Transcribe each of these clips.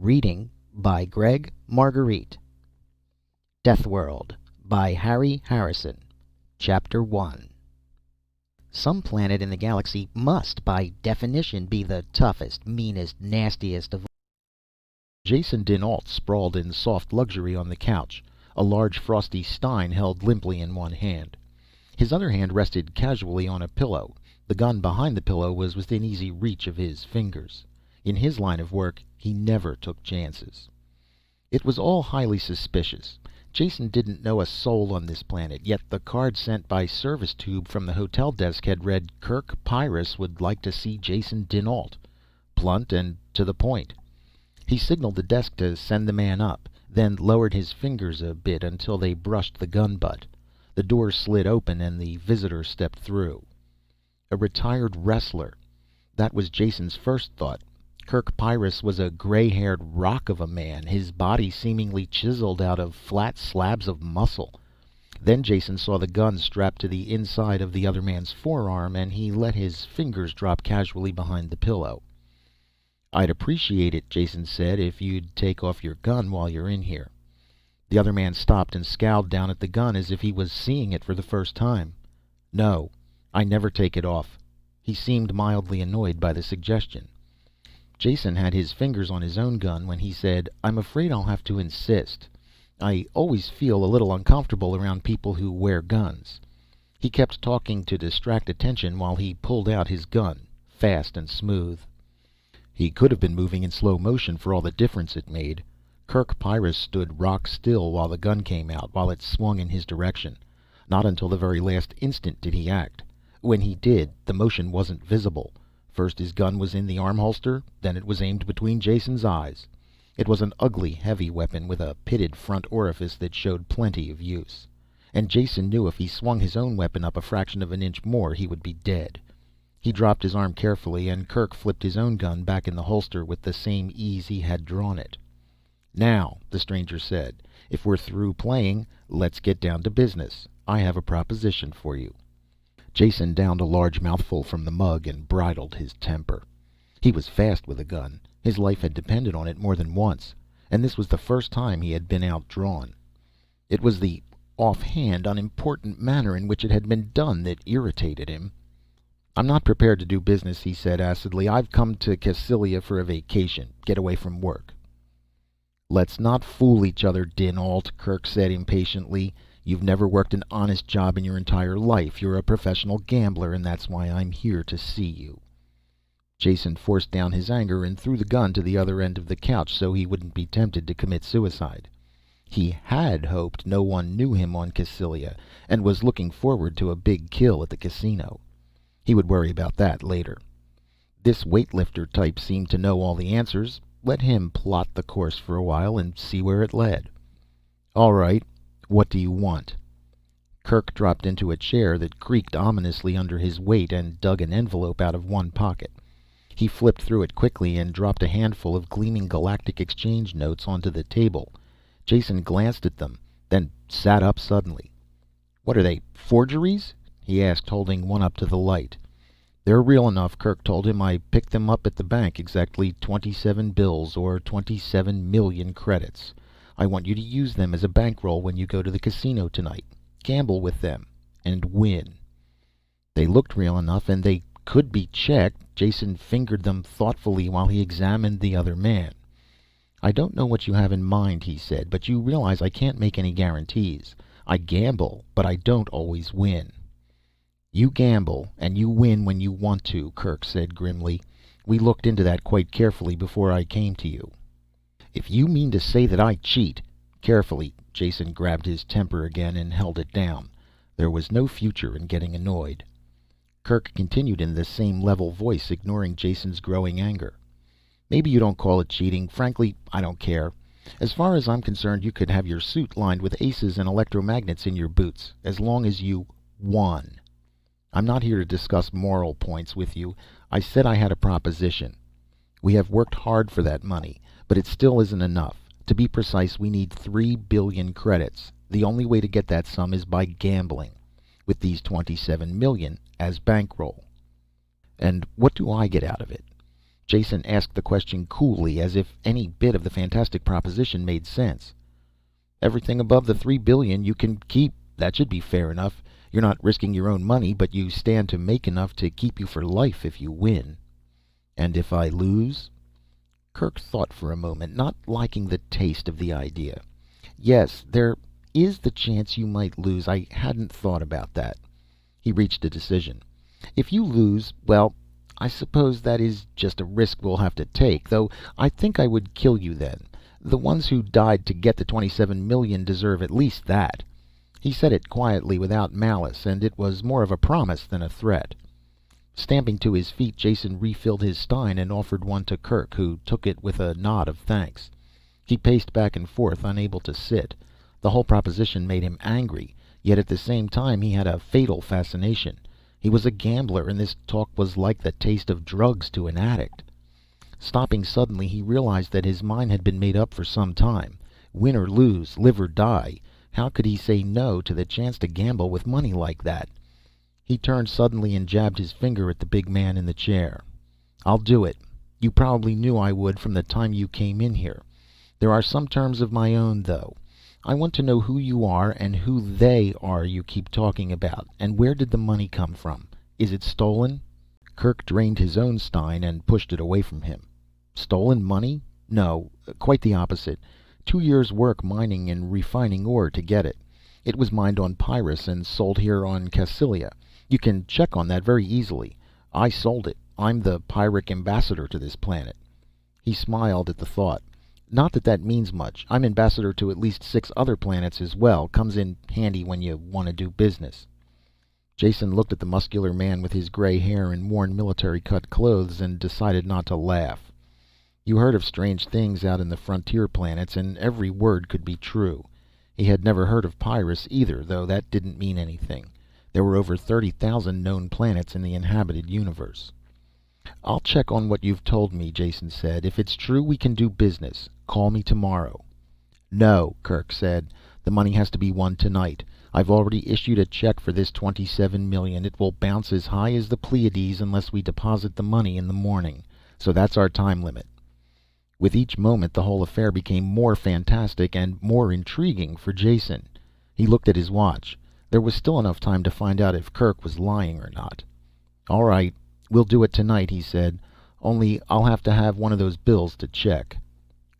Reading by Greg Marguerite. Deathworld by Harry Harrison. Chapter 1. Some planet in the galaxy must, by definition, be the toughest, meanest, nastiest of all. Jason dinAlt sprawled in soft luxury on the couch, a large frosty stein held limply in one hand. His other hand rested casually on a pillow. The gun behind the pillow was within easy reach of his fingers. In his line of work, he never took chances. It was all highly suspicious. Jason didn't know a soul on this planet, yet the card sent by service tube from the hotel desk had read, "Kirk Pyrrus would like to see Jason dinAlt." Blunt and to the point. He signaled the desk to send the man up, then lowered his fingers a bit until they brushed the gun butt. The door slid open and the visitor stepped through. A retired wrestler. That was Jason's first thought. Kirk Pyrrus was a gray-haired rock of a man, his body seemingly chiseled out of flat slabs of muscle. Then Jason saw the gun strapped to the inside of the other man's forearm, and he let his fingers drop casually behind the pillow. "I'd appreciate it," Jason said, "if you'd take off your gun while you're in here." The other man stopped and scowled down at the gun as if he was seeing it for the first time. "No, I never take it off." He seemed mildly annoyed by the suggestion. Jason had his fingers on his own gun when he said, "I'm afraid I'll have to insist. I always feel a little uncomfortable around people who wear guns." He kept talking to distract attention while he pulled out his gun, fast and smooth. He could have been moving in slow motion for all the difference it made. Kirk Pyrrus stood rock still while the gun came out, while it swung in his direction. Not until the very last instant did he act. When he did, the motion wasn't visible. First his gun was in the arm holster, then it was aimed between Jason's eyes. It was an ugly, heavy weapon with a pitted front orifice that showed plenty of use. And Jason knew if he swung his own weapon up a fraction of an inch more, he would be dead. He dropped his arm carefully, and Kirk flipped his own gun back in the holster with the same ease he had drawn it. "Now," the stranger said, "if we're through playing, let's get down to business. I have a proposition for you." Jason downed a large mouthful from the mug and bridled his temper. He was fast with a gun. His life had depended on it more than once, and this was the first time he had been outdrawn. It was the offhand, unimportant manner in which it had been done that irritated him. "I'm not prepared to do business," he said acidly. "I've come to Cassilia for a vacation, get away from work." "Let's not fool each other, dinAlt," Kirk said impatiently. "You've never worked an honest job in your entire life. You're a professional gambler, and that's why I'm here to see you." Jason forced down his anger and threw the gun to the other end of the couch so he wouldn't be tempted to commit suicide. He had hoped no one knew him on Cassilia, and was looking forward to a big kill at the casino. He would worry about that later. This weightlifter type seemed to know all the answers. Let him plot the course for a while and see where it led. "All right. What do you want?" Kirk dropped into a chair that creaked ominously under his weight and dug an envelope out of one pocket. He flipped through it quickly and dropped a handful of gleaming Galactic Exchange notes onto the table. Jason glanced at them, then sat up suddenly. "What are they, forgeries?" he asked, holding one up to the light. "They're real enough," Kirk told him. "I picked them up at the bank, exactly 27 bills, or 27 million credits. I want you to use them as a bankroll when you go to the casino tonight. Gamble with them and win." They looked real enough, and they could be checked. Jason fingered them thoughtfully while he examined the other man. "I don't know what you have in mind," he said, "but you realize I can't make any guarantees. I gamble, but I don't always win." "You gamble, and you win when you want to," Kirk said grimly. "We looked into that quite carefully before I came to you." "If you mean to say that I cheat—" Carefully, Jason grabbed his temper again and held it down. There was no future in getting annoyed. Kirk continued in the same level voice, ignoring Jason's growing anger. "Maybe you don't call it cheating. Frankly, I don't care. As far as I'm concerned, you could have your suit lined with aces and electromagnets in your boots, as long as you won. I'm not here to discuss moral points with you. I said I had a proposition. We have worked hard for that money, but it still isn't enough. To be precise, we need 3 billion credits. The only way to get that sum is by gambling, with these 27 million as bankroll." "And what do I get out of it?" Jason asked the question coolly, as if any bit of the fantastic proposition made sense. "Everything above the 3 billion you can keep. That should be fair enough. You're not risking your own money, but you stand to make enough to keep you for life if you win." "And if I lose?" Kirk thought for a moment, not liking the taste of the idea. "Yes, there is the chance you might lose. I hadn't thought about that." He reached a decision. "If you lose, well, I suppose that is just a risk we'll have to take, though I think I would kill you then. The ones who died to get the 27 million deserve at least that." He said it quietly, without malice, and it was more of a promise than a threat. Stamping to his feet, Jason refilled his stein and offered one to Kirk, who took it with a nod of thanks. He paced back and forth, unable to sit. The whole proposition made him angry, yet at the same time he had a fatal fascination. He was a gambler, and this talk was like the taste of drugs to an addict. Stopping suddenly, he realized that his mind had been made up for some time. Win or lose, live or die. How could he say no to the chance to gamble with money like that? He turned suddenly and jabbed his finger at the big man in the chair. "I'll do it. You probably knew I would from the time you came in here. There are some terms of my own, though. I want to know who you are and who they are you keep talking about, and where did the money come from? Is it stolen?" Kirk drained his own stein and pushed it away from him. "Stolen money? No, quite the opposite. 2 years' work mining and refining ore to get it. It was mined on Pyrrus and sold here on Cassylia. You can check on that very easily. I sold it. I'm the Pyrric ambassador to this planet." He smiled at the thought. "Not that that means much. I'm ambassador to at least 6 other planets as well. Comes in handy when you want to do business." Jason looked at the muscular man with his gray hair and worn military-cut clothes and decided not to laugh. You heard of strange things out in the frontier planets, and every word could be true. He had never heard of Pyrrus either, though that didn't mean anything. There were over 30,000 known planets in the inhabited universe. "I'll check on what you've told me," Jason said. "If it's true, we can do business. Call me tomorrow." "No," Kirk said. "The money has to be won tonight. I've already issued a check for this 27 million. It will bounce as high as the Pleiades unless we deposit the money in the morning. So that's our time limit." With each moment, the whole affair became more fantastic and more intriguing for Jason. He looked at his watch. There was still enough time to find out if Kirk was lying or not. "All right, we'll do it tonight," he said. "Only I'll have to have one of those bills to check."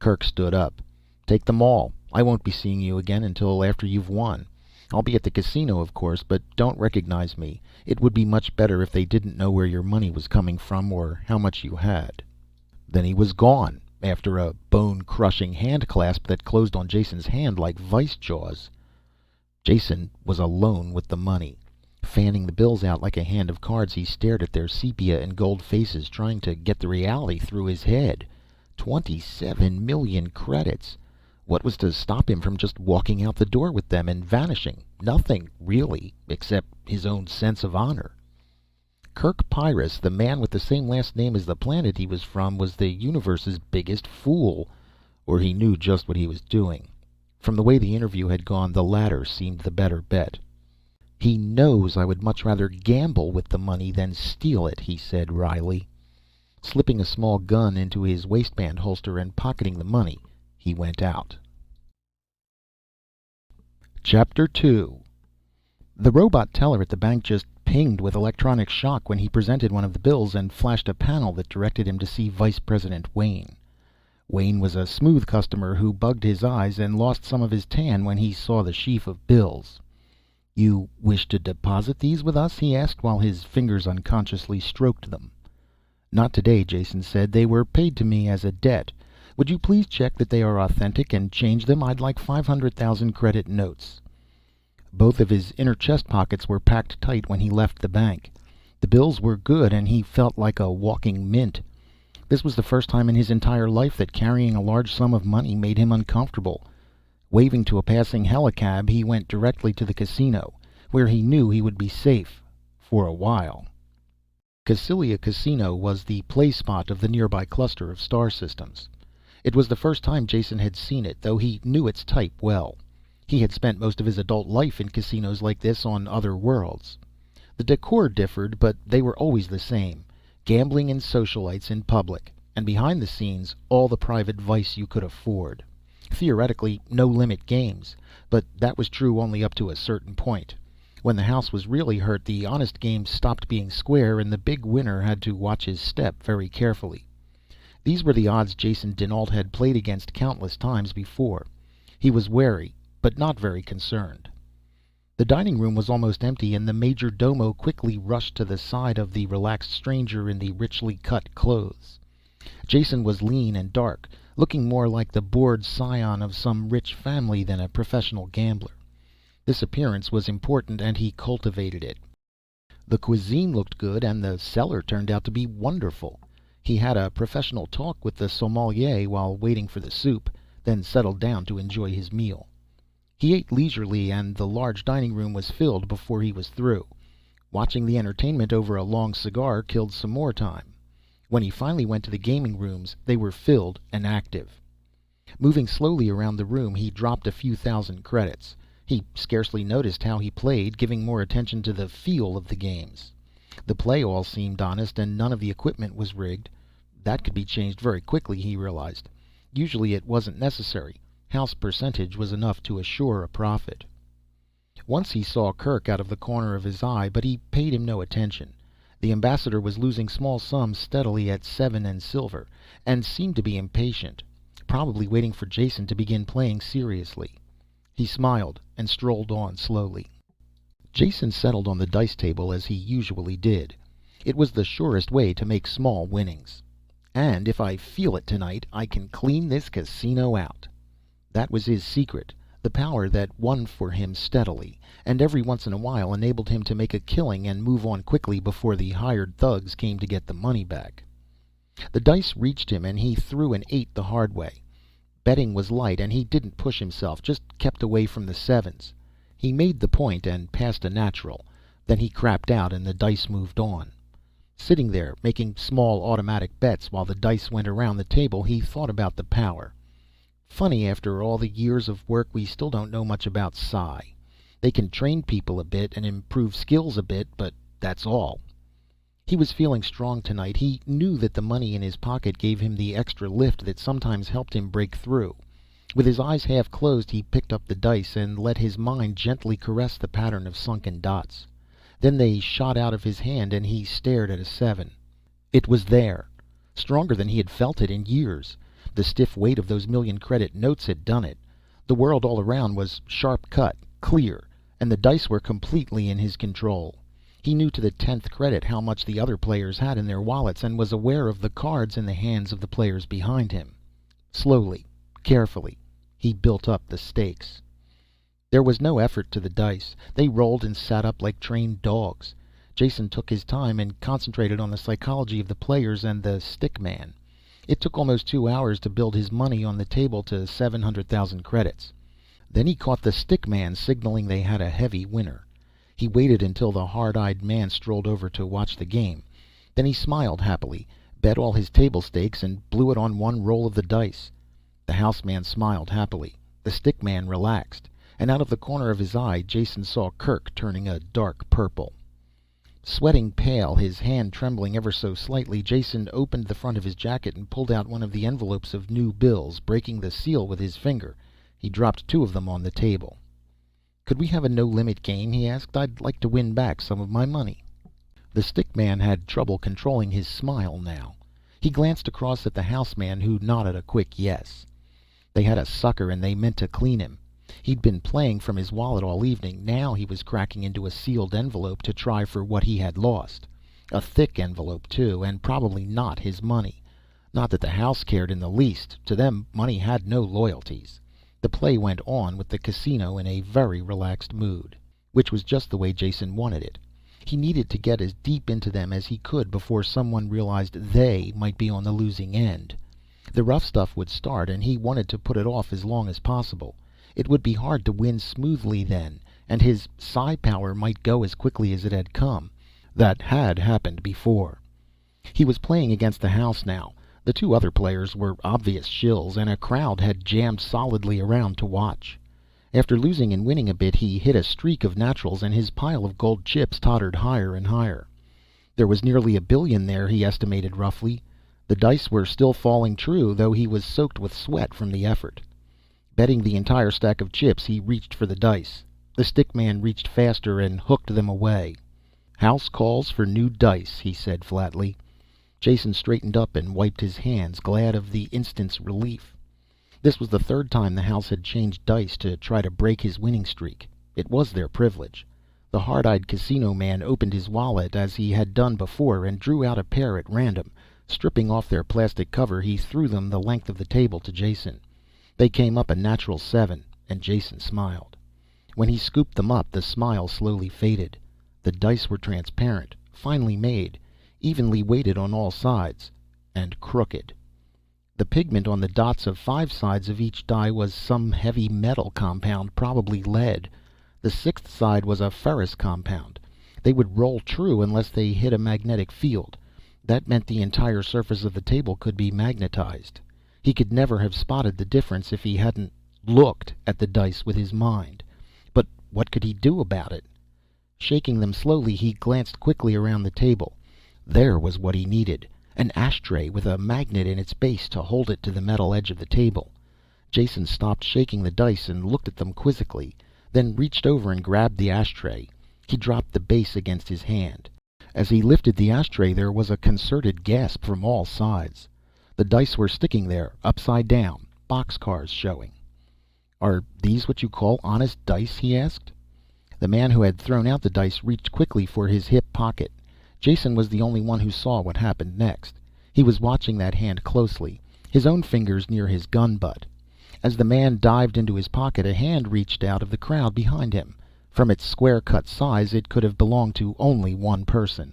Kirk stood up. "Take them all. I won't be seeing you again until after you've won. I'll be at the casino, of course, but don't recognize me. It would be much better if they didn't know where your money was coming from or how much you had." Then he was gone, after a bone-crushing handclasp that closed on Jason's hand like vice jaws. Jason was alone with the money. Fanning the bills out like a hand of cards, he stared at their sepia and gold faces, trying to get the reality through his head. 27 million credits. What was to stop him from just walking out the door with them and vanishing? Nothing, really, except his own sense of honor. Kirk Pyrrus, the man with the same last name as the planet he was from, was the universe's biggest fool. Or he knew just what he was doing. From the way the interview had gone, the latter seemed the better bet. "He knows I would much rather gamble with the money than steal it," he said wryly. Slipping a small gun into his waistband holster and pocketing the money, he went out. Chapter 2. The robot teller at the bank just pinged with electronic shock when he presented one of the bills and flashed a panel that directed him to see Vice President Wayne. Wayne was a smooth customer who bugged his eyes and lost some of his tan when he saw the sheaf of bills. "You wish to deposit these with us?" he asked, while his fingers unconsciously stroked them. "Not today," Jason said. "They were paid to me as a debt. Would you please check that they are authentic and change them? I'd like 500,000 credit notes." Both of his inner chest pockets were packed tight when he left the bank. The bills were good, and he felt like a walking mint. This was the first time in his entire life that carrying a large sum of money made him uncomfortable. Waving to a passing helicab, he went directly to the casino, where he knew he would be safe for a while. Cassylia Casino was the play spot of the nearby cluster of star systems. It was the first time Jason had seen it, though he knew its type well. He had spent most of his adult life in casinos like this on other worlds. The decor differed, but they were always the same: gambling and socialites in public. and behind the scenes, all the private vice you could afford. Theoretically, no-limit games, but that was true only up to a certain point. When the house was really hurt, the honest games stopped being square, and the big winner had to watch his step very carefully. These were the odds Jason dinAlt had played against countless times before. He was wary, but not very concerned. The dining room was almost empty, and the major domo quickly rushed to the side of the relaxed stranger in the richly cut clothes. Jason was lean and dark, looking more like the bored scion of some rich family than a professional gambler. This appearance was important, and he cultivated it. The cuisine looked good, and the cellar turned out to be wonderful. He had a professional talk with the sommelier while waiting for the soup, then settled down to enjoy his meal. He ate leisurely, and the large dining room was filled before he was through. Watching the entertainment over a long cigar killed some more time. When he finally went to the gaming rooms, they were filled and active. Moving slowly around the room, he dropped a few thousand credits. He scarcely noticed how he played, giving more attention to the feel of the games. The play all seemed honest, and none of the equipment was rigged. That could be changed very quickly, he realized. Usually it wasn't necessary. House percentage was enough to assure a profit. Once he saw Kirk out of the corner of his eye, but he paid him no attention. The ambassador was losing small sums steadily at 7 and silver, and seemed to be impatient, probably waiting for Jason to begin playing seriously. He smiled and strolled on slowly. Jason settled on the dice table as he usually did. It was the surest way to make small winnings. And if I feel it tonight, I can clean this casino out. That was his secret, the power that won for him steadily, and every once in a while enabled him to make a killing and move on quickly before the hired thugs came to get the money back. The dice reached him, and he threw an 8 the hard way. Betting was light, and he didn't push himself, just kept away from the 7s. He made the point and passed a natural. Then he crapped out, and the dice moved on. Sitting there, making small automatic bets while the dice went around the table, he thought about the power. Funny, after all the years of work, we still don't know much about Psi. They can train people a bit and improve skills a bit, but that's all. He was feeling strong tonight. He knew that the money in his pocket gave him the extra lift that sometimes helped him break through. With his eyes half closed, he picked up the dice and let his mind gently caress the pattern of sunken dots. Then they shot out of his hand, and he stared at a 7. It was there, stronger than he had felt it in years. The stiff weight of those million-credit notes had done it. The world all around was sharp-cut, clear, and the dice were completely in his control. He knew to the 10th credit how much the other players had in their wallets, and was aware of the cards in the hands of the players behind him. Slowly, carefully, he built up the stakes. There was no effort to the dice. They rolled and sat up like trained dogs. Jason took his time and concentrated on the psychology of the players and the stick man. It took almost 2 hours to build his money on the table to 700,000 credits. Then he caught the stick man signaling they had a heavy winner. He waited until the hard-eyed man strolled over to watch the game. Then he smiled happily, bet all his table stakes, and blew it on one roll of the dice. The house man smiled happily. The stick man relaxed, and out of the corner of his eye, Jason saw Kirk turning a dark purple. Sweating pale, his hand trembling ever so slightly, Jason opened the front of his jacket and pulled out one of the envelopes of new bills. Breaking the seal with his finger, he dropped 2 of them on the table. "Could we have a no-limit game?" he asked. "I'd like to win back some of my money." The stick man had trouble controlling his smile now. He glanced across at the house man, who nodded a quick yes. They had a sucker, and they meant to clean him. He'd been playing from his wallet all evening. Now he was cracking into a sealed envelope to try for what he had lost. A thick envelope, too, and probably not his money. Not that the house cared in the least. To them, money had no loyalties. The play went on, with the casino in a very relaxed mood, which was just the way Jason wanted it. He needed to get as deep into them as he could before someone realized they might be on the losing end. The rough stuff would start, and he wanted to put it off as long as possible. It would be hard to win smoothly then, and his psi power might go as quickly as it had come. That had happened before. He was playing against the house now. The 2 other players were obvious shills, and a crowd had jammed solidly around to watch. After losing and winning a bit, he hit a streak of naturals, and his pile of gold chips tottered higher and higher. There was nearly $1 billion there, he estimated roughly. The dice were still falling true, though he was soaked with sweat from the effort. Betting the entire stack of chips, he reached for the dice. The stick man reached faster and hooked them away. "House calls for new dice," he said flatly. Jason straightened up and wiped his hands, glad of the instant's relief. This was the third time the house had changed dice to try to break his winning streak. It was their privilege. The hard-eyed casino man opened his wallet as he had done before and drew out a pair at random. Stripping off their plastic cover, he threw them the length of the table to Jason. They came up a natural 7, and Jason smiled. When he scooped them up, the smile slowly faded. The dice were transparent, finely made, evenly weighted on all sides, and crooked. The pigment on the dots of 5 sides of each die was some heavy metal compound, probably lead. The 6th side was a ferrous compound. They would roll true unless they hit a magnetic field. That meant the entire surface of the table could be magnetized. He could never have spotted the difference if he hadn't looked at the dice with his mind. But what could he do about it? Shaking them slowly, he glanced quickly around the table. There was what he needed. An ashtray with a magnet in its base to hold it to the metal edge of the table. Jason stopped shaking the dice and looked at them quizzically, then reached over and grabbed the ashtray. He dropped the base against his hand. As he lifted the ashtray, there was a concerted gasp from all sides. The dice were sticking there, upside down, boxcars showing. "Are these what you call honest dice?" he asked. The man who had thrown out the dice reached quickly for his hip pocket. Jason was the only one who saw what happened next. He was watching that hand closely, his own fingers near his gun butt. As the man dived into his pocket, a hand reached out of the crowd behind him. From its square-cut size, it could have belonged to only one person.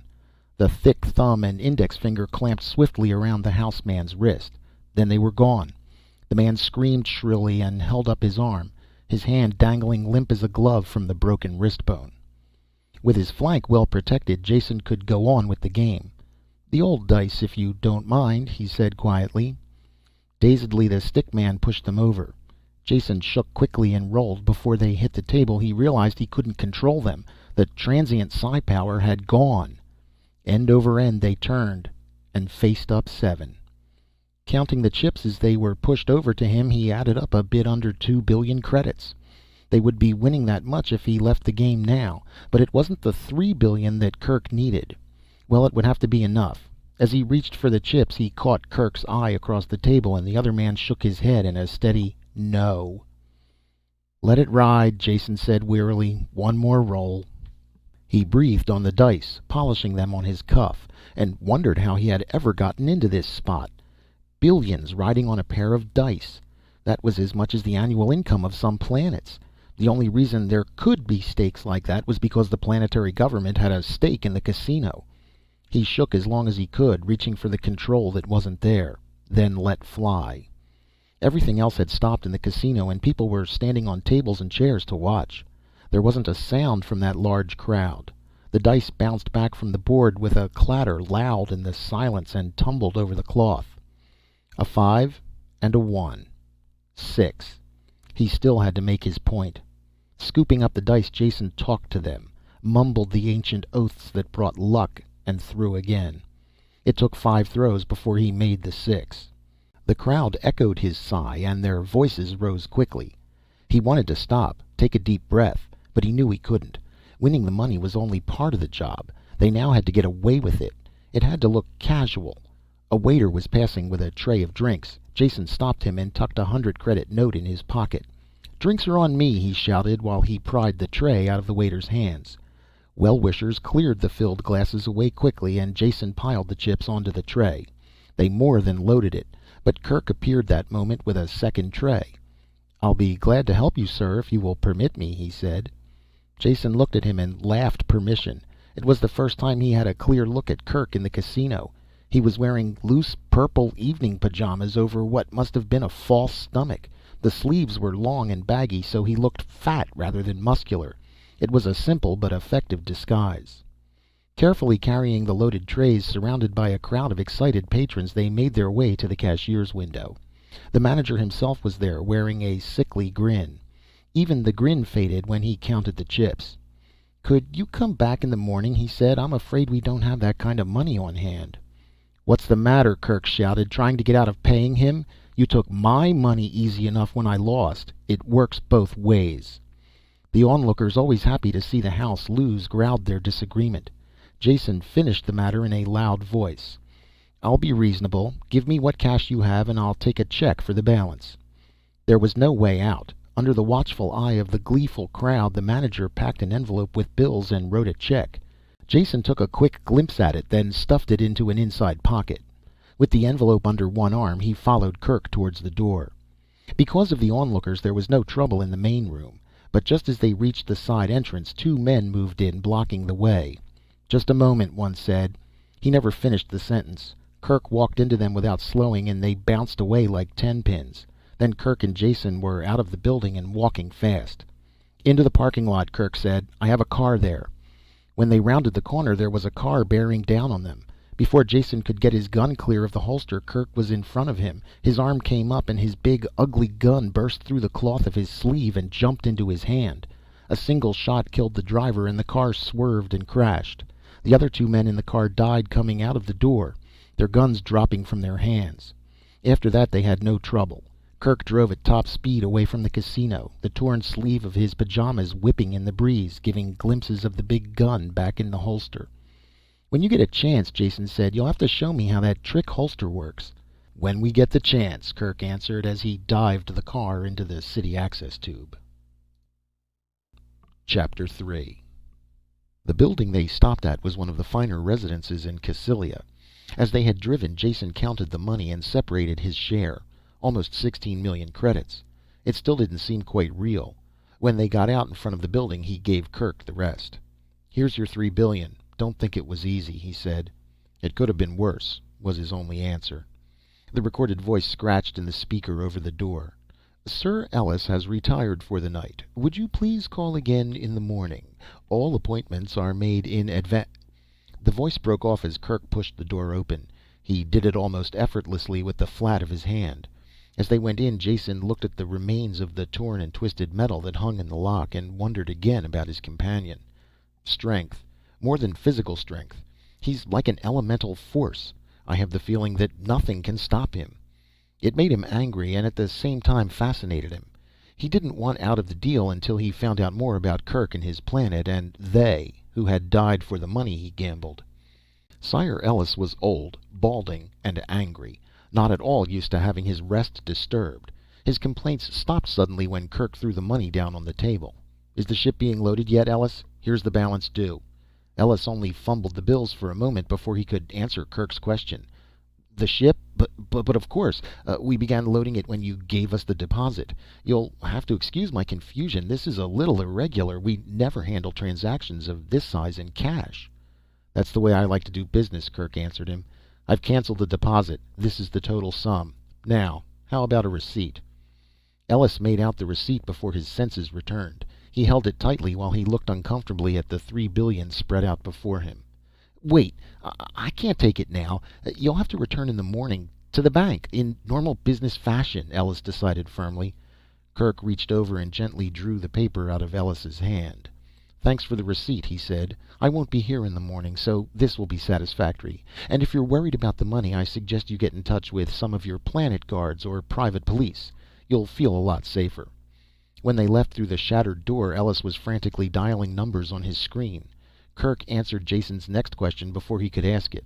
The thick thumb and index finger clamped swiftly around the houseman's wrist. Then they were gone. The man screamed shrilly and held up his arm, his hand dangling limp as a glove from the broken wrist bone. With his flank well protected, Jason could go on with the game. "The old dice, if you don't mind," he said quietly. Dazedly, the stick man pushed them over. Jason shook quickly and rolled. Before they hit the table, he realized he couldn't control them. The transient psi power had gone. End over end they turned and faced up 7. Counting the chips as they were pushed over to him, he added up a bit under 2 billion credits. They would be winning that much if he left the game now, but it wasn't the 3 billion that Kirk needed. Well, it would have to be enough. As he reached for the chips, he caught Kirk's eye across the table, and the other man shook his head in a steady no. "Let it ride," Jason said wearily. "One more roll." He breathed on the dice, polishing them on his cuff, and wondered how he had ever gotten into this spot. Billions riding on a pair of dice. That was as much as the annual income of some planets. The only reason there could be stakes like that was because the planetary government had a stake in the casino. He shook as long as he could, reaching for the control that wasn't there, then let fly. Everything else had stopped in the casino, and people were standing on tables and chairs to watch. There wasn't a sound from that large crowd. The dice bounced back from the board with a clatter loud in the silence and tumbled over the cloth. A 5 and a 1. 6. He still had to make his point. Scooping up the dice, Jason talked to them, mumbled the ancient oaths that brought luck, and threw again. It took 5 throws before he made the 6. The crowd echoed his sigh, and their voices rose quickly. He wanted to stop, take a deep breath, but he knew he couldn't. Winning the money was only part of the job. They now had to get away with it. It had to look casual. A waiter was passing with a tray of drinks. Jason stopped him and tucked a 100-credit note in his pocket. "Drinks are on me," he shouted while he pried the tray out of the waiter's hands. Well-wishers cleared the filled glasses away quickly, and Jason piled the chips onto the tray. They more than loaded it, but Kirk appeared that moment with a second tray. "I'll be glad to help you, sir, if you will permit me," he said. Jason looked at him and laughed permission. It was the first time he had a clear look at Kirk in the casino. He was wearing loose purple evening pajamas over what must have been a false stomach. The sleeves were long and baggy, so he looked fat rather than muscular. It was a simple but effective disguise. Carefully carrying the loaded trays, surrounded by a crowd of excited patrons, they made their way to the cashier's window. The manager himself was there, wearing a sickly grin. Even the grin faded when he counted the chips. "Could you come back in the morning?" he said. "I'm afraid we don't have that kind of money on hand." "What's the matter?" Kirk shouted. "Trying to get out of paying him? You took my money easy enough when I lost. It works both ways." The onlookers, always happy to see the house lose, growled their disagreement. Jason finished the matter in a loud voice. "I'll be reasonable. Give me what cash you have and I'll take a check for the balance." There was no way out. Under the watchful eye of the gleeful crowd, the manager packed an envelope with bills and wrote a check. Jason took a quick glimpse at it, then stuffed it into an inside pocket. With the envelope under one arm, he followed Kirk towards the door. Because of the onlookers, there was no trouble in the main room. But just as they reached the side entrance, two men moved in, blocking the way. "Just a moment," one said. He never finished the sentence. Kirk walked into them without slowing, and they bounced away like 10-pins. Then Kirk and Jason were out of the building and walking fast. "Into the parking lot," Kirk said. "I have a car there." When they rounded the corner, there was a car bearing down on them. Before Jason could get his gun clear of the holster, Kirk was in front of him. His arm came up and his big, ugly gun burst through the cloth of his sleeve and jumped into his hand. A single shot killed the driver and the car swerved and crashed. The other two men in the car died coming out of the door, their guns dropping from their hands. After that they had no trouble. Kirk drove at top speed away from the casino, the torn sleeve of his pajamas whipping in the breeze, giving glimpses of the big gun back in the holster. "When you get a chance," Jason said, "you'll have to show me how that trick holster works." "When we get the chance," Kirk answered as he dived the car into the city access tube. Chapter 3. The building they stopped at was one of the finer residences in Cassylia. As they had driven, Jason counted the money and separated his share. Almost 16 million credits. It still didn't seem quite real. When they got out in front of the building, he gave Kirk the rest. "Here's your 3 billion. Don't think it was easy," he said. "It could have been worse," was his only answer. The recorded voice scratched in the speaker over the door. "Sir Ellis has retired for the night. Would you please call again in the morning? All appointments are made in advance." The voice broke off as Kirk pushed the door open. He did it almost effortlessly with the flat of his hand. As they went in, Jason looked at the remains of the torn and twisted metal that hung in the lock, and wondered again about his companion. Strength. More than physical strength. He's like an elemental force. I have the feeling that nothing can stop him. It made him angry, and at the same time fascinated him. He didn't want out of the deal until he found out more about Kirk and his planet, and they, who had died for the money he gambled. Sire Ellis was old, balding, and angry. Not at all used to having his rest disturbed. His complaints stopped suddenly when Kirk threw the money down on the table. "Is the ship being loaded yet, Ellis? Here's the balance due." Ellis only fumbled the bills for a moment before he could answer Kirk's question. "The ship? But of course. We began loading it when you gave us the deposit. You'll have to excuse my confusion. This is a little irregular. We never handle transactions of this size in cash." "That's the way I like to do business," Kirk answered him. "I've canceled the deposit. This is the total sum. Now, how about a receipt?" Ellis made out the receipt before his senses returned. He held it tightly while he looked uncomfortably at the 3 billion spread out before him. "Wait, I can't take it now. You'll have to return in the morning, to the bank, in normal business fashion," Ellis decided firmly. Kirk reached over and gently drew the paper out of Ellis's hand. "Thanks for the receipt," he said. "I won't be here in the morning, so this will be satisfactory. And if you're worried about the money, I suggest you get in touch with some of your planet guards or private police. You'll feel a lot safer." When they left through the shattered door, Ellis was frantically dialing numbers on his screen. Kirk answered Jason's next question before he could ask it.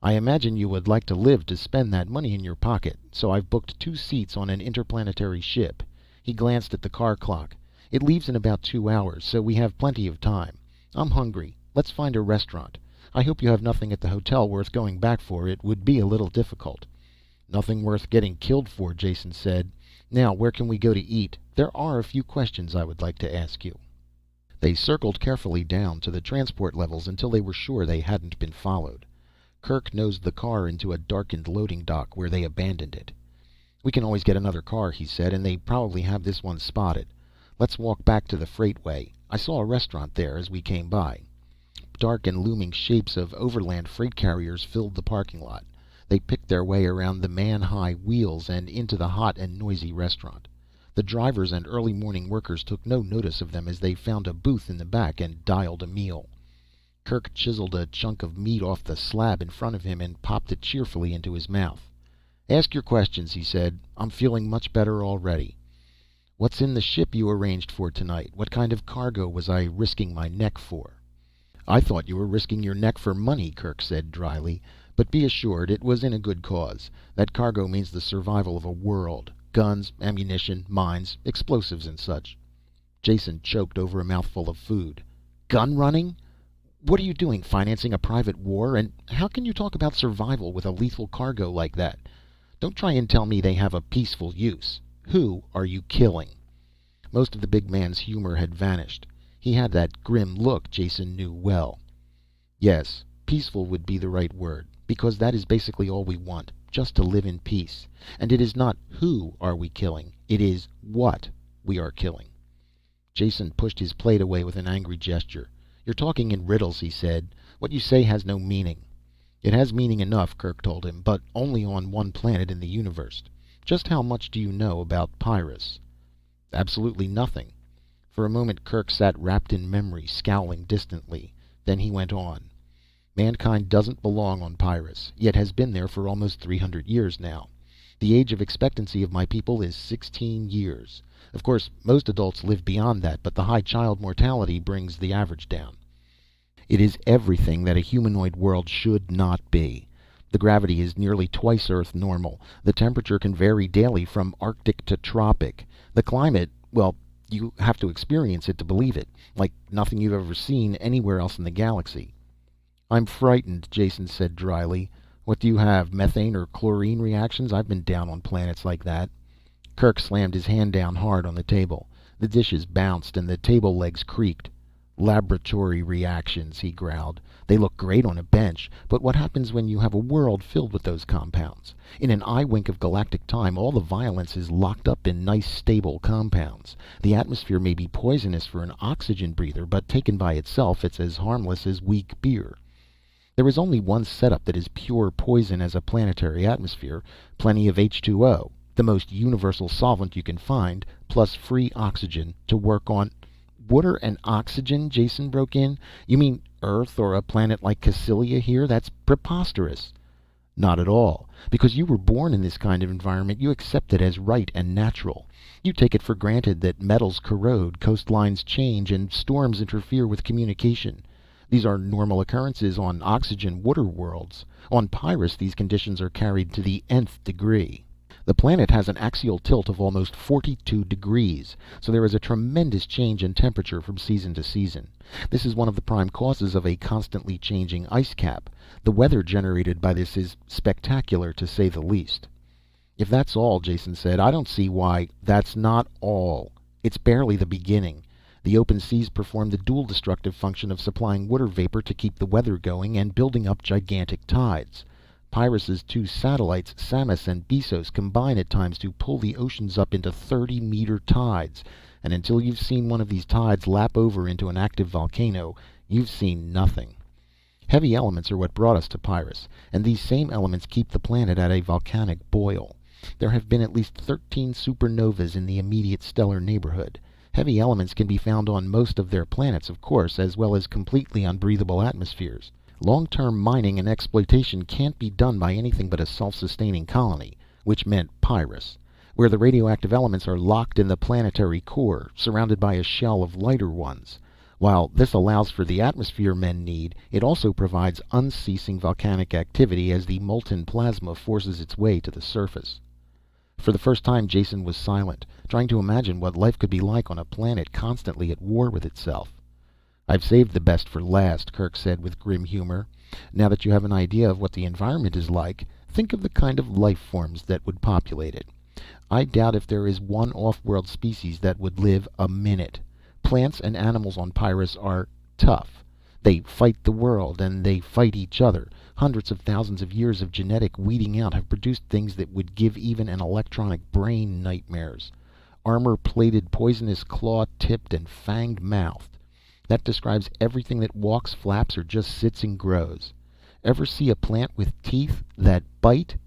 "I imagine you would like to live to spend that money in your pocket, so I've booked 2 seats on an interplanetary ship." He glanced at the car clock. "It leaves in about 2 hours, so we have plenty of time. I'm hungry. Let's find a restaurant. I hope you have nothing at the hotel worth going back for. It would be a little difficult." "Nothing worth getting killed for," Jason said. "Now, where can we go to eat? There are a few questions I would like to ask you." They circled carefully down to the transport levels until they were sure they hadn't been followed. Kirk nosed the car into a darkened loading dock where they abandoned it. "We can always get another car," he said, "and they probably have this one spotted. Let's walk back to the freightway. I saw a restaurant there as we came by." Dark and looming shapes of overland freight carriers filled the parking lot. They picked their way around the man-high wheels and into the hot and noisy restaurant. The drivers and early morning workers took no notice of them as they found a booth in the back and dialed a meal. Kirk chiseled a chunk of meat off the slab in front of him and popped it cheerfully into his mouth. "Ask your questions," he said. "I'm feeling much better already." "What's in the ship you arranged for tonight? What kind of cargo was I risking my neck for?" "I thought you were risking your neck for money," Kirk said dryly. "But be assured it was in a good cause. That cargo means the survival of a world. Guns, ammunition, mines, explosives and such." Jason choked over a mouthful of food. "Gun running? What are you doing, financing a private war? And how can you talk about survival with a lethal cargo like that? Don't try and tell me they have a peaceful use. Who are you killing?" Most of the big man's humor had vanished. He had that grim look Jason knew well. "Yes, peaceful would be the right word, because that is basically all we want, just to live in peace. And it is not who are we killing, it is what we are killing." Jason pushed his plate away with an angry gesture. "You're talking in riddles," he said. "What you say has no meaning." "It has meaning enough," Kirk told him, "but only on one planet in the universe. Just how much do you know about Pyrrus?" "Absolutely nothing." For a moment Kirk sat wrapped in memory, scowling distantly. Then he went on. "Mankind doesn't belong on Pyrrus, yet has been there for almost 300 years now. The age of expectancy of my people is 16 years. Of course, most adults live beyond that, but the high child mortality brings the average down. It is everything that a humanoid world should not be. The gravity is nearly twice Earth normal. The temperature can vary daily from Arctic to tropic. The climate, well, you have to experience it to believe it, like nothing you've ever seen anywhere else in the galaxy." "I'm frightened," Jason said dryly. "What do you have, methane or chlorine reactions? I've been down on planets like that." Kirk slammed his hand down hard on the table. The dishes bounced and the table legs creaked. "Laboratory reactions," he growled. "They look great on a bench, but what happens when you have a world filled with those compounds? In an eye wink of galactic time, all the violence is locked up in nice, stable compounds. The atmosphere may be poisonous for an oxygen breather, but taken by itself, it's as harmless as weak beer. There is only one setup that is pure poison as a planetary atmosphere: plenty of H2O, the most universal solvent you can find, plus free oxygen to work on." "Water and oxygen?" Jason broke in. "You mean Earth or a planet like Cassilia here? That's preposterous." "Not at all. Because you were born in this kind of environment, you accept it as right and natural. You take it for granted that metals corrode, coastlines change, and storms interfere with communication. These are normal occurrences on oxygen-water worlds. On Pyrrus, these conditions are carried to the nth degree. The planet has an axial tilt of almost 42 degrees, so there is a tremendous change in temperature from season to season. This is one of the prime causes of a constantly changing ice cap. The weather generated by this is spectacular, to say the least." "If that's all," Jason said, "I don't see why—" "That's not all. It's barely the beginning. The open seas perform the dual destructive function of supplying water vapor to keep the weather going and building up gigantic tides. Pyrrus's two satellites, Samus and Bessos, combine at times to pull the oceans up into 30-meter tides, and until you've seen one of these tides lap over into an active volcano, you've seen nothing. Heavy elements are what brought us to Pyrrus, and these same elements keep the planet at a volcanic boil. There have been at least 13 supernovas in the immediate stellar neighborhood. Heavy elements can be found on most of their planets, of course, as well as completely unbreathable atmospheres. Long-term mining and exploitation can't be done by anything but a self-sustaining colony, which meant Pyrrus, where the radioactive elements are locked in the planetary core, surrounded by a shell of lighter ones. While this allows for the atmosphere men need, it also provides unceasing volcanic activity as the molten plasma forces its way to the surface." For the first time Jason was silent, trying to imagine what life could be like on a planet constantly at war with itself. "I've saved the best for last," Kirk said with grim humor. "Now that you have an idea of what the environment is like, think of the kind of life forms that would populate it. I doubt if there is one off-world species that would live a minute. Plants and animals on Pyrrus are tough. They fight the world, and they fight each other. Hundreds of thousands of years of genetic weeding out have produced things that would give even an electronic brain nightmares. Armor-plated, poisonous, claw-tipped, and fanged-mouthed. That describes everything that walks, flaps, or just sits and grows. Ever see a plant with teeth that bite?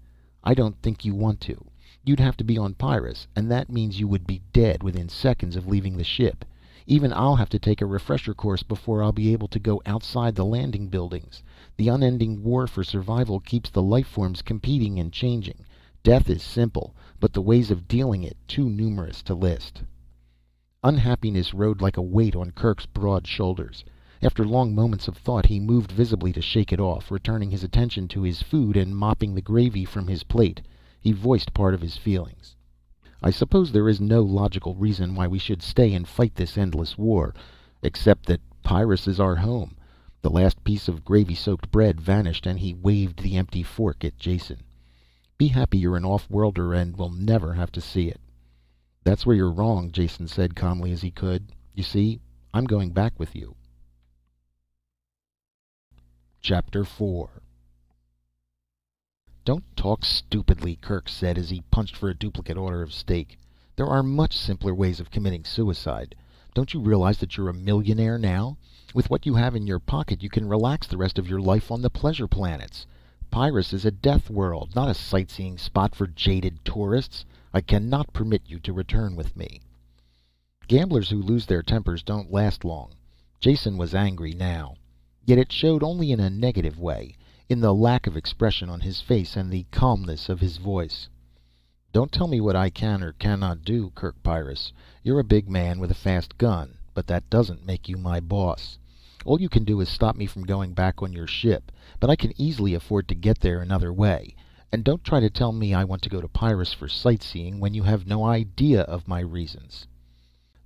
I don't think you want to. You'd have to be on Pyrrus, and that means you would be dead within seconds of leaving the ship. Even I'll have to take a refresher course before I'll be able to go outside the landing buildings. The unending war for survival keeps the life forms competing and changing. Death is simple, but the ways of dealing it too numerous to list. Unhappiness rode like a weight on Kirk's broad shoulders. After long moments of thought, he moved visibly to shake it off, returning his attention to his food and mopping the gravy from his plate. He voiced part of his feelings. I suppose there is no logical reason why we should stay and fight this endless war, except that Pyrrus is our home. The last piece of gravy-soaked bread vanished, and he waved the empty fork at Jason. Be happy you're an off-worlder and will never have to see it. That's where you're wrong, Jason said calmly as he could. You see, I'm going back with you. Chapter 4. Don't talk stupidly, Kirk said as he punched for a duplicate order of steak. There are much simpler ways of committing suicide. Don't you realize that you're a millionaire now? With what you have in your pocket, you can relax the rest of your life on the pleasure planets. Pyrrus is a death world, not a sightseeing spot for jaded tourists. I cannot permit you to return with me. Gamblers who lose their tempers don't last long. Jason was angry now. Yet it showed only in a negative way, in the lack of expression on his face and the calmness of his voice. Don't tell me what I can or cannot do, Kirk Pyrrus. You're a big man with a fast gun, but that doesn't make you my boss. All you can do is stop me from going back on your ship, but I can easily afford to get there another way. And don't try to tell me I want to go to Pyrrus for sightseeing when you have no idea of my reasons.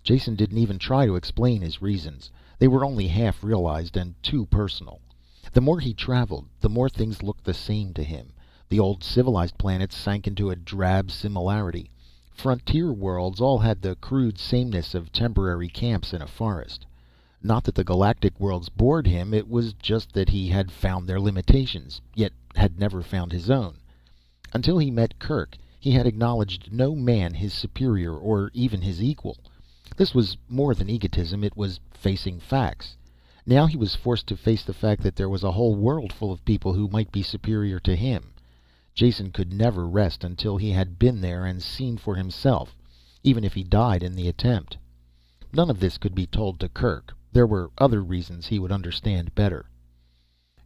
Jason didn't even try to explain his reasons. They were only half realized and too personal. The more he traveled, the more things looked the same to him. The old civilized planets sank into a drab similarity. Frontier worlds all had the crude sameness of temporary camps in a forest. Not that the galactic worlds bored him, it was just that he had found their limitations, yet had never found his own. Until he met Kirk, he had acknowledged no man his superior or even his equal. This was more than egotism, it was facing facts. Now he was forced to face the fact that there was a whole world full of people who might be superior to him. Jason could never rest until he had been there and seen for himself, even if he died in the attempt. None of this could be told to Kirk. There were other reasons he would understand better.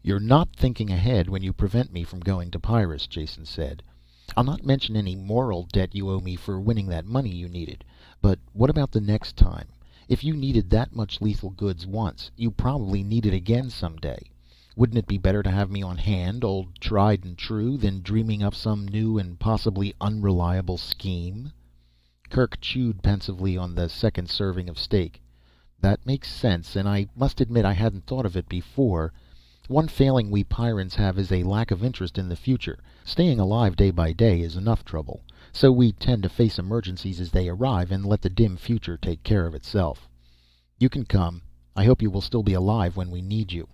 You're not thinking ahead when you prevent me from going to Pyrrus, Jason said. I'll not mention any moral debt you owe me for winning that money you needed, but what about the next time? If you needed that much lethal goods once, you probably need it again someday. Wouldn't it be better to have me on hand, old tried and true, than dreaming up some new and possibly unreliable scheme? Kirk chewed pensively on the second serving of steak. That makes sense, and I must admit I hadn't thought of it before. One failing we Pyrans have is a lack of interest in the future. Staying alive day by day is enough trouble, so we tend to face emergencies as they arrive and let the dim future take care of itself. You can come. I hope you will still be alive when we need you.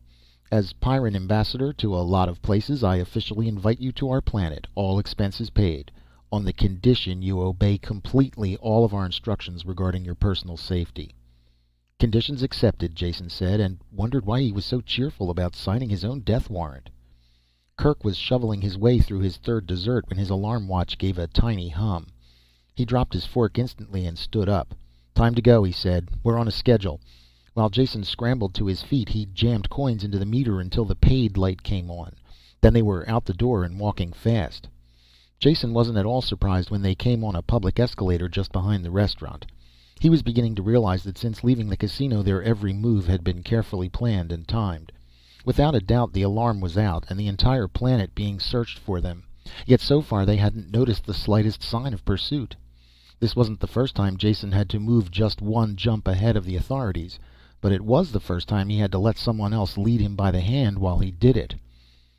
As Pyrran ambassador to a lot of places, I officially invite you to our planet, all expenses paid, on the condition you obey completely all of our instructions regarding your personal safety. Conditions accepted, Jason said, and wondered why he was so cheerful about signing his own death warrant. Kirk was shoveling his way through his third dessert when his alarm watch gave a tiny hum. He dropped his fork instantly and stood up. Time to go, he said. We're on a schedule. While Jason scrambled to his feet, he jammed coins into the meter until the paid light came on. Then they were out the door and walking fast. Jason wasn't at all surprised when they came on a public escalator just behind the restaurant. He was beginning to realize that since leaving the casino their every move had been carefully planned and timed. Without a doubt the alarm was out and the entire planet being searched for them. Yet so far they hadn't noticed the slightest sign of pursuit. This wasn't the first time Jason had to move just one jump ahead of the authorities, but it was the first time he had to let someone else lead him by the hand while he did it.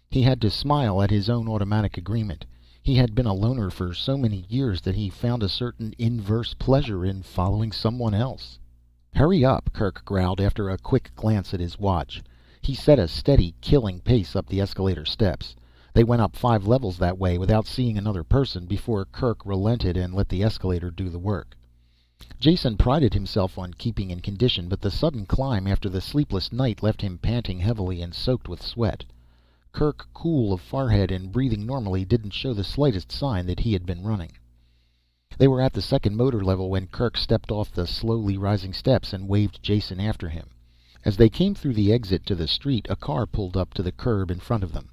He had to smile at his own automatic agreement. He had been a loner for so many years that he found a certain inverse pleasure in following someone else. Hurry up, Kirk growled after a quick glance at his watch. He set a steady, killing pace up the escalator steps. They went up 5 levels that way without seeing another person before Kirk relented and let the escalator do the work. Jason prided himself on keeping in condition, but the sudden climb after the sleepless night left him panting heavily and soaked with sweat. Kirk, cool of forehead and breathing normally, didn't show the slightest sign that he had been running. They were at the second motor level when Kirk stepped off the slowly rising steps and waved Jason after him. As they came through the exit to the street, a car pulled up to the curb in front of them.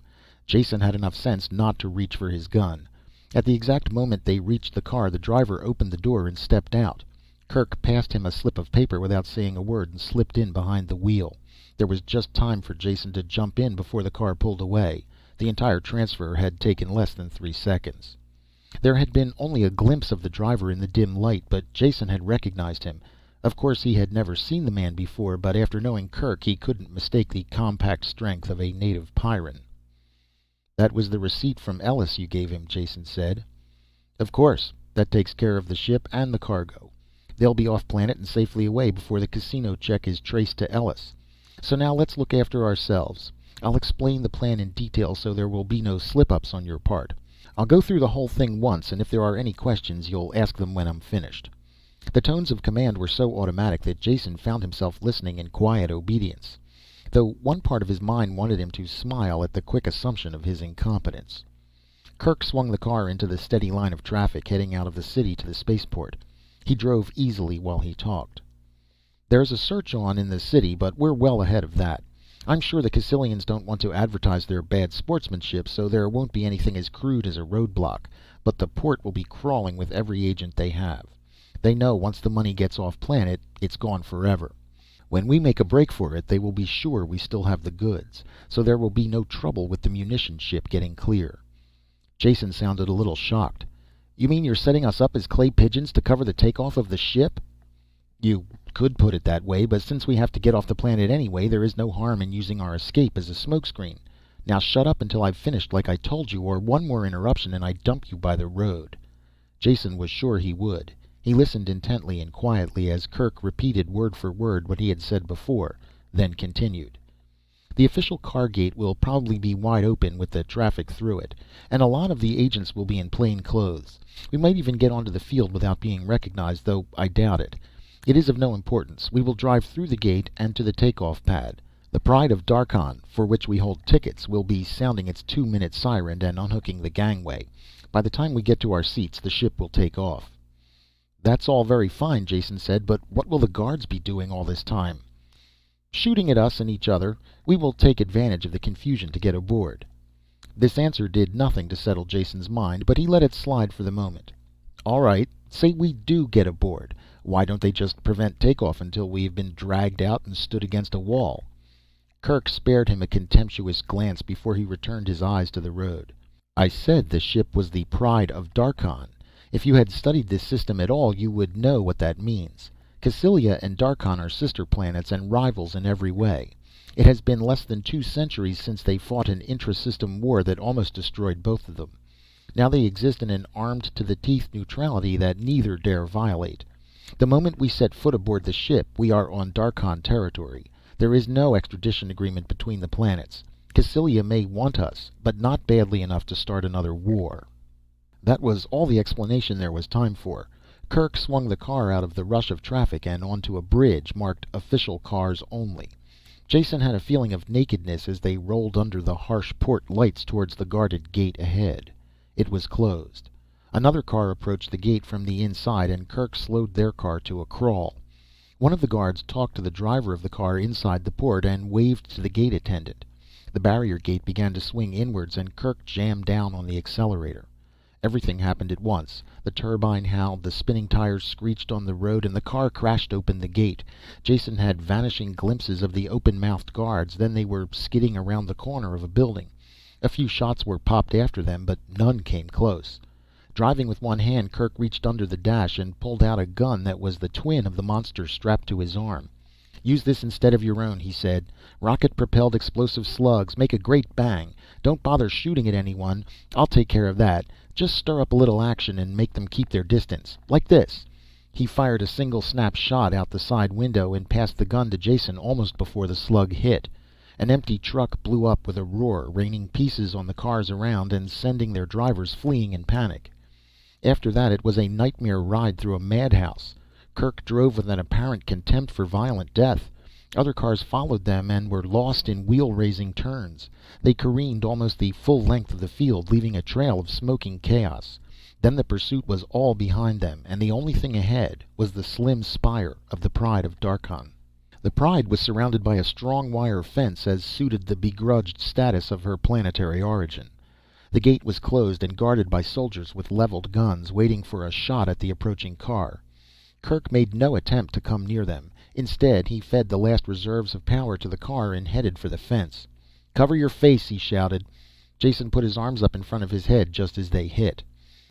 Jason had enough sense not to reach for his gun. At the exact moment they reached the car, the driver opened the door and stepped out. Kirk passed him a slip of paper without saying a word and slipped in behind the wheel. There was just time for Jason to jump in before the car pulled away. The entire transfer had taken less than 3 seconds. There had been only a glimpse of the driver in the dim light, but Jason had recognized him. Of course he had never seen the man before, but after knowing Kirk he couldn't mistake the compact strength of a native Pyrran. "That was the receipt from Ellis you gave him," Jason said. "Of course. That takes care of the ship and the cargo. They'll be off planet and safely away before the casino check is traced to Ellis. So now let's look after ourselves. I'll explain the plan in detail so there will be no slip-ups on your part. I'll go through the whole thing once, and if there are any questions you'll ask them when I'm finished." The tones of command were so automatic that Jason found himself listening in quiet obedience, though one part of his mind wanted him to smile at the quick assumption of his incompetence. Kirk swung the car into the steady line of traffic heading out of the city to the spaceport. He drove easily while he talked. "There's a search on in the city, but we're well ahead of that. I'm sure the Cassylians don't want to advertise their bad sportsmanship, so there won't be anything as crude as a roadblock, but the port will be crawling with every agent they have. They know once the money gets off planet, it's gone forever. When we make a break for it, they will be sure we still have the goods, so there will be no trouble with the munition ship getting clear." Jason sounded a little shocked. "You mean you're setting us up as clay pigeons to cover the takeoff of the ship?" "You could put it that way, but since we have to get off the planet anyway, there is no harm in using our escape as a smokescreen. Now shut up until I've finished like I told you, or one more interruption and I dump you by the road." Jason was sure he would. He listened intently and quietly as Kirk repeated word for word what he had said before, then continued. "The official car gate will probably be wide open with the traffic through it, and a lot of the agents will be in plain clothes. We might even get onto the field without being recognized, though I doubt it. It is of no importance. We will drive through the gate and to the takeoff pad. The Pride of Darkon, for which we hold tickets, will be sounding its 2-minute siren and unhooking the gangway. By the time we get to our seats, the ship will take off." "That's all very fine," Jason said, "but what will the guards be doing all this time?" "Shooting at us and each other. We will take advantage of the confusion to get aboard." This answer did nothing to settle Jason's mind, but he let it slide for the moment. "All right, say we do get aboard. Why don't they just prevent takeoff until we've been dragged out and stood against a wall?" Kirk spared him a contemptuous glance before he returned his eyes to the road. "I said the ship was the Pride of Darkon. If you had studied this system at all, you would know what that means. Cassylia and Darkon are sister planets and rivals in every way. It has been less than 2 centuries since they fought an intra-system war that almost destroyed both of them. Now they exist in an armed-to-the-teeth neutrality that neither dare violate. The moment we set foot aboard the ship, we are on Darkon territory. There is no extradition agreement between the planets. Cassylia may want us, but not badly enough to start another war." That was all the explanation there was time for. Kirk swung the car out of the rush of traffic and onto a bridge marked "Official Cars Only." Jason had a feeling of nakedness as they rolled under the harsh port lights towards the guarded gate ahead. It was closed. Another car approached the gate from the inside, and Kirk slowed their car to a crawl. One of the guards talked to the driver of the car inside the port and waved to the gate attendant. The barrier gate began to swing inwards, and Kirk jammed down on the accelerator. Everything happened at once. The turbine howled, the spinning tires screeched on the road, and the car crashed open the gate. Jason had vanishing glimpses of the open-mouthed guards, then they were skidding around the corner of a building. A few shots were popped after them, but none came close. Driving with one hand, Kirk reached under the dash and pulled out a gun that was the twin of the monster strapped to his arm. "Use this instead of your own," he said. "Rocket-propelled explosive slugs make a great bang. Don't bother shooting at anyone. I'll take care of that. Just stir up a little action and make them keep their distance. Like this." He fired a single snap shot out the side window and passed the gun to Jason almost before the slug hit. An empty truck blew up with a roar, raining pieces on the cars around and sending their drivers fleeing in panic. After that it was a nightmare ride through a madhouse. Kirk drove with an apparent contempt for violent death. Other cars followed them and were lost in wheel-raising turns. They careened almost the full length of the field, leaving a trail of smoking chaos. Then the pursuit was all behind them, and the only thing ahead was the slim spire of the Pride of Darkhan. The Pride was surrounded by a strong wire fence as suited the begrudged status of her planetary origin. The gate was closed and guarded by soldiers with leveled guns, waiting for a shot at the approaching car. Kirk made no attempt to come near them. Instead, he fed the last reserves of power to the car and headed for the fence. "Cover your face," he shouted. Jason put his arms up in front of his head just as they hit.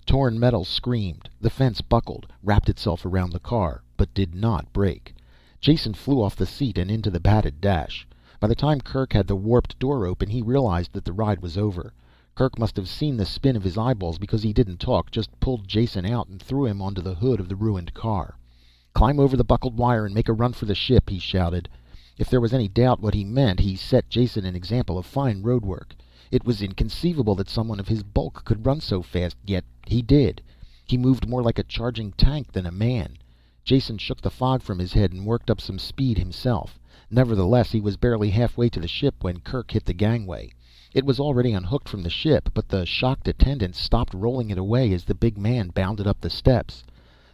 Torn metal screamed. The fence buckled, wrapped itself around the car, but did not break. Jason flew off the seat and into the padded dash. By the time Kirk had the warped door open, he realized that the ride was over. Kirk must have seen the spin of his eyeballs, because he didn't talk, just pulled Jason out and threw him onto the hood of the ruined car. "Climb over the buckled wire and make a run for the ship," he shouted. If there was any doubt what he meant, he set Jason an example of fine road work. It was inconceivable that someone of his bulk could run so fast, yet he did. He moved more like a charging tank than a man. Jason shook the fog from his head and worked up some speed himself. Nevertheless, he was barely halfway to the ship when Kirk hit the gangway. It was already unhooked from the ship, but the shocked attendants stopped rolling it away as the big man bounded up the steps.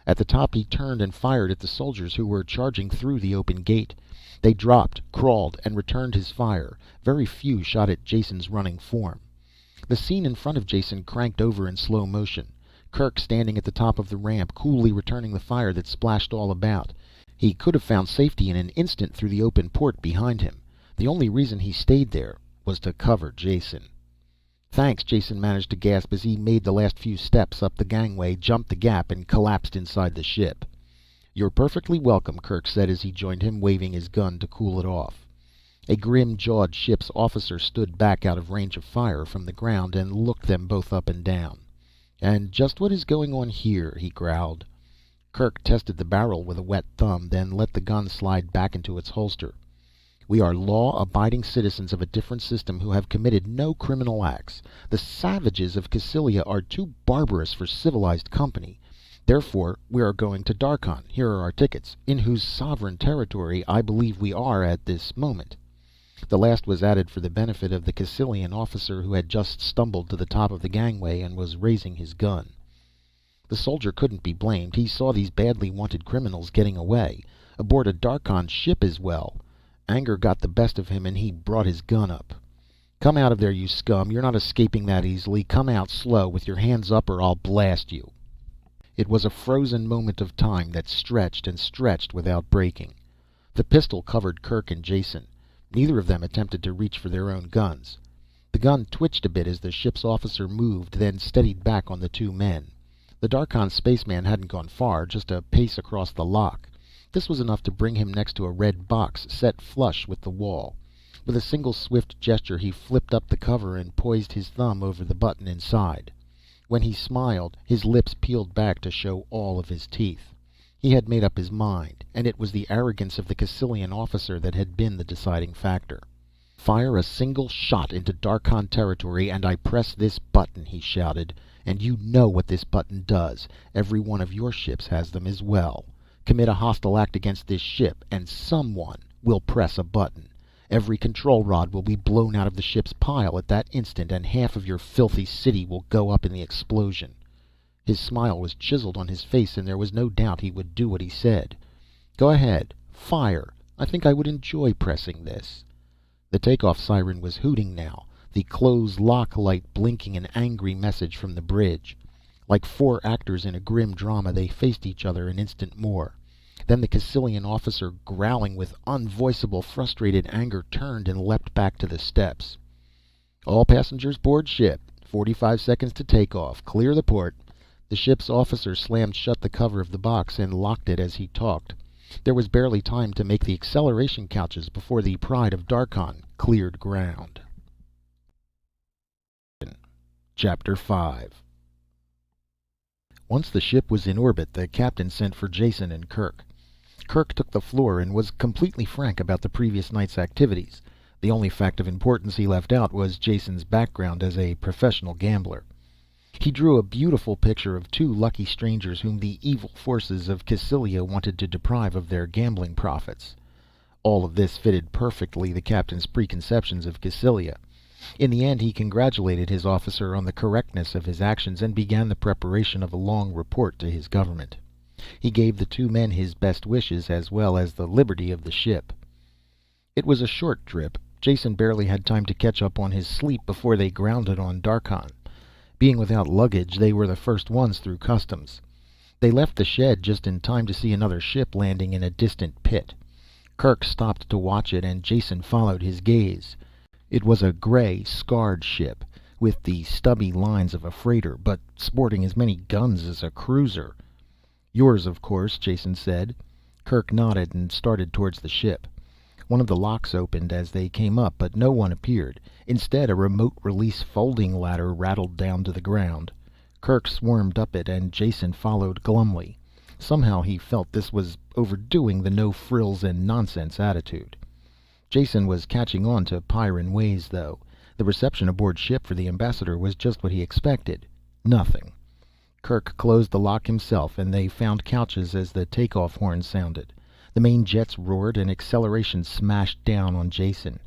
At the top, he turned and fired at the soldiers who were charging through the open gate. They dropped, crawled, and returned his fire. Very few shot at Jason's running form. The scene in front of Jason cranked over in slow motion. Kirk standing at the top of the ramp, coolly returning the fire that splashed all about. He could have found safety in an instant through the open port behind him. The only reason he stayed there was to cover Jason. "Thanks," Jason managed to gasp as he made the last few steps up the gangway, jumped the gap, and collapsed inside the ship. "You're perfectly welcome," Kirk said as he joined him, waving his gun to cool it off. A grim-jawed ship's officer stood back out of range of fire from the ground and looked them both up and down. "And just what is going on here?" he growled. Kirk tested the barrel with a wet thumb, then let the gun slide back into its holster. "We are law-abiding citizens of a different system who have committed no criminal acts. The savages of Cassylia are too barbarous for civilized company. Therefore, we are going to Darkhan. Here are our tickets, in whose sovereign territory I believe we are at this moment." The last was added for the benefit of the Cassylian officer who had just stumbled to the top of the gangway and was raising his gun. The soldier couldn't be blamed. He saw these badly wanted criminals getting away, aboard a Darkhan ship as well. Anger got the best of him and he brought his gun up. "Come out of there, you scum. You're not escaping that easily. Come out slow, with your hands up, or I'll blast you." It was a frozen moment of time that stretched and stretched without breaking. The pistol covered Kirk and Jason. Neither of them attempted to reach for their own guns. The gun twitched a bit as the ship's officer moved, then steadied back on the two men. The Darkhan spaceman hadn't gone far, just a pace across the lock. This was enough to bring him next to a red box set flush with the wall. With a single swift gesture, he flipped up the cover and poised his thumb over the button inside. When he smiled, his lips peeled back to show all of his teeth. He had made up his mind, and it was the arrogance of the Cassylian officer that had been the deciding factor. "Fire a single shot into Darkhan territory and I press this button," he shouted. "And you know what this button does. Every one of your ships has them as well. Commit a hostile act against this ship and someone will press a button. Every control rod will be blown out of the ship's pile at that instant, and half of your filthy city will go up in the explosion." His smile was chiseled on his face, and there was no doubt he would do what he said. "Go ahead, fire. I think I would enjoy pressing this." The takeoff siren was hooting now, the close lock light blinking an angry message from the bridge. Like four actors in a grim drama, they faced each other an instant more. Then the Cassylian officer, growling with unvoicable, frustrated anger, turned and leapt back to the steps. "All passengers board ship. 45 seconds to takeoff. Clear the port." The ship's officer slammed shut the cover of the box and locked it as he talked. There was barely time to make the acceleration couches before the Pride of Darkhan cleared ground. Chapter 5. Once the ship was in orbit, the captain sent for Jason and Kirk. Kirk took the floor and was completely frank about the previous night's activities. The only fact of importance he left out was Jason's background as a professional gambler. He drew a beautiful picture of two lucky strangers whom the evil forces of Cassylia wanted to deprive of their gambling profits. All of this fitted perfectly the captain's preconceptions of Cassylia. In the end, he congratulated his officer on the correctness of his actions and began the preparation of a long report to his government. He gave the two men his best wishes, as well as the liberty of the ship. It was a short trip. Jason barely had time to catch up on his sleep before they grounded on Darkhan. Being without luggage, they were the first ones through customs. They left the shed just in time to see another ship landing in a distant pit. Kirk stopped to watch it, and Jason followed his gaze. It was a gray, scarred ship, with the stubby lines of a freighter, but sporting as many guns as a cruiser. "Yours, of course," Jason said. Kirk nodded and started towards the ship. One of the locks opened as they came up, but no one appeared. Instead, a remote-release folding ladder rattled down to the ground. Kirk swarmed up it, and Jason followed glumly. Somehow he felt this was overdoing the no-frills-and-nonsense attitude. Jason was catching on to Pyrran ways, though. The reception aboard ship for the ambassador was just what he expected. Nothing. Kirk closed the lock himself, and they found couches as the takeoff horn sounded. The main jets roared, and acceleration smashed down on Jason.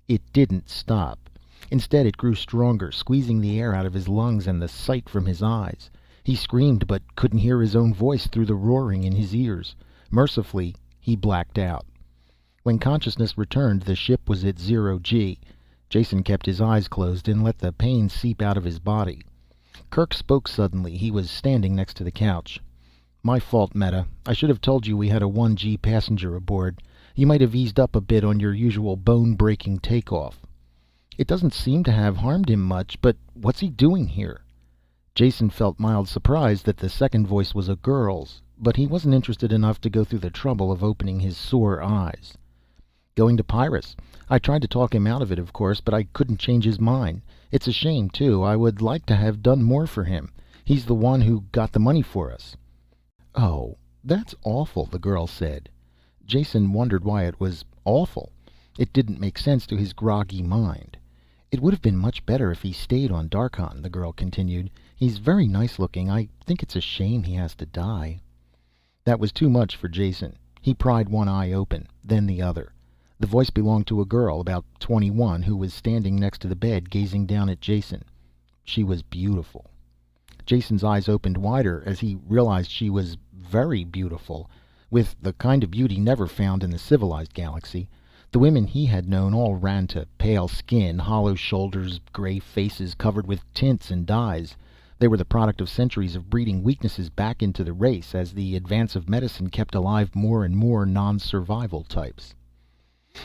It didn't stop. Instead, it grew stronger, squeezing the air out of his lungs and the sight from his eyes. He screamed, but couldn't hear his own voice through the roaring in his ears. Mercifully, he blacked out. When consciousness returned, the ship was at 0 G. Jason kept his eyes closed and let the pain seep out of his body. Kirk spoke suddenly. He was standing next to the couch. "My fault, Meta. I should have told you we had a 1 G passenger aboard. You might have eased up a bit on your usual bone-breaking takeoff." "It doesn't seem to have harmed him much, but what's he doing here?" Jason felt mild surprise that the second voice was a girl's, but he wasn't interested enough to go through the trouble of opening his sore eyes. "Going to Pyrrus. I tried to talk him out of it, of course, but I couldn't change his mind. It's a shame, too. I would like to have done more for him. He's the one who got the money for us." "Oh, that's awful," the girl said. Jason wondered why it was awful. It didn't make sense to his groggy mind. "It would have been much better if he stayed on Darkhan," the girl continued. "He's very nice looking. I think it's a shame he has to die." That was too much for Jason. He pried one eye open, then the other. The voice belonged to a girl, about 21, who was standing next to the bed, gazing down at Jason. She was beautiful. Jason's eyes opened wider as he realized she was very beautiful, with the kind of beauty never found in the civilized galaxy. The women he had known all ran to pale skin, hollow shoulders, gray faces covered with tints and dyes. They were the product of centuries of breeding weaknesses back into the race, as the advance of medicine kept alive more and more non-survival types.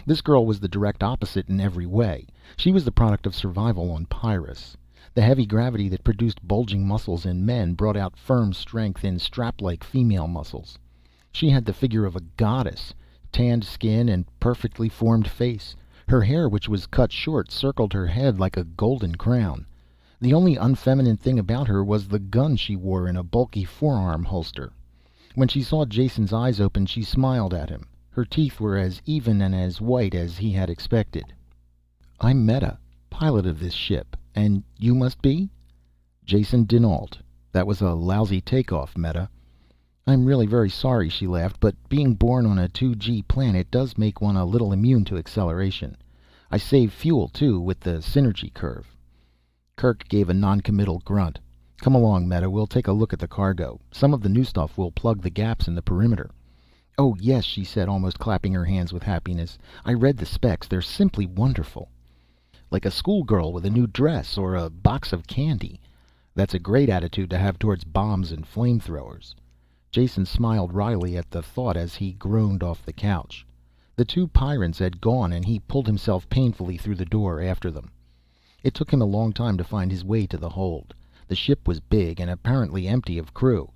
This girl was the direct opposite in every way. She was the product of survival on Pyrrus. The heavy gravity that produced bulging muscles in men brought out firm strength in strap-like female muscles. She had the figure of a goddess, tanned skin and perfectly formed face. Her hair, which was cut short, circled her head like a golden crown. The only unfeminine thing about her was the gun she wore in a bulky forearm holster. When she saw Jason's eyes open, she smiled at him. Her teeth were as even and as white as he had expected. "I'm Meta, pilot of this ship. And you must be?" "Jason dinAlt. That was a lousy takeoff, Meta." "I'm really very sorry," she laughed, "but being born on a 2 G planet does make one a little immune to acceleration. I save fuel, too, with the synergy curve." Kirk gave a non-committal grunt. "Come along, Meta. We'll take a look at the cargo. Some of the new stuff will plug the gaps in the perimeter." "Oh, yes," she said, almost clapping her hands with happiness. "I read the specs. They're simply wonderful." "Like a schoolgirl with a new dress, or a box of candy." That's a great attitude to have towards bombs and flamethrowers. Jason smiled wryly at the thought as he groaned off the couch. The two Pyrrans had gone, and he pulled himself painfully through the door after them. It took him a long time to find his way to the hold. The ship was big and apparently empty of crew.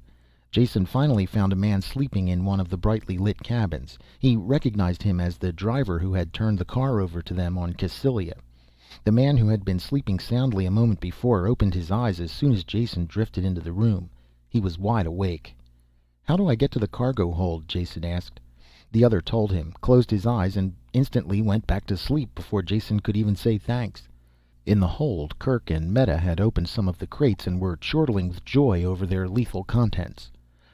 Jason finally found a man sleeping in one of the brightly lit cabins. He recognized him as the driver who had turned the car over to them on Cassilia. The man who had been sleeping soundly a moment before opened his eyes as soon as Jason drifted into the room. He was wide awake. "How do I get to the cargo hold?" Jason asked. The other told him, closed his eyes, and instantly went back to sleep before Jason could even say thanks. In the hold, Kirk and Meta had opened some of the crates and were chortling with joy over their lethal contents.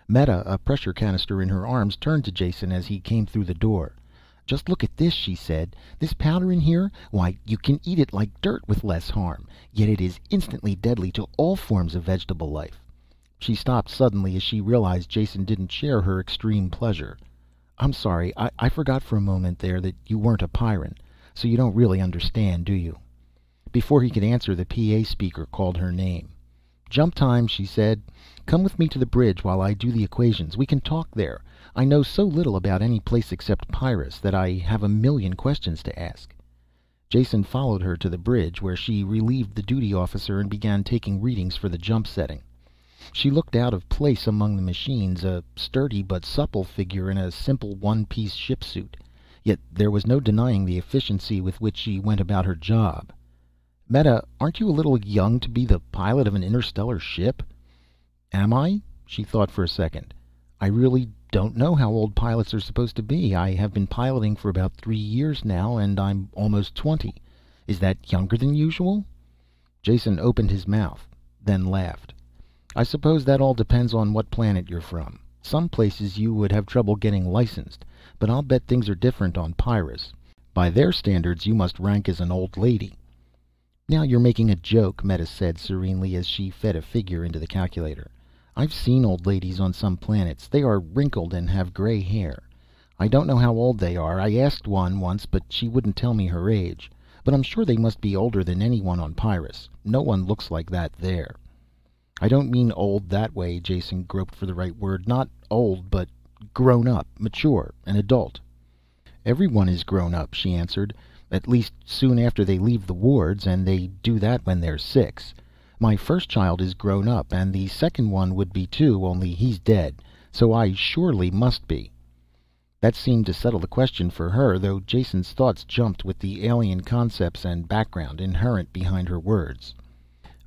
Meta, a pressure canister in her arms, turned to Jason as he came through the door. "Just look at this," she said. "This powder in here, why, you can eat it like dirt with less harm, yet it is instantly deadly to all forms of vegetable life." She stopped suddenly as she realized Jason didn't share her extreme pleasure. "I'm sorry, I forgot for a moment there that you weren't a Pyrran, so you don't really understand, do you?" Before he could answer, the PA speaker called her name. "Jump time," she said. "Come with me to the bridge while I do the equations. We can talk there. I know so little about any place except Pyrrus that I have a million questions to ask." Jason followed her to the bridge, where she relieved the duty officer and began taking readings for the jump setting. She looked out of place among the machines, a sturdy but supple figure in a simple one-piece ship suit. Yet there was no denying the efficiency with which she went about her job. "Meta, aren't you a little young to be the pilot of an interstellar ship?" "Am I?" She thought for a second. "I really don't know how old pilots are supposed to be. I have been piloting for about 3 years now, and I'm almost 20. Is that younger than usual?" Jason opened his mouth, then laughed. "I suppose that all depends on what planet you're from. Some places you would have trouble getting licensed, but I'll bet things are different on Pyrrus. By their standards, you must rank as an old lady." "Now you're making a joke," Meta said serenely as she fed a figure into the calculator. "I've seen old ladies on some planets. They are wrinkled and have gray hair. I don't know how old they are. I asked one once, but she wouldn't tell me her age. But I'm sure they must be older than anyone on Pyrrus. No one looks like that there." "I don't mean old that way." Jason groped for the right word. "Not old, but grown up, mature, an adult." "Everyone is grown up," she answered. "At least soon after they leave the wards, and they do that when they're 6. My first child is grown up, and the second one would be too, only he's dead. So I surely must be." That seemed to settle the question for her, though Jason's thoughts jumped with the alien concepts and background inherent behind her words.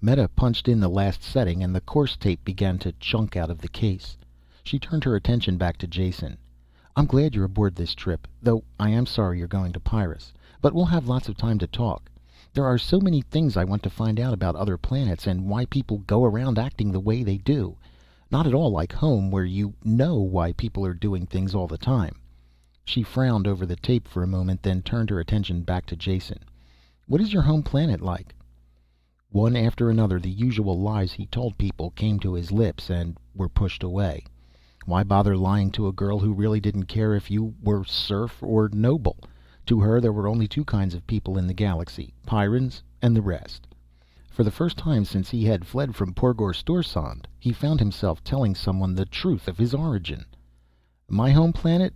Meta punched in the last setting, and the course tape began to chunk out of the case. She turned her attention back to Jason. "I'm glad you're aboard this trip, though I am sorry you're going to Pyrrus. But we'll have lots of time to talk. There are so many things I want to find out about other planets, and why people go around acting the way they do. Not at all like home, where you know why people are doing things all the time." She frowned over the tape for a moment, then turned her attention back to Jason. "What is your home planet like?" One after another, the usual lies he told people came to his lips and were pushed away. Why bother lying to a girl who really didn't care if you were serf or noble? To her, there were only 2 kinds of people in the galaxy: Pyrrans and the rest. For the first time since he had fled from Porgor Storsand, he found himself telling someone the truth of his origin. "My home planet?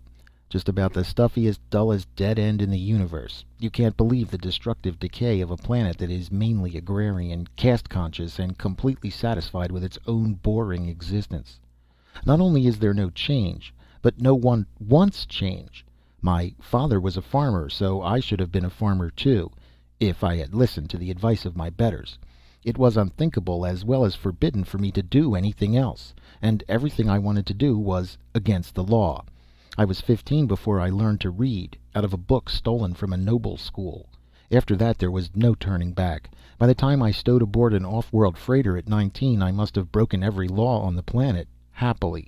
Just about the stuffiest, dullest dead end in the universe. You can't believe the destructive decay of a planet that is mainly agrarian, caste-conscious, and completely satisfied with its own boring existence. Not only is there no change, but no one wants change. My father was a farmer, so I should have been a farmer too, if I had listened to the advice of my betters. It was unthinkable as well as forbidden for me to do anything else, and everything I wanted to do was against the law. I was 15 before I learned to read, out of a book stolen from a noble school. After that there was no turning back. By the time I stowed aboard an off-world freighter at 19, I must have broken every law on the planet, happily.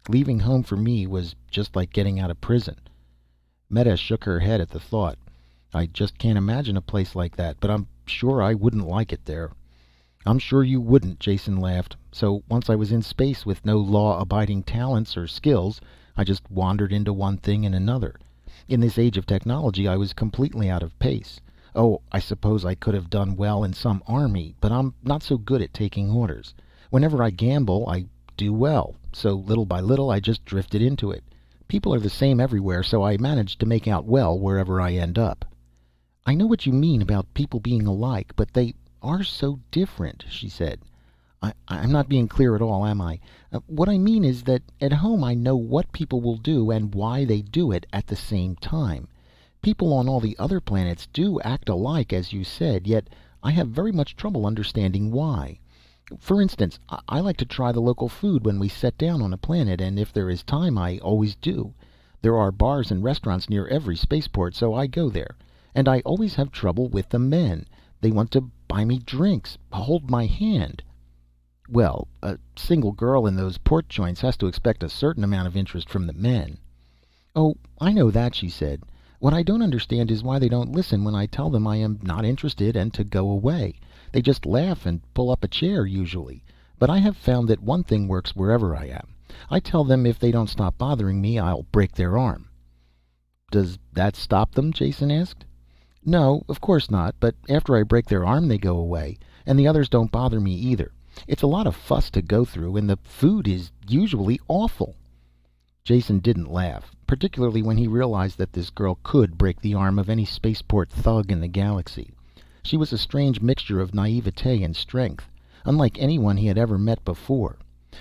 Leaving home for me was just like getting out of prison." Meta shook her head at the thought. "I just can't imagine a place like that, but I'm sure I wouldn't like it there." "I'm sure you wouldn't," Jason laughed. "So once I was in space with no law-abiding talents or skills, I just wandered into one thing and another. In this age of technology, I was completely out of pace. Oh, I suppose I could have done well in some army, but I'm not so good at taking orders. Whenever I gamble, I do well, so little by little I just drifted into it. People are the same everywhere, so I managed to make out well wherever I end up." "I know what you mean about people being alike, but they are so different," she said. I'm not being clear at all, am I? What I mean is that at home I know what people will do and why they do it at the same time. People on all the other planets do act alike, as you said, yet I have very much trouble understanding why. For instance, I like to try the local food when we set down on a planet, and if there is time I always do. There are bars and restaurants near every spaceport, so I go there. And I always have trouble with the men. They want to buy me drinks, hold my hand. Well, a single girl in those port joints has to expect a certain amount of interest from the men." "Oh, I know that," she said. What I don't understand is why they don't listen when I tell them I am not interested and to go away. They just laugh and pull up a chair usually. But I have found that one thing works wherever I am. I tell them if they don't stop bothering me, I'll break their arm." "Does that stop them?" Jason asked. "No, of course not, but after I break their arm they go away, and the others don't bother me either. It's a lot of fuss to go through, and the food is usually awful." Jason didn't laugh, particularly when he realized that this girl could break the arm of any spaceport thug in the galaxy. She was a strange mixture of naivete and strength, unlike anyone he had ever met before.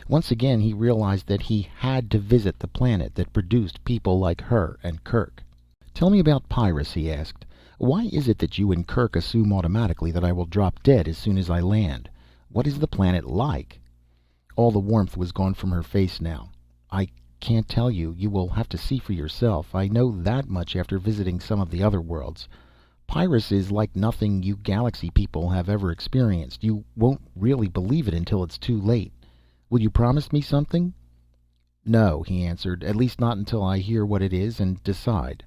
Once again he realized that he had to visit the planet that produced people like her and Kirk. "Tell me about Pyrrus," he asked. "Why is it that you and Kirk assume automatically that I will drop dead as soon as I land? What is the planet like?" All the warmth was gone from her face now. "I can't tell you. You will have to see for yourself. I know that much after visiting some of the other worlds. Pyrrus is like nothing you galaxy people have ever experienced. You won't really believe it until it's too late. Will you promise me something?" "No," he answered. "At least not until I hear what it is and decide."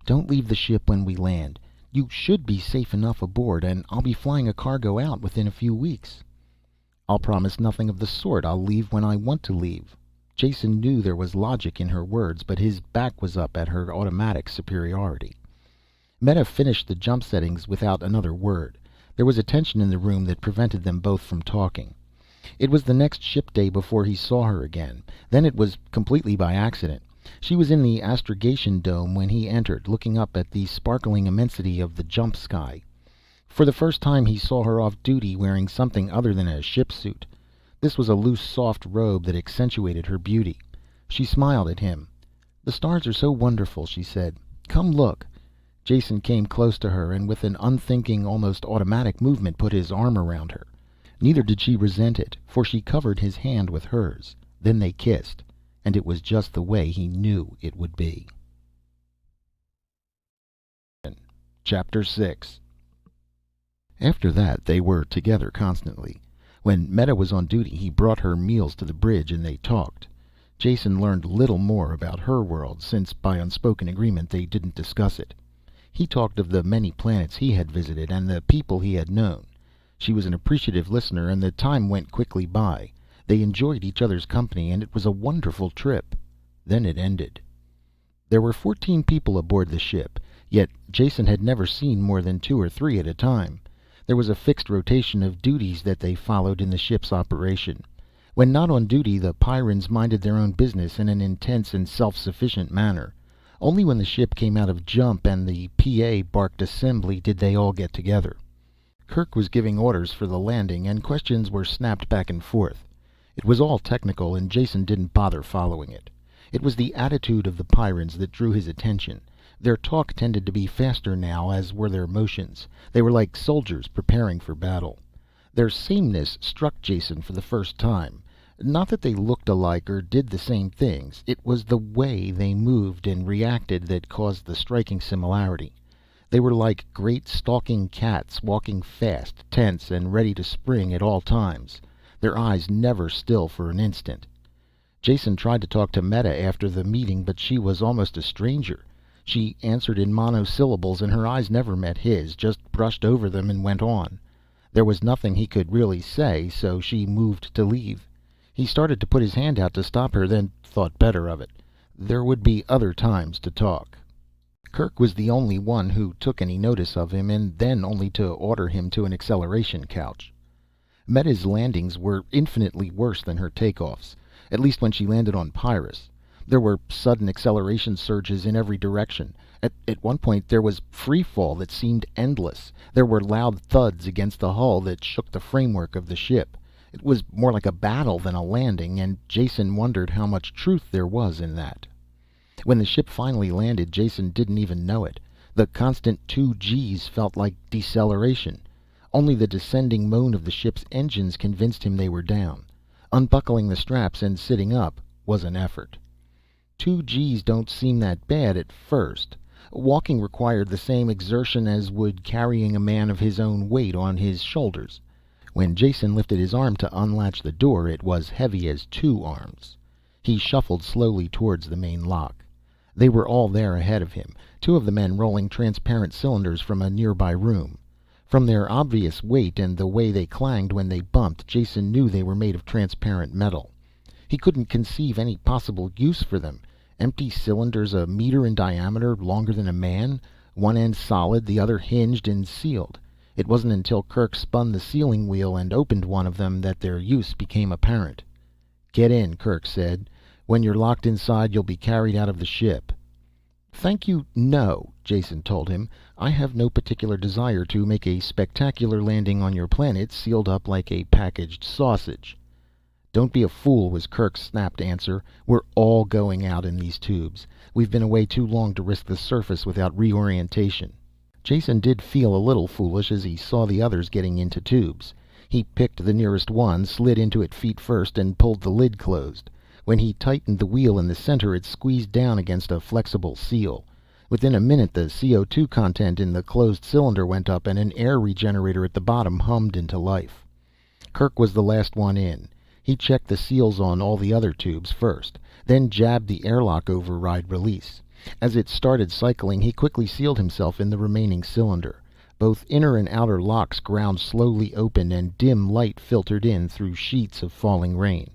"Don't leave the ship when we land. You should be safe enough aboard, and I'll be flying a cargo out within a few weeks." "I'll promise nothing of the sort. I'll leave when I want to leave." Jason knew there was logic in her words, but his back was up at her automatic superiority. Meta finished the jump settings without another word. There was a tension in the room that prevented them both from talking. It was the next ship day before he saw her again. Then it was completely by accident. She was in the astrogation dome when he entered, looking up at the sparkling immensity of the jump sky. For the first time he saw her off duty, wearing something other than a ship suit. This was a loose, soft robe that accentuated her beauty. She smiled at him. "The stars are so wonderful," she said. "Come look." Jason came close to her and with an unthinking, almost automatic movement put his arm around her. Neither did she resent it, for she covered his hand with hers. Then they kissed, and it was just the way he knew it would be. Chapter 6. After that they were together constantly. When Meta was on duty he brought her meals to the bridge and they talked. Jason learned little more about her world, since by unspoken agreement they didn't discuss it. He talked of the many planets he had visited and the people he had known. She was an appreciative listener, and the time went quickly by. They enjoyed each other's company, and it was a wonderful trip. Then it ended. There were 14 people aboard the ship, yet Jason had never seen more than 2 or 3 at a time. There was a fixed rotation of duties that they followed in the ship's operation. When not on duty, the Pyrrans minded their own business in an intense and self-sufficient manner. Only when the ship came out of jump and the PA barked assembly did they all get together. Kirk was giving orders for the landing, and questions were snapped back and forth. It was all technical, and Jason didn't bother following it. It was the attitude of the Pyrrans that drew his attention. Their talk tended to be faster now, as were their motions. They were like soldiers preparing for battle. Their sameness struck Jason for the first time. Not that they looked alike or did the same things. It was the way they moved and reacted that caused the striking similarity. They were like great stalking cats, walking fast, tense, and ready to spring at all times, their eyes never still for an instant. Jason tried to talk to Meta after the meeting, but she was almost a stranger. She answered in monosyllables, and her eyes never met his, just brushed over them and went on. There was nothing he could really say, so she moved to leave. He started to put his hand out to stop her, then thought better of it. There would be other times to talk. Kirk was the only one who took any notice of him, and then only to order him to an acceleration couch. Meta's landings were infinitely worse than her takeoffs, at least when she landed on Pyrrus. There were sudden acceleration surges in every direction. At one point there was free fall that seemed endless. There were loud thuds against the hull that shook the framework of the ship. It was more like a battle than a landing, and Jason wondered how much truth there was in that. When the ship finally landed, Jason didn't even know it. The constant 2 Gs felt like deceleration. Only the descending moan of the ship's engines convinced him they were down. Unbuckling the straps and sitting up was an effort. 2 Gs don't seem that bad at first. Walking required the same exertion as would carrying a man of his own weight on his shoulders. When Jason lifted his arm to unlatch the door, it was heavy as 2 arms. He shuffled slowly towards the main lock. They were all there ahead of him, two of the men rolling transparent cylinders from a nearby room. From their obvious weight and the way they clanged when they bumped, Jason knew they were made of transparent metal. He couldn't conceive any possible use for them. Empty cylinders a meter in diameter, longer than a man, one end solid, the other hinged and sealed. It wasn't until Kirk spun the sealing wheel and opened one of them that their use became apparent. "Get in," Kirk said. "When you're locked inside, you'll be carried out of the ship." "Thank you, no," Jason told him. "I have no particular desire to make a spectacular landing on your planet, sealed up like a packaged sausage." "Don't be a fool," was Kirk's snapped answer. "We're all going out in these tubes. We've been away too long to risk the surface without reorientation." Jason did feel a little foolish as he saw the others getting into tubes. He picked the nearest one, slid into it feet first, and pulled the lid closed. When he tightened the wheel in the center, it squeezed down against a flexible seal. Within a minute, the CO2 content in the closed cylinder went up, and an air regenerator at the bottom hummed into life. Kirk was the last one in. He checked the seals on all the other tubes first, then jabbed the airlock override release. As it started cycling, he quickly sealed himself in the remaining cylinder. Both inner and outer locks ground slowly open, and dim light filtered in through sheets of falling rain.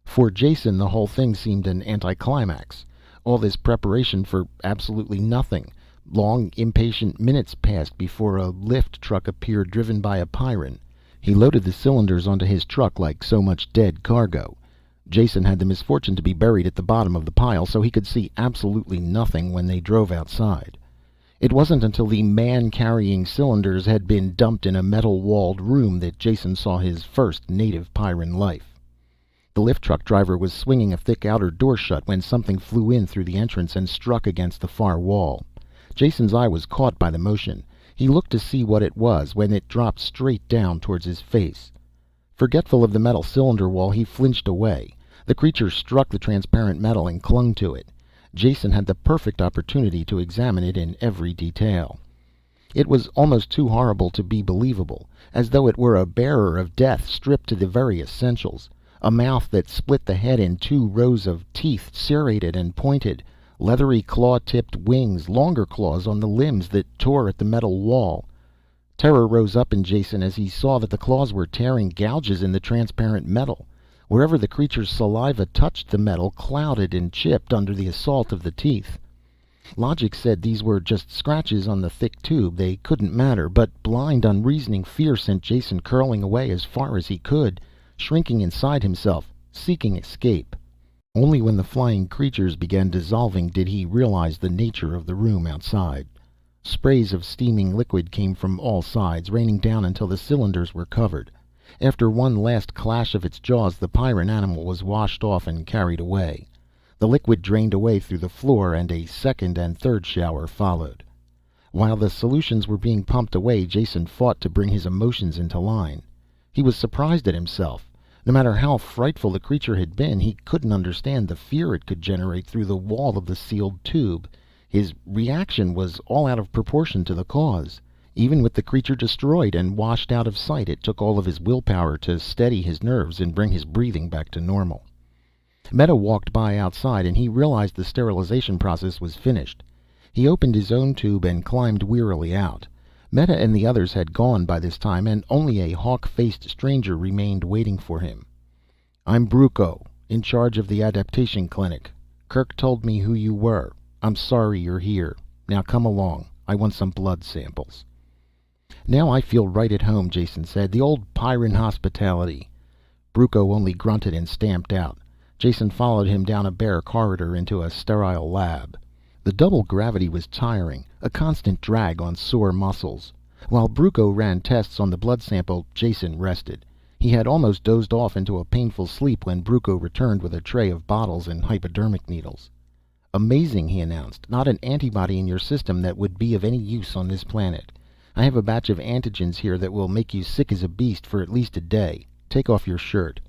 For Jason, the whole thing seemed an anticlimax. All this preparation for absolutely nothing. Long, impatient minutes passed before a lift truck appeared, driven by a Pyrran. He loaded the cylinders onto his truck like so much dead cargo. Jason had the misfortune to be buried at the bottom of the pile, so he could see absolutely nothing when they drove outside. It wasn't until the man carrying cylinders had been dumped in a metal-walled room that Jason saw his first native Pyrran life. The lift truck driver was swinging a thick outer door shut when something flew in through the entrance and struck against the far wall. Jason's eye was caught by the motion. He looked to see what it was when it dropped straight down towards his face. Forgetful of the metal cylinder wall, he flinched away. The creature struck the transparent metal and clung to it. Jason had the perfect opportunity to examine it in every detail. It was almost too horrible to be believable, as though it were a bearer of death stripped to the very essentials. A mouth that split the head in two rows of teeth, serrated and pointed. Leathery claw-tipped wings, longer claws on the limbs that tore at the metal wall. Terror rose up in Jason as he saw that the claws were tearing gouges in the transparent metal. Wherever the creature's saliva touched the metal, clouded and chipped under the assault of the teeth. Logic said these were just scratches on the thick tube, they couldn't matter, but blind, unreasoning fear sent Jason curling away as far as he could, shrinking inside himself, seeking escape. Only when the flying creatures began dissolving did he realize the nature of the room outside. Sprays of steaming liquid came from all sides, raining down until the cylinders were covered. After one last clash of its jaws, the Pyrran animal was washed off and carried away. The liquid drained away through the floor, and a second and third shower followed. While the solutions were being pumped away, Jason fought to bring his emotions into line. He was surprised at himself. No matter how frightful the creature had been, he couldn't understand the fear it could generate through the wall of the sealed tube. His reaction was all out of proportion to the cause. Even with the creature destroyed and washed out of sight, it took all of his willpower to steady his nerves and bring his breathing back to normal. Meta walked by outside, and he realized the sterilization process was finished. He opened his own tube and climbed wearily out. Meta and the others had gone by this time, and only a hawk-faced stranger remained waiting for him. "I'm Bruco, in charge of the adaptation clinic. Kirk told me who you were. I'm sorry you're here. Now come along. I want some blood samples." "Now I feel right at home," Jason said. "The old Pyrran hospitality." Bruco only grunted and stamped out. Jason followed him down a bare corridor into a sterile lab. The double gravity was tiring, a constant drag on sore muscles. While Bruco ran tests on the blood sample, Jason rested. He had almost dozed off into a painful sleep when Bruco returned with a tray of bottles and hypodermic needles. "Amazing," he announced. "Not an antibody in your system that would be of any use on this planet. I have a batch of antigens here that will make you sick as a beast for at least a day. Take off your shirt."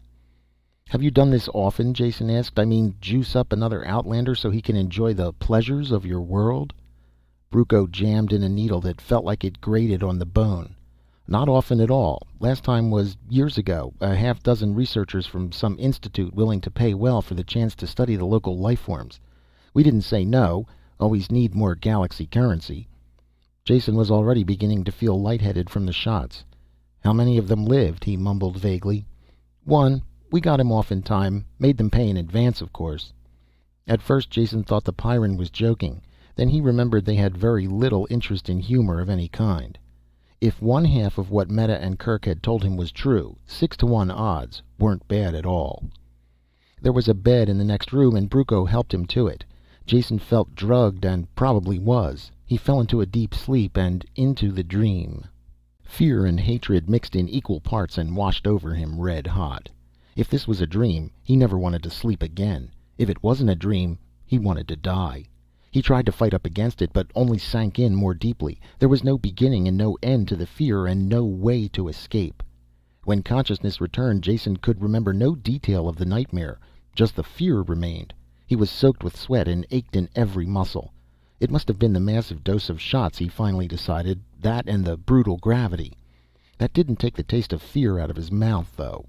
"Have you done this often?" Jason asked. "I mean, juice up another outlander so he can enjoy the pleasures of your world?" Bruco jammed in a needle that felt like it grated on the bone. "Not often at all. Last time was years ago. A half dozen researchers from some institute willing to pay well for the chance to study the local life forms. We didn't say no. Always need more galaxy currency. Jason was already beginning to feel lightheaded from the shots. How many of them lived? He mumbled vaguely. One. We got him off in time. Made them pay in advance, of course. At first Jason thought the Pyrran was joking. Then he remembered they had very little interest in humor of any kind. If one half of what Meta and Kirk had told him was true, 6-to-1 odds weren't bad at all. There was a bed in the next room and Brucco helped him to it. Jason felt drugged and probably was. He fell into a deep sleep and into the dream. Fear and hatred mixed in equal parts and washed over him red hot. If this was a dream, he never wanted to sleep again. If it wasn't a dream, he wanted to die. He tried to fight up against it, but only sank in more deeply. There was no beginning and no end to the fear and no way to escape. When consciousness returned, Jason could remember no detail of the nightmare. Just the fear remained. He was soaked with sweat and ached in every muscle. It must have been the massive dose of shots, he finally decided. That and the brutal gravity. That didn't take the taste of fear out of his mouth, though.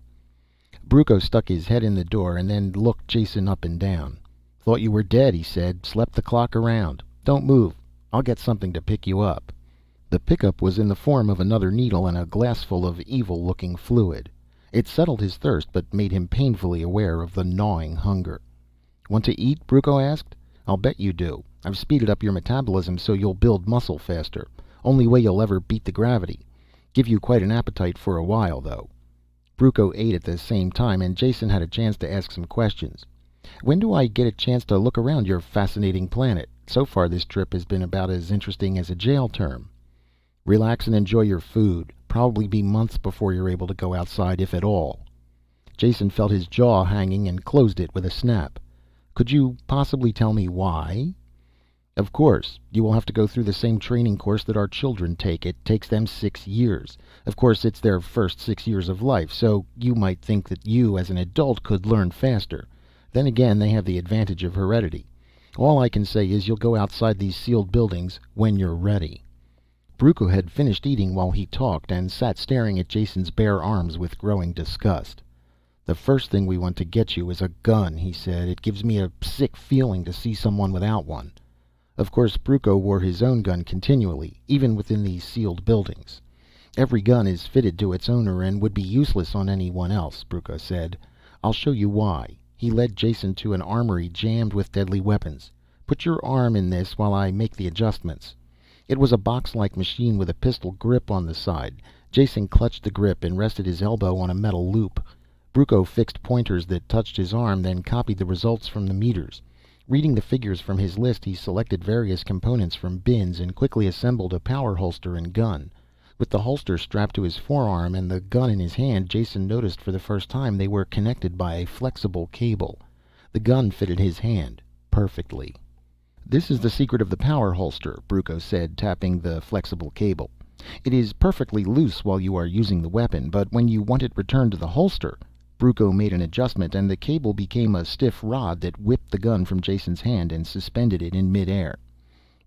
Brucco stuck his head in the door and then looked Jason up and down. "Thought you were dead," he said. "Slept the clock around. Don't move. I'll get something to pick you up." The pickup was in the form of another needle and a glassful of evil-looking fluid. It settled his thirst, but made him painfully aware of the gnawing hunger. "Want to eat?" Brucco asked. "I'll bet you do. I've speeded up your metabolism so you'll build muscle faster. Only way you'll ever beat the gravity. Give you quite an appetite for a while, though." Brucco ate at the same time, and Jason had a chance to ask some questions. "When do I get a chance to look around your fascinating planet? So far this trip has been about as interesting as a jail term." "Relax and enjoy your food. Probably be months before you're able to go outside, if at all." Jason felt his jaw hanging and closed it with a snap. "Could you possibly tell me why?" "Of course. You will have to go through the same training course that our children take. It takes them 6 years. Of course, it's their first 6 years of life, so you might think that you, as an adult, could learn faster. Then again, they have the advantage of heredity. All I can say is you'll go outside these sealed buildings when you're ready." Brucco had finished eating while he talked, and sat staring at Jason's bare arms with growing disgust. "The first thing we want to get you is a gun," he said. "It gives me a sick feeling to see someone without one." Of course, Brucco wore his own gun continually, even within these sealed buildings. "Every gun is fitted to its owner and would be useless on anyone else," Brucco said. "I'll show you why." He led Jason to an armory jammed with deadly weapons. "Put your arm in this while I make the adjustments." It was a box-like machine with a pistol grip on the side. Jason clutched the grip and rested his elbow on a metal loop. Brucco fixed pointers that touched his arm, then copied the results from the meters. Reading the figures from his list, he selected various components from bins and quickly assembled a power holster and gun. With the holster strapped to his forearm and the gun in his hand, Jason noticed for the first time they were connected by a flexible cable. The gun fitted his hand perfectly. "This is the secret of the power holster," Brucco said, tapping the flexible cable. "It is perfectly loose while you are using the weapon, but when you want it returned to the holster—" Brucco made an adjustment, and the cable became a stiff rod that whipped the gun from Jason's hand and suspended it in midair.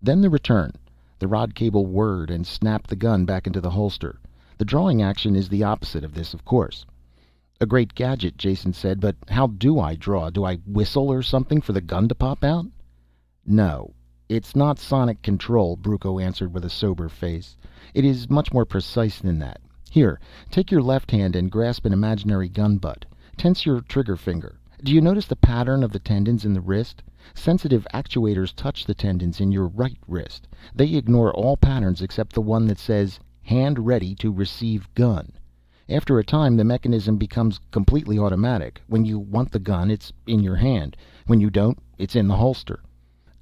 Then the return. The rod cable whirred and snapped the gun back into the holster. The drawing action is the opposite of this, of course. "A great gadget," Jason said, "but how do I draw? Do I whistle or something for the gun to pop out?" "No. It's not sonic control," Brucco answered with a sober face. "It is much more precise than that. Here, take your left hand and grasp an imaginary gun butt. Tense your trigger finger. Do you notice the pattern of the tendons in the wrist? Sensitive actuators touch the tendons in your right wrist. They ignore all patterns except the one that says, 'Hand ready to receive gun.' After a time, the mechanism becomes completely automatic. When you want the gun, it's in your hand. When you don't, it's in the holster."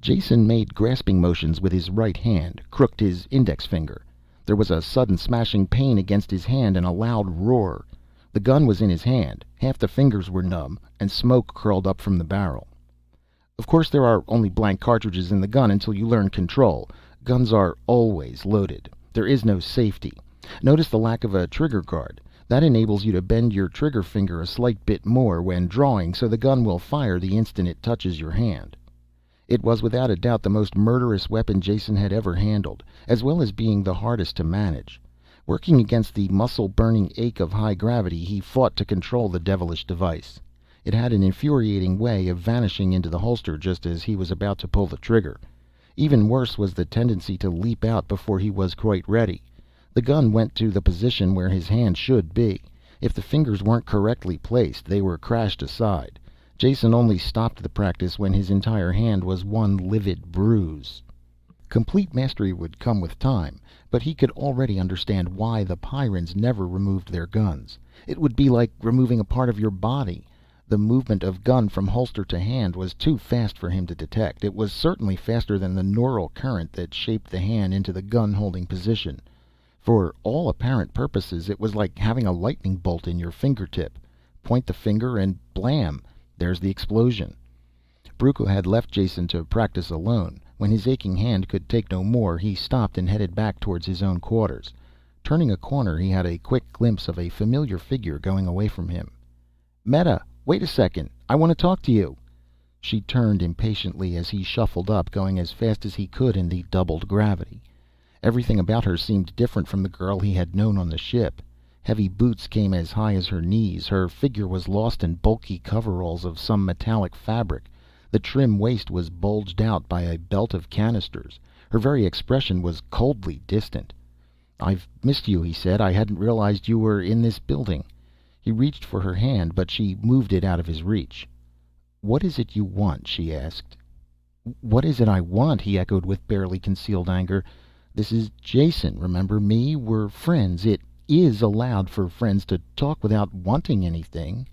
Jason made grasping motions with his right hand, crooked his index finger. There was a sudden smashing pain against his hand and a loud roar. The gun was in his hand, half the fingers were numb, and smoke curled up from the barrel. "Of course there are only blank cartridges in the gun until you learn control. Guns are always loaded. There is no safety. Notice the lack of a trigger guard. That enables you to bend your trigger finger a slight bit more when drawing, so the gun will fire the instant it touches your hand." It was without a doubt the most murderous weapon Jason had ever handled, as well as being the hardest to manage. Working against the muscle-burning ache of high gravity, he fought to control the devilish device. It had an infuriating way of vanishing into the holster just as he was about to pull the trigger. Even worse was the tendency to leap out before he was quite ready. The gun went to the position where his hand should be. If the fingers weren't correctly placed, they were crashed aside. Jason only stopped the practice when his entire hand was one livid bruise. Complete mastery would come with time, but he could already understand why the Pyrrans never removed their guns. It would be like removing a part of your body. The movement of gun from holster to hand was too fast for him to detect. It was certainly faster than the neural current that shaped the hand into the gun-holding position. For all apparent purposes, it was like having a lightning bolt in your fingertip. Point the finger and blam, there's the explosion. Brucco had left Jason to practice alone. When his aching hand could take no more, he stopped and headed back towards his own quarters. Turning a corner, he had a quick glimpse of a familiar figure going away from him. "Meta, wait a second. I want to talk to you." She turned impatiently as he shuffled up, going as fast as he could in the doubled gravity. Everything about her seemed different from the girl he had known on the ship. Heavy boots came as high as her knees. Her figure was lost in bulky coveralls of some metallic fabric. The trim waist was bulged out by a belt of canisters. Her very expression was coldly distant. "I've missed you," he said. "I hadn't realized you were in this building." He reached for her hand, but she moved it out of his reach. "What is it you want?" she asked. "What is it I want?" he echoed with barely concealed anger. "This is Jason. Remember me? We're friends. It is allowed for friends to talk without wanting anything."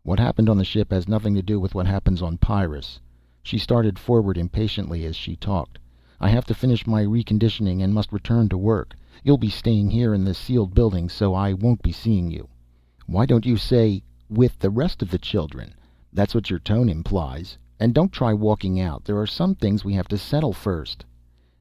"What happened on the ship has nothing to do with what happens on Pyrrus." She started forward impatiently as she talked. "I have to finish my reconditioning and must return to work. You'll be staying here in the sealed building, so I won't be seeing you." "Why don't you say, 'with the rest of the children'? That's what your tone implies. And don't try walking out. There are some things we have to settle first."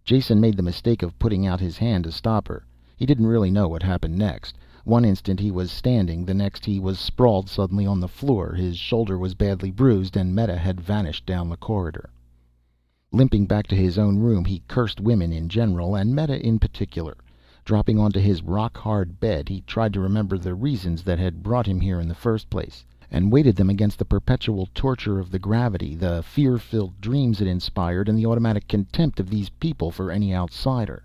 Jason made the mistake of putting out his hand to stop her. He didn't really know what happened next. One instant he was standing, the next he was sprawled suddenly on the floor. His shoulder was badly bruised, and Meta had vanished down the corridor. Limping back to his own room, he cursed women in general, and Meta in particular. Dropping onto his rock-hard bed, he tried to remember the reasons that had brought him here in the first place, and weighted them against the perpetual torture of the gravity, the fear-filled dreams it inspired, and the automatic contempt of these people for any outsider.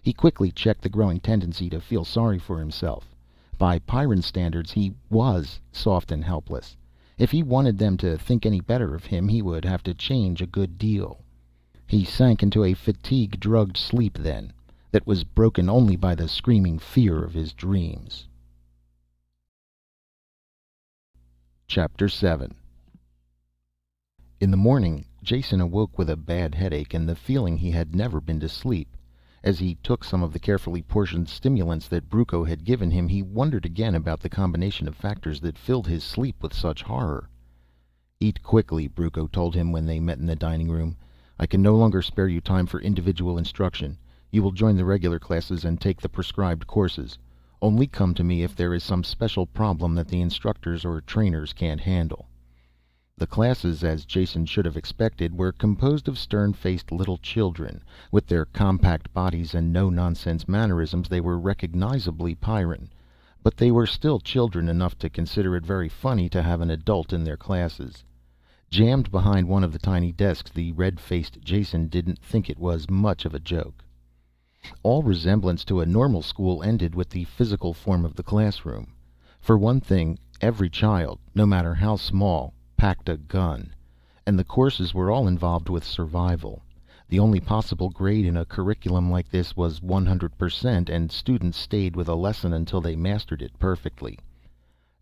He quickly checked the growing tendency to feel sorry for himself. By Pyrran standards, he was soft and helpless. If he wanted them to think any better of him, he would have to change a good deal. He sank into a fatigue-drugged sleep then, that was broken only by the screaming fear of his dreams. Chapter 7. In the morning, Jason awoke with a bad headache and the feeling he had never been to sleep. As he took some of the carefully portioned stimulants that Brucco had given him, he wondered again about the combination of factors that filled his sleep with such horror. "Eat quickly," Brucco told him when they met in the dining room. "I can no longer spare you time for individual instruction. You will join the regular classes and take the prescribed courses. Only come to me if there is some special problem that the instructors or trainers can't handle." The classes, as Jason should have expected, were composed of stern-faced little children. With their compact bodies and no-nonsense mannerisms, they were recognizably Pyrran. But they were still children enough to consider it very funny to have an adult in their classes. Jammed behind one of the tiny desks, the red-faced Jason didn't think it was much of a joke. All resemblance to a normal school ended with the physical form of the classroom. For one thing, every child, no matter how small, packed a gun. And the courses were all involved with survival. The only possible grade in a curriculum like this was 100%, and students stayed with a lesson until they mastered it perfectly.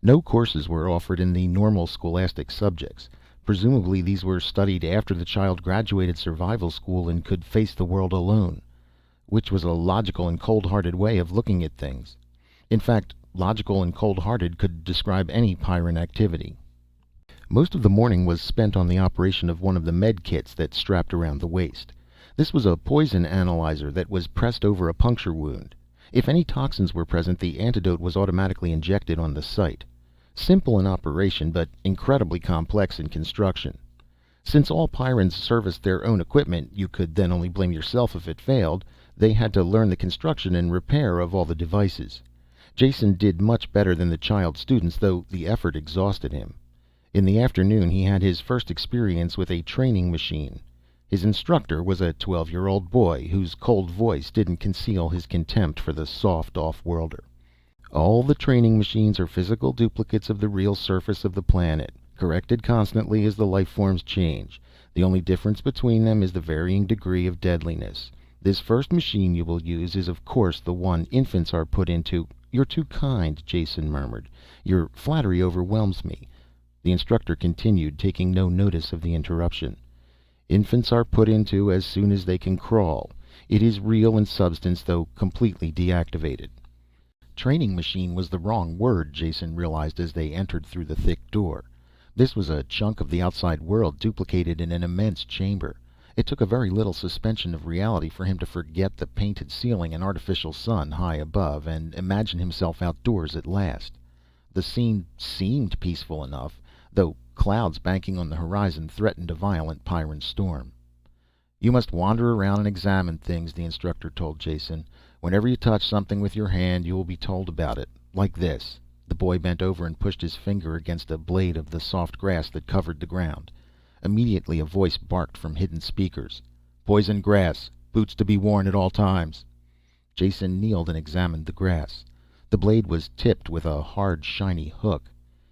No courses were offered in the normal scholastic subjects. Presumably these were studied after the child graduated survival school and could face the world alone. Which was a logical and cold-hearted way of looking at things. In fact, logical and cold-hearted could describe any Pyrran activity. Most of the morning was spent on the operation of one of the med kits that strapped around the waist. This was a poison analyzer that was pressed over a puncture wound. If any toxins were present, the antidote was automatically injected on the site. Simple in operation, but incredibly complex in construction. Since all Pyrrans serviced their own equipment, you could then only blame yourself if it failed. They had to learn the construction and repair of all the devices. Jason did much better than the child students, though the effort exhausted him. In the afternoon he had his first experience with a training machine. His instructor was a 12-year-old boy whose cold voice didn't conceal his contempt for the soft off-worlder. "All the training machines are physical duplicates of the real surface of the planet, corrected constantly as the life forms change. The only difference between them is the varying degree of deadliness. This first machine you will use is of course the one infants are put into." "You're too kind," Jason murmured. "Your flattery overwhelms me." The instructor continued, taking no notice of the interruption. "Infants are put into as soon as they can crawl. It is real in substance, though completely deactivated." Training machine was the wrong word, Jason realized as they entered through the thick door. This was a chunk of the outside world duplicated in an immense chamber. It took a very little suspension of reality for him to forget the painted ceiling and artificial sun high above, and imagine himself outdoors at last. The scene seemed peaceful enough, though clouds banking on the horizon threatened a violent Pyrran storm. "You must wander around and examine things," the instructor told Jason. "Whenever you touch something with your hand, you will be told about it. Like this." The boy bent over and pushed his finger against a blade of the soft grass that covered the ground. Immediately a voice barked from hidden speakers. "Poison grass. Boots to be worn at all times." Jason kneeled and examined the grass. The blade was tipped with a hard, shiny hook.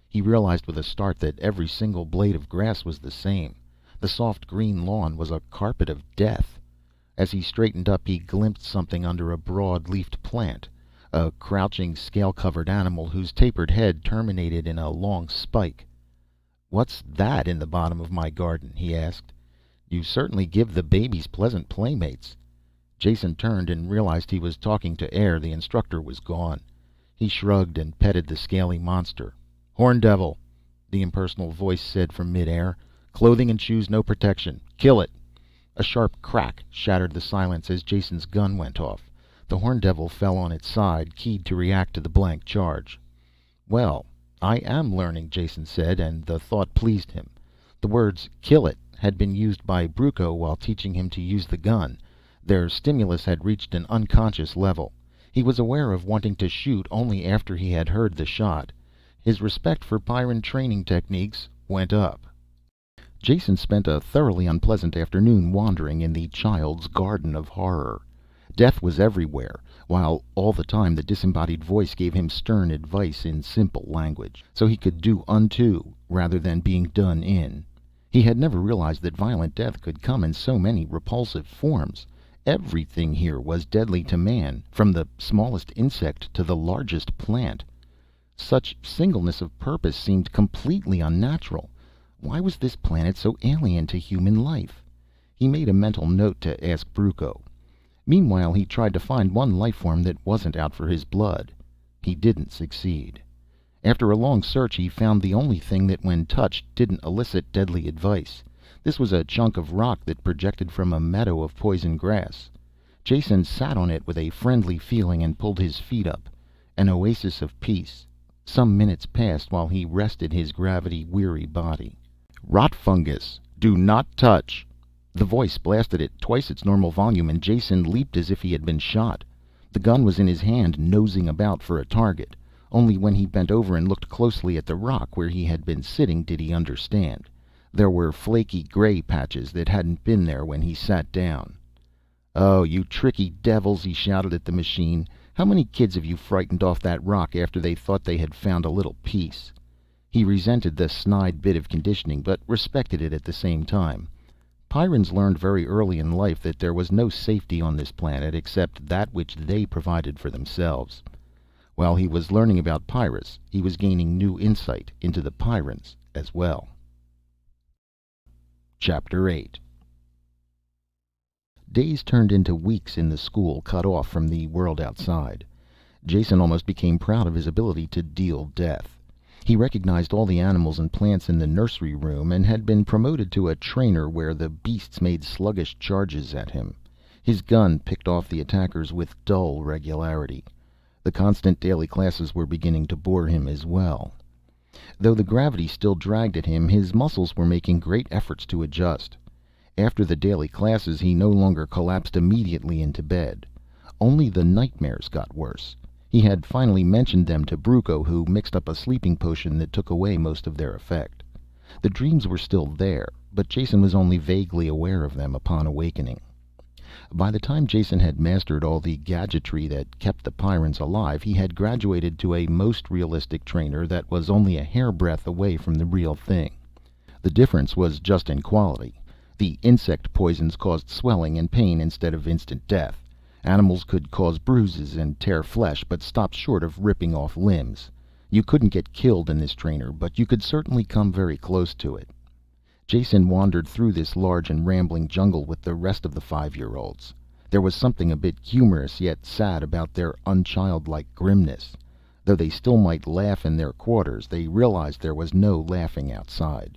He realized with a start that every single blade of grass was the same. The soft green lawn was a carpet of death. As he straightened up, he glimpsed something under a broad-leafed plant. A crouching, scale-covered animal whose tapered head terminated in a long spike. "What's that in the bottom of my garden?" he asked. "You certainly give the babies pleasant playmates." Jason turned and realized he was talking to air. The instructor was gone. He shrugged and petted the scaly monster. "Horn devil," the impersonal voice said from midair. "Clothing and shoes no protection. Kill it." A sharp crack shattered the silence as Jason's gun went off. The horn devil fell on its side, keyed to react to the blank charge. "Well, I am learning," Jason said, and the thought pleased him. The words "kill it" had been used by Brucco while teaching him to use the gun. Their stimulus had reached an unconscious level. He was aware of wanting to shoot only after he had heard the shot. His respect for Pyrran training techniques went up. Jason spent a thoroughly unpleasant afternoon wandering in the child's garden of horror. Death was everywhere, while all the time the disembodied voice gave him stern advice in simple language, so he could do unto rather than being done in. He had never realized that violent death could come in so many repulsive forms. Everything here was deadly to man, from the smallest insect to the largest plant. Such singleness of purpose seemed completely unnatural. Why was this planet so alien to human life? He made a mental note to ask Brucco. Meanwhile he tried to find one life form that wasn't out for his blood. He didn't succeed. After a long search he found the only thing that when touched didn't elicit deadly advice. This was a chunk of rock that projected from a meadow of poison grass. Jason sat on it with a friendly feeling and pulled his feet up. An oasis of peace. Some minutes passed while he rested his gravity-weary body. "Rot fungus. Do not touch." The voice blasted at twice its normal volume, and Jason leaped as if he had been shot. The gun was in his hand, nosing about for a target. Only when he bent over and looked closely at the rock where he had been sitting did he understand. There were flaky gray patches that hadn't been there when he sat down. "Oh, you tricky devils," he shouted at the machine. "How many kids have you frightened off that rock after they thought they had found a little peace?" He resented the snide bit of conditioning, but respected it at the same time. Pyrrans learned very early in life that there was no safety on this planet except that which they provided for themselves. While he was learning about Pyrrus, he was gaining new insight into the Pyrrans as well. Chapter 8. Days turned into weeks in the school, cut off from the world outside. Jason almost became proud of his ability to deal death. He recognized all the animals and plants in the nursery room, and had been promoted to a trainer where the beasts made sluggish charges at him. His gun picked off the attackers with dull regularity. The constant daily classes were beginning to bore him as well. Though the gravity still dragged at him, his muscles were making great efforts to adjust. After the daily classes he no longer collapsed immediately into bed. Only the nightmares got worse. He had finally mentioned them to Brucco, who mixed up a sleeping potion that took away most of their effect. The dreams were still there, but Jason was only vaguely aware of them upon awakening. By the time Jason had mastered all the gadgetry that kept the Pyrrans alive, he had graduated to a most realistic trainer that was only a hairbreadth away from the real thing. The difference was just in quality. The insect poisons caused swelling and pain instead of instant death. Animals could cause bruises and tear flesh, but stopped short of ripping off limbs. You couldn't get killed in this trainer, but you could certainly come very close to it. Jason wandered through this large and rambling jungle with the rest of the 5-year-olds. There was something a bit humorous yet sad about their unchildlike grimness. Though they still might laugh in their quarters, they realized there was no laughing outside.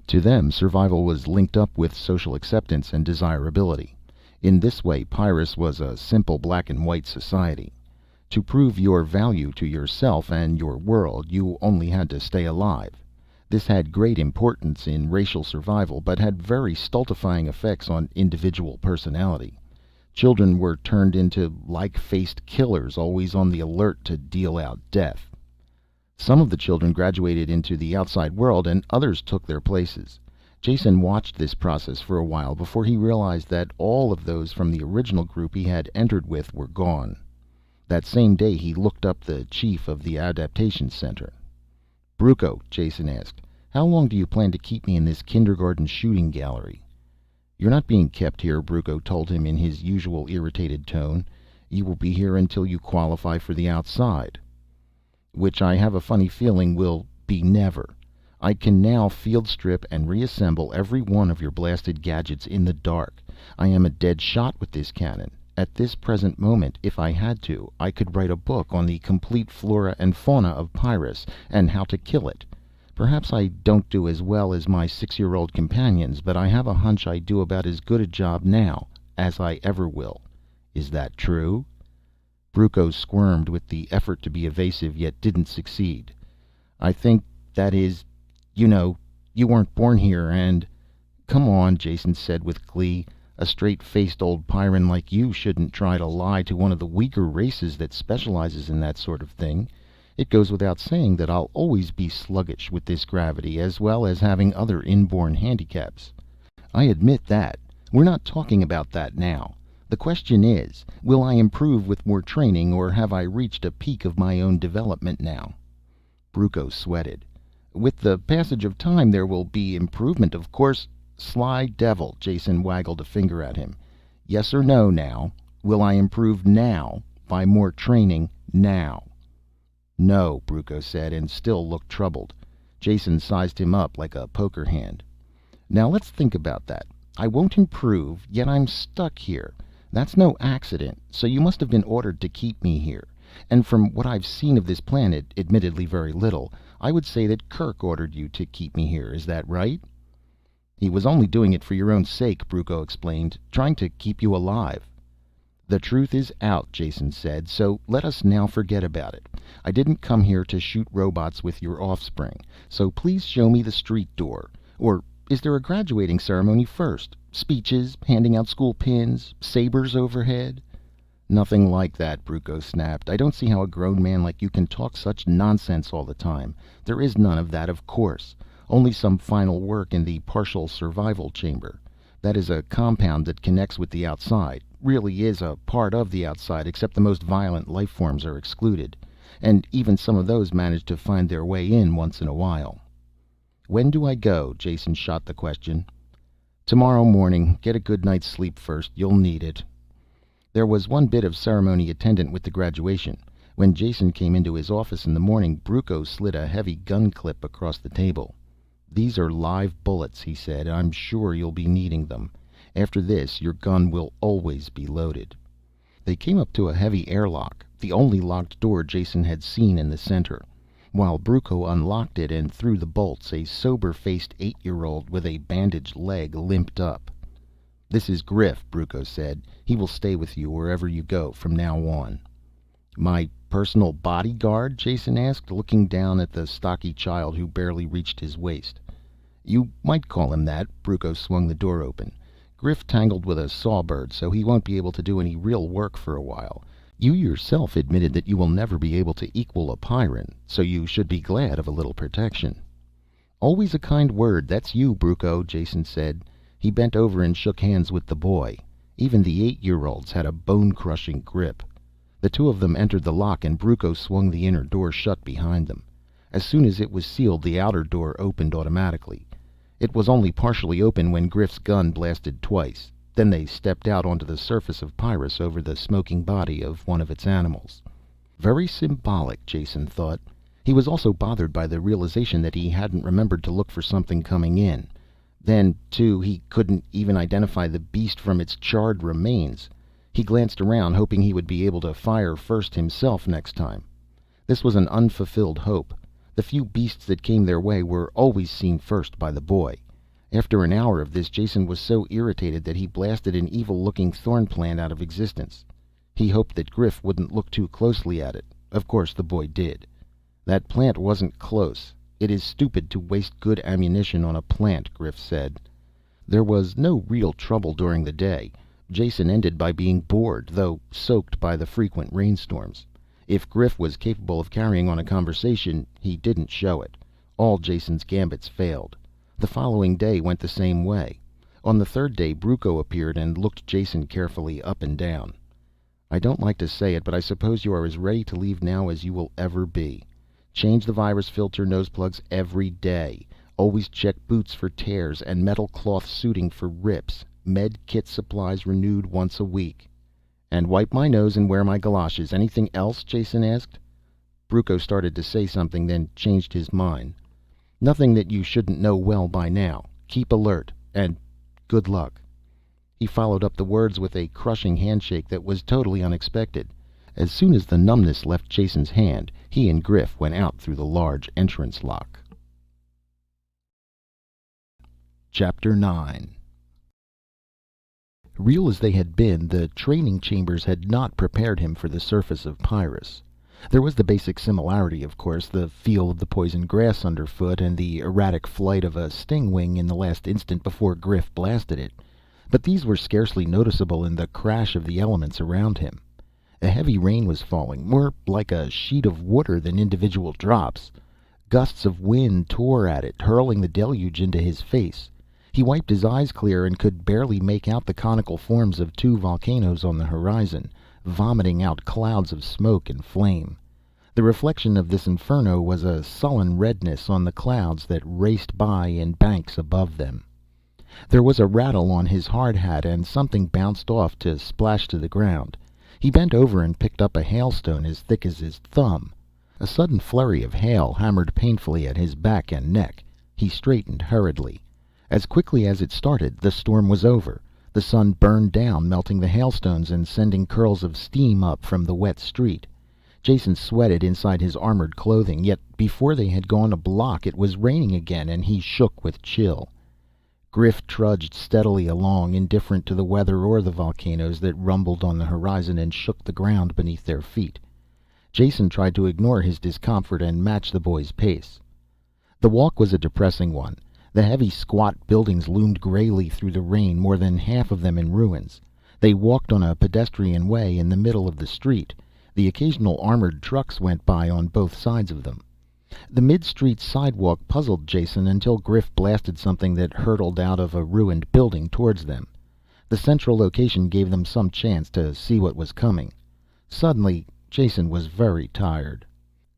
To them, survival was linked up with social acceptance and desirability. In this way, Pyrrus was a simple black and white society. To prove your value to yourself and your world, you only had to stay alive. This had great importance in racial survival, but had very stultifying effects on individual personality. Children were turned into like-faced killers, always on the alert to deal out death. Some of the children graduated into the outside world, and others took their places. Jason watched this process for a while before he realized that all of those from the original group he had entered with were gone. That same day he looked up the chief of the adaptation center. "Brucco," Jason asked, "how long do you plan to keep me in this kindergarten shooting gallery?" "You're not being kept here," Brucco told him in his usual irritated tone. "You will be here until you qualify for the outside." "Which I have a funny feeling will be never. I can now field strip and reassemble every one of your blasted gadgets in the dark. I am a dead shot with this cannon. At this present moment, if I had to, I could write a book on the complete flora and fauna of Pyrrus and how to kill it. Perhaps I don't do as well as my 6-year-old companions, but I have a hunch I do about as good a job now as I ever will. Is that true?" Brucco squirmed with the effort to be evasive, yet didn't succeed. "I think that is, you weren't born here and—" "Come on," Jason said with glee. "A straight-faced old Pyrran like you shouldn't try to lie to one of the weaker races that specializes in that sort of thing. It goes without saying that I'll always be sluggish with this gravity, as well as having other inborn handicaps. I admit that. We're not talking about that now. The question is, will I improve with more training, or have I reached a peak of my own development now?" Brucco sweated. "With the passage of time there will be improvement, of course." "Sly devil," Jason waggled a finger at him. "Yes or no now? Will I improve now, by more training now?" "No," Brucco said, and still looked troubled. Jason sized him up like a poker hand. "Now let's think about that. I won't improve, yet I'm stuck here. That's no accident, so you must have been ordered to keep me here. And from what I've seen of this planet, admittedly very little, I would say that Kirk ordered you to keep me here. Is that right?" "He was only doing it for your own sake," Brucco explained. "Trying to keep you alive." "The truth is out," Jason said, "so let us now forget about it. I didn't come here to shoot robots with your offspring, so please show me the street door. Or is there a graduating ceremony first? Speeches, handing out school pins, sabers overhead?" "Nothing like that," Brucco snapped. "I don't see how a grown man like you can talk such nonsense all the time. There is none of that, of course. Only some final work in the partial survival chamber. That is a compound that connects with the outside. Really is a part of the outside, except the most violent life forms are excluded. And even some of those manage to find their way in once in a while." "When do I go?" Jason shot the question. "Tomorrow morning. Get a good night's sleep first. You'll need it." There was one bit of ceremony attendant with the graduation. When Jason came into his office in the morning, Brucco slid a heavy gun clip across the table. "These are live bullets," he said. "I'm sure you'll be needing them. After this, your gun will always be loaded." They came up to a heavy airlock, the only locked door Jason had seen in the center. While Brucco unlocked it and threw the bolts, a sober-faced 8-year-old with a bandaged leg limped up. "This is Griff," Brucco said. "He will stay with you wherever you go from now on." "My personal bodyguard?" Jason asked, looking down at the stocky child who barely reached his waist. "You might call him that." Brucco swung the door open. "Griff tangled with a sawbird, so he won't be able to do any real work for a while. You yourself admitted that you will never be able to equal a Pyrran, so you should be glad of a little protection." "Always a kind word, that's you, Brucco," Jason said. He bent over and shook hands with the boy. Even the 8-year-olds had a bone-crushing grip. The two of them entered the lock and Brucco swung the inner door shut behind them. As soon as it was sealed, the outer door opened automatically. It was only partially open when Griff's gun blasted twice. Then they stepped out onto the surface of Pyrrus over the smoking body of one of its animals. Very symbolic, Jason thought. He was also bothered by the realization that he hadn't remembered to look for something coming in. Then, too, he couldn't even identify the beast from its charred remains. He glanced around, hoping he would be able to fire first himself next time. This was an unfulfilled hope. The few beasts that came their way were always seen first by the boy. After an hour of this, Jason was so irritated that he blasted an evil-looking thorn plant out of existence. He hoped that Griff wouldn't look too closely at it. Of course the boy did. "That plant wasn't close. It is stupid to waste good ammunition on a plant," Griff said. There was no real trouble during the day. Jason ended by being bored, though soaked by the frequent rainstorms. If Griff was capable of carrying on a conversation, he didn't show it. All Jason's gambits failed. The following day went the same way. On the third day, Brucco appeared and looked Jason carefully up and down. "I don't like to say it, but I suppose you are as ready to leave now as you will ever be. Change the virus filter nose plugs every day. Always check boots for tears and metal cloth suiting for rips. Med kit supplies renewed once a week." "And wipe my nose and wear my galoshes. Anything else?" Jason asked. Brucco started to say something, then changed his mind. "Nothing that you shouldn't know well by now. Keep alert, and good luck." He followed up the words with a crushing handshake that was totally unexpected. As soon as the numbness left Jason's hand, he and Griff went out through the large entrance lock. Chapter 9. Real as they had been, the training chambers had not prepared him for the surface of Pyrrus. There was the basic similarity, of course, the feel of the poison grass underfoot and the erratic flight of a stingwing in the last instant before Griff blasted it. But these were scarcely noticeable in the crash of the elements around him. A heavy rain was falling, more like a sheet of water than individual drops. Gusts of wind tore at it, hurling the deluge into his face. He wiped his eyes clear and could barely make out the conical forms of two volcanoes on the horizon, vomiting out clouds of smoke and flame. The reflection of this inferno was a sullen redness on the clouds that raced by in banks above them. There was a rattle on his hard hat and something bounced off to splash to the ground. He bent over and picked up a hailstone as thick as his thumb. A sudden flurry of hail hammered painfully at his back and neck. He straightened hurriedly. As quickly as it started, the storm was over. The sun burned down, melting the hailstones and sending curls of steam up from the wet street. Jason sweated inside his armored clothing, yet before they had gone a block it was raining again and he shook with chill. Griff trudged steadily along, indifferent to the weather or the volcanoes that rumbled on the horizon and shook the ground beneath their feet. Jason tried to ignore his discomfort and match the boy's pace. The walk was a depressing one. The heavy, squat buildings loomed grayly through the rain, more than half of them in ruins. They walked on a pedestrian way in the middle of the street. The occasional armored trucks went by on both sides of them. The mid-street sidewalk puzzled Jason until Griff blasted something that hurtled out of a ruined building towards them. The central location gave them some chance to see what was coming. Suddenly, Jason was very tired.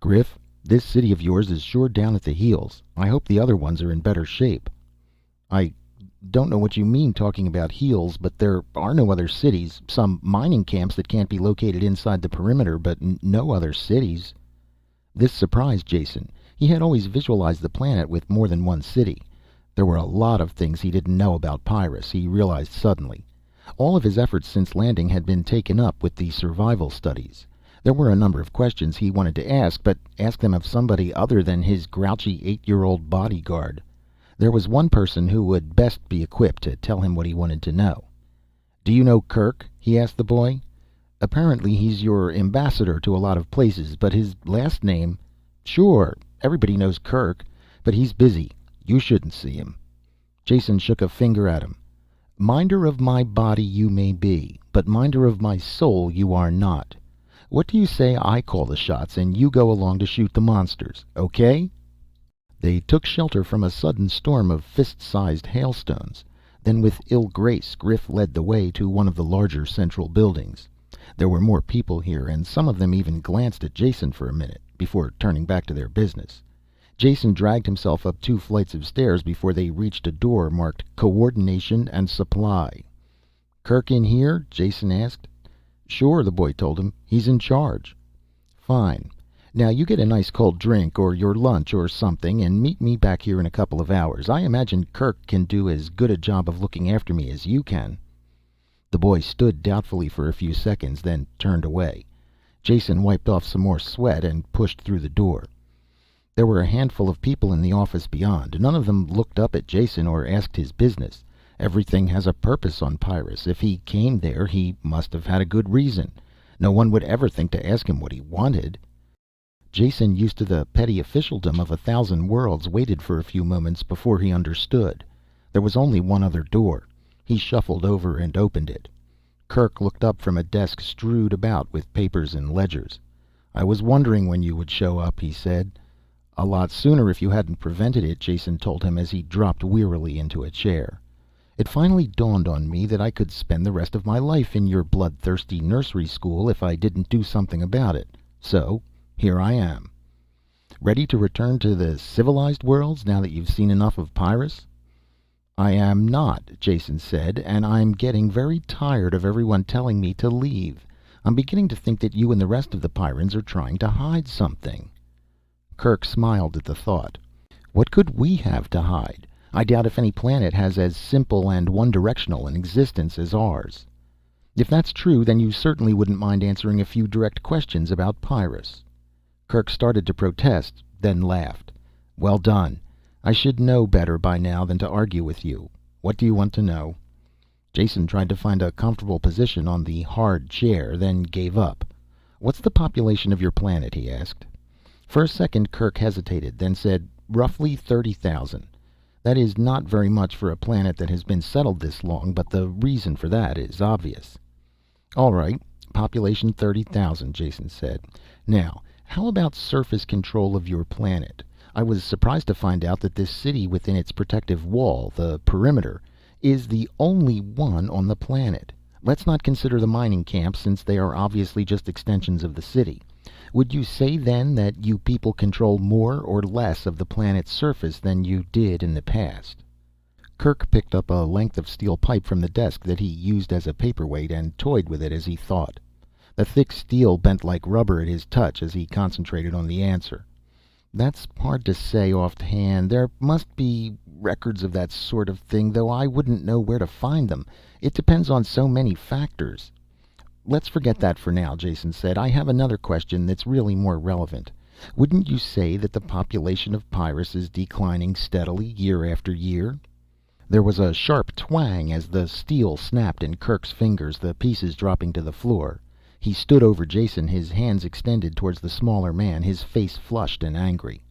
"Griff, this city of yours is sure down at the heels. I hope the other ones are in better shape." "I don't know what you mean talking about heels, but there are no other cities. Some mining camps that can't be located inside the perimeter, but no other cities." This surprised Jason. He had always visualized the planet with more than one city. There were a lot of things he didn't know about Pyrrus, he realized suddenly. All of his efforts since landing had been taken up with the survival studies. There were a number of questions he wanted to ask, but ask them of somebody other than his grouchy 8-year-old bodyguard. There was one person who would best be equipped to tell him what he wanted to know. "Do you know Kirk?" he asked the boy. "Apparently he's your ambassador to a lot of places, but his last name—" "Sure, everybody knows Kirk, but he's busy. You shouldn't see him." Jason shook a finger at him. "Minder of my body you may be, but minder of my soul you are not. What do you say I call the shots and you go along to shoot the monsters, okay?" They took shelter from a sudden storm of fist-sized hailstones. Then with ill grace, Griff led the way to one of the larger central buildings. There were more people here, and some of them even glanced at Jason for a minute, before turning back to their business. Jason dragged himself up 2 flights of stairs before they reached a door marked Coordination and Supply. "Kirk in here?" Jason asked. "Sure," the boy told him. "He's in charge." "Fine. Now you get a nice cold drink or your lunch or something and meet me back here in a couple of hours. I imagine Kirk can do as good a job of looking after me as you can." The boy stood doubtfully for a few seconds, then turned away. Jason wiped off some more sweat and pushed through the door. There were a handful of people in the office beyond. None of them looked up at Jason or asked his business. Everything has a purpose on Pyrrus. If he came there, he must have had a good reason. No one would ever think to ask him what he wanted. Jason, used to the petty officialdom of 1,000 worlds, waited for a few moments before he understood. There was only one other door. He shuffled over and opened it. Kirk looked up from a desk strewed about with papers and ledgers. "I was wondering when you would show up," he said. "A lot sooner if you hadn't prevented it," Jason told him as he dropped wearily into a chair. "It finally dawned on me that I could spend the rest of my life in your bloodthirsty nursery school if I didn't do something about it. So here I am." "Ready to return to the civilized worlds now that you've seen enough of Pyrrus?" "I am not," Jason said, "and I'm getting very tired of everyone telling me to leave. I'm beginning to think that you and the rest of the Pyrrans are trying to hide something." Kirk smiled at the thought. "What could we have to hide? I doubt if any planet has as simple and one-directional an existence as ours." "If that's true, then you certainly wouldn't mind answering a few direct questions about Pyrrus." Kirk started to protest, then laughed. "Well done. I should know better by now than to argue with you. What do you want to know?" Jason tried to find a comfortable position on the hard chair, then gave up. "What's the population of your planet?" he asked. For a second Kirk hesitated, then said, "Roughly 30,000. That is not very much for a planet that has been settled this long, but the reason for that is obvious." "All right, population 30,000, Jason said. "Now, how about surface control of your planet? I was surprised to find out that this city within its protective wall, the perimeter, is the only one on the planet. Let's not consider the mining camps, since they are obviously just extensions of the city. Would you say then that you people control more or less of the planet's surface than you did in the past?" Kirk picked up a length of steel pipe from the desk that he used as a paperweight and toyed with it as he thought. The thick steel bent like rubber at his touch as he concentrated on the answer. "That's hard to say offhand. There must be records of that sort of thing, though I wouldn't know where to find them. It depends on so many factors." "Let's forget that for now," Jason said. "I have another question that's really more relevant. Wouldn't you say that the population of Pyrrus is declining steadily year after year?" There was a sharp twang as the steel snapped in Kirk's fingers, the pieces dropping to the floor. He stood over Jason, his hands extended towards the smaller man, his face flushed and angry.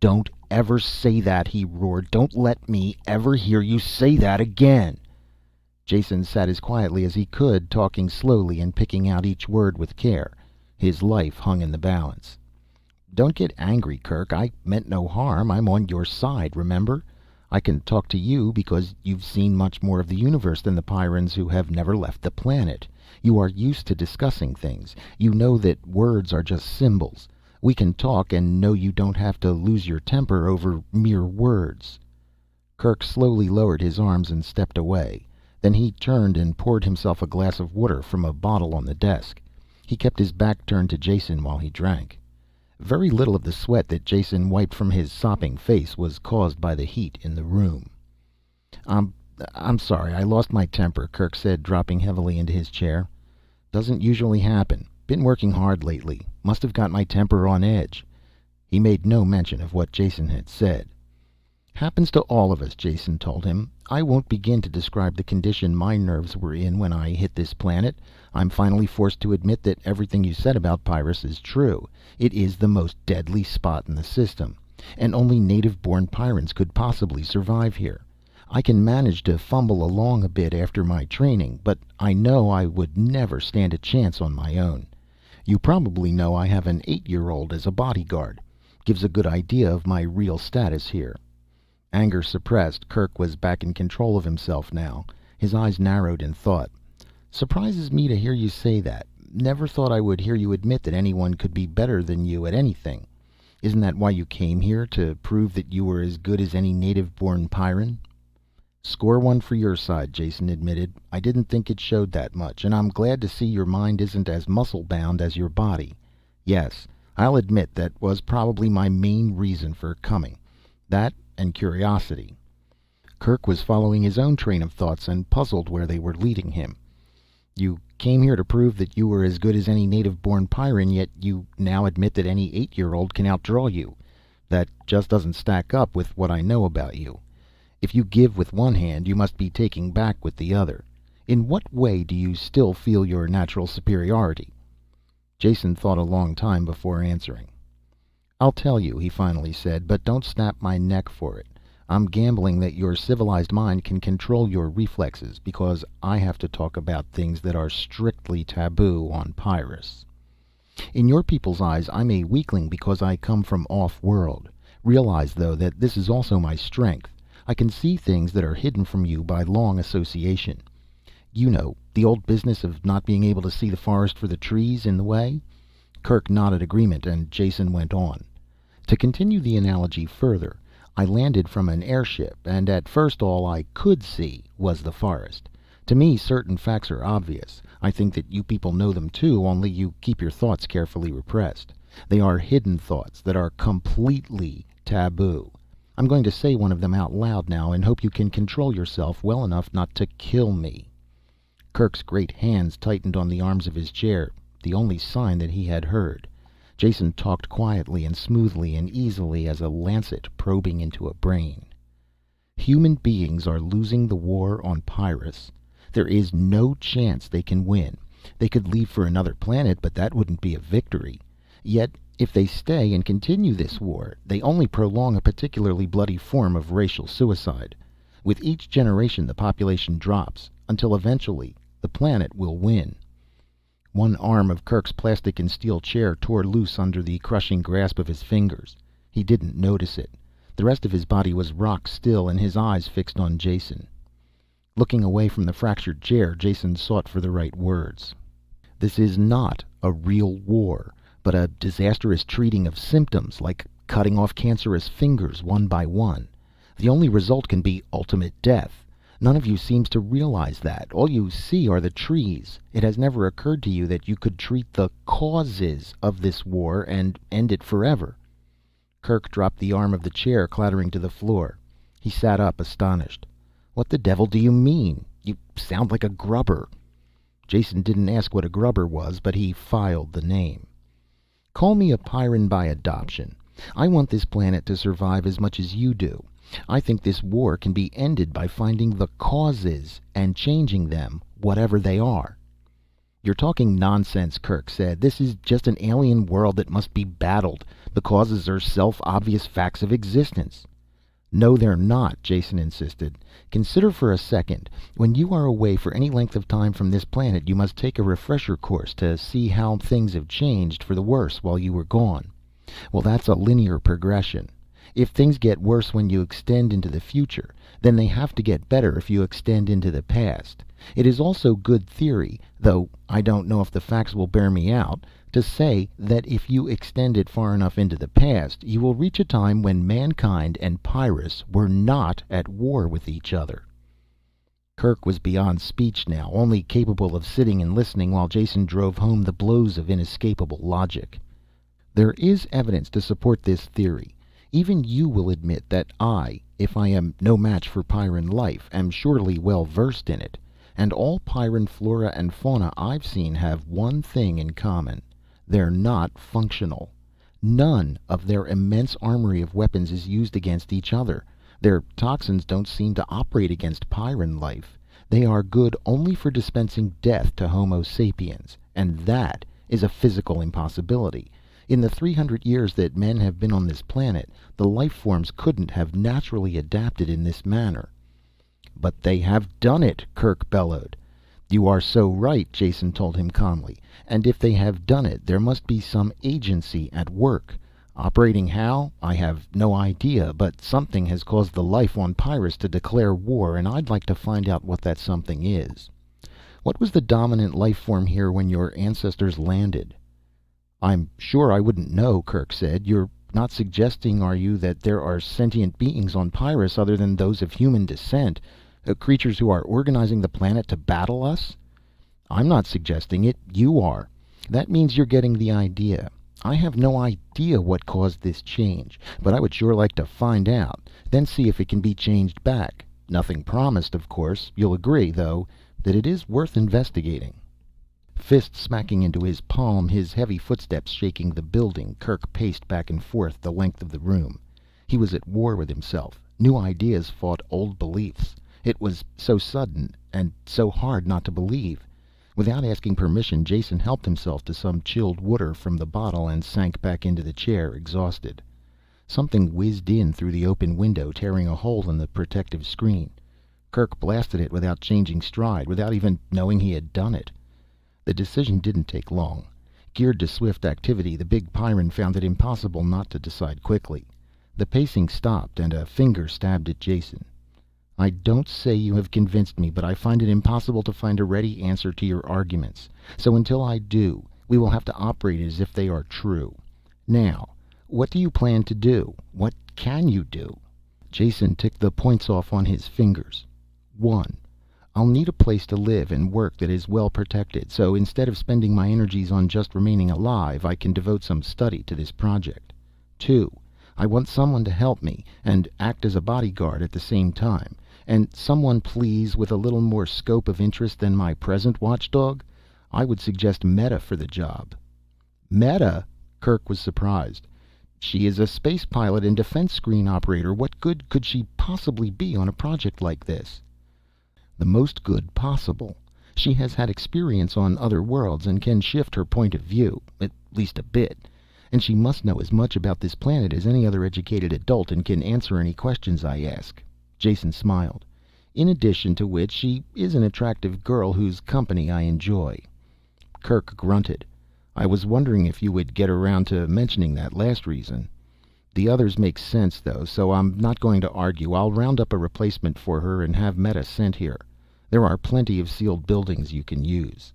"Don't ever say that," he roared. "Don't let me ever hear you say that again." Jason sat as quietly as he could, talking slowly and picking out each word with care. His life hung in the balance. "Don't get angry, Kirk. I meant no harm. I'm on your side, remember? I can talk to you because you've seen much more of the universe than the Pyrrans who have never left the planet. You are used to discussing things. You know that words are just symbols. We can talk and know you don't have to lose your temper over mere words." Kirk slowly lowered his arms and stepped away. Then he turned and poured himself a glass of water from a bottle on the desk. He kept his back turned to Jason while he drank. Very little of the sweat that Jason wiped from his sopping face was caused by the heat in the room. I'm sorry, I lost my temper," Kirk said, dropping heavily into his chair. "Doesn't usually happen. Been working hard lately. Must have got my temper on edge." He made no mention of what Jason had said. "Happens to all of us," Jason told him. "I won't begin to describe the condition my nerves were in when I hit this planet. I'm finally forced to admit that everything you said about Pyrrus is true. It is the most deadly spot in the system, and only native-born Pyrrans could possibly survive here. I can manage to fumble along a bit after my training, but I know I would never stand a chance on my own. You probably know I have an 8-year-old as a bodyguard. Gives a good idea of my real status here." Anger suppressed, Kirk was back in control of himself now. His eyes narrowed in thought. "Surprises me to hear you say that. Never thought I would hear you admit that anyone could be better than you at anything. Isn't that why you came here, to prove that you were as good as any native-born Pyrran?" "Score one for your side," Jason admitted. "I didn't think it showed that much, and I'm glad to see your mind isn't as muscle-bound as your body. Yes, I'll admit that was probably my main reason for coming. That and curiosity." Kirk was following his own train of thoughts and puzzled where they were leading him. "You came here to prove that you were as good as any native-born Pyrran, yet you now admit that any 8-year-old can outdraw you. That just doesn't stack up with what I know about you. If you give with one hand, you must be taking back with the other. In what way do you still feel your natural superiority?" Jason thought a long time before answering. "I'll tell you," he finally said, "but don't snap my neck for it. I'm gambling that your civilized mind can control your reflexes, because I have to talk about things that are strictly taboo on Pyrrus. In your people's eyes, I'm a weakling because I come from off-world. Realize, though, that this is also my strength. I can see things that are hidden from you by long association. You know, the old business of not being able to see the forest for the trees in the way?" Kirk nodded agreement, and Jason went on. "To continue the analogy further, I landed from an airship, and at first all I could see was the forest. To me, certain facts are obvious. I think that you people know them too, only you keep your thoughts carefully repressed. They are hidden thoughts that are completely taboo. I'm going to say one of them out loud now, and hope you can control yourself well enough not to kill me." Kirk's great hands tightened on the arms of his chair, the only sign that he had heard. Jason talked quietly and smoothly and easily as a lancet probing into a brain. "Human beings are losing the war on Pyrrus. There is no chance they can win. They could leave for another planet, but that wouldn't be a victory. Yet, if they stay and continue this war, they only prolong a particularly bloody form of racial suicide. With each generation the population drops, until eventually the planet will win." One arm of Kirk's plastic and steel chair tore loose under the crushing grasp of his fingers. He didn't notice it. The rest of his body was rock still, and his eyes fixed on Jason. Looking away from the fractured chair, Jason sought for the right words. "This is not a real war, but a disastrous treating of symptoms, like cutting off cancerous fingers one by one. The only result can be ultimate death. None of you seems to realize that. All you see are the trees. It has never occurred to you that you could treat the causes of this war and end it forever." Kirk dropped the arm of the chair, clattering to the floor. He sat up, astonished. "What the devil do you mean? You sound like a grubber." Jason didn't ask what a grubber was, but he filed the name. "Call me a Pyrran by adoption. I want this planet to survive as much as you do. I think this war can be ended by finding the causes and changing them, whatever they are." "You're talking nonsense," Kirk said. "This is just an alien world that must be battled. The causes are self-obvious facts of existence." "No, they're not," Jason insisted. "Consider for a second. When you are away for any length of time from this planet, you must take a refresher course to see how things have changed for the worse while you were gone. Well, that's a linear progression. If things get worse when you extend into the future, then they have to get better if you extend into the past. It is also good theory, though I don't know if the facts will bear me out, to say that if you extend it far enough into the past, you will reach a time when mankind and Pyrrus were not at war with each other." Kirk was beyond speech now, only capable of sitting and listening while Jason drove home the blows of inescapable logic. "There is evidence to support this theory. Even you will admit that I, if I am no match for Pyrran life, am surely well versed in it. And all Pyrran flora and fauna I've seen have one thing in common. They're not functional. None of their immense armory of weapons is used against each other. Their toxins don't seem to operate against Pyrran life. They are good only for dispensing death to Homo sapiens, and that is a physical impossibility. In the 300 years that men have been on this planet, the life forms couldn't have naturally adapted in this manner." "But they have done it!" Kirk bellowed. "You are so right," Jason told him calmly. "And if they have done it, there must be some agency at work. Operating how? I have no idea, but something has caused the life on Pyrrus to declare war, and I'd like to find out what that something is. What was the dominant life form here when your ancestors landed? I'm sure I wouldn't know, Kirk said. You're not suggesting, are you, that there are sentient beings on Pyrrus other than those of human descent? Creatures who are organizing the planet to battle us? I'm not suggesting it. You are. That means you're getting the idea. I have no idea what caused this change, but I would sure like to find out, then see if it can be changed back. Nothing promised, of course. You'll agree, though, that it is worth investigating. Fist smacking into his palm, his heavy footsteps shaking the building, Kirk paced back and forth the length of the room. He was at war with himself. New ideas fought old beliefs. It was so sudden, and so hard not to believe. Without asking permission, Jason helped himself to some chilled water from the bottle and sank back into the chair, exhausted. Something whizzed in through the open window, tearing a hole in the protective screen. Kirk blasted it without changing stride, without even knowing he had done it. The decision didn't take long. Geared to swift activity, the big Pyrran found it impossible not to decide quickly. The pacing stopped, and a finger stabbed at Jason. I don't say you have convinced me, but I find it impossible to find a ready answer to your arguments. So until I do, we will have to operate as if they are true. Now, what do you plan to do? What can you do? Jason ticked the points off on his fingers. 1. I'll need a place to live and work that is well protected, so instead of spending my energies on just remaining alive, I can devote some study to this project. 2. I want someone to help me and act as a bodyguard at the same time. And someone, please, with a little more scope of interest than my present watchdog. I would suggest Meta for the job. Meta? Kirk was surprised. She is a space pilot and defense screen operator. What good could she possibly be on a project like this? The most good possible. She has had experience on other worlds and can shift her point of view, at least a bit. And she must know as much about this planet as any other educated adult and can answer any questions I ask. Jason smiled. In addition to which, she is an attractive girl whose company I enjoy. Kirk grunted. I was wondering if you would get around to mentioning that last reason. The others make sense, though, so I'm not going to argue. I'll round up a replacement for her and have Meta sent here. There are plenty of sealed buildings you can use.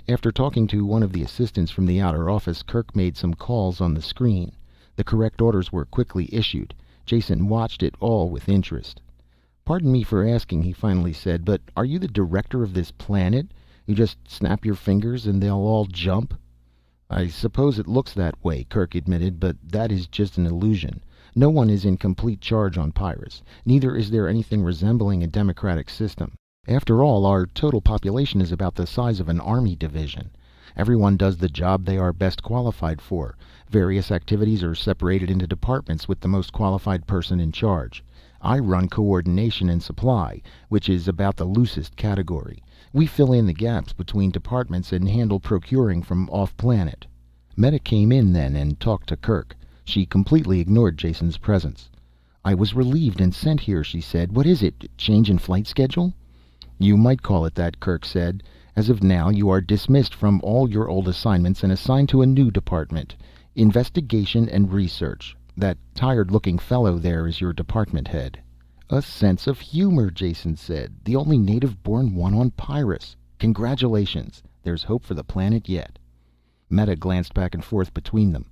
After talking to one of the assistants from the outer office, Kirk made some calls on the screen. The correct orders were quickly issued. Jason watched it all with interest. Pardon me for asking, he finally said, but are you the director of this planet? You just snap your fingers and they'll all jump? I suppose it looks that way, Kirk admitted, but that is just an illusion. No one is in complete charge on Pyrrus. Neither is there anything resembling a democratic system. After all, our total population is about the size of an army division. Everyone does the job they are best qualified for. Various activities are separated into departments with the most qualified person in charge. I run coordination and supply, which is about the loosest category. We fill in the gaps between departments and handle procuring from off-planet. Meta came in then and talked to Kirk. She completely ignored Jason's presence. I was relieved and sent here, she said. What is it? Change in flight schedule? You might call it that, Kirk said. As of now, you are dismissed from all your old assignments and assigned to a new department. Investigation and research. That tired-looking fellow there is your department head. A sense of humor, Jason said. The only native-born one on Pyrrus. Congratulations. There's hope for the planet yet. Meta glanced back and forth between them.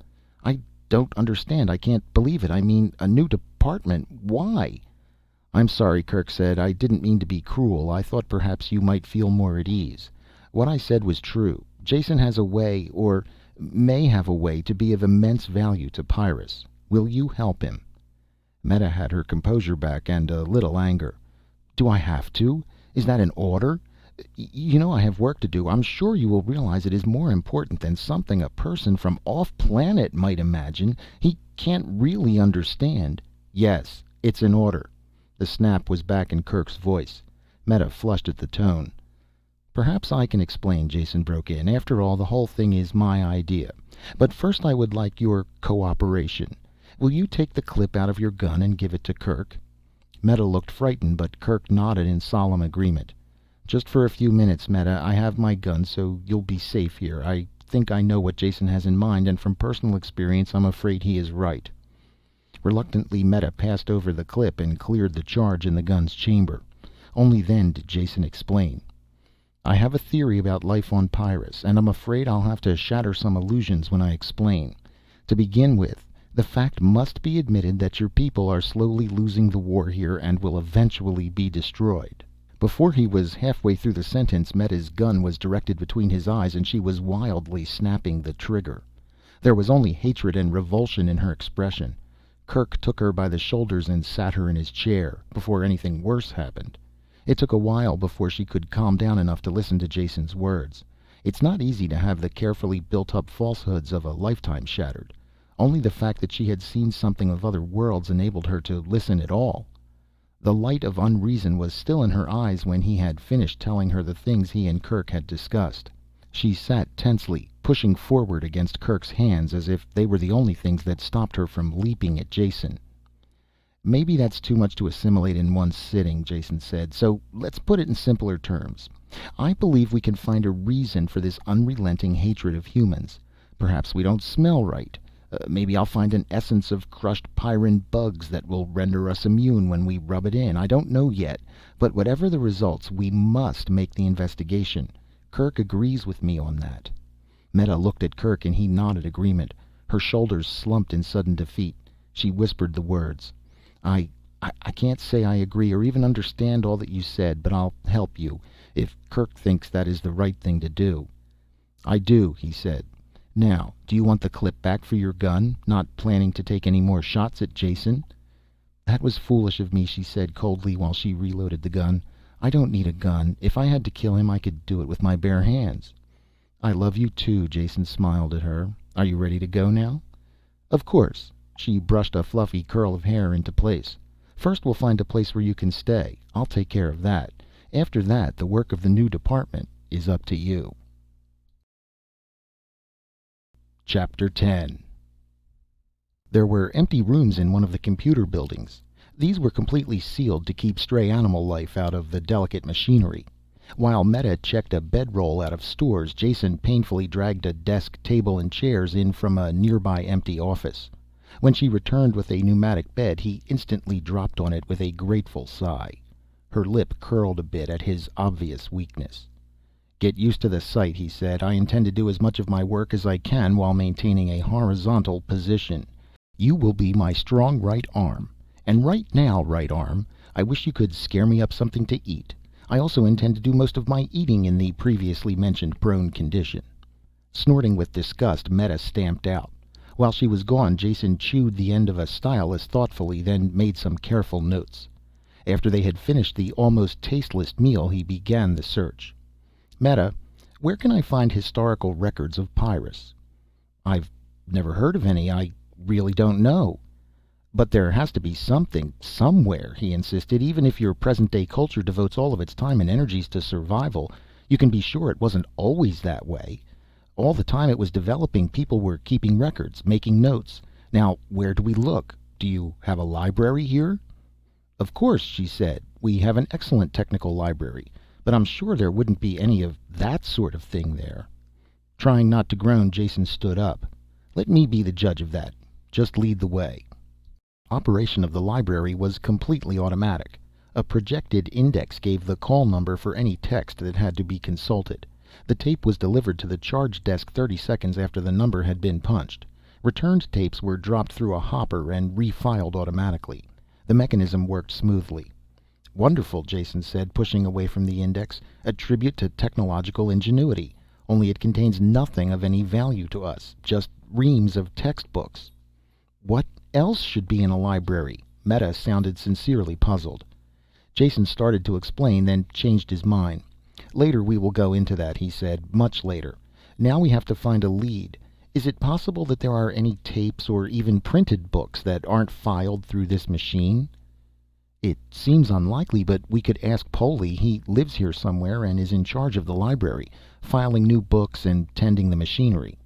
I don't understand. I can't believe it. I mean, a new department. Why? I'm sorry, Kirk said. I didn't mean to be cruel. I thought perhaps you might feel more at ease. What I said was true. Jason has a way, or may have a way, to be of immense value to Pyrrus. Will you help him? Meta had her composure back and a little anger. Do I have to? Is that an order? You know I have work to do. I'm sure you will realize it is more important than something a person from off-planet might imagine. He can't really understand. Yes, it's an order. The snap was back in Kirk's voice. Meta flushed at the tone. Perhaps I can explain, Jason broke in. After all, the whole thing is my idea. But first I would like your cooperation. Will you take the clip out of your gun and give it to Kirk? Meta looked frightened, but Kirk nodded in solemn agreement. Just for a few minutes, Meta. I have my gun, so you'll be safe here. I think I know what Jason has in mind, and from personal experience I'm afraid he is right." Reluctantly, Meta passed over the clip and cleared the charge in the gun's chamber. Only then did Jason explain. "I have a theory about life on Pyrrus, and I'm afraid I'll have to shatter some illusions when I explain. To begin with, the fact must be admitted that your people are slowly losing the war here and will eventually be destroyed." Before he was halfway through the sentence, Meta's gun was directed between his eyes and she was wildly snapping the trigger. There was only hatred and revulsion in her expression. Kirk took her by the shoulders and sat her in his chair, before anything worse happened. It took a while before she could calm down enough to listen to Jason's words. It's not easy to have the carefully built up falsehoods of a lifetime shattered. Only the fact that she had seen something of other worlds enabled her to listen at all. The light of unreason was still in her eyes when he had finished telling her the things he and Kirk had discussed. She sat tensely, pushing forward against Kirk's hands as if they were the only things that stopped her from leaping at Jason. "Maybe that's too much to assimilate in one sitting," Jason said, "so let's put it in simpler terms. I believe we can find a reason for this unrelenting hatred of humans. Perhaps we don't smell right. Maybe I'll find an essence of crushed Pyrran bugs that will render us immune when we rub it in. I don't know yet. But whatever the results, we must make the investigation. Kirk agrees with me on that." Meta looked at Kirk and he nodded agreement. Her shoulders slumped in sudden defeat. She whispered the words. I can't say I agree or even understand all that you said, but I'll help you, if Kirk thinks that is the right thing to do." "I do," he said. "Now, do you want the clip back for your gun? Not planning to take any more shots at Jason?" "That was foolish of me," she said coldly while she reloaded the gun. "I don't need a gun. If I had to kill him, I could do it with my bare hands." "I love you too," Jason smiled at her. "Are you ready to go now?" "Of course." She brushed a fluffy curl of hair into place. "First we'll find a place where you can stay. I'll take care of that. After that, the work of the new department is up to you." Chapter 10. There were empty rooms in one of the computer buildings. These were completely sealed to keep stray animal life out of the delicate machinery. While Meta checked a bedroll out of stores, Jason painfully dragged a desk, table, and chairs in from a nearby empty office. When she returned with a pneumatic bed, he instantly dropped on it with a grateful sigh. Her lip curled a bit at his obvious weakness. "Get used to the sight," he said. "I intend to do as much of my work as I can while maintaining a horizontal position. You will be my strong right arm. And right now, right arm, I wish you could scare me up something to eat. I also intend to do most of my eating in the previously mentioned prone condition." Snorting with disgust, Meta stamped out. While she was gone, Jason chewed the end of a stylus thoughtfully, then made some careful notes. After they had finished the almost tasteless meal, he began the search. "Meta, where can I find historical records of Pyrrus?" "I've never heard of any. I really don't know." "But there has to be something, somewhere," he insisted. "Even if your present-day culture devotes all of its time and energies to survival, you can be sure it wasn't always that way. All the time it was developing, people were keeping records, making notes. Now, where do we look? Do you have a library here?" "Of course," she said. "We have an excellent technical library. But I'm sure there wouldn't be any of that sort of thing there." Trying not to groan, Jason stood up. "Let me be the judge of that. Just lead the way." Operation of the library was completely automatic. A projected index gave the call number for any text that had to be consulted. The tape was delivered to the charge desk 30 seconds after the number had been punched. Returned tapes were dropped through a hopper and refiled automatically. The mechanism worked smoothly. "Wonderful," Jason said, pushing away from the index. "A tribute to technological ingenuity. Only it contains nothing of any value to us. Just reams of textbooks." "What else should be in a library?" Meta sounded sincerely puzzled. Jason started to explain, then changed his mind. "Later we will go into that," he said. "Much later. Now we have to find a lead. Is it possible that there are any tapes or even printed books that aren't filed through this machine?" "It seems unlikely, but we could ask Polly. He lives here somewhere and is in charge of the library, filing new books and tending the machinery."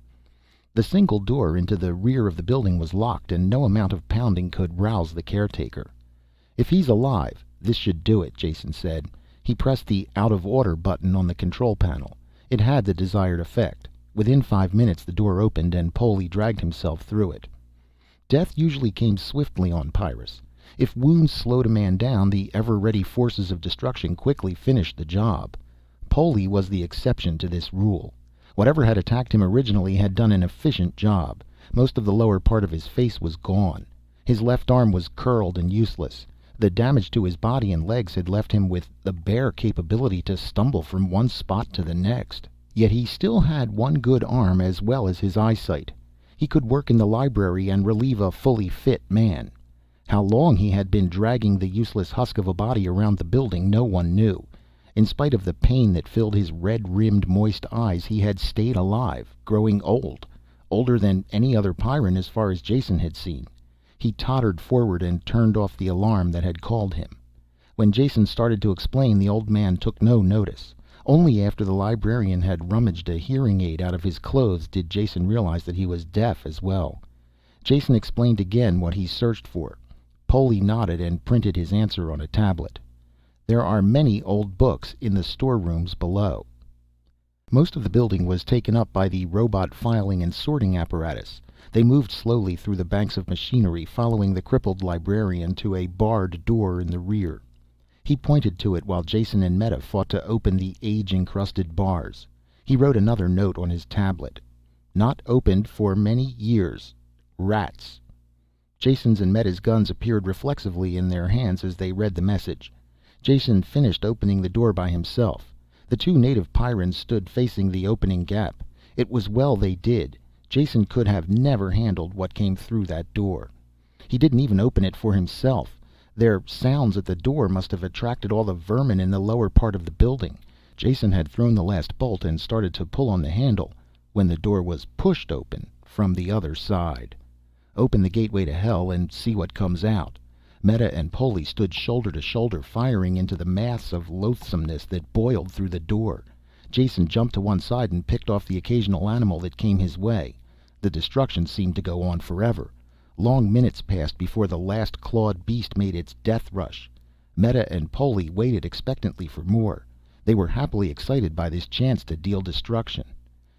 The single door into the rear of the building was locked, and no amount of pounding could rouse the caretaker. "If he's alive, this should do it," Jason said. He pressed the out of order button on the control panel. It had the desired effect. Within 5 minutes the door opened and Poley dragged himself through it. Death usually came swiftly on Pyrrus. If wounds slowed a man down, the ever-ready forces of destruction quickly finished the job. Poley was the exception to this rule. Whatever had attacked him originally had done an efficient job. Most of the lower part of his face was gone. His left arm was curled and useless. The damage to his body and legs had left him with the bare capability to stumble from one spot to the next. Yet he still had one good arm as well as his eyesight. He could work in the library and relieve a fully fit man. How long he had been dragging the useless husk of a body around the building no one knew. In spite of the pain that filled his red-rimmed moist eyes, he had stayed alive, growing old. Older than any other Pyrran as far as Jason had seen. He tottered forward and turned off the alarm that had called him. When Jason started to explain, the old man took no notice. Only after the librarian had rummaged a hearing aid out of his clothes did Jason realize that he was deaf as well. Jason explained again what he searched for. Poley nodded and printed his answer on a tablet. There are many old books in the storerooms below. Most of the building was taken up by the robot filing and sorting apparatus. They moved slowly through the banks of machinery, following the crippled librarian to a barred door in the rear. He pointed to it while Jason and Meta fought to open the age-encrusted bars. He wrote another note on his tablet. Not opened for many years. Rats. Jason's and Meta's guns appeared reflexively in their hands as they read the message. Jason finished opening the door by himself. The two native Pyrrans stood facing the opening gap. It was well they did. Jason could have never handled what came through that door. He didn't even open it for himself. Their sounds at the door must have attracted all the vermin in the lower part of the building. Jason had thrown the last bolt and started to pull on the handle when the door was pushed open from the other side. Open the gateway to hell and see what comes out. Meta and Poley stood shoulder to shoulder, firing into the mass of loathsomeness that boiled through the door. Jason jumped to one side and picked off the occasional animal that came his way. The destruction seemed to go on forever. Long minutes passed before the last clawed beast made its death rush. Meta and Poley waited expectantly for more. They were happily excited by this chance to deal destruction.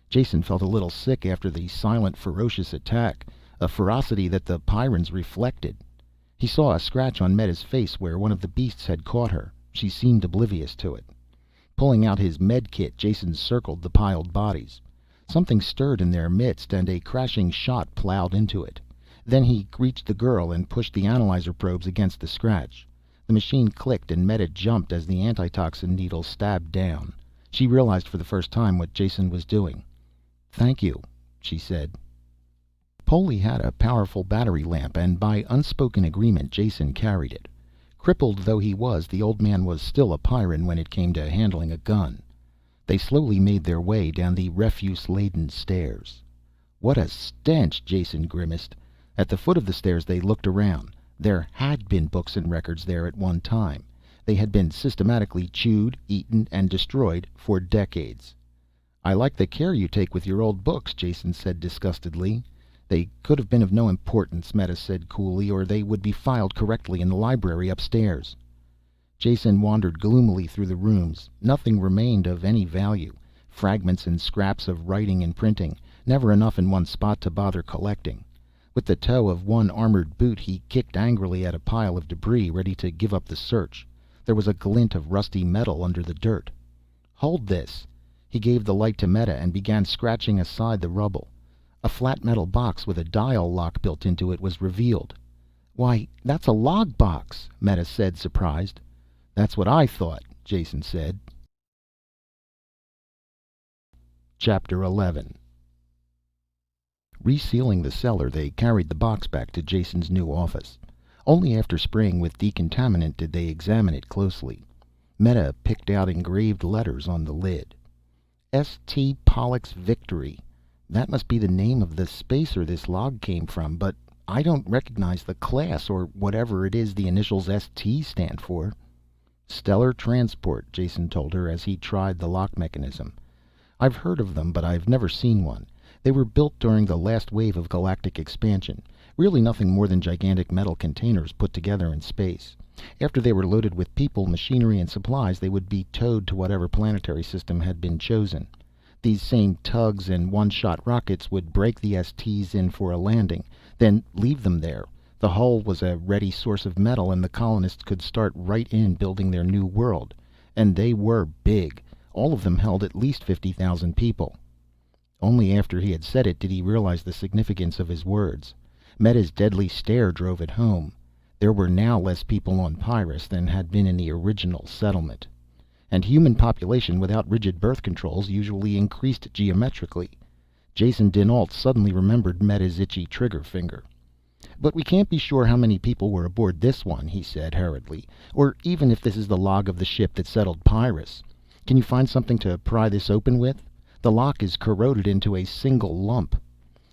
Jason felt a little sick after the silent, ferocious attack, a ferocity that the Pyrrans reflected. He saw a scratch on Meta's face where one of the beasts had caught her. She seemed oblivious to it. Pulling out his med kit, Jason circled the piled bodies. Something stirred in their midst and a crashing shot plowed into it. Then he reached the girl and pushed the analyzer probes against the scratch. The machine clicked and Meta jumped as the antitoxin needle stabbed down. She realized for the first time what Jason was doing. "Thank you," she said. Poley had a powerful battery lamp, and by unspoken agreement Jason carried it. Crippled though he was, the old man was still a Pyrran when it came to handling a gun. They slowly made their way down the refuse-laden stairs. What a stench, Jason grimaced. At the foot of the stairs they looked around. There had been books and records there at one time. They had been systematically chewed, eaten, and destroyed for decades. "I like the care you take with your old books," Jason said disgustedly. "They could have been of no importance," Meta said coolly, "or they would be filed correctly in the library upstairs." Jason wandered gloomily through the rooms. Nothing remained of any value. Fragments and scraps of writing and printing, never enough in one spot to bother collecting. With the toe of one armored boot he kicked angrily at a pile of debris, ready to give up the search. There was a glint of rusty metal under the dirt. "Hold this." He gave the light to Meta and began scratching aside the rubble. A flat metal box with a dial lock built into it was revealed. "Why, that's a log box," Meta said, surprised. "That's what I thought," Jason said. Chapter 11. Resealing the cellar, they carried the box back to Jason's new office. Only after spraying with decontaminant did they examine it closely. Meta picked out engraved letters on the lid. S.T. Pollux Victory. That must be the name of the spacer this log came from, but I don't recognize the class or whatever it is the initials S.T. stand for. "Stellar Transport," Jason told her as he tried the lock mechanism. "I've heard of them, but I've never seen one. They were built during the last wave of galactic expansion. Really nothing more than gigantic metal containers put together in space. After they were loaded with people, machinery, and supplies, they would be towed to whatever planetary system had been chosen. These same tugs and one-shot rockets would break the STs in for a landing, then leave them there. The hull was a ready source of metal, and the colonists could start right in building their new world. And they were big. All of them held at least 50,000 people. Only after he had said it did he realize the significance of his words. Meta's deadly stare drove it home. There were now less people on Pyrrus than had been in the original settlement. And human population without rigid birth controls usually increased geometrically. Jason dinAlt suddenly remembered Meta's itchy trigger finger. "But we can't be sure how many people were aboard this one," he said hurriedly, "or even if this is the log of the ship that settled Pyrrus. Can you find something to pry this open with? The lock is corroded into a single lump."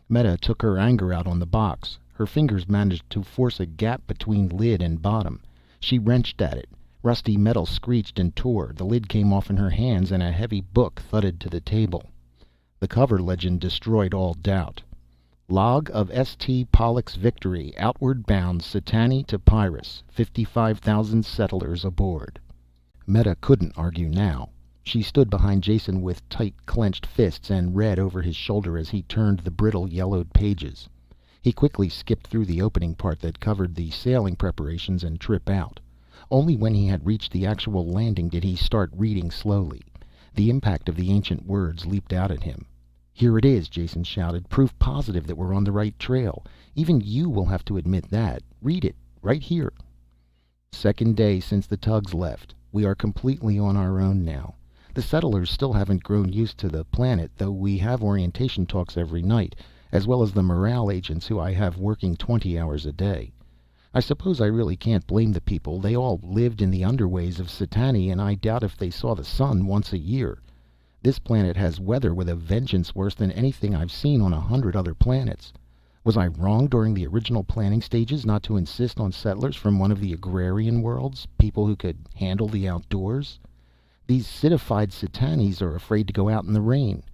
Meta took her anger out on the box. Her fingers managed to force a gap between lid and bottom. She wrenched at it. Rusty metal screeched and tore. The lid came off in her hands, and a heavy book thudded to the table. The cover legend destroyed all doubt. "Log of St. Pollux Victory, outward bound Satani to Pyrrus. 55,000 settlers aboard." Meta couldn't argue now. She stood behind Jason with tight clenched fists and read over his shoulder as he turned the brittle yellowed pages. He quickly skipped through the opening part that covered the sailing preparations and trip out. Only when he had reached the actual landing did he start reading slowly. The impact of the ancient words leaped out at him. "Here it is," Jason shouted. "Proof positive that we're on the right trail. Even you will have to admit that. Read it, right here. Second day since the tugs left. We are completely on our own now. The settlers still haven't grown used to the planet, though we have orientation talks every night, as well as the morale agents who I have working 20 hours a day. I suppose I really can't blame the people. They all lived in the underways of Satani, and I doubt if they saw the sun once a year. This planet has weather with a vengeance worse than anything I've seen on 100 other planets. Was I wrong during the original planning stages not to insist on settlers from one of the agrarian worlds, people who could handle the outdoors? These citified Satanis are afraid to go out in the rain.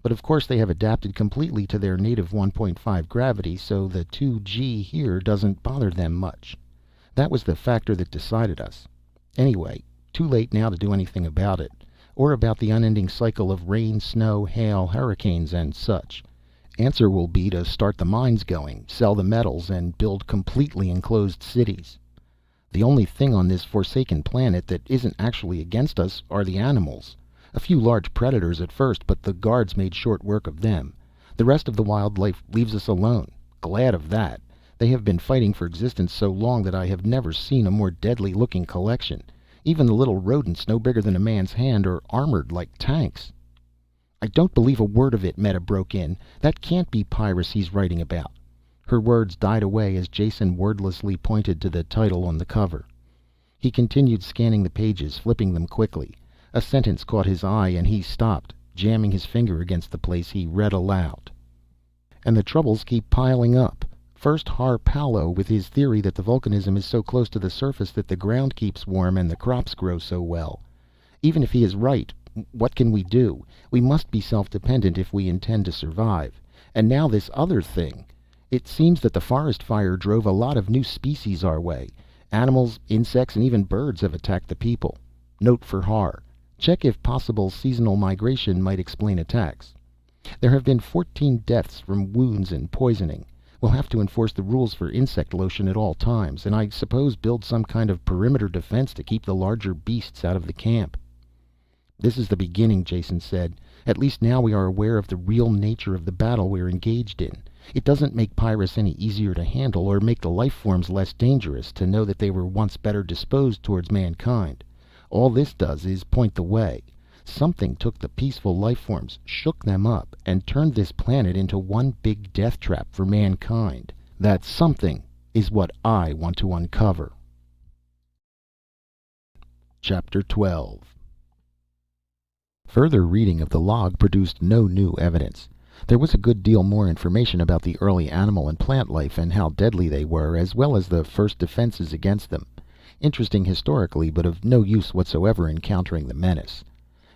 But of course they have adapted completely to their native 1.5 gravity, so the 2G here doesn't bother them much. That was the factor that decided us. Anyway, too late now to do anything about it, or about the unending cycle of rain, snow, hail, hurricanes, and such. Answer will be to start the mines going, sell the metals, and build completely enclosed cities. The only thing on this forsaken planet that isn't actually against us are the animals. A few large predators at first, but the guards made short work of them. The rest of the wildlife leaves us alone. Glad of that. They have been fighting for existence so long that I have never seen a more deadly looking collection. Even the little rodents, no bigger than a man's hand, are armored like tanks." "I don't believe a word of it," Meta broke in. "That can't be Pyrrus he's writing about." Her words died away as Jason wordlessly pointed to the title on the cover. He continued scanning the pages, flipping them quickly. A sentence caught his eye and he stopped. Jamming his finger against the place, he read aloud. "And the troubles keep piling up. First Har Palo with his theory that the volcanism is so close to the surface that the ground keeps warm and the crops grow so well. Even if he is right, what can we do? We must be self-dependent if we intend to survive. And now this other thing. It seems that the forest fire drove a lot of new species our way. Animals, insects, and even birds have attacked the people. Note for Har. Check if possible seasonal migration might explain attacks. There have been 14 deaths from wounds and poisoning. We'll have to enforce the rules for insect lotion at all times, and I suppose build some kind of perimeter defense to keep the larger beasts out of the camp." "This is the beginning," Jason said. "At least now we are aware of the real nature of the battle we're engaged in. It doesn't make Pyrrus any easier to handle, or make the life forms less dangerous, to know that they were once better disposed towards mankind. All this does is point the way. Something took the peaceful life forms, shook them up, and turned this planet into one big death trap for mankind. That something is what I want to uncover." Chapter 12. Further reading of the log produced no new evidence. There was a good deal more information about the early animal and plant life and how deadly they were, as well as the first defenses against them. Interesting historically, but of no use whatsoever in countering the menace.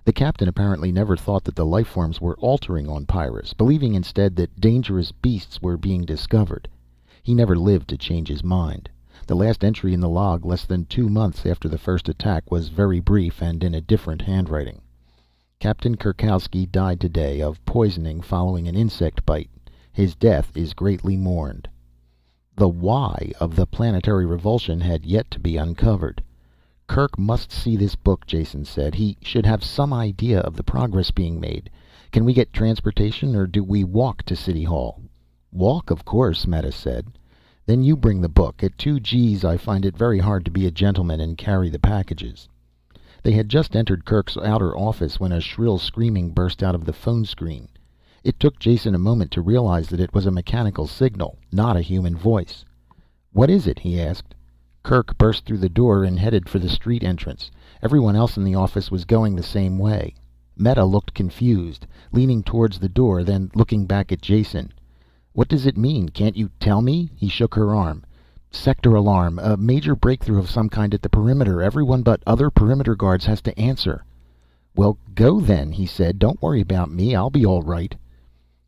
The captain apparently never thought that the life forms were altering on Pyrrus, believing instead that dangerous beasts were being discovered. He never lived to change his mind. The last entry in the log, less than 2 months after the first attack, was very brief and in a different handwriting. Captain Kurkowski died today of poisoning following an insect bite. His death is greatly mourned. The why of the planetary revulsion had yet to be uncovered. Kirk must see this book, Jason said. He should have some idea of the progress being made. Can we get transportation, or do we walk to City Hall? Walk, of course, Meta said. Then you bring the book. At 2 G's I find it very hard to be a gentleman and carry the packages. They had just entered Kirk's outer office when a shrill screaming burst out of the phone screen. It took Jason a moment to realize that it was a mechanical signal, not a human voice. "What is it?" he asked. Kirk burst through the door and headed for the street entrance. Everyone else in the office was going the same way. Meta looked confused, leaning towards the door, then looking back at Jason. "What does it mean? Can't you tell me?" He shook her arm. "Sector alarm. A major breakthrough of some kind at the perimeter. Everyone but other perimeter guards has to answer." "Well, go then," he said. "Don't worry about me. I'll be all right."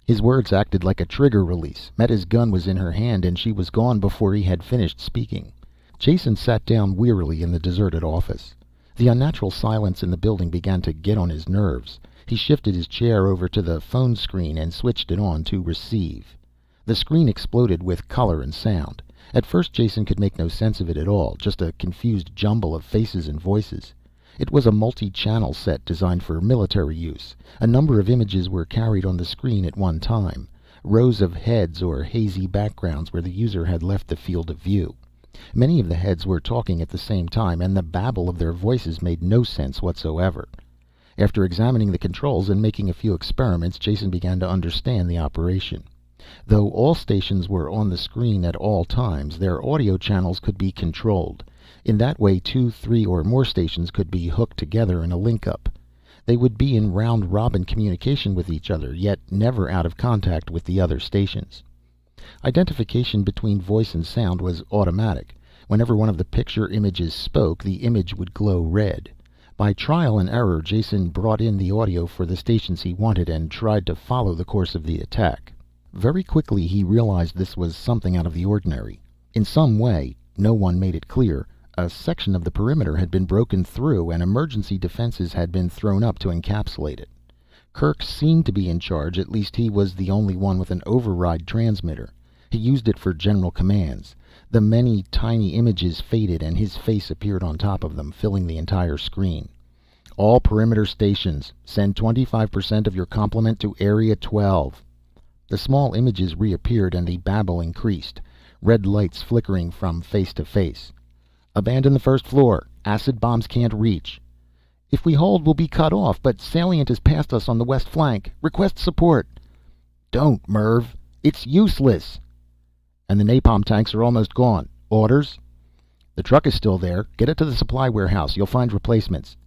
His words acted like a trigger release. Meta's gun was in her hand and she was gone before he had finished speaking. Jason sat down wearily in the deserted office. The unnatural silence in the building began to get on his nerves. He shifted his chair over to the phone screen and switched it on to receive. The screen exploded with color and sound. At first Jason could make no sense of it at all, just a confused jumble of faces and voices. It was a multi-channel set designed for military use. A number of images were carried on the screen at one time, rows of heads or hazy backgrounds where the user had left the field of view. Many of the heads were talking at the same time, and the babble of their voices made no sense whatsoever. After examining the controls and making a few experiments, Jason began to understand the operation. Though all stations were on the screen at all times, their audio channels could be controlled. In that way, 2, 3, or more stations could be hooked together in a link-up. They would be in round-robin communication with each other, yet never out of contact with the other stations. Identification between voice and sound was automatic. Whenever one of the picture images spoke, the image would glow red. By trial and error, Jason brought in the audio for the stations he wanted and tried to follow the course of the attack. Very quickly he realized this was something out of the ordinary. In some way, no one made it clear, a section of the perimeter had been broken through and emergency defenses had been thrown up to encapsulate it. Kirk seemed to be in charge, at least he was the only one with an override transmitter. He used it for general commands. The many tiny images faded and his face appeared on top of them, filling the entire screen. "All perimeter stations, send 25% of your complement to Area 12. The small images reappeared and the babble increased, red lights flickering from face to face. "Abandon the first floor. Acid bombs can't reach." "If we hold, we'll be cut off, but Salient is past us on the west flank. Request support." "Don't, Merv. It's useless." "And the napalm tanks are almost gone. Orders?" "The truck is still there. Get it to the supply warehouse. You'll find replacements."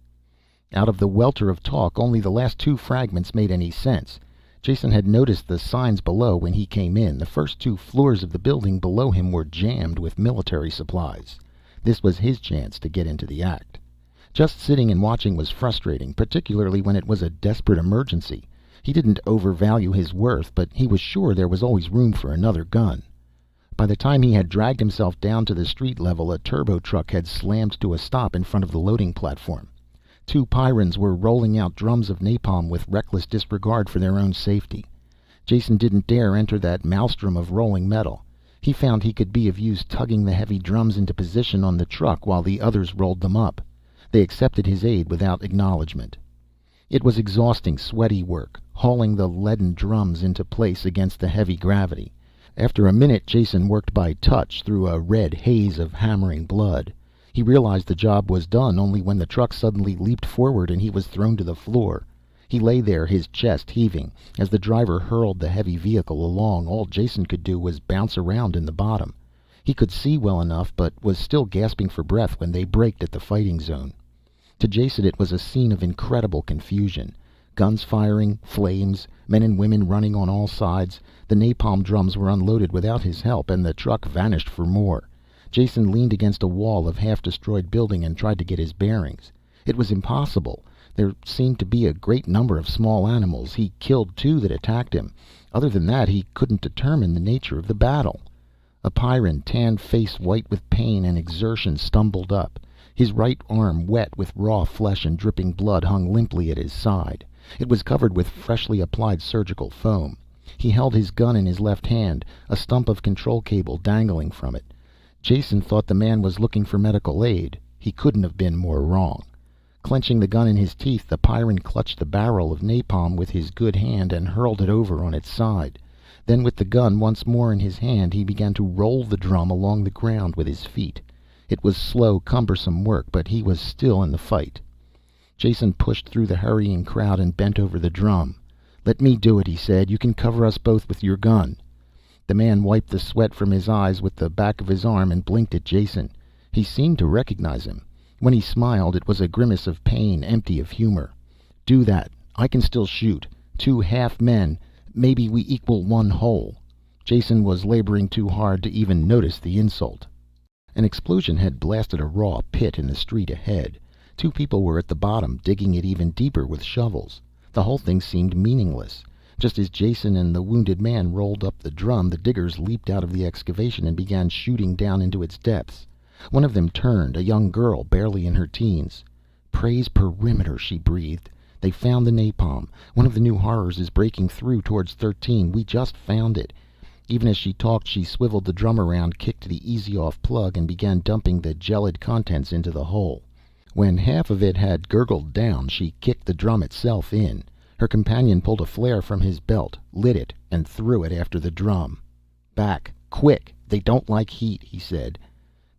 Out of the welter of talk, only the last 2 fragments made any sense. Jason had noticed the signs below when he came in. The first 2 floors of the building below him were jammed with military supplies. This was his chance to get into the act. Just sitting and watching was frustrating, particularly when it was a desperate emergency. He didn't overvalue his worth, but he was sure there was always room for another gun. By the time he had dragged himself down to the street level, a turbo truck had slammed to a stop in front of the loading platform. 2 Pyrrans were rolling out drums of napalm with reckless disregard for their own safety. Jason didn't dare enter that maelstrom of rolling metal. He found he could be of use tugging the heavy drums into position on the truck while the others rolled them up. They accepted his aid without acknowledgement. It was exhausting, sweaty work, hauling the leaden drums into place against the heavy gravity. After a minute, Jason worked by touch through a red haze of hammering blood. He realized the job was done only when the truck suddenly leaped forward and he was thrown to the floor. He lay there, his chest heaving. As the driver hurled the heavy vehicle along, all Jason could do was bounce around in the bottom. He could see well enough, but was still gasping for breath when they braked at the fighting zone. To Jason it was a scene of incredible confusion. Guns firing, flames, men and women running on all sides. The napalm drums were unloaded without his help, and the truck vanished for more. Jason leaned against a wall of half-destroyed building and tried to get his bearings. It was impossible. There seemed to be a great number of small animals. He killed 2 that attacked him. Other than that, he couldn't determine the nature of the battle. A Pyrran, tan face white with pain and exertion, stumbled up. His right arm, wet with raw flesh and dripping blood, hung limply at his side. It was covered with freshly applied surgical foam. He held his gun in his left hand, a stump of control cable dangling from it. Jason thought the man was looking for medical aid. He couldn't have been more wrong. Clenching the gun in his teeth, the Pyrran clutched the barrel of napalm with his good hand and hurled it over on its side. Then, with the gun once more in his hand, he began to roll the drum along the ground with his feet. It was slow, cumbersome work, but he was still in the fight. Jason pushed through the hurrying crowd and bent over the drum. "Let me do it," he said. "You can cover us both with your gun." The man wiped the sweat from his eyes with the back of his arm and blinked at Jason. He seemed to recognize him. When he smiled, it was a grimace of pain, empty of humor. "Do that. I can still shoot. 2 half men. Maybe we equal 1 whole." Jason was laboring too hard to even notice the insult. An explosion had blasted a raw pit in the street ahead. 2 people were at the bottom, digging it even deeper with shovels. The whole thing seemed meaningless. Just as Jason and the wounded man rolled up the drum, the diggers leaped out of the excavation and began shooting down into its depths. One of them turned, a young girl barely in her teens. "Praise perimeter," she breathed. "They found the napalm. One of the new horrors is breaking through towards 13. We just found it." Even as she talked, she swiveled the drum around, kicked the easy off plug, and began dumping the gelid contents into the hole. When half of it had gurgled down, she kicked the drum itself in. Her companion pulled a flare from his belt, lit it, and threw it after the drum. "Back, quick! They don't like heat," he said.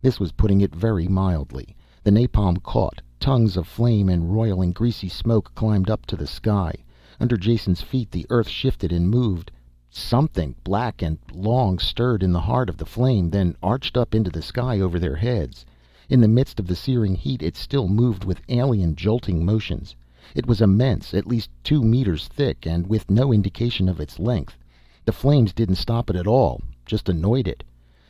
This was putting it very mildly. The napalm caught. Tongues of flame and roiling, greasy smoke climbed up to the sky. Under Jason's feet, the earth shifted and moved. Something black and long stirred in the heart of the flame, then arched up into the sky over their heads. In the midst of the searing heat, it still moved with alien, jolting motions. It was immense, at least 2 meters thick, and with no indication of its length. The flames didn't stop it at all, just annoyed it.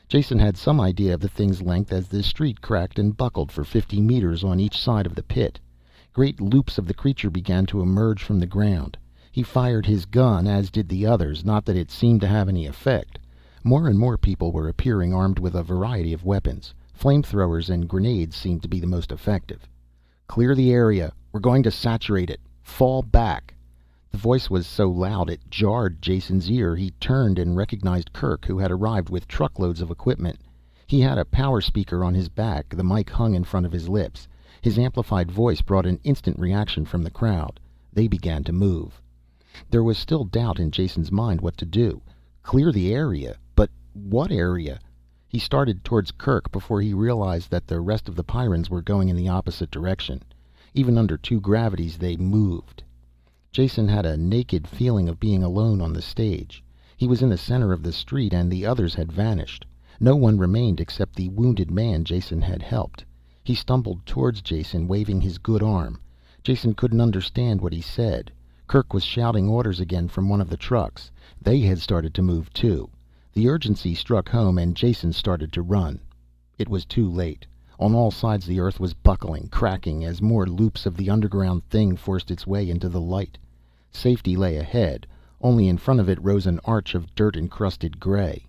Jason had some idea of the thing's length as the street cracked and buckled for 50 meters on each side of the pit. Great loops of the creature began to emerge from the ground. He fired his gun, as did the others, not that it seemed to have any effect. More and more people were appearing, armed with a variety of weapons. Flamethrowers and grenades seemed to be the most effective. "Clear the area. We're going to saturate it. Fall back." The voice was so loud it jarred Jason's ear. He turned and recognized Kirk, who had arrived with truckloads of equipment. He had a power speaker on his back, the mic hung in front of his lips. His amplified voice brought an instant reaction from the crowd. They began to move. There was still doubt in Jason's mind what to do. Clear the area? But what area? He started towards Kirk before he realized that the rest of the Pyrrans were going in the opposite direction. Even under 2 gravities, they moved. Jason had a naked feeling of being alone on the stage. He was in the center of the street and the others had vanished. No one remained except the wounded man Jason had helped. He stumbled towards Jason, waving his good arm. Jason couldn't understand what he said. Kirk was shouting orders again from one of the trucks. They had started to move too. The urgency struck home and Jason started to run. It was too late. On all sides the earth was buckling, cracking, as more loops of the underground thing forced its way into the light. Safety lay ahead. Only in front of it rose an arch of dirt-encrusted gray.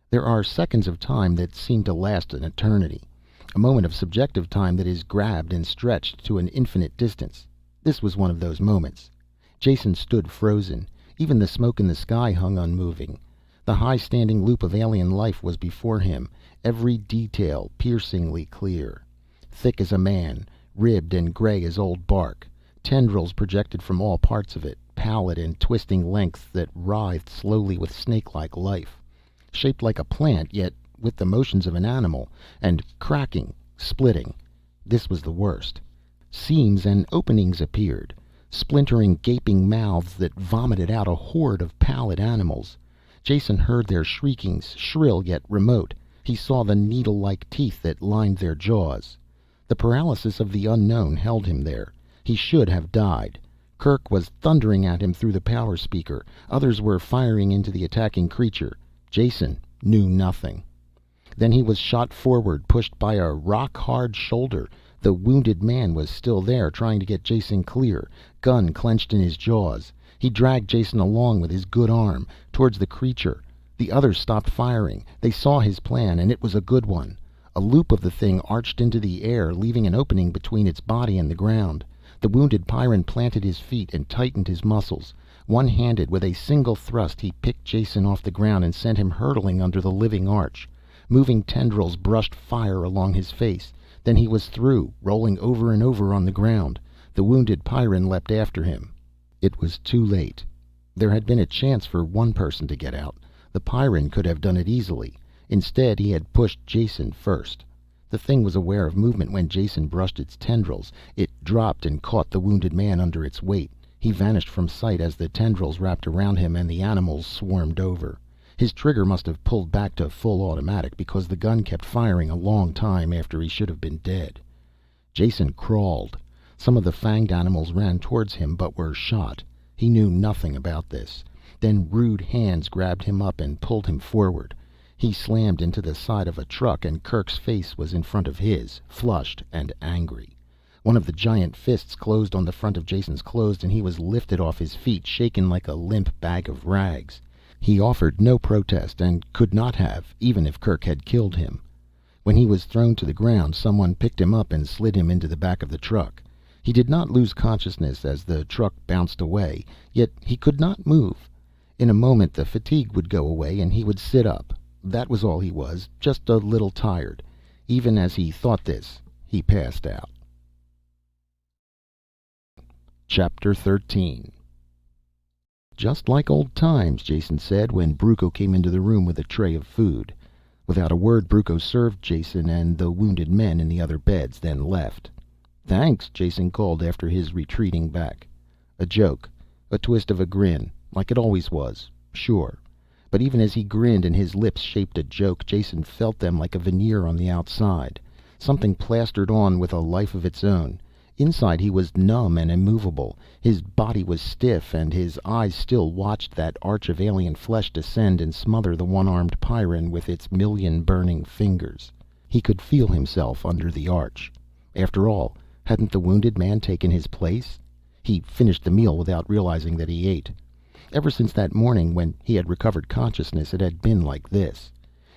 There are seconds of time that seem to last an eternity. A moment of subjective time that is grabbed and stretched to an infinite distance. This was one of those moments. Jason stood frozen. Even the smoke in the sky hung unmoving. The high-standing loop of alien life was before him, every detail piercingly clear. Thick as a man, ribbed and gray as old bark. Tendrils projected from all parts of it, pallid and twisting lengths that writhed slowly with snake-like life. Shaped like a plant, yet with the motions of an animal, and cracking, splitting. This was the worst. Seams and openings appeared. Splintering, gaping mouths that vomited out a horde of pallid animals. Jason heard their shriekings, shrill yet remote. He saw the needle-like teeth that lined their jaws. The paralysis of the unknown held him there. He should have died. Kirk was thundering at him through the power speaker. Others were firing into the attacking creature. Jason knew nothing. Then he was shot forward, pushed by a rock-hard shoulder. The wounded man was still there, trying to get Jason clear, gun clenched in his jaws. He dragged Jason along with his good arm, towards the creature. The others stopped firing. They saw his plan, and it was a good one. A loop of the thing arched into the air, leaving an opening between its body and the ground. The wounded Pyrran planted his feet and tightened his muscles. One-handed, with a single thrust, he picked Jason off the ground and sent him hurtling under the living arch. Moving tendrils brushed fire along his face. Then he was through, rolling over and over on the ground. The wounded Pyrran leapt after him. It was too late. There had been a chance for one person to get out. The Pyrran could have done it easily. Instead, he had pushed Jason first. The thing was aware of movement when Jason brushed its tendrils. It dropped and caught the wounded man under its weight. He vanished from sight as the tendrils wrapped around him and the animals swarmed over. His trigger must have pulled back to full automatic, because the gun kept firing a long time after he should have been dead. Jason crawled. Some of the fanged animals ran towards him but were shot. He knew nothing about this. Then rude hands grabbed him up and pulled him forward. He slammed into the side of a truck, and Kerk's face was in front of his, flushed and angry. One of the giant fists closed on the front of Jason's clothes, and he was lifted off his feet, shaken like a limp bag of rags. He offered no protest, and could not have, even if Kerk had killed him. When he was thrown to the ground, someone picked him up and slid him into the back of the truck. He did not lose consciousness as the truck bounced away, yet he could not move. In a moment the fatigue would go away and he would sit up. That was all he was, just a little tired. Even as he thought this, he passed out. Chapter 13. "Just like old times," Jason said when Brucco came into the room with a tray of food. Without a word, Brucco served Jason and the wounded men in the other beds, then left. "Thanks," Jason called after his retreating back. A joke, a twist of a grin, like it always was, sure. But even as he grinned and his lips shaped a joke, Jason felt them like a veneer on the outside. Something plastered on with a life of its own. Inside he was numb and immovable. His body was stiff and his eyes still watched that arch of alien flesh descend and smother the one-armed Pyrran with its million burning fingers. He could feel himself under the arch. After all, hadn't the wounded man taken his place? He finished the meal without realizing that he ate. Ever since that morning when he had recovered consciousness, it had been like this.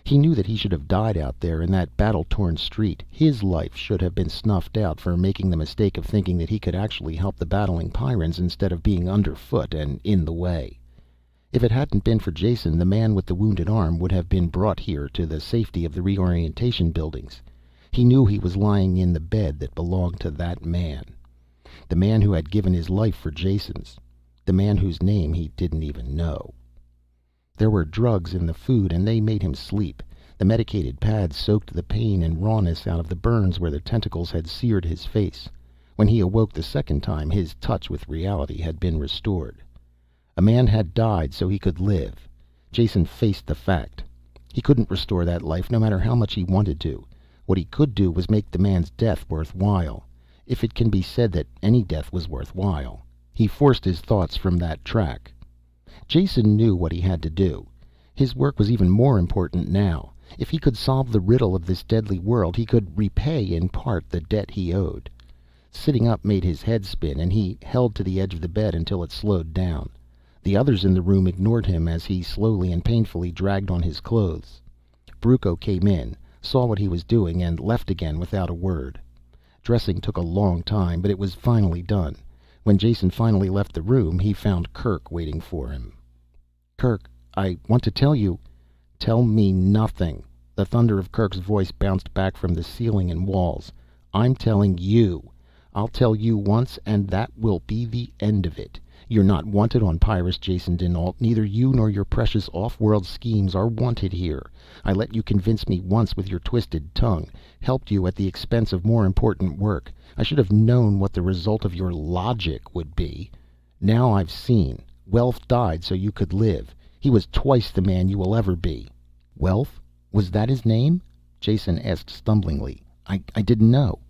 He knew that he should have died out there in that battle-torn street. His life should have been snuffed out for making the mistake of thinking that he could actually help the battling Pyrrans instead of being underfoot and in the way. If it hadn't been for Jason, the man with the wounded arm would have been brought here to the safety of the reorientation buildings. He knew he was lying in the bed that belonged to that man. The man who had given his life for Jason's. The man whose name he didn't even know. There were drugs in the food and they made him sleep. The medicated pads soaked the pain and rawness out of the burns where the tentacles had seared his face. When he awoke the second time, his touch with reality had been restored. A man had died so he could live. Jason faced the fact. He couldn't restore that life, no matter how much he wanted to. What he could do was make the man's death worthwhile. If it can be said that any death was worthwhile. He forced his thoughts from that track. Jason knew what he had to do. His work was even more important now. If he could solve the riddle of this deadly world, he could repay in part the debt he owed. Sitting up made his head spin, and he held to the edge of the bed until it slowed down. The others in the room ignored him as he slowly and painfully dragged on his clothes. Brucco came in, saw what he was doing, and left again without a word. Dressing took a long time, but it was finally done. When Jason finally left the room, he found Kerk waiting for him. "Kerk, I want to tell you." "Tell me nothing." The thunder of Kerk's voice bounced back from the ceiling and walls. "I'm telling you. I'll tell you once, and that will be the end of it. You're not wanted on Pyrrus, Jason dinAlt. Neither you nor your precious off-world schemes are wanted here. I let you convince me once with your twisted tongue. Helped you at the expense of more important work. I should have known what the result of your logic would be. Now I've seen. Welf died so you could live. He was twice the man you will ever be." "Welf? Was that his name?" Jason asked stumblingly. I didn't know."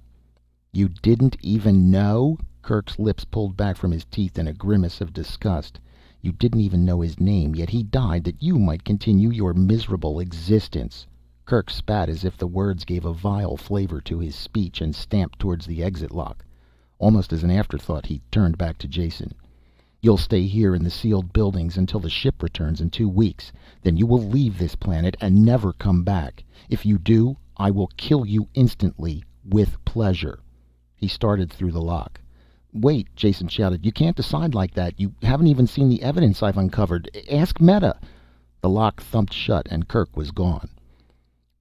"You didn't even know?" Kerk's lips pulled back from his teeth in a grimace of disgust. "You didn't even know his name, yet he died that you might continue your miserable existence." Kerk spat as if the words gave a vile flavor to his speech and stamped towards the exit lock. Almost as an afterthought, he turned back to Jason. "You'll stay here in the sealed buildings until the ship returns in 2 weeks. Then you will leave this planet and never come back. If you do, I will kill you instantly, with pleasure." He started through the lock. "Wait," Jason shouted. "You can't decide like that. You haven't even seen the evidence I've uncovered. Ask Meta." The lock thumped shut and Kirk was gone.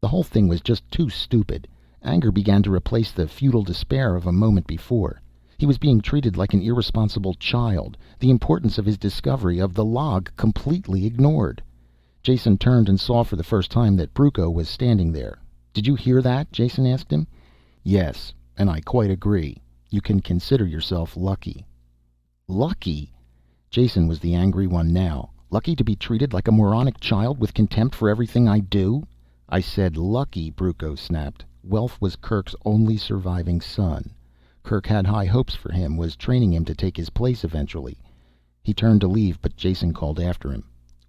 The whole thing was just too stupid. Anger began to replace the futile despair of a moment before. He was being treated like an irresponsible child, the importance of his discovery of the log completely ignored. Jason turned and saw for the first time that Brucco was standing there. "Did you hear that?" Jason asked him. "Yes, and I quite agree. You can consider yourself lucky." Lucky? Jason was the angry one now. Lucky to be treated like a moronic child with contempt for everything I do? "I said lucky," Brucco snapped. Welf was Kirk's only surviving son. Kirk had high hopes for him, was training him to take his place eventually. He turned to leave, but Jason called after him.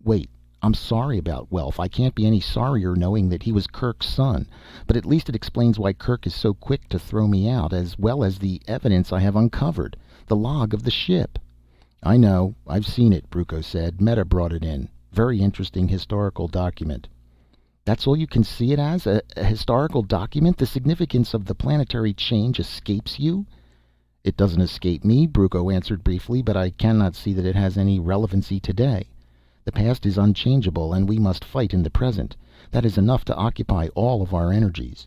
"Wait, I'm sorry about Welf. I can't be any sorrier knowing that he was Kirk's son. But at least it explains why Kirk is so quick to throw me out, as well as the evidence I have uncovered. The log of the ship." "I know. I've seen it," Brucco said. "Meta brought it in. Very interesting historical document." "That's all you can see it as? A historical document? The significance of the planetary change escapes you?" "It doesn't escape me," Brucco answered briefly, "but I cannot see that it has any relevancy today. The past is unchangeable, and we must fight in the present. That is enough to occupy all of our energies."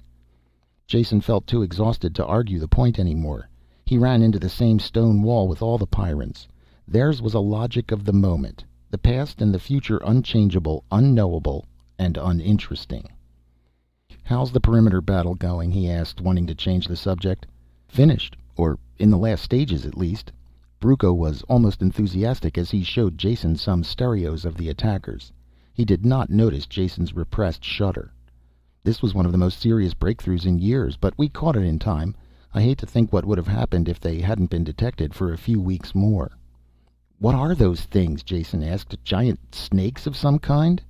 Jason felt too exhausted to argue the point anymore. He ran into the same stone wall with all the Pyrrans. Theirs was a logic of the moment. The past and the future unchangeable, unknowable, and uninteresting. "How's the perimeter battle going?" he asked, wanting to change the subject. "Finished, or in the last stages at least." Brucco was almost enthusiastic as he showed Jason some stereos of the attackers. He did not notice Jason's repressed shudder. "This was one of the most serious breakthroughs in years, but we caught it in time. I hate to think what would have happened if they hadn't been detected for a few weeks more." "What are those things?" Jason asked. "Giant snakes of some kind?"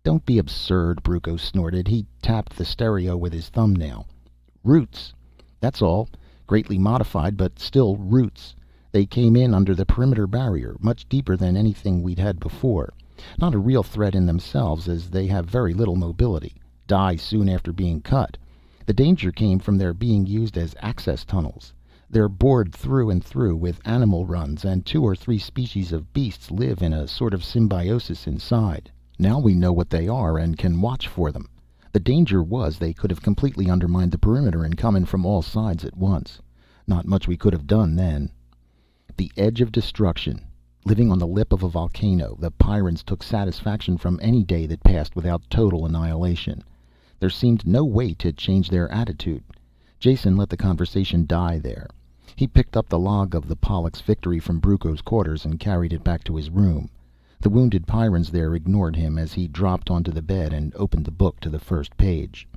"Don't be absurd," Brucco snorted. He tapped the stereo with his thumbnail. "Roots. That's all. Greatly modified, but still roots. They came in under the perimeter barrier, much deeper than anything we'd had before. Not a real threat in themselves, as they have very little mobility. Die soon after being cut. The danger came from their being used as access tunnels. They're bored through and through with animal runs, and 2 or 3 species of beasts live in a sort of symbiosis inside. Now we know what they are and can watch for them. The danger was they could have completely undermined the perimeter and come in from all sides at once. Not much we could have done then. The edge of destruction. Living on the lip of a volcano, the Pyrrans took satisfaction from any day that passed without total annihilation. There seemed no way to change their attitude. Jason let the conversation die there. He picked up the log of the Pollux victory from Brucco's quarters and carried it back to his room. The wounded Pyrrans there ignored him as he dropped onto the bed and opened the book to the first page.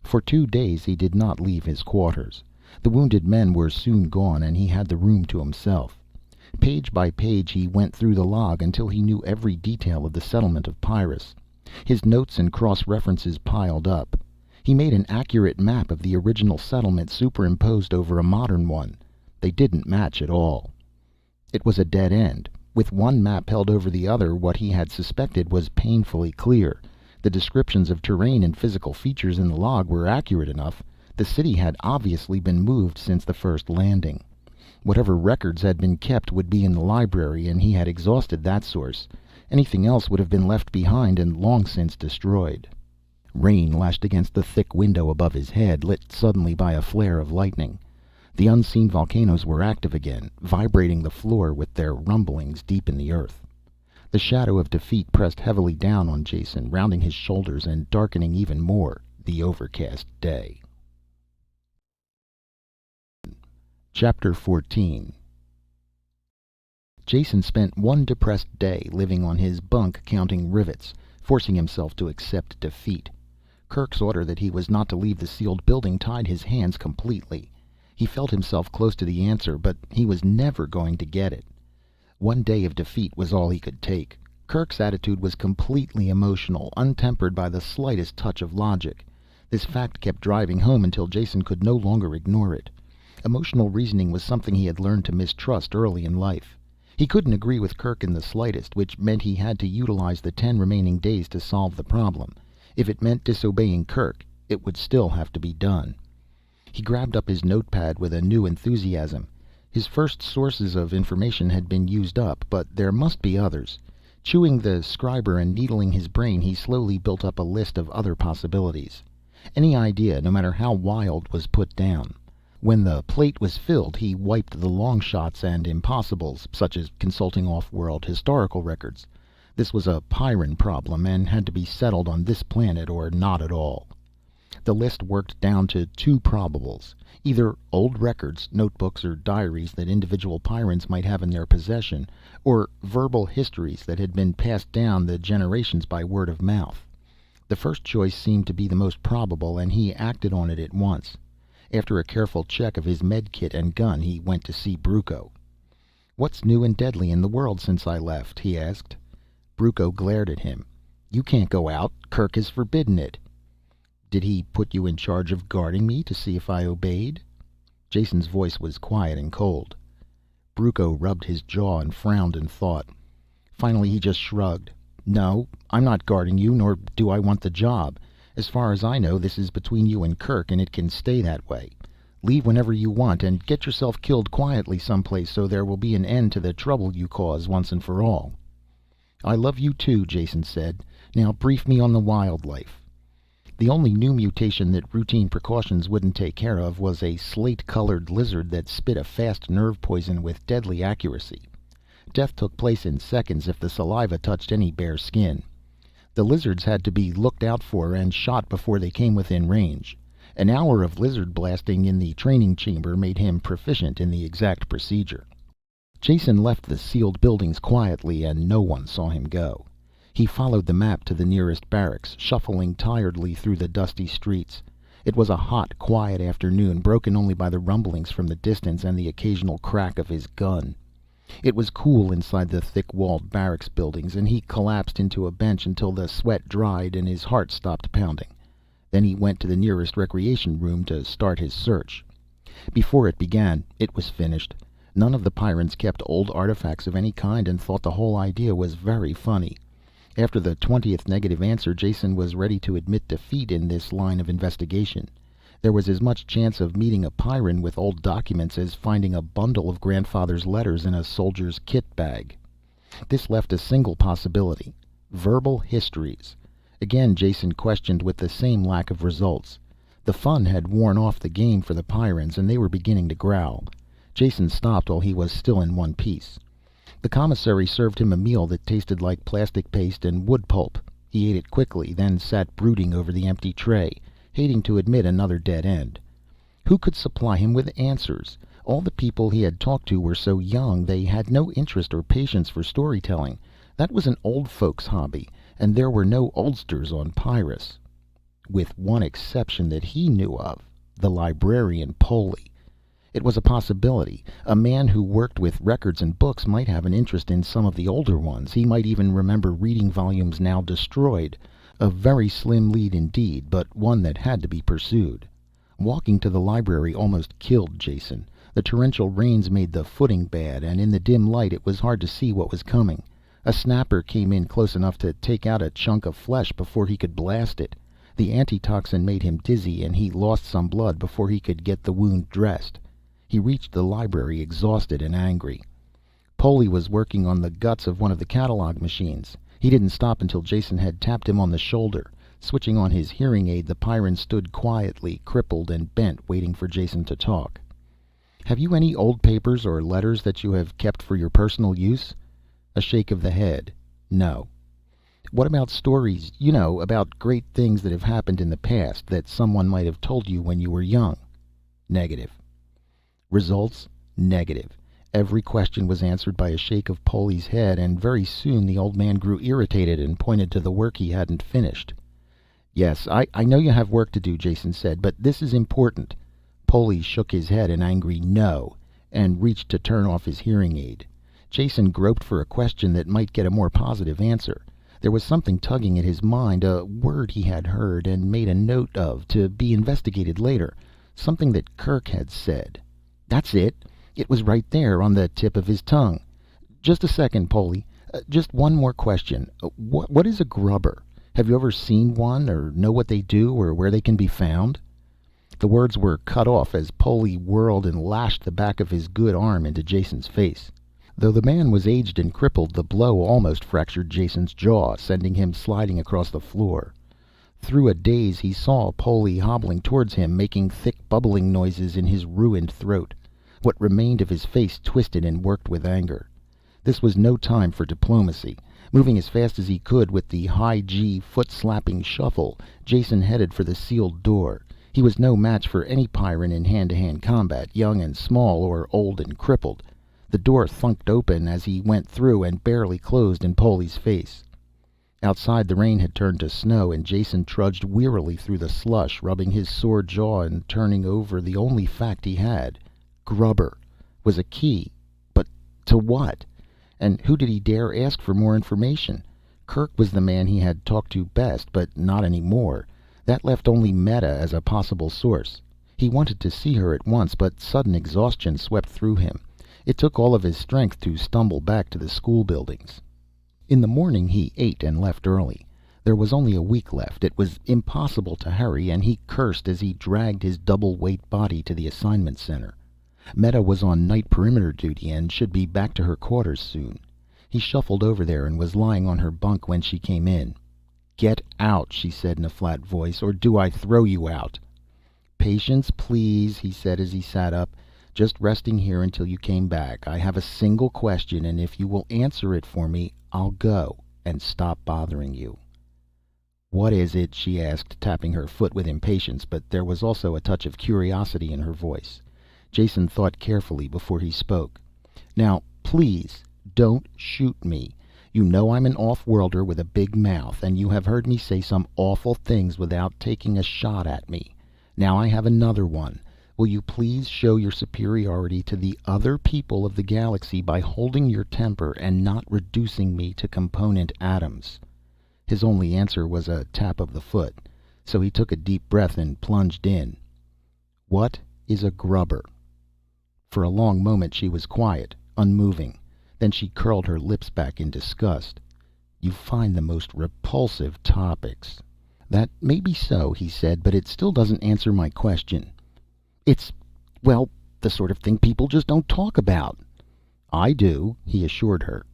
For 2 days he did not leave his quarters. The wounded men were soon gone and he had the room to himself. Page by page he went through the log until he knew every detail of the settlement of Pyrrus. His notes and cross-references piled up. He made an accurate map of the original settlement superimposed over a modern one. They didn't match at all. It was a dead end. With one map held over the other, what he had suspected was painfully clear. The descriptions of terrain and physical features in the log were accurate enough. The city had obviously been moved since the first landing. Whatever records had been kept would be in the library, and he had exhausted that source. Anything else would have been left behind and long since destroyed. Rain lashed against the thick window above his head, lit suddenly by a flare of lightning. The unseen volcanoes were active again, vibrating the floor with their rumblings deep in the earth. The shadow of defeat pressed heavily down on Jason, rounding his shoulders and darkening even more the overcast day. Chapter 14. Jason spent one depressed day living on his bunk counting rivets, forcing himself to accept defeat. Kirk's order that he was not to leave the sealed building tied his hands completely. He felt himself close to the answer, but he was never going to get it. One day of defeat was all he could take. Kirk's attitude was completely emotional, untempered by the slightest touch of logic. This fact kept driving home until Jason could no longer ignore it. Emotional reasoning was something he had learned to mistrust early in life. He couldn't agree with Kirk in the slightest, which meant he had to utilize the 10 remaining days to solve the problem. If it meant disobeying Kirk, It would still have to be done. He grabbed up his notepad with a new enthusiasm. His first sources of information had been used up, but there must be others. Chewing the scriber and needling his brain, he slowly built up a list of other possibilities. Any idea, no matter how wild, was put down. When the plate was filled, he wiped the long shots and impossibles, such as consulting off-world historical records. This was a Pyrran problem and had to be settled on this planet or not at all. The list worked down to two probables. Either old records, notebooks or diaries that individual Pyrrans might have in their possession, or verbal histories that had been passed down the generations by word of mouth. The first choice seemed to be the most probable, and he acted on it at once. After a careful check of his med kit and gun, he went to see Brucco. "What's new and deadly in the world since I left?" he asked. Brucco glared at him. "You can't go out. Kirk has forbidden it." "Did he put you in charge of guarding me to see if I obeyed?" Jason's voice was quiet and cold. Brucco rubbed his jaw and frowned in thought. Finally he just shrugged. "No, I'm not guarding you, nor do I want the job. As far as I know, this is between you and Kirk, and it can stay that way. Leave whenever you want, and get yourself killed quietly someplace so there will be an end to the trouble you cause once and for all." "I love you too," Jason said. "Now brief me on the wildlife." The only new mutation that routine precautions wouldn't take care of was a slate-colored lizard that spit a fast nerve poison with deadly accuracy. Death took place in seconds if the saliva touched any bare skin. The lizards had to be looked out for and shot before they came within range. An hour of lizard blasting in the training chamber made him proficient in the exact procedure. Jason left the sealed buildings quietly, and no one saw him go. He followed the map to the nearest barracks, shuffling tiredly through the dusty streets. It was a hot, quiet afternoon, broken only by the rumblings from the distance and the occasional crack of his gun. It was cool inside the thick-walled barracks buildings, and he collapsed into a bench until the sweat dried and his heart stopped pounding. Then he went to the nearest recreation room to start his search. Before it began, it was finished. None of the Pyrrans kept old artifacts of any kind and thought the whole idea was very funny. After the 20th negative answer, Jason was ready to admit defeat in this line of investigation. There was as much chance of meeting a Pyrran with old documents as finding a bundle of grandfather's letters in a soldier's kit bag. This left a single possibility: verbal histories. Again Jason questioned with the same lack of results. The fun had worn off the game for the Pyrrans, and they were beginning to growl. Jason stopped while he was still in one piece. The commissary served him a meal that tasted like plastic paste and wood pulp. He ate it quickly, then sat brooding over the empty tray, hating to admit another dead end. Who could supply him with answers? All the people he had talked to were so young, they had no interest or patience for storytelling. That was an old folks' hobby, and there were no oldsters on Pyrrus. With one exception that he knew of, the librarian Poli. It was a possibility. A man who worked with records and books might have an interest in some of the older ones. He might even remember reading volumes now destroyed. A very slim lead indeed, but one that had to be pursued. Walking to the library almost killed Jason. The torrential rains made the footing bad, and in the dim light it was hard to see what was coming. A snapper came in close enough to take out a chunk of flesh before he could blast it. The antitoxin made him dizzy, and he lost some blood before he could get the wound dressed. He reached the library exhausted and angry. Poli was working on the guts of one of the catalog machines. He didn't stop until Jason had tapped him on the shoulder. Switching on his hearing aid, the Pyrran stood quietly, crippled and bent, waiting for Jason to talk. "Have you any old papers or letters that you have kept for your personal use?" A shake of the head. "No." "What about stories, you know, about great things that have happened in the past, that someone might have told you when you were young?" "Negative." Results: negative. Every question was answered by a shake of Poli's head, and very soon the old man grew irritated and pointed to the work he hadn't finished. "Yes, I know you have work to do," Jason said, "but this is important." Poli shook his head an angry no, and reached to turn off his hearing aid. Jason groped for a question that might get a more positive answer. There was something tugging at his mind, a word he had heard and made a note of, to be investigated later. Something that Kirk had said. That's it. It was right there on the tip of his tongue. "Just a second, Poli. Just one more question. What is a grubber?" Have you ever seen one, or know what they do, or where they can be found?" The words were cut off as Polly whirled and lashed the back of his good arm into Jason's face. Though the man was aged and crippled, the blow almost fractured Jason's jaw, sending him sliding across the floor. Through a daze he saw Polly hobbling towards him, making thick bubbling noises in his ruined throat. What remained of his face twisted and worked with anger. This was no time for diplomacy. Moving as fast as he could with the high G foot-slapping shuffle, Jason headed for the sealed door. He was no match for any Pyrran in hand-to-hand combat, young and small or old and crippled. The door thunked open as he went through and barely closed in Polly's face. Outside, the rain had turned to snow, and Jason trudged wearily through the slush, rubbing his sore jaw and turning over the only fact he had. Grubber was a key, but to what? And who did he dare ask for more information? Kirk was the man he had talked to best, but not anymore. That left only Meta as a possible source. He wanted to see her at once, but sudden exhaustion swept through him. It took all of his strength to stumble back to the school buildings. In the morning he ate and left early. There was only a week left. It was impossible to hurry, and he cursed as he dragged his double-weight body to the assignment center. Meta was on night perimeter duty and should be back to her quarters soon. He shuffled over there and was lying on her bunk when she came in. "Get out," she said in a flat voice, "or do I throw you out?" "Patience, please," he said as he sat up. "Just resting here until you came back. I have a single question, and if you will answer it for me, I'll go and stop bothering you." "What is it?" she asked, tapping her foot with impatience, but there was also a touch of curiosity in her voice. Jason thought carefully before he spoke. "Now, please, don't shoot me. You know I'm an off-worlder with a big mouth, and you have heard me say some awful things without taking a shot at me. Now I have another one. Will you please show your superiority to the other people of the galaxy by holding your temper and not reducing me to component atoms?" His only answer was a tap of the foot, so he took a deep breath and plunged in. "What is a grubber?" For a long moment she was quiet, unmoving. Then she curled her lips back in disgust. "You find the most repulsive topics." "That may be so," he said, "but it still doesn't answer my question." "It's, well, the sort of thing people just don't talk about." "I do," he assured her.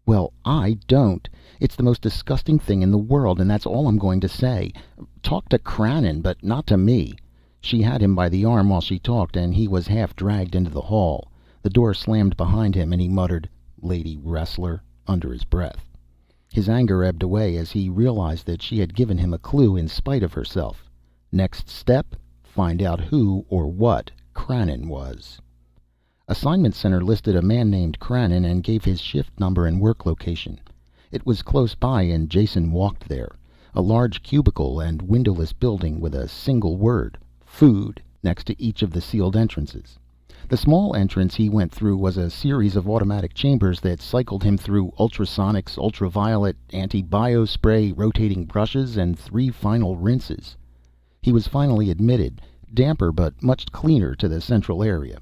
"Well, I don't. It's the most disgusting thing in the world, and that's all I'm going to say. Talk to Cranon, but not to me." She had him by the arm while she talked, and he was half dragged into the hall. The door slammed behind him, and he muttered, "Lady wrestler," under his breath. His anger ebbed away as he realized that she had given him a clue in spite of herself. Next step, find out who or what Cranon was. Assignment Center listed a man named Cranon and gave his shift number and work location. It was close by, and Jason walked there. A large cubicle and windowless building with a single word, "Food," next to each of the sealed entrances. The small entrance he went through was a series of automatic chambers that cycled him through ultrasonics, ultraviolet, anti-bio spray, rotating brushes, and 3 final rinses. He was finally admitted, damper but much cleaner, to the central area.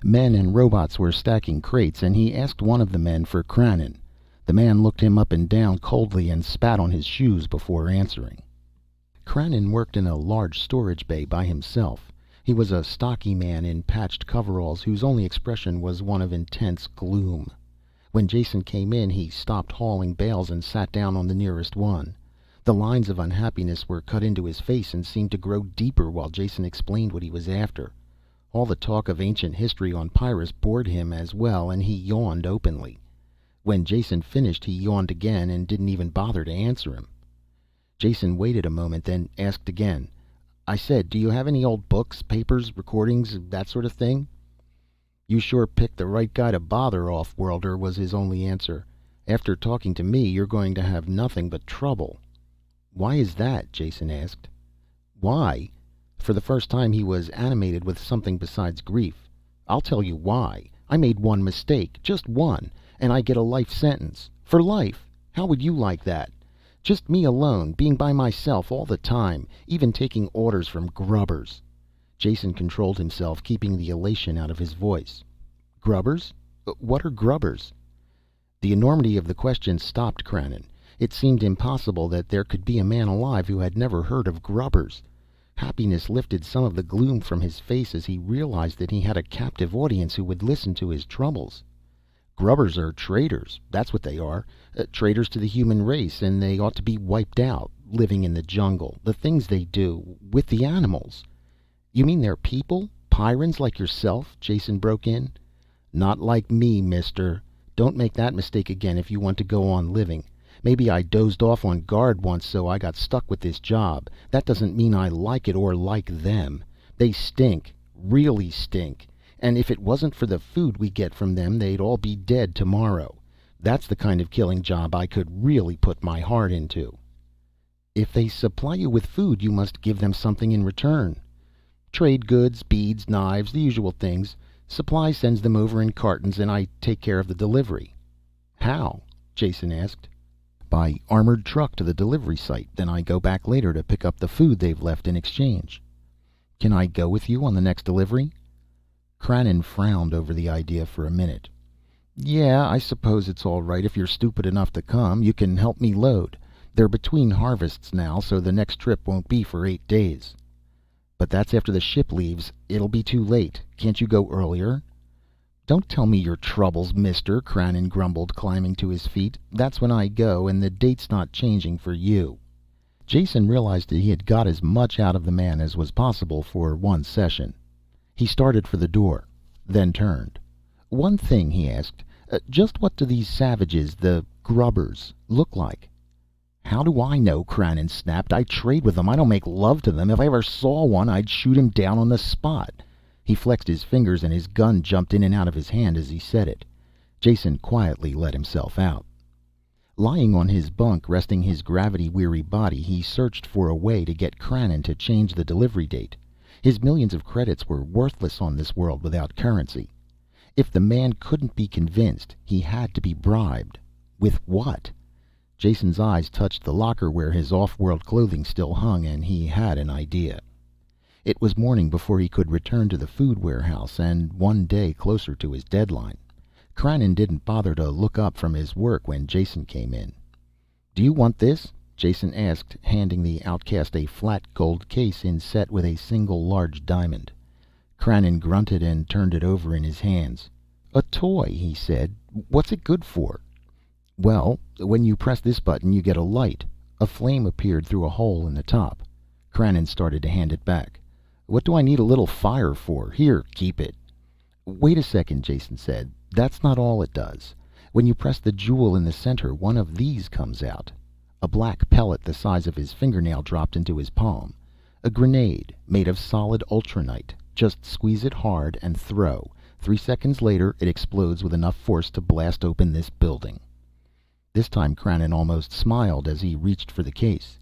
Men and robots were stacking crates, and he asked one of the men for Cranon. The man looked him up and down coldly and spat on his shoes before answering. Cranon worked in a large storage bay by himself. He was a stocky man in patched coveralls whose only expression was one of intense gloom. When Jason came in, he stopped hauling bales and sat down on the nearest one. The lines of unhappiness were cut into his face and seemed to grow deeper while Jason explained what he was after. All the talk of ancient history on Pyrrus bored him as well, and he yawned openly. When Jason finished, he yawned again and didn't even bother to answer him. Jason waited a moment, then asked again, "I said, do you have any old books, papers, recordings, that sort of thing?" "You sure picked the right guy to bother, off-worlder," was his only answer. "After talking to me, you're going to have nothing but trouble." "Why is that?" Jason asked. "Why?" For the first time he was animated with something besides grief. "I'll tell you why. I made one mistake, just one, and I get a life sentence. For life. How would you like that? Just me alone, being by myself all the time, even taking orders from grubbers." Jason controlled himself, keeping the elation out of his voice. "Grubbers? What are grubbers?" The enormity of the question stopped Cranon. It seemed impossible that there could be a man alive who had never heard of grubbers. Happiness lifted some of the gloom from his face as he realized that he had a captive audience who would listen to his troubles. Grubbers are traitors, that's what they are. Traitors to the human race, and they ought to be wiped out. Living in the jungle, the things they do with the animals. You mean they're people? Pyrrans like yourself? Jason broke in. Not like me, mister. Don't make that mistake again if you want to go on living. Maybe I dozed off on guard once, so I got stuck with this job. That doesn't mean I like it or like them. They stink. Really stink. And if it wasn't for the food we get from them, they'd all be dead tomorrow. That's the kind of killing job I could really put my heart into. If they supply you with food, you must give them something in return. Trade goods, beads, knives, the usual things. Supply sends them over in cartons, and I take care of the delivery. How? Jason asked. By armored truck to the delivery site. Then I go back later to pick up the food they've left in exchange. Can I go with you on the next delivery? Cranon frowned over the idea for a minute. Yeah, I suppose it's all right if you're stupid enough to come. You can help me load. They're between harvests now, so the next trip won't be for 8 days. But that's after the ship leaves. It'll be too late. Can't you go earlier? Don't tell me your troubles, mister, Cranon grumbled, climbing to his feet. That's when I go, and the date's not changing for you. Jason realized that he had got as much out of the man as was possible for one session. He started for the door, then turned. One thing, he asked. Just what do these savages, the grubbers, look like? How do I know? Cranon snapped. I trade with them. I don't make love to them. If I ever saw one, I'd shoot him down on the spot. He flexed his fingers and his gun jumped in and out of his hand as he said it. Jason quietly let himself out. Lying on his bunk, resting his gravity-weary body, he searched for a way to get Cranon to change the delivery date. His millions of credits were worthless on this world without currency. If the man couldn't be convinced, he had to be bribed. With what? Jason's eyes touched the locker where his off-world clothing still hung, and he had an idea. It was morning before he could return to the food warehouse, and one day closer to his deadline. Cranon didn't bother to look up from his work when Jason came in. Do you want this? Jason asked, handing the outcast a flat gold case inset with a single large diamond. Cranon grunted and turned it over in his hands. A toy, he said. What's it good for? Well, when you press this button, you get a light. A flame appeared through a hole in the top. Cranon started to hand it back. What do I need a little fire for? Here, keep it. Wait a second, Jason said. That's not all it does. When you press the jewel in the center, one of these comes out. A black pellet the size of his fingernail dropped into his palm. A grenade made of solid ultranite. Just squeeze it hard and throw. 3 seconds later, it explodes with enough force to blast open this building. This time Cranon almost smiled as he reached for the case.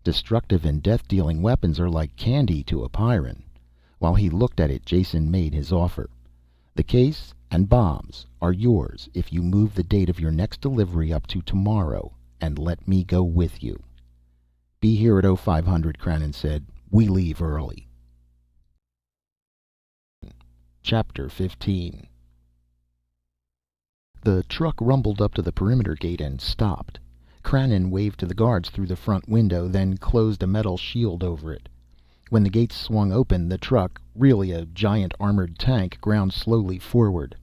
Destructive and death-dealing weapons are like candy to a Pyrran. While he looked at it, Jason made his offer. The case and bombs are yours if you move the date of your next delivery up to tomorrow and let me go with you. Be here at 0500, Cranon said. We leave early. Chapter 15. The truck rumbled up to the perimeter gate and stopped. Cranon waved to the guards through the front window, then closed a metal shield over it. When the gates swung open, the truck, really a giant armored tank, ground slowly forward.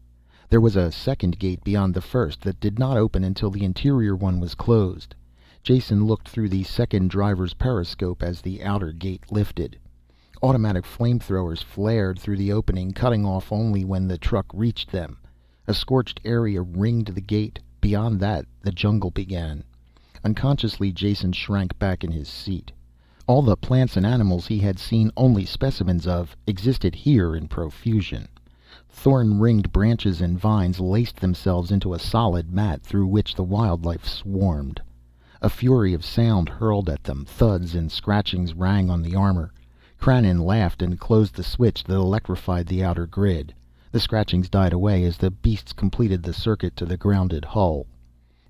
There was a second gate beyond the first that did not open until the interior one was closed. Jason looked through the second driver's periscope as the outer gate lifted. Automatic flamethrowers flared through the opening, cutting off only when the truck reached them. A scorched area ringed the gate. Beyond that, the jungle began. Unconsciously, Jason shrank back in his seat. All the plants and animals he had seen only specimens of existed here in profusion. Thorn-ringed branches and vines laced themselves into a solid mat through which the wildlife swarmed. A fury of sound hurled at them. Thuds and scratchings rang on the armor. Cranon laughed and closed the switch that electrified the outer grid. The scratchings died away as the beasts completed the circuit to the grounded hull.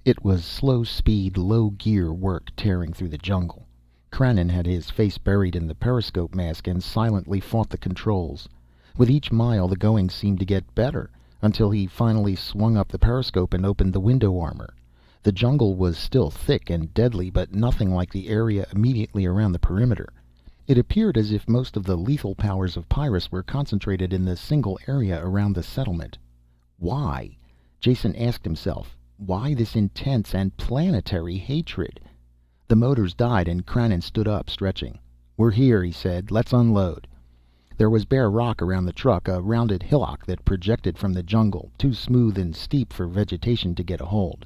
It was slow-speed, low-gear work tearing through the jungle. Cranon had his face buried in the periscope mask and silently fought the controls. With each mile, the going seemed to get better, until he finally swung up the periscope and opened the window armor. The jungle was still thick and deadly, but nothing like the area immediately around the perimeter. It appeared as if most of the lethal powers of Pyrrus were concentrated in the single area around the settlement. Why? Jason asked himself. Why this intense and planetary hatred? The motors died and Cranon stood up, stretching. "We're here," he said. "Let's unload." There was bare rock around the truck, a rounded hillock that projected from the jungle, too smooth and steep for vegetation to get a hold.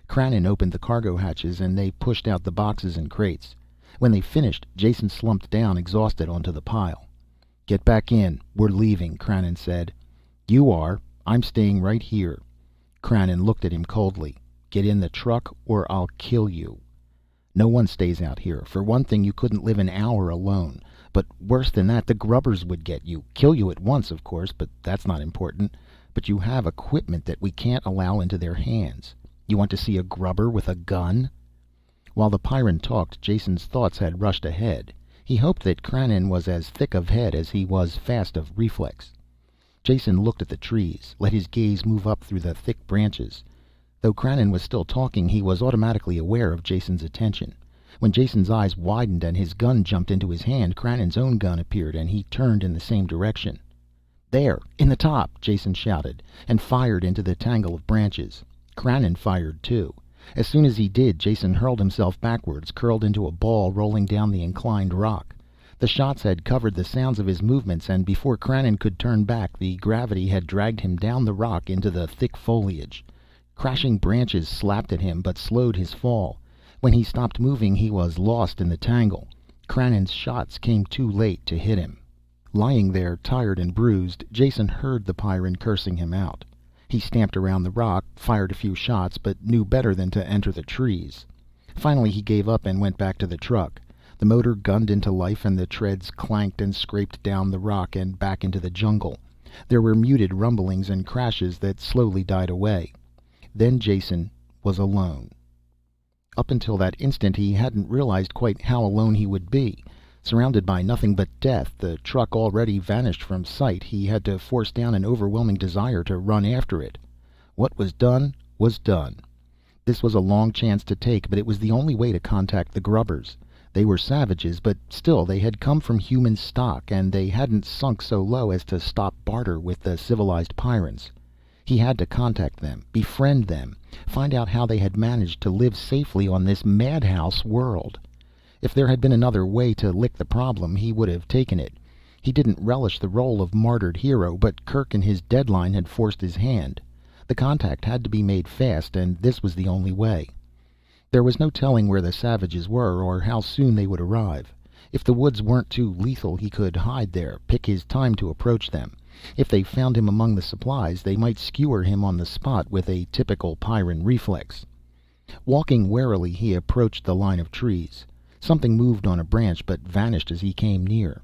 Cranon opened the cargo hatches and they pushed out the boxes and crates. When they finished, Jason slumped down, exhausted, onto the pile. "Get back in. We're leaving," Cranon said. "You are. I'm staying right here." Cranon looked at him coldly. "Get in the truck or I'll kill you." "No one stays out here. For one thing, you couldn't live an hour alone. But worse than that, the grubbers would get you. Kill you at once, of course, but that's not important. But you have equipment that we can't allow into their hands. You want to see a grubber with a gun?" While the Pyrran talked, Jason's thoughts had rushed ahead. He hoped that Cranon was as thick of head as he was fast of reflex. Jason looked at the trees, let his gaze move up through the thick branches. Though Cranon was still talking, he was automatically aware of Jason's attention. When Jason's eyes widened and his gun jumped into his hand, Cranon's own gun appeared and he turned in the same direction. "There, in the top!" Jason shouted, and fired into the tangle of branches. Cranon fired too. As soon as he did, Jason hurled himself backwards, curled into a ball, rolling down the inclined rock. The shots had covered the sounds of his movements, and before Cranon could turn back, the gravity had dragged him down the rock into the thick foliage. Crashing branches slapped at him, but slowed his fall. When he stopped moving, he was lost in the tangle. Cranon's shots came too late to hit him. Lying there, tired and bruised, Jason heard the Pyrran cursing him out. He stamped around the rock, fired a few shots, but knew better than to enter the trees. Finally he gave up and went back to the truck. The motor gunned into life and the treads clanked and scraped down the rock and back into the jungle. There were muted rumblings and crashes that slowly died away. Then Jason was alone. Up until that instant he hadn't realized quite how alone he would be. Surrounded by nothing but death, the truck already vanished from sight, he had to force down an overwhelming desire to run after it. What was done was done. This was a long chance to take, but it was the only way to contact the grubbers. They were savages, but still they had come from human stock, and they hadn't sunk so low as to stop barter with the civilized Pyrrans. He had to contact them, befriend them, find out how they had managed to live safely on this madhouse world. If there had been another way to lick the problem, he would have taken it. He didn't relish the role of martyred hero, but Kirk and his deadline had forced his hand. The contact had to be made fast, and this was the only way. There was no telling where the savages were, or how soon they would arrive. If the woods weren't too lethal, he could hide there, pick his time to approach them. If they found him among the supplies, they might skewer him on the spot with a typical Pyrran reflex. Walking warily, he approached the line of trees. Something moved on a branch, but vanished as he came near.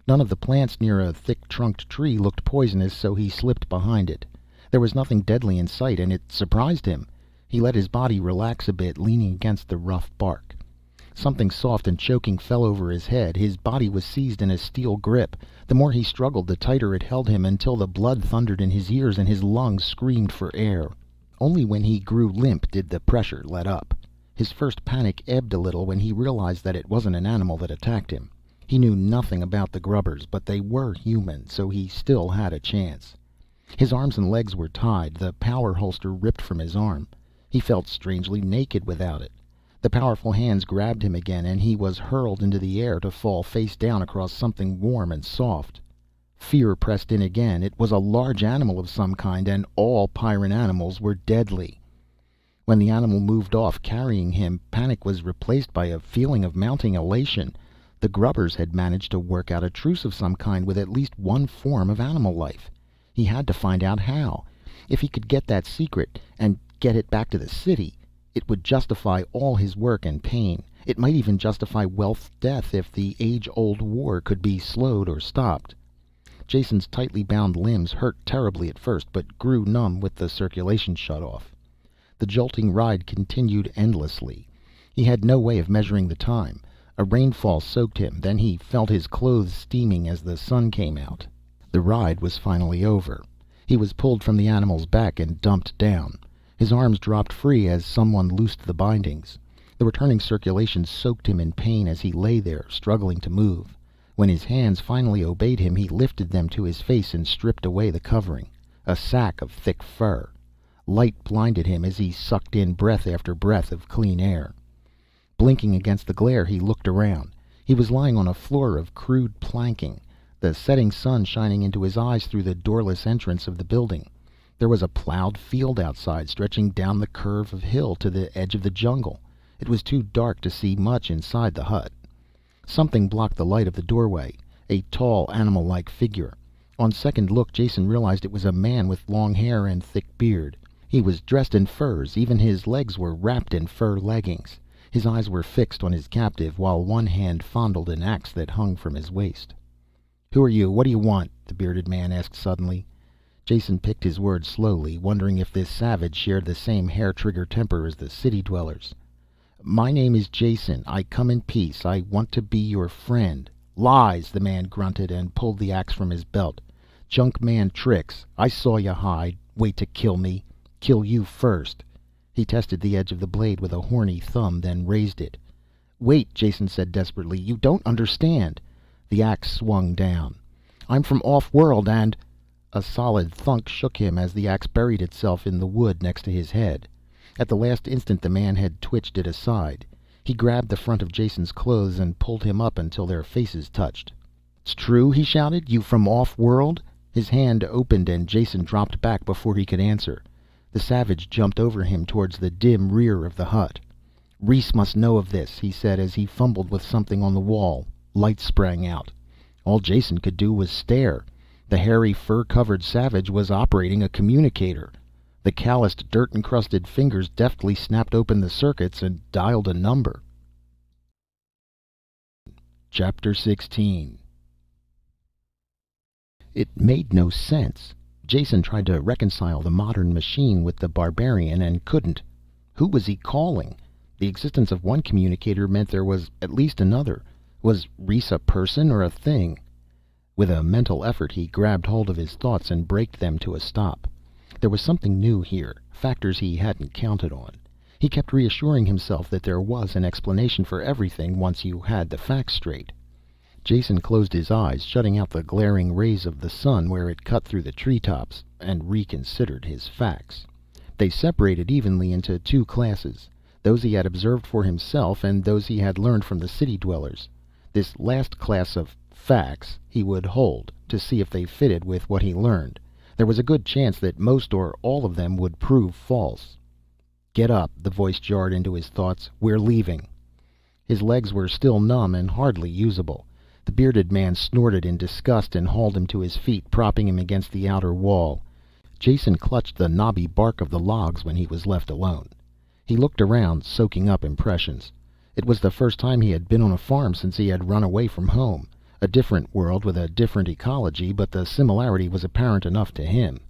None of the plants near a thick-trunked tree looked poisonous, so he slipped behind it. There was nothing deadly in sight, and it surprised him. He let his body relax a bit, leaning against the rough bark. Something soft and choking fell over his head. His body was seized in a steel grip. The more he struggled, the tighter it held him, until the blood thundered in his ears and his lungs screamed for air. Only when he grew limp did the pressure let up. His first panic ebbed a little when he realized that it wasn't an animal that attacked him. He knew nothing about the grubbers, but they were human, so he still had a chance. His arms and legs were tied, the power holster ripped from his arm. He felt strangely naked without it. The powerful hands grabbed him again, and he was hurled into the air to fall face down across something warm and soft. Fear pressed in again. It was a large animal of some kind, and all Pyrran animals were deadly. When the animal moved off, carrying him, panic was replaced by a feeling of mounting elation. The grubbers had managed to work out a truce of some kind with at least one form of animal life. He had to find out how. If he could get that secret, and get it back to the city, it would justify all his work and pain. It might even justify Welf's death if the age-old war could be slowed or stopped. Jason's tightly bound limbs hurt terribly at first, but grew numb with the circulation shut off. The jolting ride continued endlessly. He had no way of measuring the time. A rainfall soaked him, then he felt his clothes steaming as the sun came out. The ride was finally over. He was pulled from the animal's back and dumped down. His arms dropped free as someone loosed the bindings. The returning circulation soaked him in pain as he lay there, struggling to move. When his hands finally obeyed him, he lifted them to his face and stripped away the covering, a sack of thick fur. Light blinded him as he sucked in breath after breath of clean air. Blinking against the glare, he looked around. He was lying on a floor of crude planking, the setting sun shining into his eyes through the doorless entrance of the building. There was a plowed field outside, stretching down the curve of hill to the edge of the jungle. It was too dark to see much inside the hut. Something blocked the light of the doorway, a tall, animal-like figure. On second look, Jason realized it was a man with long hair and thick beard. He was dressed in furs, even his legs were wrapped in fur leggings. His eyes were fixed on his captive, while one hand fondled an axe that hung from his waist. "Who are you? What do you want?" the bearded man asked suddenly. Jason picked his words slowly, wondering if this savage shared the same hair-trigger temper as the city dwellers. "My name is Jason. I come in peace. I want to be your friend." "Lies!" the man grunted and pulled the axe from his belt. "Junk man tricks. I saw you hide. Wait to kill me. Kill you first." He tested the edge of the blade with a horny thumb, then raised it. "Wait," Jason said desperately. "You don't understand." The axe swung down. "I'm from off-world and—" A solid thunk shook him as the axe buried itself in the wood next to his head. At the last instant the man had twitched it aside. He grabbed the front of Jason's clothes and pulled him up until their faces touched. "It's true?" he shouted. "You from off-world?" His hand opened and Jason dropped back before he could answer. The savage jumped over him towards the dim rear of the hut. "Reese must know of this," he said as he fumbled with something on the wall. Light sprang out. All Jason could do was stare. The hairy, fur-covered savage was operating a communicator. The calloused, dirt-encrusted fingers deftly snapped open the circuits and dialed a number. Chapter 16. It made no sense. Jason tried to reconcile the modern machine with the barbarian and couldn't. Who was he calling? The existence of one communicator meant there was at least another. Was Reese a person or a thing? With a mental effort he grabbed hold of his thoughts and braked them to a stop. There was something new here, factors he hadn't counted on. He kept reassuring himself that there was an explanation for everything once you had the facts straight. Jason closed his eyes, shutting out the glaring rays of the sun where it cut through the treetops, and reconsidered his facts. They separated evenly into two classes, those he had observed for himself and those he had learned from the city dwellers. This last class of facts he would hold, to see if they fitted with what he learned. There was a good chance that most or all of them would prove false. "Get up," the voice jarred into his thoughts. "We're leaving." His legs were still numb and hardly usable. The bearded man snorted in disgust and hauled him to his feet, propping him against the outer wall. Jason clutched the knobby bark of the logs when he was left alone. He looked around, soaking up impressions. It was the first time he had been on a farm since he had run away from home. A different world with a different ecology, but the similarity was apparent enough to him.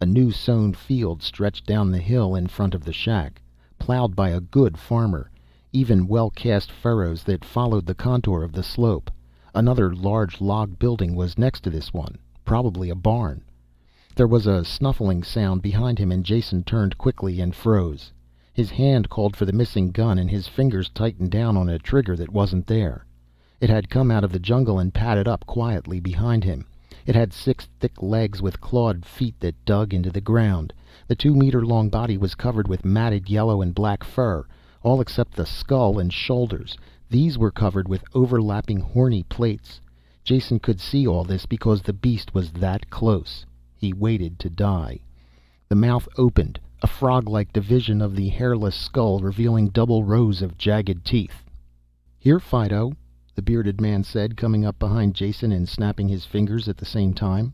A new sown field stretched down the hill in front of the shack, plowed by a good farmer, even well-cast furrows that followed the contour of the slope. Another large log building was next to this one, probably a barn. There was a snuffling sound behind him and Jason turned quickly and froze. His hand called for the missing gun and his fingers tightened down on a trigger that wasn't there. It had come out of the jungle and padded up quietly behind him. It had 6 thick legs with clawed feet that dug into the ground. The 2-meter-long body was covered with matted yellow and black fur, all except the skull and shoulders. These were covered with overlapping horny plates. Jason could see all this because the beast was that close. He waited to die. The mouth opened, a frog-like division of the hairless skull revealing double rows of jagged teeth. "Here, Fido," the bearded man said, coming up behind Jason and snapping his fingers at the same time.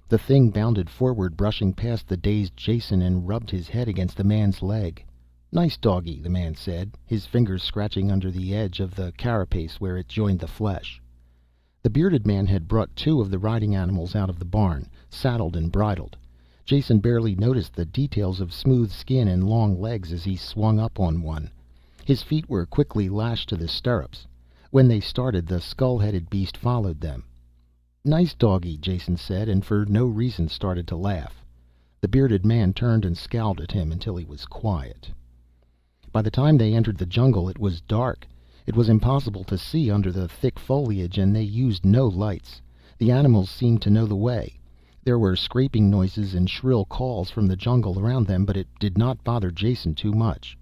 The thing bounded forward, brushing past the dazed Jason, and rubbed his head against the man's leg. "Nice doggy," the man said, his fingers scratching under the edge of the carapace where it joined the flesh. The bearded man had brought 2 of the riding animals out of the barn, saddled and bridled. Jason barely noticed the details of smooth skin and long legs as he swung up on one. His feet were quickly lashed to the stirrups. When they started, the skull-headed beast followed them. "Nice doggy," Jason said, and for no reason started to laugh. The bearded man turned and scowled at him until he was quiet. By the time they entered the jungle, it was dark. It was impossible to see under the thick foliage, and they used no lights. The animals seemed to know the way. There were scraping noises and shrill calls from the jungle around them, but it did not bother Jason too much.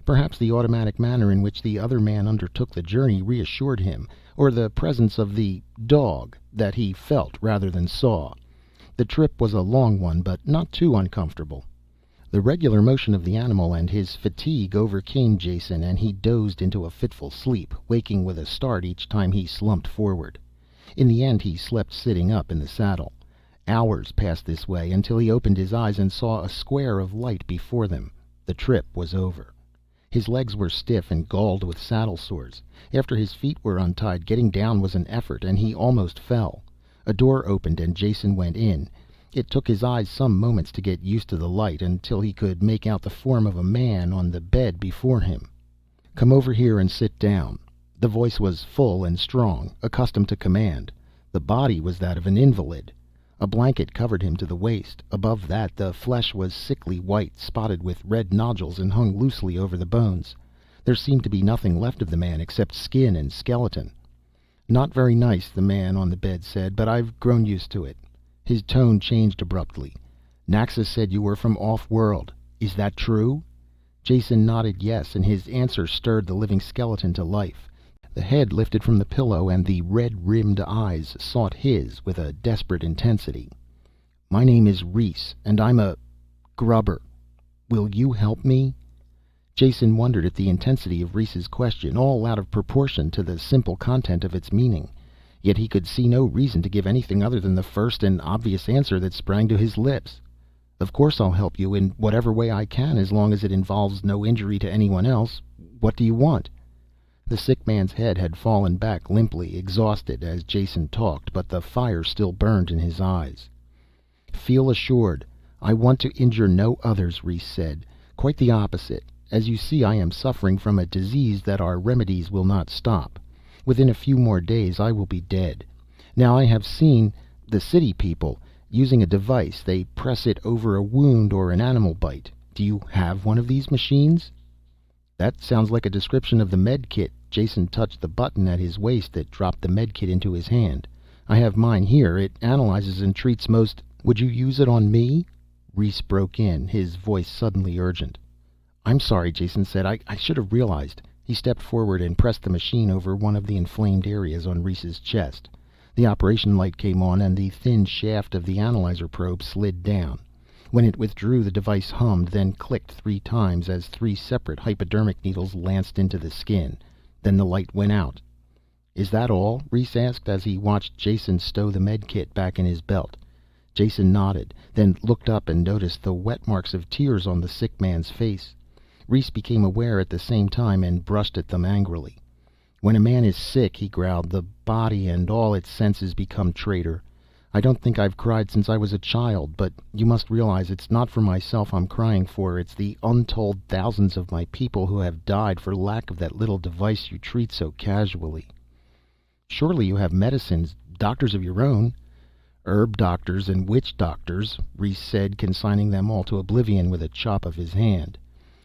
Perhaps the automatic manner in which the other man undertook the journey reassured him, or the presence of the dog that he felt rather than saw. The trip was a long one, but not too uncomfortable. The regular motion of the animal and his fatigue overcame Jason, and he dozed into a fitful sleep, waking with a start each time he slumped forward. In the end he slept sitting up in the saddle. Hours passed this way, until he opened his eyes and saw a square of light before them. The trip was over. His legs were stiff and galled with saddle sores. After his feet were untied, getting down was an effort, and he almost fell. A door opened and Jason went in. It took his eyes some moments to get used to the light, until he could make out the form of a man on the bed before him. "Come over here and sit down." The voice was full and strong, accustomed to command. The body was that of an invalid. A blanket covered him to the waist. Above that the flesh was sickly white, spotted with red nodules, and hung loosely over the bones. There seemed to be nothing left of the man except skin and skeleton. "Not very nice," the man on the bed said, "but I've grown used to it." His tone changed abruptly. "Naxos said you were from off-world. Is that true?" Jason nodded yes, and his answer stirred the living skeleton to life. The head lifted from the pillow, and the red-rimmed eyes sought his with a desperate intensity. "My name is Rhys, and I'm a grubber. Will you help me?" Jason wondered at the intensity of Rhys's question, all out of proportion to the simple content of its meaning. Yet he could see no reason to give anything other than the first and obvious answer that sprang to his lips. "Of course I'll help you in whatever way I can, as long as it involves no injury to anyone else. What do you want?" The sick man's head had fallen back limply, exhausted, as Jason talked, but the fire still burned in his eyes. "Feel assured. I want to injure no others," Rhys said. "Quite the opposite. As you see, I am suffering from a disease that our remedies will not stop. Within a few more days I will be dead. Now I have seen the city people using a device. They press it over a wound or an animal bite. Do you have one of these machines?" "That sounds like a description of the med kit." Jason touched the button at his waist that dropped the med kit into his hand. "I have mine here. It analyzes and treats most—" "Would you use it on me?" Rhys broke in, his voice suddenly urgent. "I'm sorry," Jason said. I should have realized." He stepped forward and pressed the machine over one of the inflamed areas on Rhys's chest. The operation light came on, and the thin shaft of the analyzer probe slid down. When it withdrew, the device hummed, then clicked 3 times as 3 separate hypodermic needles lanced into the skin. Then the light went out. "Is that all?" Rhys asked, as he watched Jason stow the med kit back in his belt. Jason nodded, then looked up and noticed the wet marks of tears on the sick man's face. Rhys became aware at the same time and brushed at them angrily. "When a man is sick," he growled, "the body and all its senses become traitor. I don't think I've cried since I was a child, but you must realize it's not for myself I'm crying for. It's the untold thousands of my people who have died for lack of that little device you treat so casually." "Surely you have medicines, doctors of your own." "Herb doctors and witch doctors," Rhys said, consigning them all to oblivion with a chop of his hand.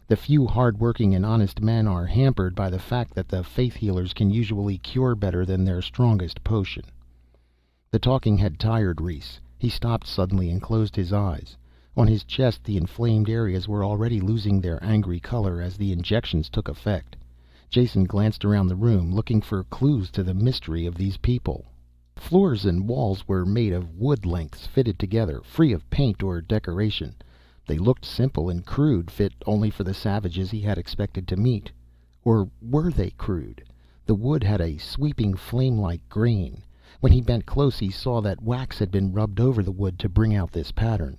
"The few hard-working and honest men are hampered by the fact that the faith healers can usually cure better than their strongest potion." The talking had tired Rhys. He stopped suddenly and closed his eyes. On his chest the inflamed areas were already losing their angry color as the injections took effect. Jason glanced around the room, looking for clues to the mystery of these people. Floors and walls were made of wood lengths fitted together, free of paint or decoration. They looked simple and crude, fit only for the savages he had expected to meet. Or were they crude? The wood had a sweeping flame-like grain. When he bent close he saw that wax had been rubbed over the wood to bring out this pattern.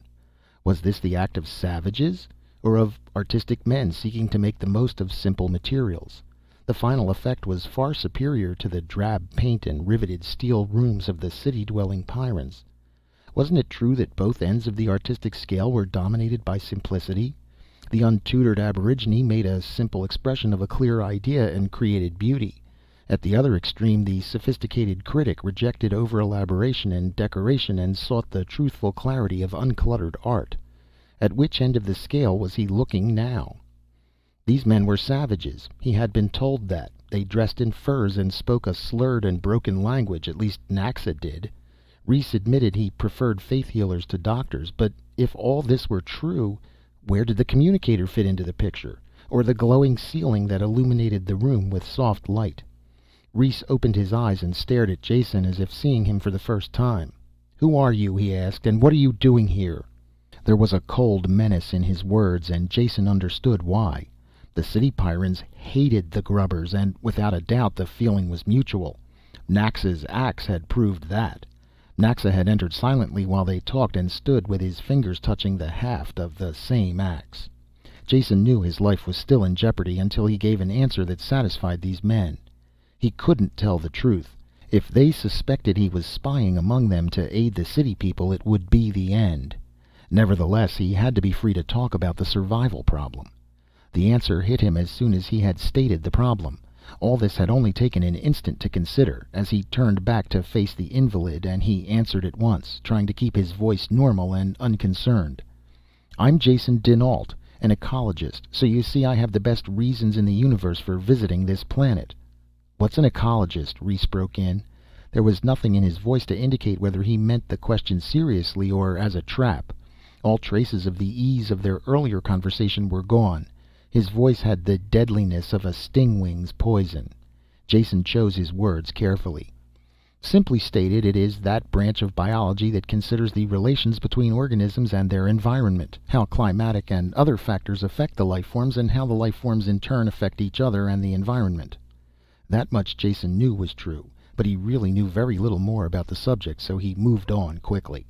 Was this the act of savages, or of artistic men seeking to make the most of simple materials? The final effect was far superior to the drab paint and riveted steel rooms of the city-dwelling Pyrrans. Wasn't it true that both ends of the artistic scale were dominated by simplicity? The untutored aborigine made a simple expression of a clear idea and created beauty. At the other extreme, the sophisticated critic rejected over-elaboration and decoration and sought the truthful clarity of uncluttered art. At which end of the scale was he looking now? These men were savages. He had been told that. They dressed in furs and spoke a slurred and broken language, at least Naxa did. Rhys admitted he preferred faith healers to doctors, but if all this were true, where did the communicator fit into the picture? Or the glowing ceiling that illuminated the room with soft light? Rhys opened his eyes and stared at Jason as if seeing him for the first time. "Who are you?" he asked, "and what are you doing here?" There was a cold menace in his words, and Jason understood why. The city Pyrrans hated the grubbers, and without a doubt the feeling was mutual. Naxa's axe had proved that. Naxa had entered silently while they talked and stood with his fingers touching the haft of the same axe. Jason knew his life was still in jeopardy until he gave an answer that satisfied these men. He couldn't tell the truth. If they suspected he was spying among them to aid the city people, it would be the end. Nevertheless, he had to be free to talk about the survival problem. The answer hit him as soon as he had stated the problem. All this had only taken an instant to consider, as he turned back to face the invalid, and he answered at once, trying to keep his voice normal and unconcerned. "I'm Jason dinAlt, an ecologist, so you see I have the best reasons in the universe for visiting this planet." "What's an ecologist?" Rhys broke in. There was nothing in his voice to indicate whether he meant the question seriously or as a trap. All traces of the ease of their earlier conversation were gone. His voice had the deadliness of a stingwing's poison. Jason chose his words carefully. "Simply stated, it is that branch of biology that considers the relations between organisms and their environment, how climatic and other factors affect the life forms, and how the life forms in turn affect each other and the environment." That much Jason knew was true, but he really knew very little more about the subject, so he moved on quickly.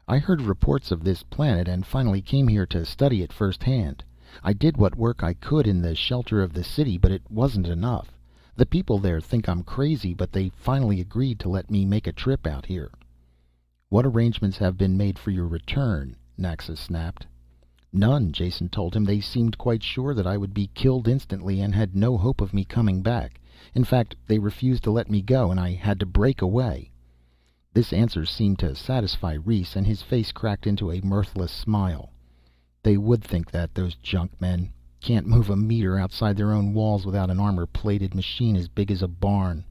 "I heard reports of this planet and finally came here to study it firsthand. I did what work I could in the shelter of the city, but it wasn't enough. The people there think I'm crazy, but they finally agreed to let me make a trip out here." "What arrangements have been made for your return?" Naxa snapped. "None," Jason told him. "They seemed quite sure that I would be killed instantly and had no hope of me coming back. In fact, they refused to let me go, and I had to break away." This answer seemed to satisfy Rhys, and his face cracked into a mirthless smile. "They would think that, those junk men. Can't move a meter outside their own walls without an armor-plated machine as big as a barn.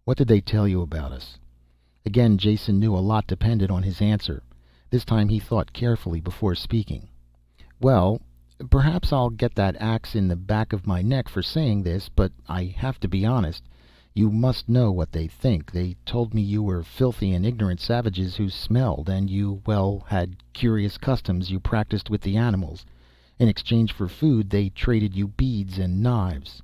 What did they tell you about us?" Again, Jason knew a lot depended on his answer. This time he thought carefully before speaking. "Well, perhaps I'll get that axe in the back of my neck for saying this, but I have to be honest. You must know what they think. They told me you were filthy and ignorant savages who smelled, and you, well, had curious customs you practiced with the animals. In exchange for food, they traded you beads and knives."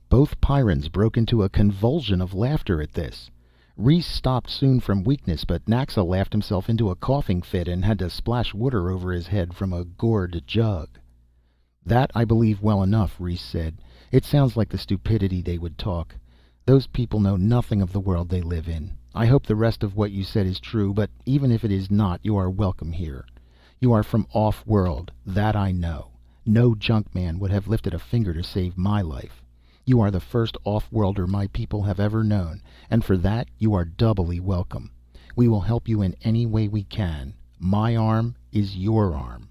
Both Pyrrans broke into a convulsion of laughter at this. Rhys stopped soon from weakness, but Naxa laughed himself into a coughing fit and had to splash water over his head from a gourd jug. "That I believe well enough," Rhys said. "It sounds like the stupidity they would talk. Those people know nothing of the world they live in. I hope the rest of what you said is true, but even if it is not, you are welcome here. You are from off-world, that I know. No junk man would have lifted a finger to save my life. You are the first off-worlder my people have ever known, and for that you are doubly welcome. We will help you in any way we can. My arm is your arm."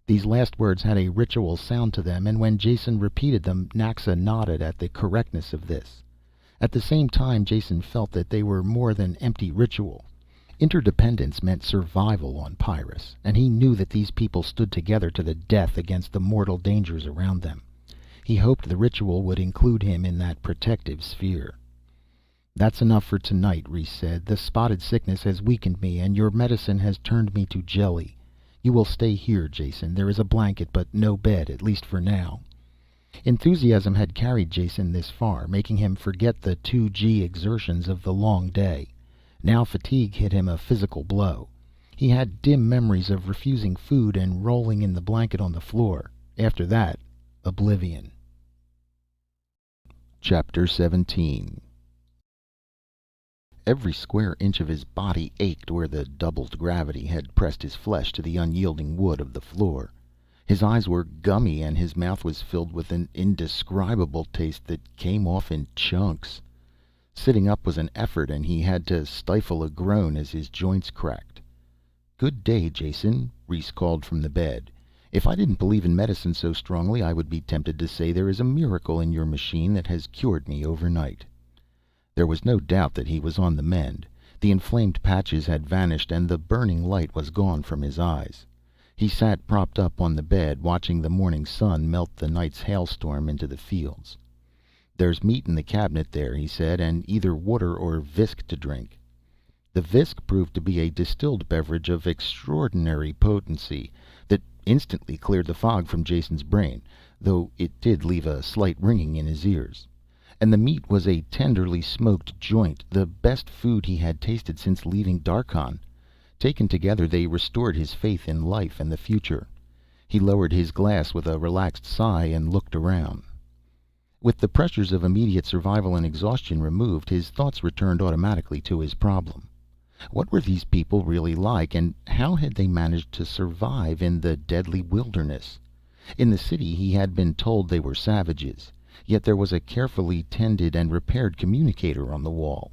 These last words had a ritual sound to them, and when Jason repeated them, Naxa nodded at the correctness of this. At the same time, Jason felt that they were more than empty ritual. Interdependence meant survival on Pyrrus, and he knew that these people stood together to the death against the mortal dangers around them. He hoped the ritual would include him in that protective sphere. "That's enough for tonight," Rhys said. "The spotted sickness has weakened me, and your medicine has turned me to jelly. You will stay here, Jason. There is a blanket, but no bed, at least for now." Enthusiasm had carried Jason this far, making him forget the 2G exertions of the long day. Now fatigue hit him a physical blow. He had dim memories of refusing food and rolling in the blanket on the floor. After that, oblivion. Chapter 17. Every square inch of his body ached where the doubled gravity had pressed his flesh to the unyielding wood of the floor. His eyes were gummy and his mouth was filled with an indescribable taste that came off in chunks. Sitting up was an effort and he had to stifle a groan as his joints cracked. "Good day, Jason," Reese called from the bed. "If I didn't believe in medicine so strongly, I would be tempted to say there is a miracle in your machine that has cured me overnight." There was no doubt that he was on the mend. The inflamed patches had vanished and the burning light was gone from his eyes. He sat propped up on the bed, watching the morning sun melt the night's hailstorm into the fields. "There's meat in the cabinet there," he said, "and either water or visk to drink." The visk proved to be a distilled beverage of extraordinary potency that instantly cleared the fog from Jason's brain, though it did leave a slight ringing in his ears. And the meat was a tenderly smoked joint, the best food he had tasted since leaving Darkhan. Taken together, they restored his faith in life and the future. He lowered his glass with a relaxed sigh and looked around. With the pressures of immediate survival and exhaustion removed, his thoughts returned automatically to his problem. What were these people really like, and how had they managed to survive in the deadly wilderness? In the city he had been told they were savages, yet there was a carefully tended and repaired communicator on the wall,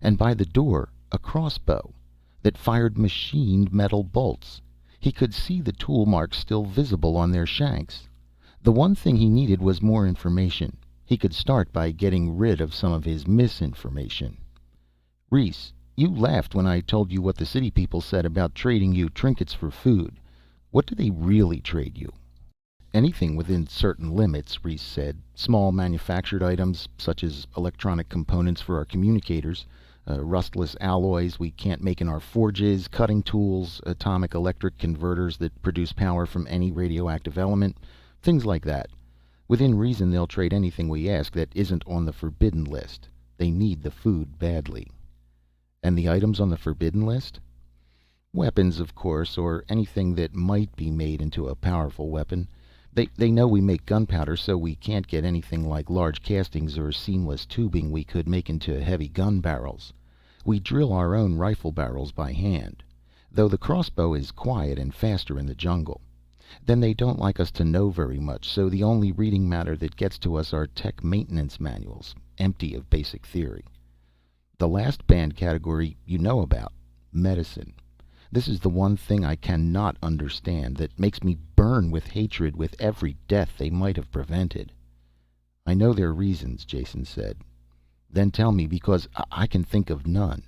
and by the door a crossbow that fired machined metal bolts. He could see the tool marks still visible on their shanks. The one thing he needed was more information. He could start by getting rid of some of his misinformation. "Reese, you laughed when I told you what the city people said about trading you trinkets for food. What do they really trade you?" "Anything within certain limits," Reese said. "Small manufactured items, such as electronic components for our communicators, rustless alloys we can't make in our forges, cutting tools, atomic electric converters that produce power from any radioactive element, things like that. Within reason, they'll trade anything we ask that isn't on the forbidden list. They need the food badly." "And the items on the forbidden list?" "Weapons, of course, or anything that might be made into a powerful weapon. They know we make gunpowder, so we can't get anything like large castings or seamless tubing we could make into heavy gun barrels. We drill our own rifle barrels by hand, though the crossbow is quiet and faster in the jungle. Then they don't like us to know very much, so the only reading matter that gets to us are tech maintenance manuals, empty of basic theory. The last banned category you know about, medicine. This is the one thing I cannot understand, that makes me burn with hatred with every death they might have prevented." "I know their reasons," Jason said. "Then tell me, because I can think of none."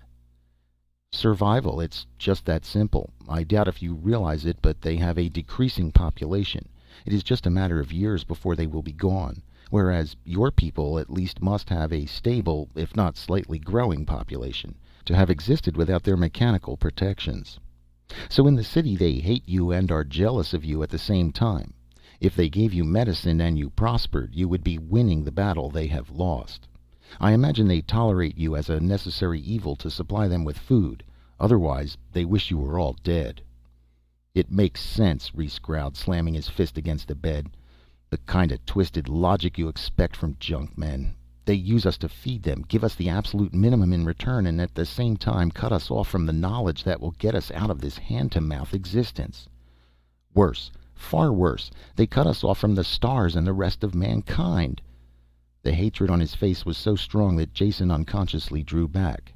"Survival, it's just that simple. I doubt if you realize it, but they have a decreasing population. It is just a matter of years before they will be gone. Whereas your people at least must have a stable, if not slightly growing population, to have existed without their mechanical protections. So in the city they hate you and are jealous of you at the same time. If they gave you medicine and you prospered, you would be winning the battle they have lost. I imagine they tolerate you as a necessary evil to supply them with food. Otherwise, they wish you were all dead." "It makes sense," Reese growled, slamming his fist against the bed. "The kind of twisted logic you expect from junk men. They use us to feed them, give us the absolute minimum in return, and at the same time cut us off from the knowledge that will get us out of this hand-to-mouth existence. Worse, far worse, they cut us off from the stars and the rest of mankind." The hatred on his face was so strong that Jason unconsciously drew back.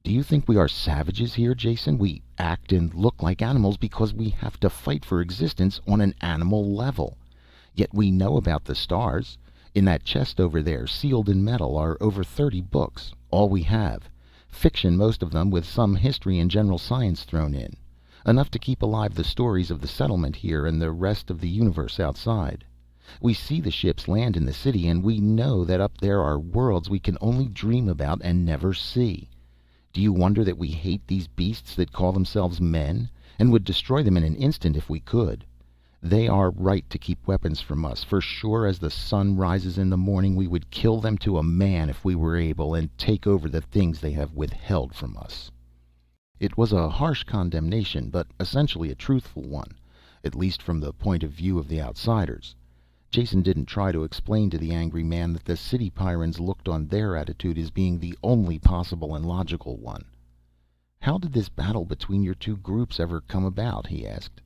"Do you think we are savages here, Jason? We act and look like animals because we have to fight for existence on an animal level. Yet we know about the stars. In that chest over there, sealed in metal, are over 30 books. All we have. Fiction, most of them, with some history and general science thrown in. Enough to keep alive the stories of the settlement here and the rest of the universe outside. We see the ships land in the city, and we know that up there are worlds we can only dream about and never see. Do you wonder that we hate these beasts that call themselves men, and would destroy them in an instant if we could? They are right to keep weapons from us, for sure as the sun rises in the morning we would kill them to a man if we were able, and take over the things they have withheld from us." It was a harsh condemnation, but essentially a truthful one, at least from the point of view of the outsiders. Jason didn't try to explain to the angry man that the city Pyrrans looked on their attitude as being the only possible and logical one. "How did this battle between your two groups ever come about?" he asked.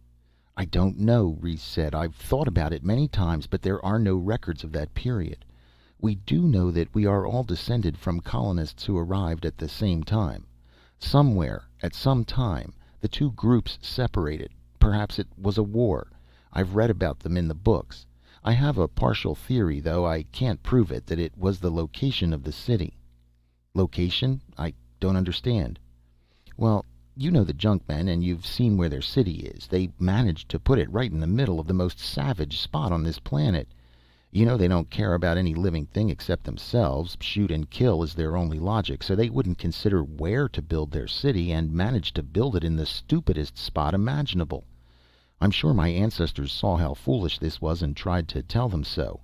"I don't know," Reese said. "I've thought about it many times, but there are no records of that period. We do know that we are all descended from colonists who arrived at the same time. Somewhere, at some time, The two groups separated. Perhaps it was a war. I've read about them in the books. I have a partial theory, though I can't prove it, that it was the location of the city." "Location? I don't understand." "Well, you know the Junkmen, and you've seen where their city is. They managed to put it right in the middle of the most savage spot on this planet. You know they don't care about any living thing except themselves. Shoot and kill is their only logic, so they wouldn't consider where to build their city, and managed to build it in the stupidest spot imaginable. I'm sure my ancestors saw how foolish this was and tried to tell them so.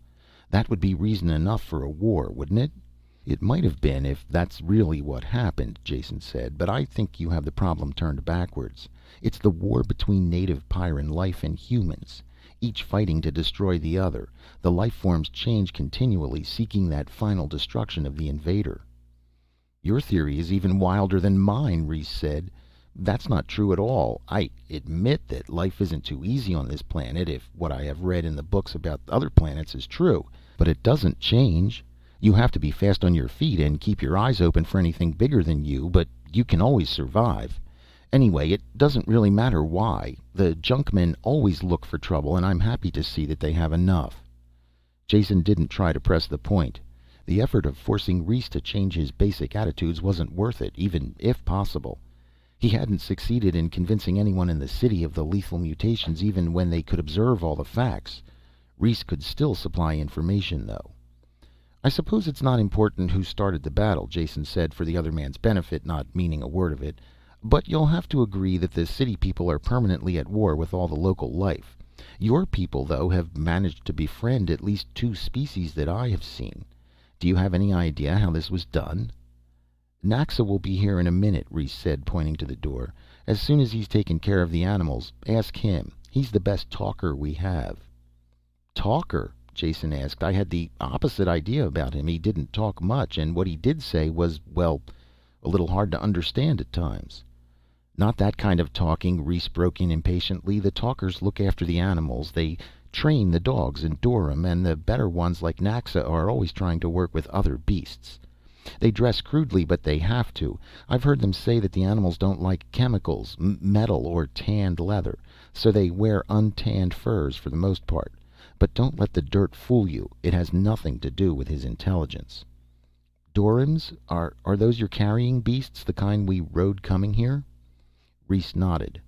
That would be reason enough for a war, wouldn't it?" "It might have been, if that's really what happened," Jason said, "but I think you have the problem turned backwards. It's the war between native Pyrran life and humans, each fighting to destroy the other. The life forms change continually, seeking that final destruction of the invader." "Your theory is even wilder than mine," Reese said. "That's not true at all. I admit that life isn't too easy on this planet, if what I have read in the books about other planets is true. But it doesn't change. You have to be fast on your feet and keep your eyes open for anything bigger than you, but you can always survive. Anyway, it doesn't really matter why. The Junkmen always look for trouble, and I'm happy to see that they have enough." Jason didn't try to press the point. The effort of forcing Reese to change his basic attitudes wasn't worth it, even if possible. He hadn't succeeded in convincing anyone in the city of the lethal mutations, even when they could observe all the facts. Reese could still supply information, though. "I suppose it's not important who started the battle," Jason said, for the other man's benefit, not meaning a word of it. "But you'll have to agree that the city people are permanently at war with all the local life. Your people, though, have managed to befriend at least 2 species that I have seen. Do you have any idea how this was done?" "Naxa will be here in a minute," Reese said, pointing to the door. "As soon as he's taken care of the animals, ask him. He's the best talker we have." "Talker?" Jason asked. "I had the opposite idea about him. He didn't talk much, and what he did say was, well, a little hard to understand at times." "Not that kind of talking," Reese broke in impatiently. "The talkers look after the animals. They train the dogs and Durham, and the better ones like Naxa are always trying to work with other beasts. They dress crudely, but they have to. I've heard them say that the animals don't like chemicals, metal, or tanned leather, so they wear untanned furs for the most part. But don't let the dirt fool you. It has nothing to do with his intelligence." "Durhams? Are those your carrying beasts, the kind we rode coming here?" Reese nodded.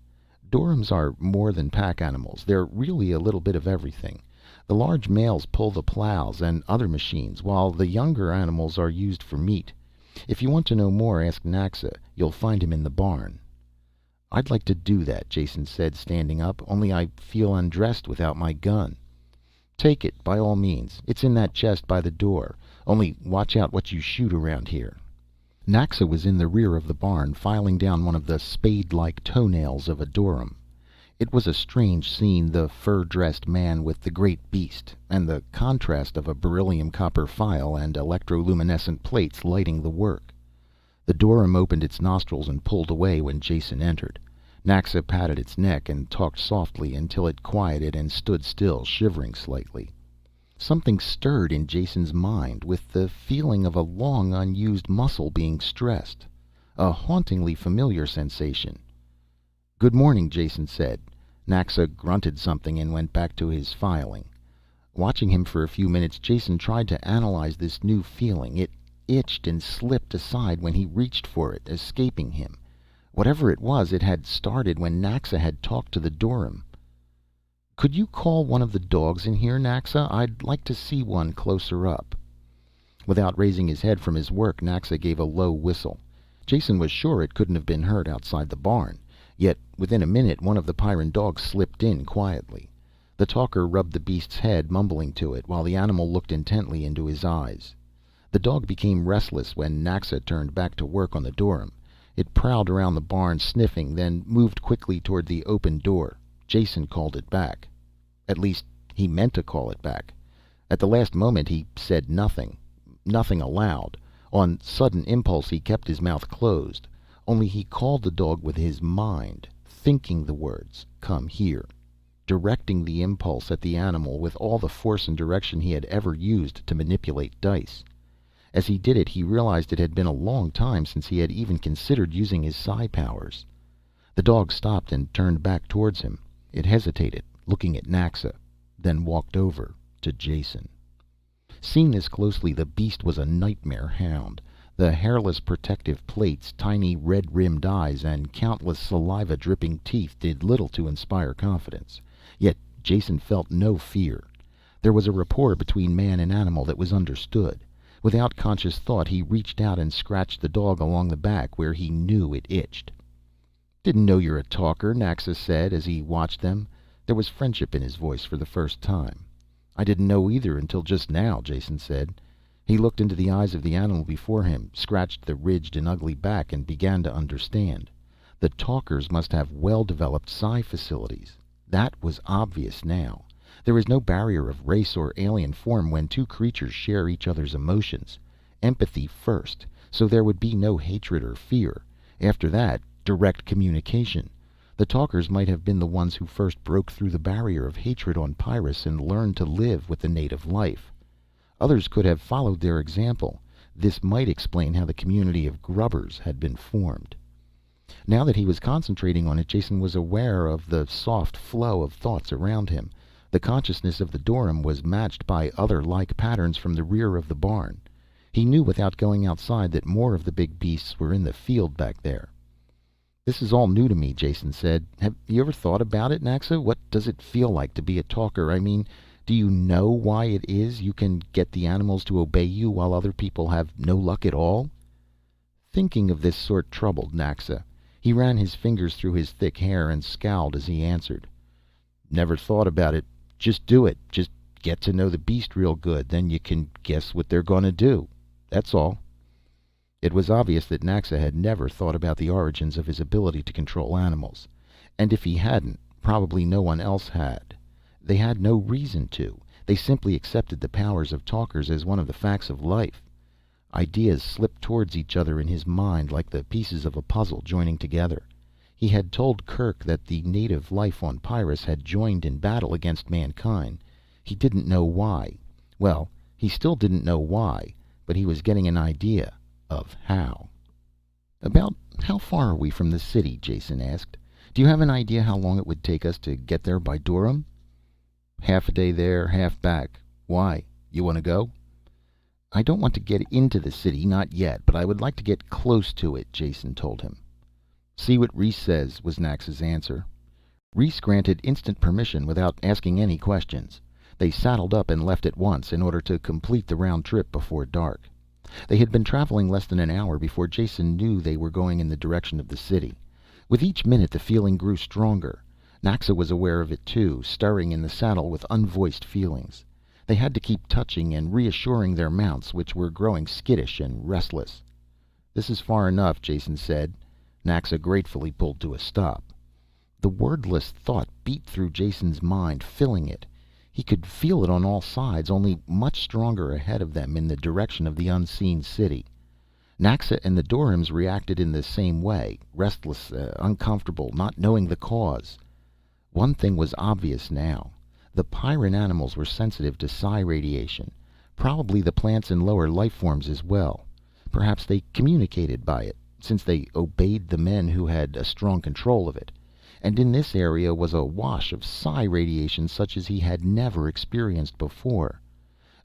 "Durhams are more than pack animals. They're really a little bit of everything. The large males pull the plows and other machines, while the younger animals are used for meat. If you want to know more, ask Naxa. You'll find him in the barn." "I'd like to do that," Jason said, standing up, "only I feel undressed without my gun." "Take it, by all means. It's in that chest by the door. Only watch out what you shoot around here." Naxa was in the rear of the barn, filing down one of the spade-like toenails of a Durham. It was a strange scene, the fur-dressed man with the great beast, and the contrast of a beryllium copper file and electroluminescent plates lighting the work. The Durham opened its nostrils and pulled away when Jason entered. Naxa patted its neck and talked softly until it quieted and stood still, shivering slightly. Something stirred in Jason's mind, with the feeling of a long unused muscle being stressed. A hauntingly familiar sensation. "Good morning," Jason said. Naxa grunted something and went back to his filing. Watching him for a few minutes, Jason tried to analyze this new feeling. It itched and slipped aside when he reached for it, escaping him. Whatever it was, it had started when Naxa had talked to the Durham. "Could you call one of the dogs in here, Naxa? I'd like to see one closer up." Without raising his head from his work, Naxa gave a low whistle. Jason was sure it couldn't have been heard outside the barn. Yet within a minute one of the Pyrran dogs slipped in quietly. The talker rubbed the beast's head, mumbling to it, while the animal looked intently into his eyes. The dog became restless when Naxa turned back to work on the Durham. It prowled around the barn, sniffing, then moved quickly toward the open door. Jason called it back. At least, he meant to call it back. At the last moment he said nothing. Nothing aloud. On sudden impulse he kept his mouth closed. Only he called the dog with his mind, thinking the words, "Come here," directing the impulse at the animal with all the force and direction he had ever used to manipulate dice. As he did it, he realized it had been a long time since he had even considered using his psi powers. The dog stopped and turned back towards him. It hesitated, looking at Naxa, then walked over to Jason. Seen this closely, the beast was a nightmare hound. The hairless protective plates, tiny red-rimmed eyes, and countless saliva-dripping teeth did little to inspire confidence. Yet Jason felt no fear. There was a rapport between man and animal that was understood. Without conscious thought, he reached out and scratched the dog along the back where he knew it itched. "Didn't know you're a talker," Naxa said as he watched them. There was friendship in his voice for the first time. "I didn't know either until just now," Jason said. He looked into the eyes of the animal before him, scratched the ridged and ugly back, and began to understand. The talkers must have well-developed psi facilities. That was obvious now. There is no barrier of race or alien form when two creatures share each other's emotions. Empathy first, so there would be no hatred or fear. After that, direct communication. The talkers might have been the ones who first broke through the barrier of hatred on Pyrrus and learned to live with the native life. Others could have followed their example. This might explain how the community of grubbers had been formed. Now that he was concentrating on it, Jason was aware of the soft flow of thoughts around him. The consciousness of the dorm was matched by other like patterns from the rear of the barn. He knew without going outside that more of the big beasts were in the field back there. "This is all new to me," Jason said. "Have you ever thought about it, Naxa? What does it feel like to be a talker? I mean, do you know why it is you can get the animals to obey you while other people have no luck at all?" Thinking of this sort troubled Naxa. He ran his fingers through his thick hair and scowled as he answered. "Never thought about it. Just do it. Just get to know the beast real good. Then you can guess what they're going to do. That's all." It was obvious that Naxa had never thought about the origins of his ability to control animals. And if he hadn't, probably no one else had. They had no reason to. They simply accepted the powers of talkers as one of the facts of life. Ideas slipped towards each other in his mind like the pieces of a puzzle joining together. He had told Kerk that the native life on Pyrrus had joined in battle against mankind. He didn't know why. Well, he still didn't know why, but he was getting an idea of how. "About how far are we from the city?" Jason asked. "Do you have an idea how long it would take us to get there by Durham?" "Half a day there, half back. Why? You want to go?" "I don't want to get into the city, not yet, but I would like to get close to it," Jason told him. "See what Reese says," was Naxa's answer. Reese granted instant permission without asking any questions. They saddled up and left at once in order to complete the round trip before dark. They had been traveling less than an hour before Jason knew they were going in the direction of the city. With each minute the feeling grew stronger. Naxa was aware of it too, stirring in the saddle with unvoiced feelings. They had to keep touching and reassuring their mounts, which were growing skittish and restless. "This is far enough," Jason said. Naxa gratefully pulled to a stop. The wordless thought beat through Jason's mind, filling it. He could feel it on all sides, only much stronger ahead of them in the direction of the unseen city. Naxa and the Dorhams reacted in the same way, restless, uncomfortable, not knowing the cause. One thing was obvious now. The Pyrran animals were sensitive to psi radiation. Probably the plants and lower life forms as well. Perhaps they communicated by it, since they obeyed the men who had a strong control of it. And in this area was a wash of psi radiation such as he had never experienced before.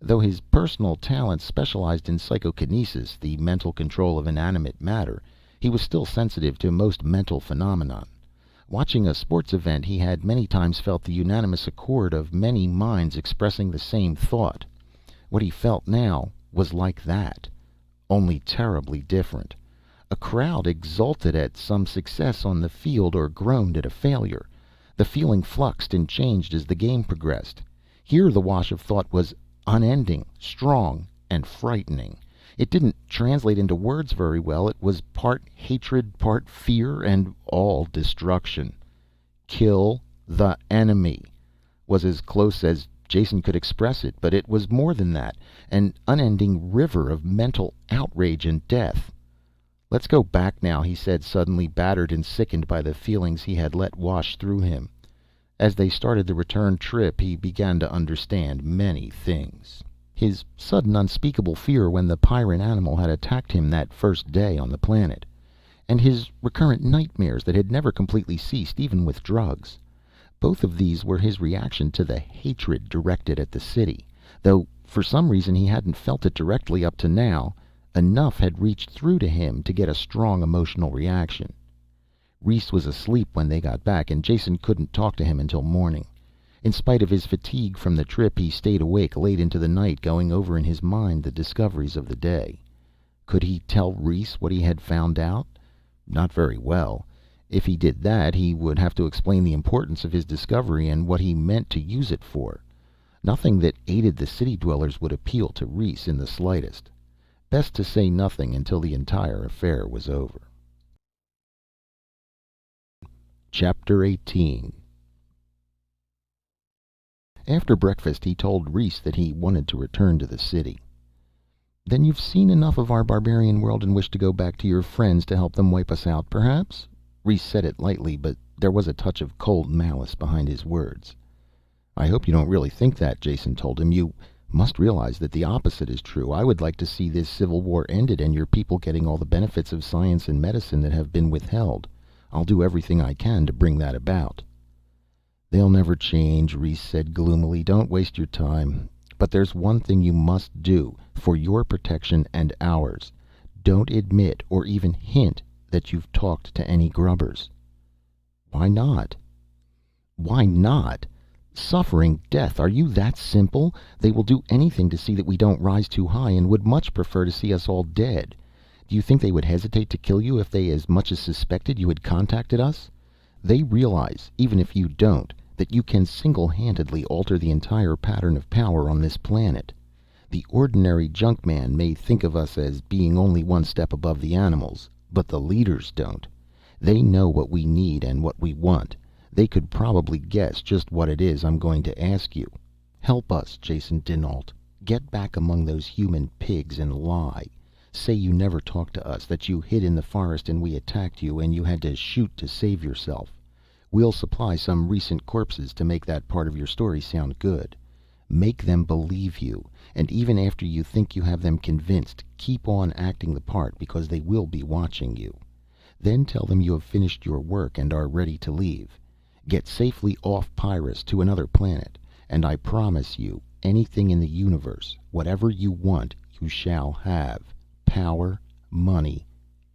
Though his personal talents specialized in psychokinesis, the mental control of inanimate matter, he was still sensitive to most mental phenomenon. Watching a sports event, he had many times felt the unanimous accord of many minds expressing the same thought. What he felt now was like that, only terribly different. A crowd exulted at some success on the field or groaned at a failure. The feeling fluxed and changed as the game progressed. Here the wash of thought was unending, strong, and frightening. It didn't translate into words very well. It was part hatred, part fear, and all destruction. "Kill the enemy" was as close as Jason could express it, but it was more than that, an unending river of mental outrage and death. "Let's go back now," he said, suddenly battered and sickened by the feelings he had let wash through him. As they started the return trip, he began to understand many things. His sudden unspeakable fear when the Pyrran animal had attacked him that first day on the planet. and his recurrent nightmares that had never completely ceased, even with drugs. Both of these were his reaction to the hatred directed at the city, though for some reason he hadn't felt it directly up to now. Enough had reached through to him to get a strong emotional reaction. Rhys was asleep when they got back, and Jason couldn't talk to him until morning. In spite of his fatigue from the trip, he stayed awake late into the night, going over in his mind the discoveries of the day. Could he tell Rhys what he had found out? Not very well. If he did that, he would have to explain the importance of his discovery and what he meant to use it for. Nothing that aided the city dwellers would appeal to Rhys in the slightest. Best to say nothing until the entire affair was over. Chapter 18. After breakfast, he told Rhys that he wanted to return to the city. "Then you've seen enough of our barbarian world and wish to go back to your friends to help them wipe us out, perhaps?" Rhys said it lightly, but there was a touch of cold malice behind his words. "I hope you don't really think that," Jason told him. "You must realize that the opposite is true. I would like to see this civil war ended and your people getting all the benefits of science and medicine that have been withheld. I'll do everything I can to bring that about." "They'll never change," Rhys said gloomily. "Don't waste your time. But there's one thing you must do, for your protection and ours. Don't admit or even hint that you've talked to any grubbers." "Why not?" "Why not? Suffering, death, are you that simple? They will do anything to see that we don't rise too high, and would much prefer to see us all dead. Do you think they would hesitate to kill you if they as much as suspected you had contacted us? They realize, even if you don't, that you can single-handedly alter the entire pattern of power on this planet. The ordinary junkman may think of us as being only one step above the animals, but the leaders don't. They know what we need and what we want. They could probably guess just what it is I'm going to ask you. Help us, Jason dinAlt. Get back among those human pigs and lie. Say you never talked to us, that you hid in the forest and we attacked you and you had to shoot to save yourself. We'll supply some recent corpses to make that part of your story sound good. Make them believe you, and even after you think you have them convinced, keep on acting the part because they will be watching you. Then tell them you have finished your work and are ready to leave. Get safely off Pyrrus to another planet, and I promise you, anything in the universe, whatever you want, you shall have. Power, money,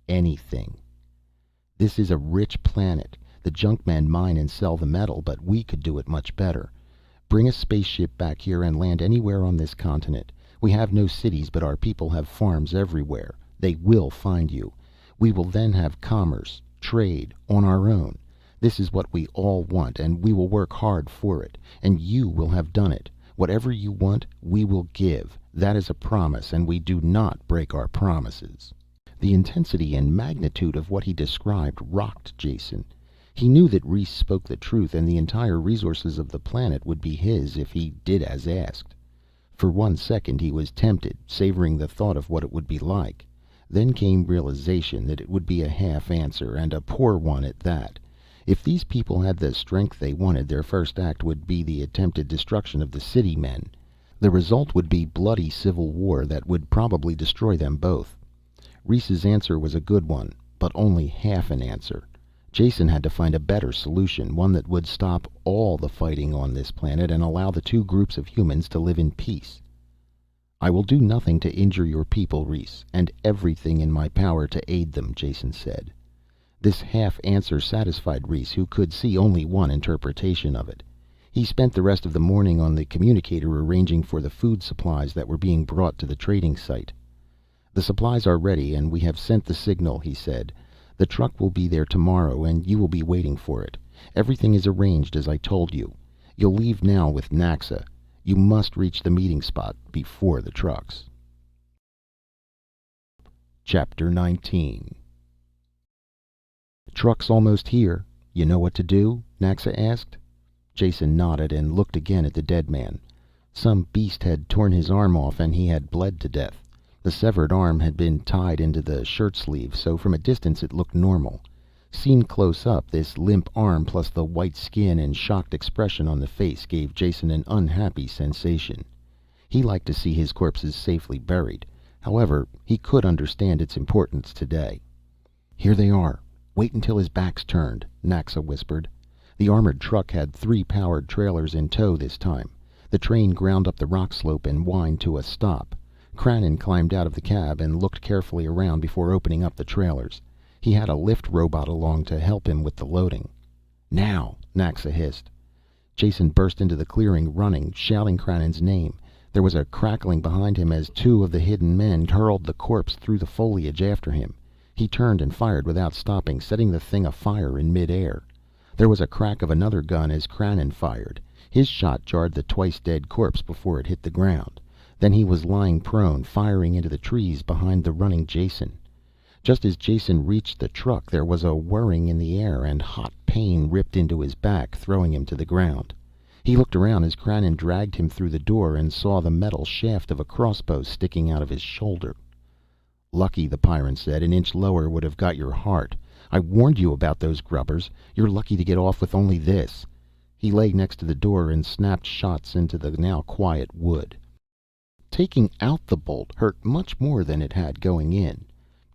anything. This is a rich planet. The junkmen mine and sell the metal, but we could do it much better. Bring a spaceship back here and land anywhere on this continent. We have no cities, but our people have farms everywhere. They will find you. We will then have commerce, trade, on our own. This is what we all want, and we will work hard for it. And you will have done it. Whatever you want, we will give. That is a promise, and we do not break our promises." The intensity and magnitude of what he described rocked Jason. He knew that Rhys spoke the truth, and the entire resources of the planet would be his if he did as asked. For 1 second he was tempted, savoring the thought of what it would be like. Then came realization that it would be a half answer, and a poor one at that. If these people had the strength they wanted, their first act would be the attempted destruction of the city men. The result would be bloody civil war that would probably destroy them both. Rhys's answer was a good one, but only half an answer. Jason had to find a better solution, one that would stop all the fighting on this planet and allow the two groups of humans to live in peace. "I will do nothing to injure your people, Rhys, and everything in my power to aid them," Jason said. This half answer satisfied Rhys, who could see only one interpretation of it. He spent the rest of the morning on the communicator arranging for the food supplies that were being brought to the trading site. "The supplies are ready and we have sent the signal," he said. "The truck will be there tomorrow and you will be waiting for it. Everything is arranged as I told you. You'll leave now with Naxa. You must reach the meeting spot before the trucks." Chapter 19. "Truck's almost here. You know what to do?" Naxa asked. Jason nodded and looked again at the dead man. Some beast had torn his arm off and he had bled to death. The severed arm had been tied into the shirt sleeve, so from a distance it looked normal. Seen close up, this limp arm plus the white skin and shocked expression on the face gave Jason an unhappy sensation. He liked to see his corpses safely buried. However, he could understand its importance today. "Here they are. Wait until his back's turned," Naxa whispered. The armored truck had 3 powered trailers in tow this time. The train ground up the rock slope and whined to a stop. Krannon climbed out of the cab and looked carefully around before opening up the trailers. He had a lift robot along to help him with the loading. "Now!" Naxa hissed. Jason burst into the clearing, running, shouting Krannon's name. There was a crackling behind him as 2 of the hidden men hurled the corpse through the foliage after him. He turned and fired without stopping, setting the thing afire in midair. There was a crack of another gun as Krannon fired. His shot jarred the twice-dead corpse before it hit the ground. Then he was lying prone, firing into the trees behind the running Jason. Just as Jason reached the truck, there was a whirring in the air, and hot pain ripped into his back, throwing him to the ground. He looked around as Krannon dragged him through the door and saw the metal shaft of a crossbow sticking out of his shoulder. "Lucky," the Pyrran said. "An inch lower would have got your heart. I warned you about those grubbers. You're lucky to get off with only this." He lay next to the door and snapped shots into the now quiet wood. Taking out the bolt hurt much more than it had going in.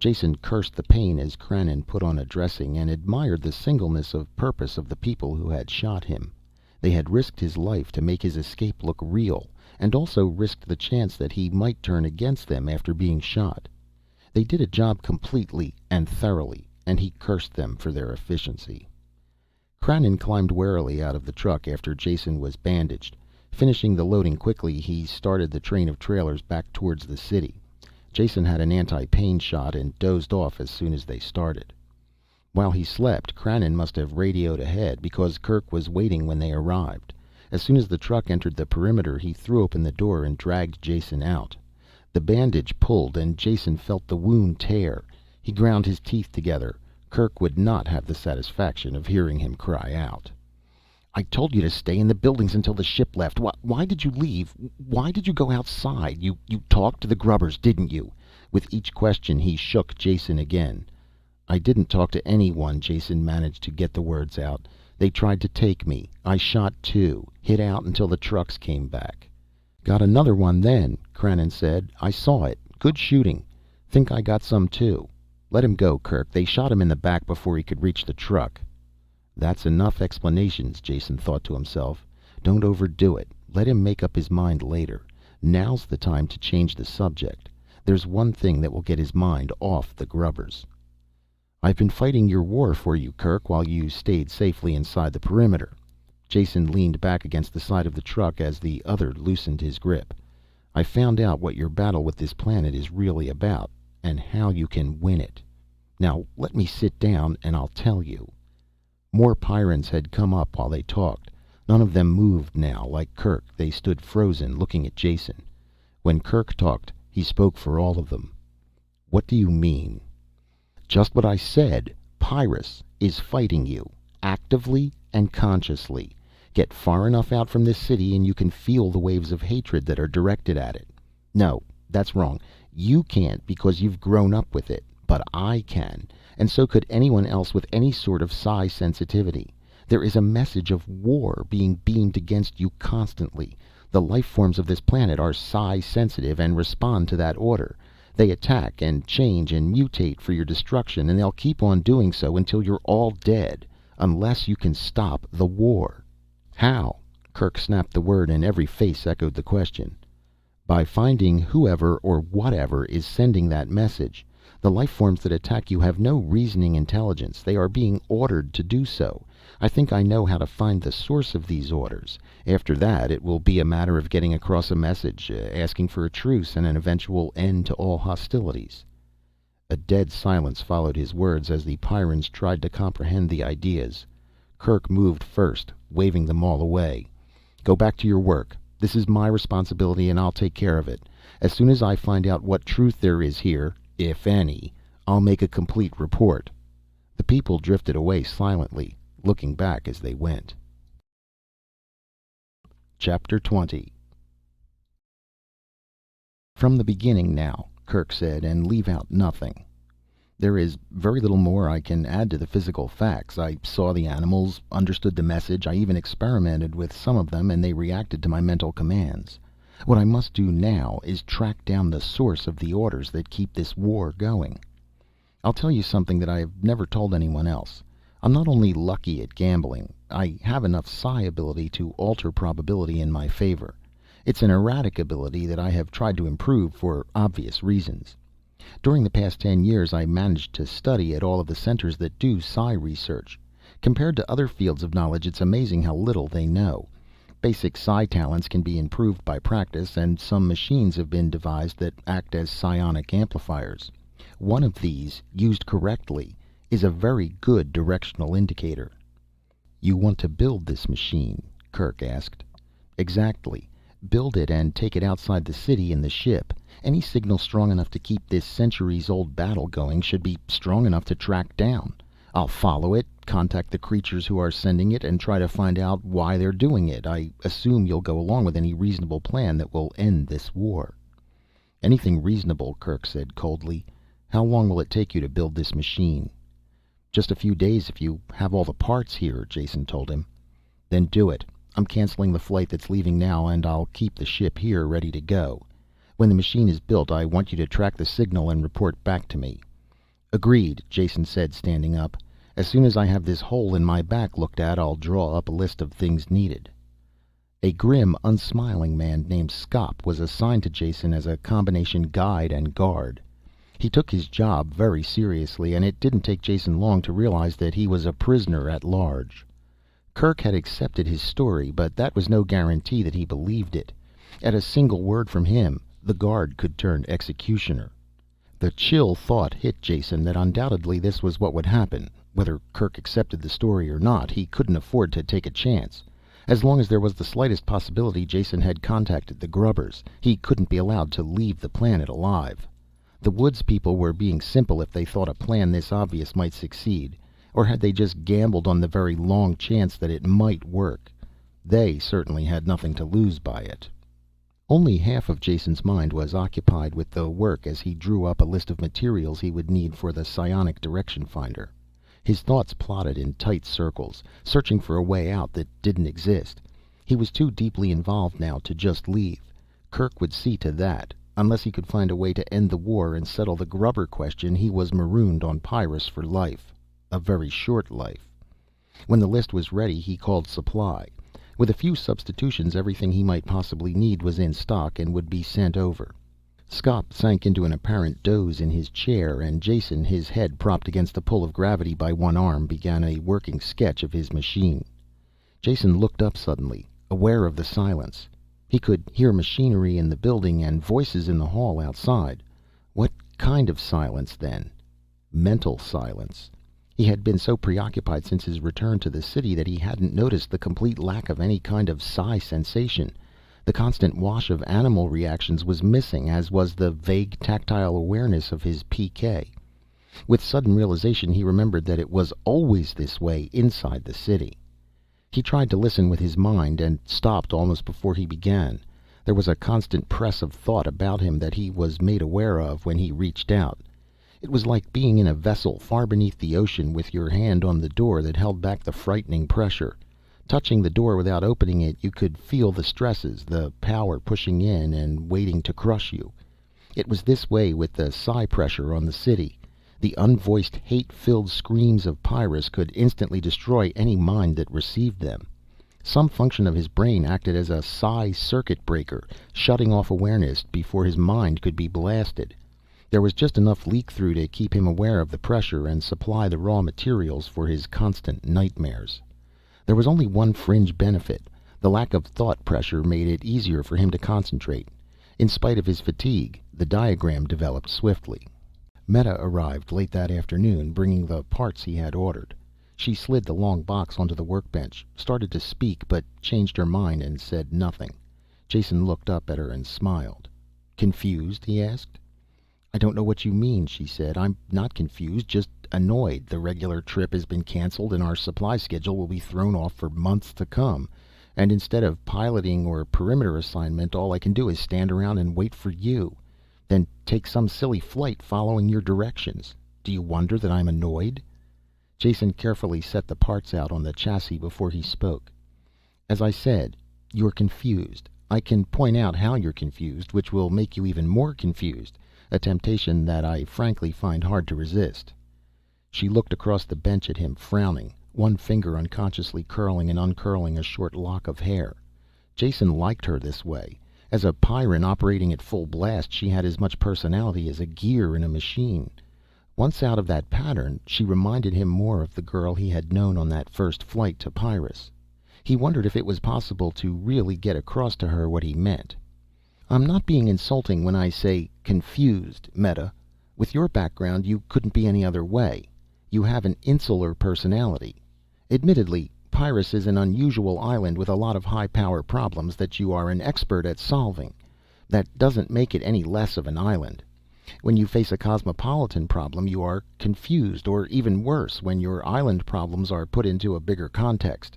Jason cursed the pain as Krannon put on a dressing, and admired the singleness of purpose of the people who had shot him. They had risked his life to make his escape look real, and also risked the chance that he might turn against them after being shot. They did a job completely and thoroughly, and he cursed them for their efficiency. Krannon climbed warily out of the truck after Jason was bandaged. Finishing the loading quickly, he started the train of trailers back towards the city. Jason had an anti-pain shot and dozed off as soon as they started. While he slept, Krannon must have radioed ahead, because Kerk was waiting when they arrived. As soon as the truck entered the perimeter, he threw open the door and dragged Jason out. The bandage pulled and Jason felt the wound tear. He ground his teeth together. Kerk would not have the satisfaction of hearing him cry out. "I told you to stay in the buildings until the ship left. Why did you leave? Why did you go outside? You talked to the grubbers, didn't you?" With each question he shook Jason again. "I didn't talk to anyone," Jason managed to get the words out. "They tried to take me. I shot 2. Hid out until the trucks came back." "Got another one then," Krannon said. "I saw it. Good shooting. Think I got some too. Let him go, Kerk. They shot him in the back before he could reach the truck." That's enough explanations, Jason thought to himself. Don't overdo it. Let him make up his mind later. Now's the time to change the subject. There's one thing that will get his mind off the grubbers. "I've been fighting your war for you, Kerk, while you stayed safely inside the perimeter." Jason leaned back against the side of the truck as the other loosened his grip. "I found out what your battle with this planet is really about, and how you can win it. Now let me sit down and I'll tell you." More Pyrrans had come up while they talked. None of them moved now. Like Kerk, they stood frozen, looking at Jason. When Kerk talked, he spoke for all of them. "What do you mean?" "Just what I said. Pyrrus is fighting you, actively and consciously. Get far enough out from this city and you can feel the waves of hatred that are directed at it. No, that's wrong. You can't because you've grown up with it. But I can, and so could anyone else with any sort of psi sensitivity. There is a message of war being beamed against you constantly. The life forms of this planet are psi sensitive and respond to that order. They attack and change and mutate for your destruction, and they'll keep on doing so until you're all dead, unless you can stop the war." "How?" Kerk snapped the word, and every face echoed the question. "By finding whoever or whatever is sending that message. The life forms that attack you have no reasoning intelligence. They are being ordered to do so. I think I know how to find the source of these orders. After that, it will be a matter of getting across a message, asking for a truce and an eventual end to all hostilities." A dead silence followed his words as the Pyrrans tried to comprehend the ideas. Kerk moved first, waving them all away. "Go back to your work. This is my responsibility and I'll take care of it. As soon as I find out what truth there is here, if any, I'll make a complete report." The people drifted away silently, looking back as they went. Chapter 20. "From the beginning now," Kerk said, "and leave out nothing. There is very little more I can add to the physical facts. I saw the animals, understood the message, I even experimented with some of them, and they reacted to my mental commands. What I must do now is track down the source of the orders that keep this war going. I'll tell you something that I have never told anyone else. I'm not only lucky at gambling, I have enough psi ability to alter probability in my favor. It's an erratic ability that I have tried to improve for obvious reasons. During the past 10 years, I managed to study at all of the centers that do psi research. Compared to other fields of knowledge, it's amazing how little they know. Basic psi talents can be improved by practice, and some machines have been devised that act as psionic amplifiers. One of these, used correctly, is a very good directional indicator. "You want to build this machine?" Kirk asked. "Exactly. Build it and take it outside the city in the ship. Any signal strong enough to keep this centuries-old battle going should be strong enough to track down. I'll follow it, contact the creatures who are sending it, and try to find out why they're doing it. I assume you'll go along with any reasonable plan that will end this war." "Anything reasonable," Kirk said coldly. "How long will it take you to build this machine?" "Just a few days if you have all the parts here," Jason told him. "Then do it. I'm canceling the flight that's leaving now, and I'll keep the ship here ready to go. When the machine is built, I want you to track the signal and report back to me." "Agreed," Jason said, standing up. "As soon as I have this hole in my back looked at, I'll draw up a list of things needed." A grim, unsmiling man named Skop was assigned to Jason as a combination guide and guard. He took his job very seriously, and it didn't take Jason long to realize that he was a prisoner at large. Kirk had accepted his story, but that was no guarantee that he believed it. At a single word from him, the guard could turn executioner. The chill thought hit Jason that undoubtedly this was what would happen. Whether Kirk accepted the story or not, he couldn't afford to take a chance. As long as there was the slightest possibility Jason had contacted the grubbers, he couldn't be allowed to leave the planet alive. The Woods people were being simple if they thought a plan this obvious might succeed. Or had they just gambled on the very long chance that it might work? They certainly had nothing to lose by it. Only half of Jason's mind was occupied with the work as he drew up a list of materials he would need for the psionic direction finder. His thoughts plodded in tight circles, searching for a way out that didn't exist. He was too deeply involved now to just leave. Kirk would see to that. Unless he could find a way to end the war and settle the grubber question, he was marooned on Pyrrus for life. A very short life. When the list was ready, he called supply. With a few substitutions, everything he might possibly need was in stock and would be sent over. Skop sank into an apparent doze in his chair, and Jason, his head propped against the pull of gravity by one arm, began a working sketch of his machine. Jason looked up suddenly, aware of the silence. He could hear machinery in the building and voices in the hall outside. What kind of silence, then? Mental silence. He had been so preoccupied since his return to the city that he hadn't noticed the complete lack of any kind of psi sensation. The constant wash of animal reactions was missing, as was the vague tactile awareness of his PK. With sudden realization, he remembered that it was always this way inside the city. He tried to listen with his mind, and stopped almost before he began. There was a constant press of thought about him that he was made aware of when he reached out. It was like being in a vessel far beneath the ocean with your hand on the door that held back the frightening pressure. Touching the door without opening it, you could feel the stresses, the power pushing in and waiting to crush you. It was this way with the psi pressure on the city. The unvoiced, hate-filled screams of Pyrrus could instantly destroy any mind that received them. Some function of his brain acted as a psi circuit breaker, shutting off awareness before his mind could be blasted. There was just enough leak through to keep him aware of the pressure and supply the raw materials for his constant nightmares. There was only one fringe benefit. The lack of thought pressure made it easier for him to concentrate. In spite of his fatigue, the diagram developed swiftly. Meta arrived late that afternoon, bringing the parts he had ordered. She slid the long box onto the workbench, started to speak, but changed her mind and said nothing. Jason looked up at her and smiled. "Confused?" he asked. "I don't know what you mean," she said. "I'm not confused, just annoyed. The regular trip has been canceled and our supply schedule will be thrown off for months to come. And instead of piloting or perimeter assignment, all I can do is stand around and wait for you. Then take some silly flight following your directions. Do you wonder that I'm annoyed?" Jason carefully set the parts out on the chassis before he spoke. "As I said, you're confused. I can point out how you're confused, which will make you even more confused. A temptation that I frankly find hard to resist." She looked across the bench at him, frowning, one finger unconsciously curling and uncurling a short lock of hair. Jason liked her this way. As a Pyrran operating at full blast, she had as much personality as a gear in a machine. Once out of that pattern, she reminded him more of the girl he had known on that first flight to Pyrrus. He wondered if it was possible to really get across to her what he meant. "I'm not being insulting when I say confused, Meta. With your background, you couldn't be any other way. You have an insular personality. Admittedly, Pyrrus is an unusual island with a lot of high-power problems that you are an expert at solving. That doesn't make it any less of an island. When you face a cosmopolitan problem, you are confused, or even worse, when your island problems are put into a bigger context.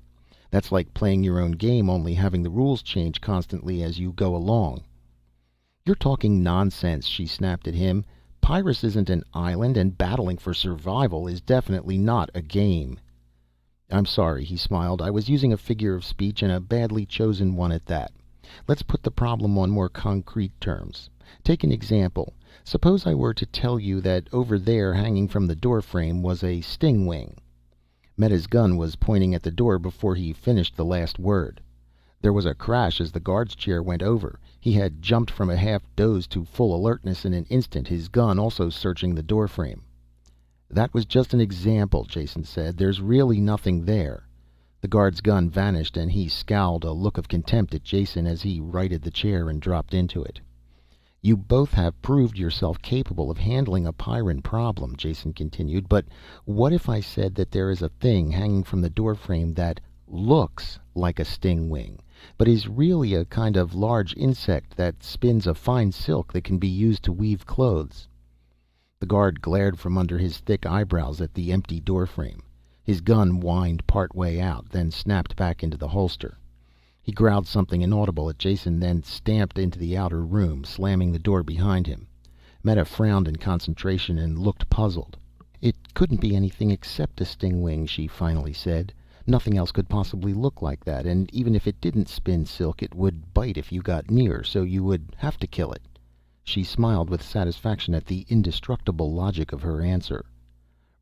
That's like playing your own game, only having the rules change constantly as you go along." "You're talking nonsense," she snapped at him. "Pyrrus isn't an island, and battling for survival is definitely not a game." "I'm sorry," he smiled. "I was using a figure of speech, and a badly chosen one at that. Let's put the problem on more concrete terms. Take an example. Suppose I were to tell you that over there, hanging from the doorframe, was a stingwing." Meta's gun was pointing at the door before he finished the last word. There was a crash as the guard's chair went over. He had jumped from a half doze to full alertness in an instant, his gun also searching the doorframe. "That was just an example," Jason said. "There's really nothing there." The guard's gun vanished, and he scowled a look of contempt at Jason as he righted the chair and dropped into it. "You both have proved yourself capable of handling a Pyrran problem," Jason continued. "But what if I said that there is a thing hanging from the doorframe that looks like a stingwing, but is really a kind of large insect that spins a fine silk that can be used to weave clothes?" The guard glared from under his thick eyebrows at the empty doorframe. His gun whined part way out, then snapped back into the holster. He growled something inaudible at Jason, then stamped into the outer room, slamming the door behind him. Meta frowned in concentration and looked puzzled. "It couldn't be anything except a stingwing," she finally said. "Nothing else could possibly look like that, and even if it didn't spin silk, it would bite if you got near, so you would have to kill it." She smiled with satisfaction at the indestructible logic of her answer.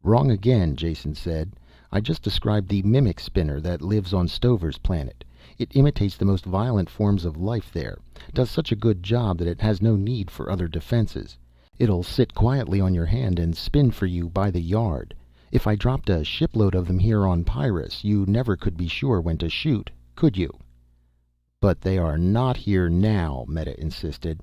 "Wrong again," Jason said. "I just described the mimic spinner that lives on Stover's planet. It imitates the most violent forms of life there, does such a good job that it has no need for other defenses. It'll sit quietly on your hand and spin for you by the yard. If I dropped a shipload of them here on Pyrrus, you never could be sure when to shoot, could you?" "But they are not here now," Meta insisted.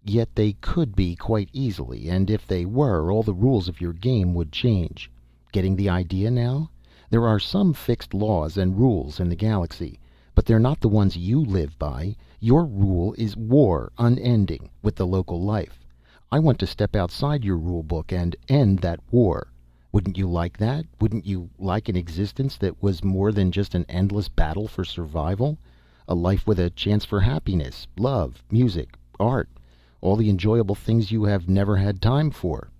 "Yet they could be quite easily, and if they were, all the rules of your game would change. Getting the idea now? There are some fixed laws and rules in the galaxy, but they're not the ones you live by. Your rule is war, unending, with the local life. I want to step outside your rule book and end that war. Wouldn't you like that? Wouldn't you like an existence that was more than just an endless battle for survival? A life with a chance for happiness, love, music, art, all the enjoyable things you have never had time for."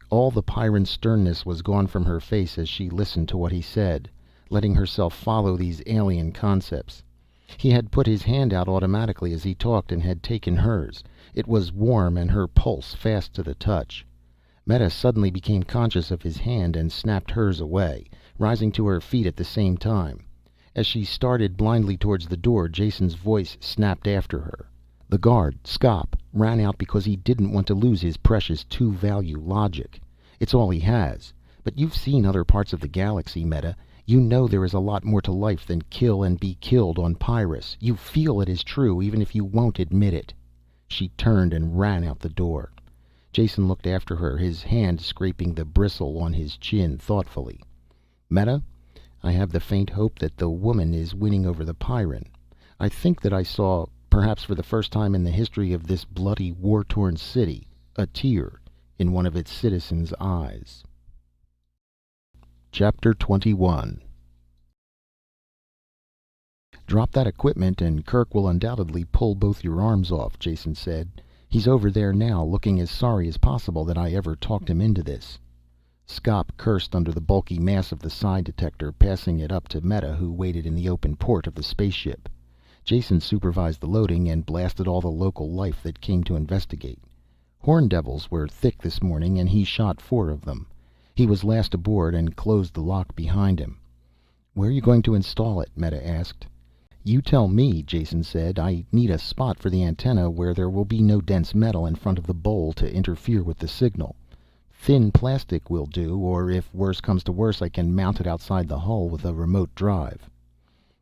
All the Pyrran sternness was gone from her face as she listened to what he said, letting herself follow these alien concepts. He had put his hand out automatically as he talked and had taken hers. It was warm and her pulse fast to the touch. Meta suddenly became conscious of his hand and snapped hers away, rising to her feet at the same time. As she started blindly towards the door, Jason's voice snapped after her. The guard, Skop, ran out because he didn't want to lose his precious two-value logic. It's all he has. But you've seen other parts of the galaxy, Meta. You know there is a lot more to life than kill and be killed on Pyrrus. You feel it is true, even if you won't admit it. She turned and ran out the door. Jason looked after her, his hand scraping the bristle on his chin thoughtfully. "Meta, I have the faint hope that the woman is winning over the Pyrran. I think that I saw, perhaps for the first time in the history of this bloody, war-torn city, a tear in one of its citizens' eyes." Chapter 21. "Drop that equipment and Kerk will undoubtedly pull both your arms off," Jason said. "He's over there now, looking as sorry as possible that I ever talked him into this." Skop cursed under the bulky mass of the psi detector, passing it up to Meta, who waited in the open port of the spaceship. Jason supervised the loading and blasted all the local life that came to investigate. Horn devils were thick this morning and he shot 4 of them. He was last aboard and closed the lock behind him. "Where are you going to install it?" Meta asked. "You tell me," Jason said. "I need a spot for the antenna where there will be no dense metal in front of the bowl to interfere with the signal. Thin plastic will do, or if worse comes to worse, I can mount it outside the hull with a remote drive."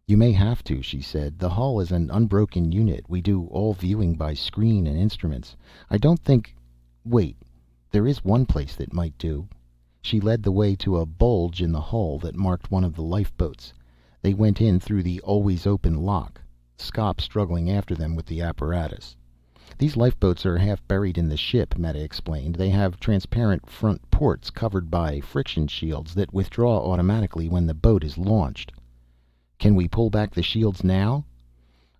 "You may have to," she said. "The hull is an unbroken unit. We do all viewing by screen and instruments. I don't think Wait, there is one place that might do." She led the way to a bulge in the hull that marked one of the lifeboats. They went in through the always open lock, Scop struggling after them with the apparatus. "These lifeboats are half buried in the ship," Meta explained. "They have transparent front ports covered by friction shields that withdraw automatically when the boat is launched." "Can we pull back the shields now?"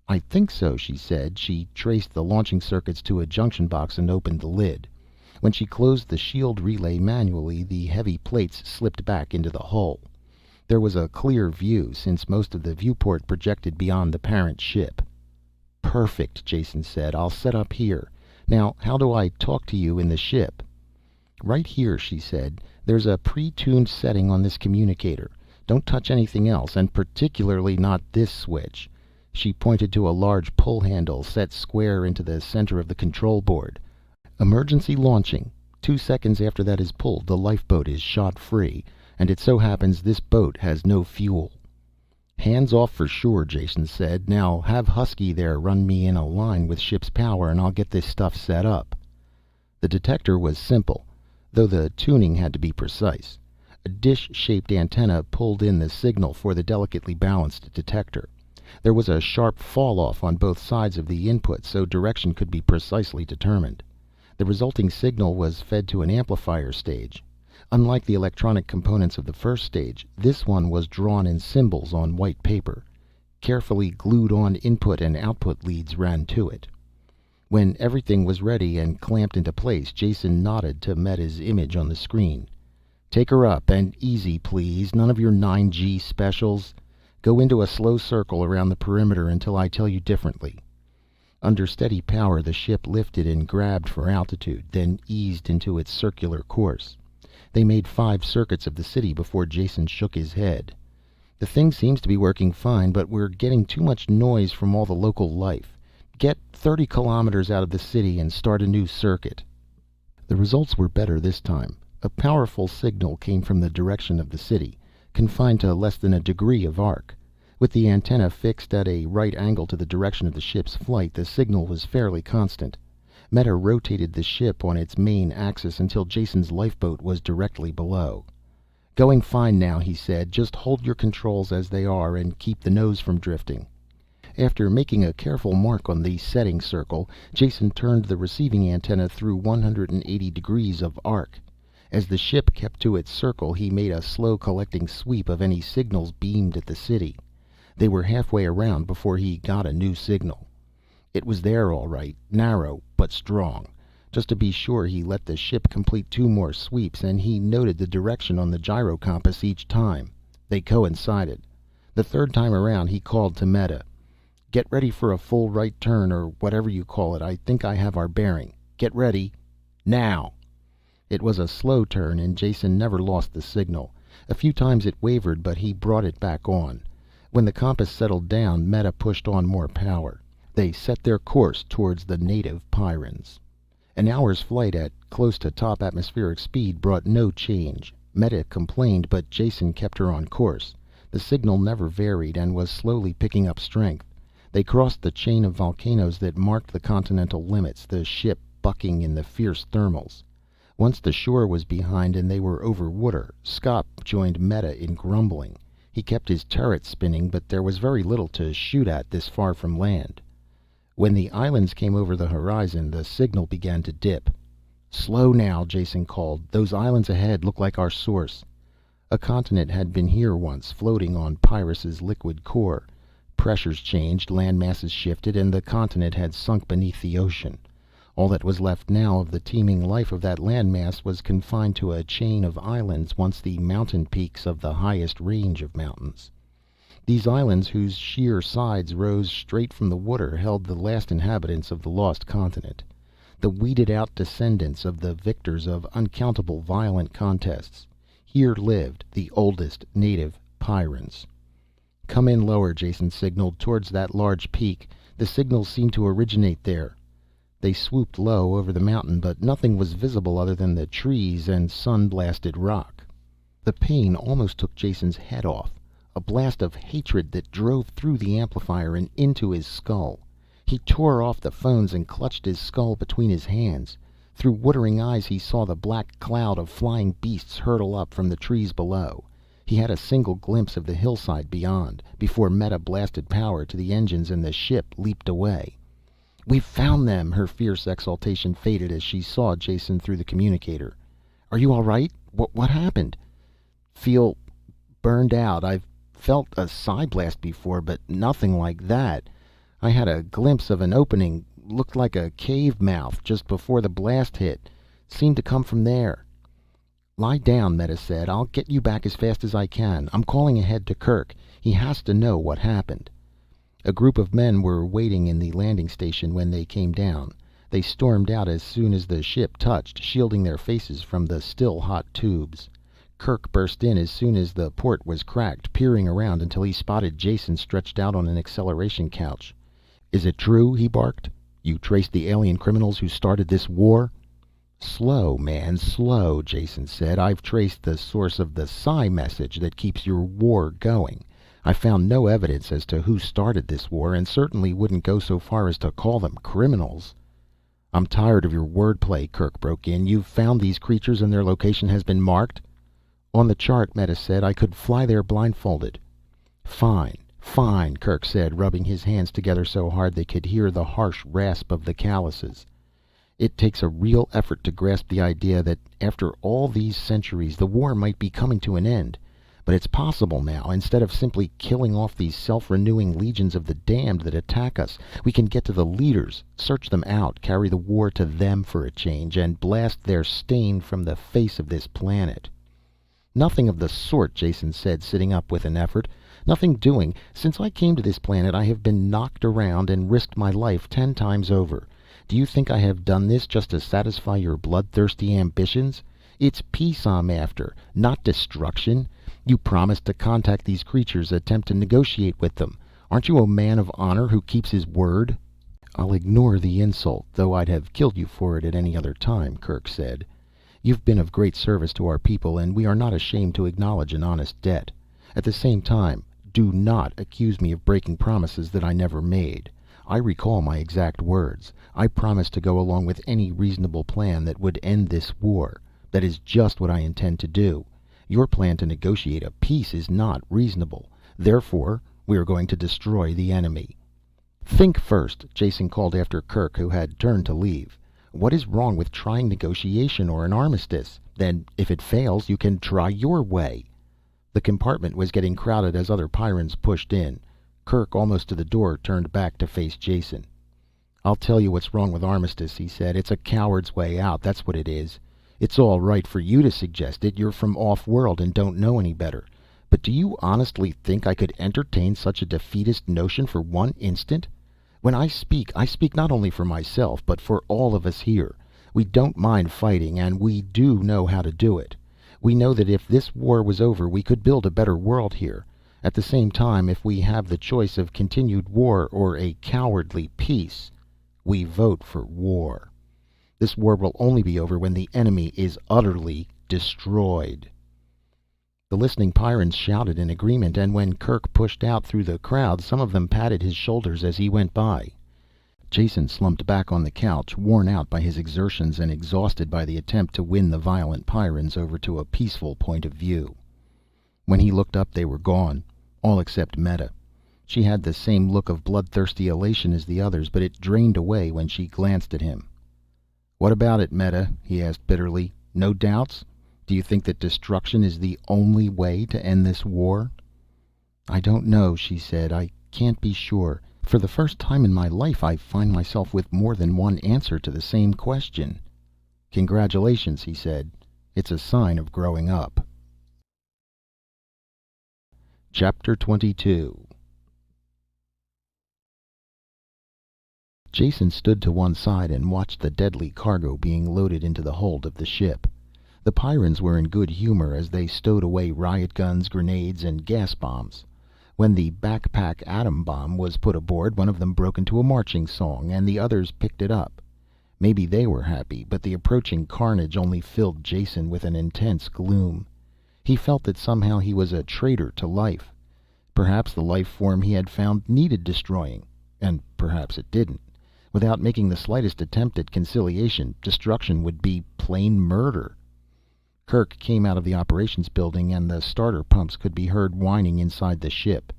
"I think so," she said. She traced the launching circuits to a junction box and opened the lid. When she closed the shield relay manually, the heavy plates slipped back into the hull. There was a clear view, since most of the viewport projected beyond the parent ship. "Perfect," Jason said. "I'll set up here. Now, how do I talk to you in the ship?" "Right here," she said. "There's a pre-tuned setting on this communicator. Don't touch anything else, and particularly not this switch." She pointed to a large pull handle set square into the center of the control board. "Emergency launching. 2 seconds after that is pulled, the lifeboat is shot free. And it so happens this boat has no fuel." "Hands off for sure," Jason said. "Now have Husky there run me in a line with ship's power and I'll get this stuff set up." The detector was simple, though the tuning had to be precise. A dish-shaped antenna pulled in the signal for the delicately balanced detector. There was a sharp fall-off on both sides of the input, so direction could be precisely determined. The resulting signal was fed to an amplifier stage. Unlike the electronic components of the first stage, this one was drawn in symbols on white paper. Carefully glued on input and output leads ran to it. When everything was ready and clamped into place, Jason nodded to Meta's image on the screen. "Take her up, and easy please. None of your 9G specials. Go into a slow circle around the perimeter until I tell you differently." Under steady power, the ship lifted and grabbed for altitude, then eased into its circular course. They made 5 circuits of the city before Jason shook his head. "The thing seems to be working fine, but we're getting too much noise from all the local life. Get 30 kilometers out of the city and start a new circuit." The results were better this time. A powerful signal came from the direction of the city, confined to less than a degree of arc. With the antenna fixed at a right angle to the direction of the ship's flight, the signal was fairly constant. Meta rotated the ship on its main axis until Jason's lifeboat was directly below. "Going fine now," he said. "Just hold your controls as they are and keep the nose from drifting." After making a careful mark on the setting circle, Jason turned the receiving antenna through 180 degrees of arc. As the ship kept to its circle, he made a slow collecting sweep of any signals beamed at the city. They were halfway around before he got a new signal. It was there all right, narrow but strong. Just to be sure, he let the ship complete 2 more sweeps, and he noted the direction on the gyro compass each time. They coincided. The 3rd time around, he called to Meta. "Get ready for a full right turn, or whatever you call it. I think I have our bearing. Get ready. Now." It was a slow turn, and Jason never lost the signal. A few times it wavered, but he brought it back on. When the compass settled down, Meta pushed on more power. They set their course towards the native Pyrrans. An hour's flight at close to top atmospheric speed brought no change. Meta complained, but Jason kept her on course. The signal never varied and was slowly picking up strength. They crossed the chain of volcanoes that marked the continental limits, the ship bucking in the fierce thermals. Once the shore was behind and they were over water, Scop joined Meta in grumbling. He kept his turret spinning, but there was very little to shoot at this far from land. When the islands came over the horizon, the signal began to dip. "Slow now," Jason called. "Those islands ahead look like our source." A continent had been here once, floating on Pyrrus's liquid core. Pressures changed, land masses shifted, and the continent had sunk beneath the ocean. All that was left now of the teeming life of that landmass was confined to a chain of islands, once the mountain peaks of the highest range of mountains. These islands, whose sheer sides rose straight from the water, held the last inhabitants of the lost continent. The weeded out descendants of the victors of uncountable violent contests. Here lived the oldest native Pyrrans. "Come in lower," Jason signaled, "towards that large peak. The signals seem to originate there." They swooped low over the mountain, but nothing was visible other than the trees and sun-blasted rock. The pain almost took Jason's head off, a blast of hatred that drove through the amplifier and into his skull. He tore off the phones and clutched his skull between his hands. Through watering eyes he saw the black cloud of flying beasts hurtle up from the trees below. He had a single glimpse of the hillside beyond, before Meta blasted power to the engines and the ship leaped away. "We've found them!" Her fierce exultation faded as she saw Jason through the communicator. "Are you all right? What happened?" "Feel burned out. I've felt a psi blast before, but nothing like that. I had a glimpse of an opening, looked like a cave mouth, just before the blast hit. Seemed to come from there." "Lie down," Meta said. "I'll get you back as fast as I can. I'm calling ahead to Kerk. He has to know what happened." A group of men were waiting in the landing station when they came down. They stormed out as soon as the ship touched, shielding their faces from the still hot tubes. Kerk burst in as soon as the port was cracked, peering around until he spotted Jason stretched out on an acceleration couch. "Is it true?" he barked. "You traced the alien criminals who started this war?" "Slow, man, slow," Jason said. "I've traced the source of the psi message that keeps your war going. I found no evidence as to who started this war, and certainly wouldn't go so far as to call them criminals." "I'm tired of your wordplay," Kerk broke in. "You've found these creatures and their location has been marked?" "On the chart," Meta said. "I could fly there blindfolded." "Fine, fine," Kerk said, rubbing his hands together so hard they could hear the harsh rasp of the calluses. "It takes a real effort to grasp the idea that after all these centuries the war might be coming to an end. But it's possible now. Instead of simply killing off these self-renewing legions of the damned that attack us, we can get to the leaders, search them out, carry the war to them for a change, and blast their stain from the face of this planet." "Nothing of the sort," Jason said, sitting up with an effort. "Nothing doing. Since I came to this planet I have been knocked around and risked my life 10 times over. Do you think I have done this just to satisfy your bloodthirsty ambitions? It's peace I'm after, not destruction. You promised to contact these creatures, attempt to negotiate with them. Aren't you a man of honor who keeps his word?" "I'll ignore the insult, though I'd have killed you for it at any other time," Kerk said. "You've been of great service to our people, and we are not ashamed to acknowledge an honest debt. At the same time, do not accuse me of breaking promises that I never made. I recall my exact words. I promised to go along with any reasonable plan that would end this war. That is just what I intend to do. Your plan to negotiate a peace is not reasonable. Therefore, we are going to destroy the enemy." "Think first," Jason called after Kerk, who had turned to leave. "What is wrong with trying negotiation or an armistice? Then, if it fails, you can try your way." The compartment was getting crowded as other Pyrrans pushed in. Kerk, almost to the door, turned back to face Jason. "I'll tell you what's wrong with armistice," he said. "It's a coward's way out, that's what it is. It's all right for you to suggest it. You're from off-world and don't know any better. But do you honestly think I could entertain such a defeatist notion for one instant? When I speak not only for myself, but for all of us here. We don't mind fighting, and we do know how to do it. We know that if this war was over we could build a better world here. At the same time, if we have the choice of continued war or a cowardly peace, we vote for war. This war will only be over when the enemy is utterly destroyed." The listening Pyrrans shouted in agreement, and when Kerk pushed out through the crowd some of them patted his shoulders as he went by. Jason slumped back on the couch, worn out by his exertions and exhausted by the attempt to win the violent Pyrrans over to a peaceful point of view. When he looked up they were gone, all except Meta. She had the same look of bloodthirsty elation as the others, but it drained away when she glanced at him. "What about it, Meta?" he asked bitterly. "No doubts? Do you think that destruction is the only way to end this war?" "I don't know," she said. "I can't be sure. For the first time in my life I find myself with more than one answer to the same question." "Congratulations," he said. "It's a sign of growing up." Chapter 22. Jason stood to one side and watched the deadly cargo being loaded into the hold of the ship. The Pyrrans were in good humor as they stowed away riot guns, grenades, and gas bombs. When the backpack atom bomb was put aboard, one of them broke into a marching song, and the others picked it up. Maybe they were happy, but the approaching carnage only filled Jason with an intense gloom. He felt that somehow he was a traitor to life. Perhaps the life form he had found needed destroying, and perhaps it didn't. Without making the slightest attempt at conciliation, destruction would be plain murder. Kirk came out of the operations building, and the starter pumps could be heard whining inside the ship.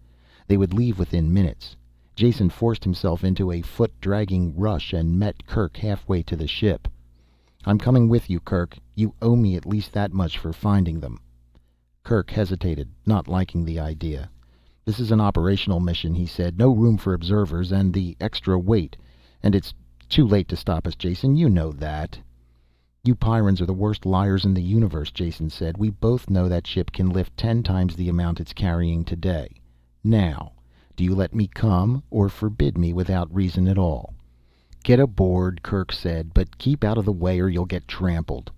They would leave within minutes. Jason forced himself into a foot-dragging rush and met Kirk halfway to the ship. "I'm coming with you, Kirk. You owe me at least that much for finding them." Kirk hesitated, not liking the idea. "This is an operational mission," he said. "No room for observers, and the extra weight. And it's too late to stop us, Jason. You know that." "You Pyrrans are the worst liars in the universe," Jason said. "We both know that ship can lift 10 times the amount it's carrying today. Now, do you let me come, or forbid me without reason at all?" "Get aboard," Kirk said, "but keep out of the way or you'll get trampled."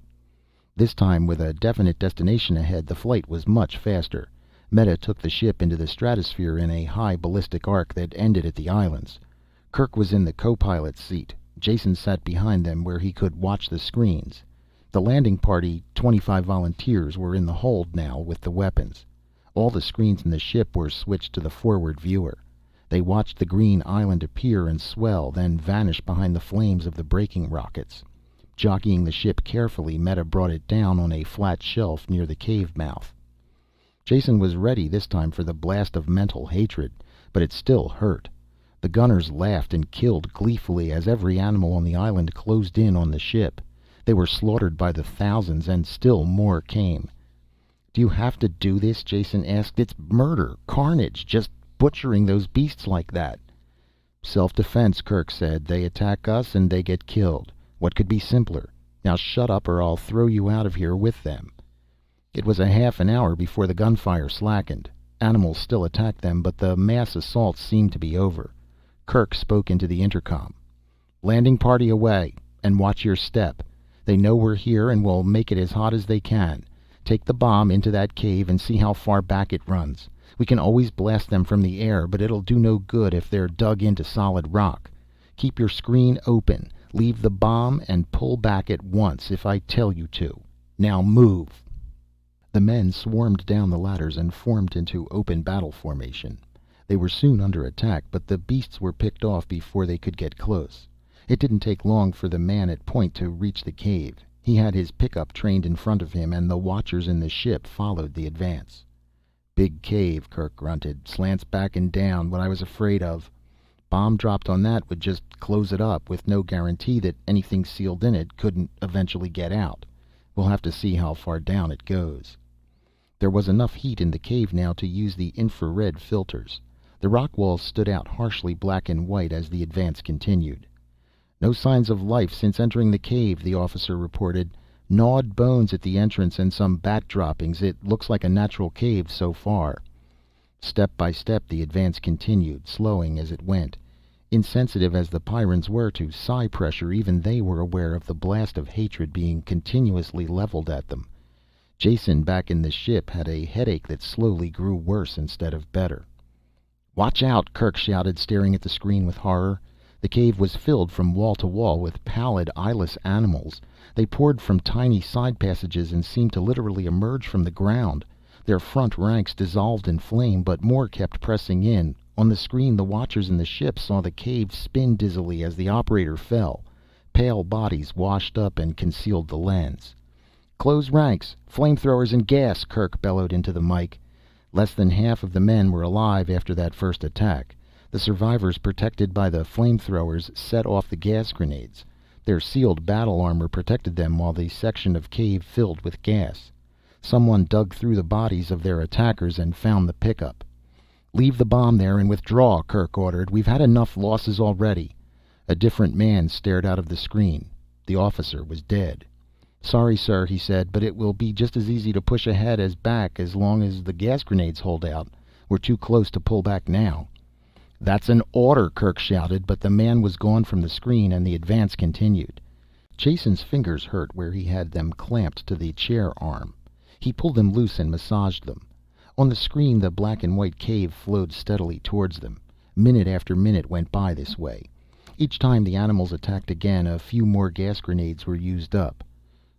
This time, with a definite destination ahead, the flight was much faster. Meta took the ship into the stratosphere in a high ballistic arc that ended at the islands. Kirk was in the co-pilot's seat. Jason sat behind them where he could watch the screens. The landing party, 25 volunteers, were in the hold now with the weapons. All the screens in the ship were switched to the forward viewer. They watched the green island appear and swell, then vanish behind the flames of the braking rockets. Jockeying the ship carefully, Meta brought it down on a flat shelf near the cave mouth. Jason was ready this time for the blast of mental hatred, but it still hurt. The gunners laughed and killed gleefully as every animal on the island closed in on the ship. They were slaughtered by the thousands, and still more came. "Do you have to do this?" Jason asked. "It's murder, carnage, just butchering those beasts like that." "Self-defense," Kirk said. "They attack us and they get killed. What could be simpler? Now shut up or I'll throw you out of here with them." It was a half an hour before the gunfire slackened. Animals still attacked them, but the mass assaults seemed to be over. Kirk spoke into the intercom. "Landing party away, and watch your step. They know we're here and will make it as hot as they can. Take the bomb into that cave and see how far back it runs. We can always blast them from the air, but it'll do no good if they're dug into solid rock. Keep your screen open, leave the bomb, and pull back at once if I tell you to. Now move." The men swarmed down the ladders and formed into open battle formation. They were soon under attack, but the beasts were picked off before they could get close. It didn't take long for the man at point to reach the cave. He had his pickup trained in front of him, and the watchers in the ship followed the advance. "Big cave," Kirk grunted. "Slants back and down, what I was afraid of. Bomb dropped on that would just close it up, with no guarantee that anything sealed in it couldn't eventually get out. We'll have to see how far down it goes." There was enough heat in the cave now to use the infrared filters. The rock walls stood out harshly black and white as the advance continued. "No signs of life since entering the cave," the officer reported. "Gnawed bones at the entrance and some bat droppings. It looks like a natural cave so far." Step by step the advance continued, slowing as it went. Insensitive as the Pyrrans were to psi pressure, even they were aware of the blast of hatred being continuously leveled at them. Jason, back in the ship, had a headache that slowly grew worse instead of better. "Watch out!" Kirk shouted, staring at the screen with horror. The cave was filled from wall to wall with pallid, eyeless animals. They poured from tiny side passages and seemed to literally emerge from the ground. Their front ranks dissolved in flame, but more kept pressing in. On the screen, the watchers in the ship saw the cave spin dizzily as the operator fell. Pale bodies washed up and concealed the lens. "Close ranks! Flamethrowers and gas!" Kirk bellowed into the mike. Less than half of the men were alive after that first attack. The survivors, protected by the flamethrowers, set off the gas grenades. Their sealed battle armor protected them while the section of cave filled with gas. Someone dug through the bodies of their attackers and found the pickup. "Leave the bomb there and withdraw," Kirk ordered. "We've had enough losses already." A different man stared out of the screen. The officer was dead. "Sorry, sir," he said, "but it will be just as easy to push ahead as back as long as the gas grenades hold out. We're too close to pull back now." "That's an order," Kirk shouted, but the man was gone from the screen and the advance continued. Jason's fingers hurt where he had them clamped to the chair arm. He pulled them loose and massaged them. On the screen, the black and white cave flowed steadily towards them. Minute after minute went by this way. Each time the animals attacked again, a few more gas grenades were used up.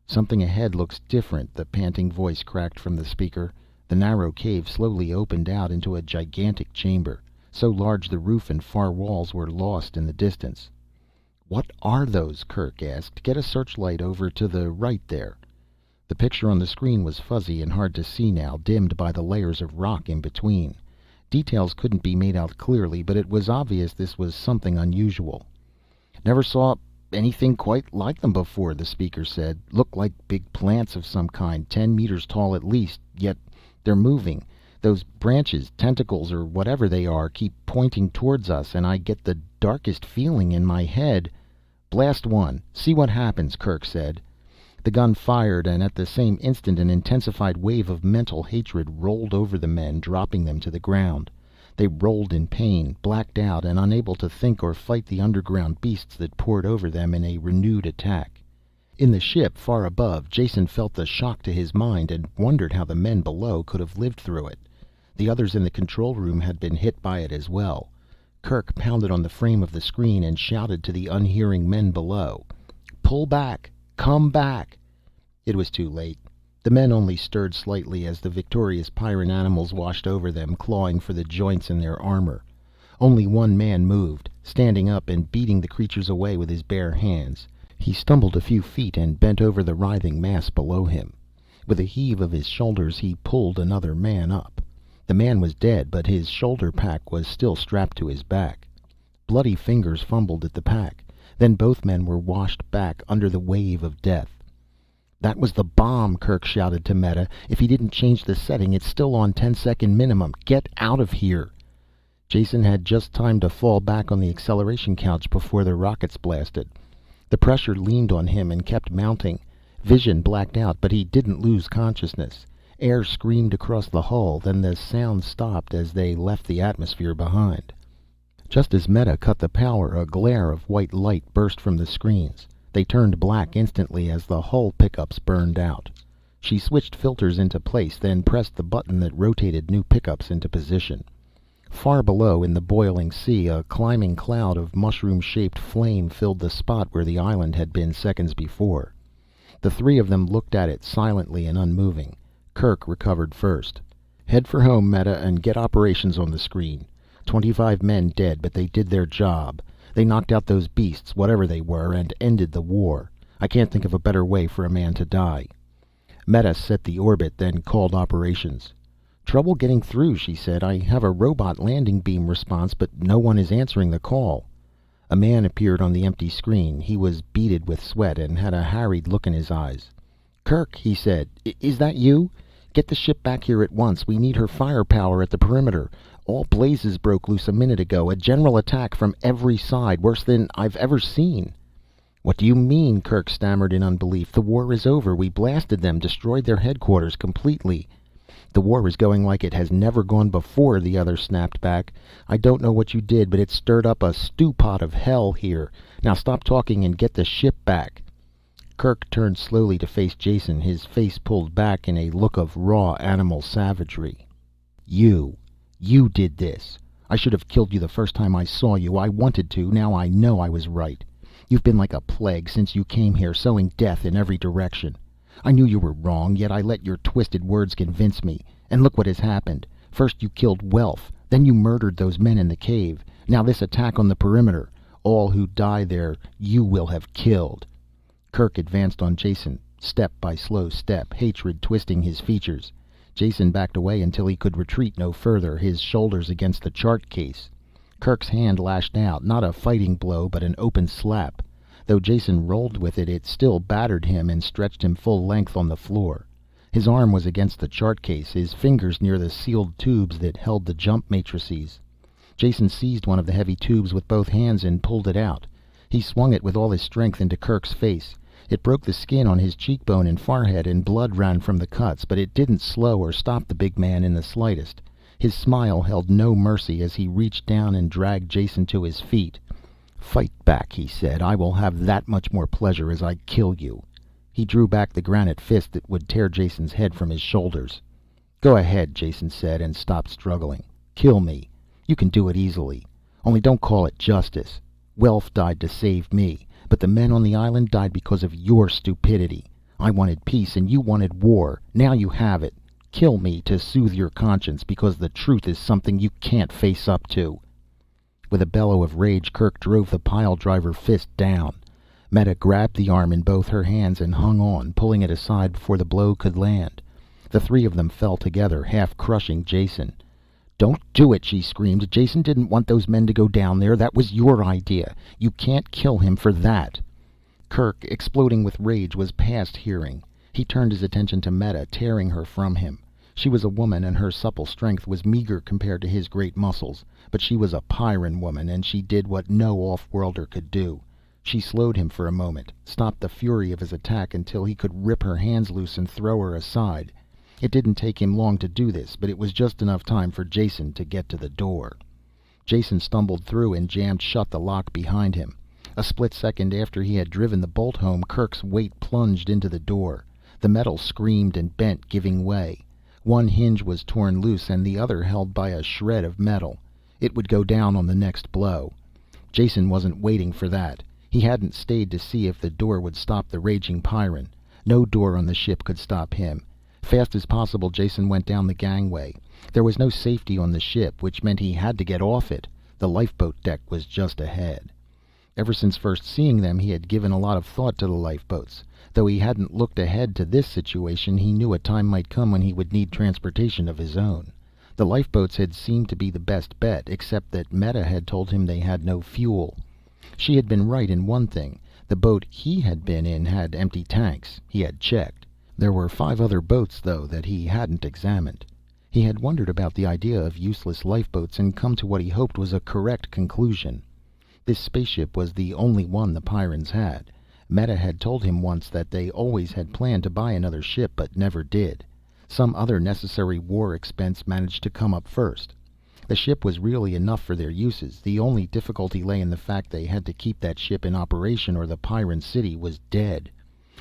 "Something ahead looks different," the panting voice cracked from the speaker. The narrow cave slowly opened out into a gigantic chamber, so large the roof and far walls were lost in the distance. "What are those?" Kerk asked. "Get a searchlight over to the right there." The picture on the screen was fuzzy and hard to see now, dimmed by the layers of rock in between. Details couldn't be made out clearly, but it was obvious this was something unusual. "Never saw anything quite like them before," the speaker said. "Look like big plants of some kind, 10 meters tall at least, yet they're moving. Those branches, tentacles, or whatever they are, keep pointing towards us, and I get the darkest feeling in my head." "Blast one, see what happens," Kerk said. The gun fired, and at the same instant an intensified wave of mental hatred rolled over the men, dropping them to the ground. They rolled in pain, blacked out, and unable to think or fight the underground beasts that poured over them in a renewed attack. In the ship, far above, Jason felt the shock to his mind and wondered how the men below could have lived through it. The others in the control room had been hit by it as well. Kerk pounded on the frame of the screen and shouted to the unhearing men below. "Pull back! Come back!" It was too late. The men only stirred slightly as the victorious Pyrran animals washed over them, clawing for the joints in their armor. Only one man moved, standing up and beating the creatures away with his bare hands. He stumbled a few feet and bent over the writhing mass below him. With a heave of his shoulders he pulled another man up. The man was dead, but his shoulder pack was still strapped to his back. Bloody fingers fumbled at the pack. Then both men were washed back under the wave of death. "That was the bomb," Kerk shouted to Meta. "If he didn't change the setting, it's still on 10-second minimum. Get out of here." Jason had just time to fall back on the acceleration couch before the rockets blasted. The pressure leaned on him and kept mounting. Vision blacked out, but he didn't lose consciousness. Air screamed across the hull, then the sound stopped as they left the atmosphere behind. Just as Meta cut the power, a glare of white light burst from the screens. They turned black instantly as the hull pickups burned out. She switched filters into place, then pressed the button that rotated new pickups into position. Far below, in the boiling sea, a climbing cloud of mushroom-shaped flame filled the spot where the island had been seconds before. The three of them looked at it silently and unmoving. Kerk recovered first. "Head for home, Meta, and get operations on the screen. 25 men dead, but they did their job. They knocked out those beasts, whatever they were, and ended the war. I can't think of a better way for a man to die." Meta set the orbit, then called operations. "Trouble getting through," she said. "I have a robot landing beam response, but no one is answering the call." A man appeared on the empty screen. He was beaded with sweat and had a harried look in his eyes. "Kerk," he said, "is that you? Get the ship back here at once. We need her firepower at the perimeter. All blazes broke loose a minute ago. A general attack from every side, worse than I've ever seen." "What do you mean?" Kerk stammered in unbelief. "The war is over. We blasted them, destroyed their headquarters completely." "The war is going like it has never gone before," the other snapped back. "I don't know what you did, but it stirred up a stew pot of hell here. Now stop talking and get the ship back." Kerk turned slowly to face Jason, his face pulled back in a look of raw animal savagery. You did this. I should have killed you the first time I saw you. I wanted to. Now I know I was right. You've been like a plague since you came here, sowing death in every direction. I knew you were wrong, yet I let your twisted words convince me. And look what has happened. First you killed Welf, then you murdered those men in the cave. Now this attack on the perimeter. All who die there, you will have killed." Kerk advanced on Jason, step by slow step, hatred twisting his features. Jason backed away until he could retreat no further, his shoulders against the chart case. Kerk's hand lashed out, not a fighting blow, but an open slap. Though Jason rolled with it, it still battered him and stretched him full length on the floor. His arm was against the chart case, his fingers near the sealed tubes that held the jump matrices. Jason seized one of the heavy tubes with both hands and pulled it out. He swung it with all his strength into Kerk's face. It broke the skin on his cheekbone and forehead, and blood ran from the cuts, but it didn't slow or stop the big man in the slightest. His smile held no mercy as he reached down and dragged Jason to his feet. "Fight back," he said. "I will have that much more pleasure as I kill you." He drew back the granite fist that would tear Jason's head from his shoulders. "Go ahead," Jason said, and stopped struggling. "Kill me. You can do it easily. Only don't call it justice. Welf died to save me, but the men on the island died because of your stupidity. I wanted peace and you wanted war. Now you have it. Kill me to soothe your conscience, because the truth is something you can't face up to." With a bellow of rage, Kirk drove the pile driver fist down. Meta grabbed the arm in both her hands and hung on, pulling it aside before the blow could land. The three of them fell together, half crushing Jason. "Don't do it," she screamed. "Jason didn't want those men to go down there. That was your idea. You can't kill him for that." Kirk, exploding with rage, was past hearing. He turned his attention to Meta, tearing her from him. She was a woman, and her supple strength was meager compared to his great muscles, but she was a Pyrran woman, and she did what no off-worlder could do. She slowed him for a moment, stopped the fury of his attack until he could rip her hands loose and throw her aside. It didn't take him long to do this, but it was just enough time for Jason to get to the door. Jason stumbled through and jammed shut the lock behind him. A split second after he had driven the bolt home, Kirk's weight plunged into the door. The metal screamed and bent, giving way. One hinge was torn loose and the other held by a shred of metal. It would go down on the next blow. Jason wasn't waiting for that. He hadn't stayed to see if the door would stop the raging Pyrran. No door on the ship could stop him. Fast as possible, Jason went down the gangway. There was no safety on the ship, which meant he had to get off it. The lifeboat deck was just ahead. Ever since first seeing them, he had given a lot of thought to the lifeboats. Though he hadn't looked ahead to this situation, he knew a time might come when he would need transportation of his own. The lifeboats had seemed to be the best bet, except that Meta had told him they had no fuel. She had been right in one thing. The boat he had been in had empty tanks. He had checked. There were 5 other boats, though, that he hadn't examined. He had wondered about the idea of useless lifeboats and come to what he hoped was a correct conclusion. This spaceship was the only one the Pyrrans had. Meta had told him once that they always had planned to buy another ship, but never did. Some other necessary war expense managed to come up first. The ship was really enough for their uses. The only difficulty lay in the fact they had to keep that ship in operation or the Pyrran city was dead.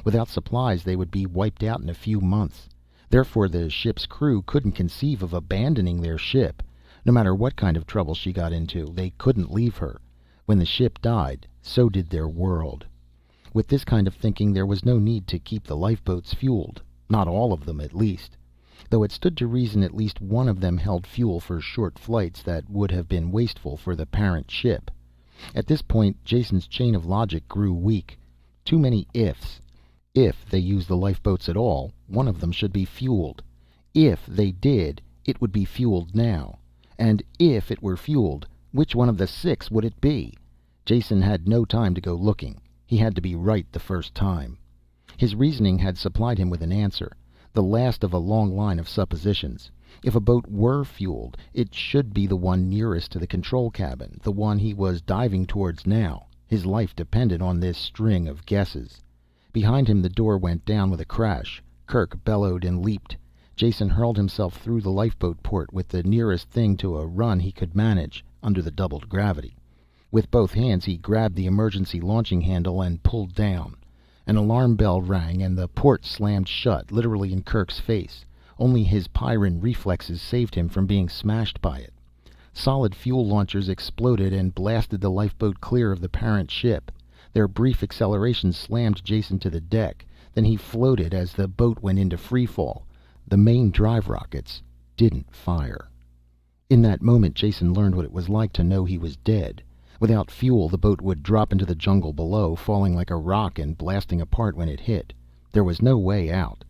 Without supplies they would be wiped out in a few months. Therefore the ship's crew couldn't conceive of abandoning their ship. No matter what kind of trouble she got into, they couldn't leave her. When the ship died, so did their world. With this kind of thinking, there was no need to keep the lifeboats fueled. Not all of them, at least. Though it stood to reason at least one of them held fuel for short flights that would have been wasteful for the parent ship. At this point, Jason's chain of logic grew weak. Too many ifs. If they used the lifeboats at all, one of them should be fueled. If they did, it would be fueled now. And if it were fueled, which one of the 6 would it be? Jason had no time to go looking. He had to be right the first time. His reasoning had supplied him with an answer, the last of a long line of suppositions. If a boat were fueled, it should be the one nearest to the control cabin, the one he was diving towards now. His life depended on this string of guesses. Behind him the door went down with a crash. Kirk bellowed and leaped. Jason hurled himself through the lifeboat port with the nearest thing to a run he could manage, under the doubled gravity. With both hands he grabbed the emergency launching handle and pulled down. An alarm bell rang and the port slammed shut, literally in Kirk's face. Only his Pyrran reflexes saved him from being smashed by it. Solid fuel launchers exploded and blasted the lifeboat clear of the parent ship. Their brief acceleration slammed Jason to the deck. Then he floated as the boat went into freefall. The main drive rockets didn't fire. In that moment Jason learned what it was like to know he was dead. Without fuel, the boat would drop into the jungle below, falling like a rock and blasting apart when it hit. There was no way out.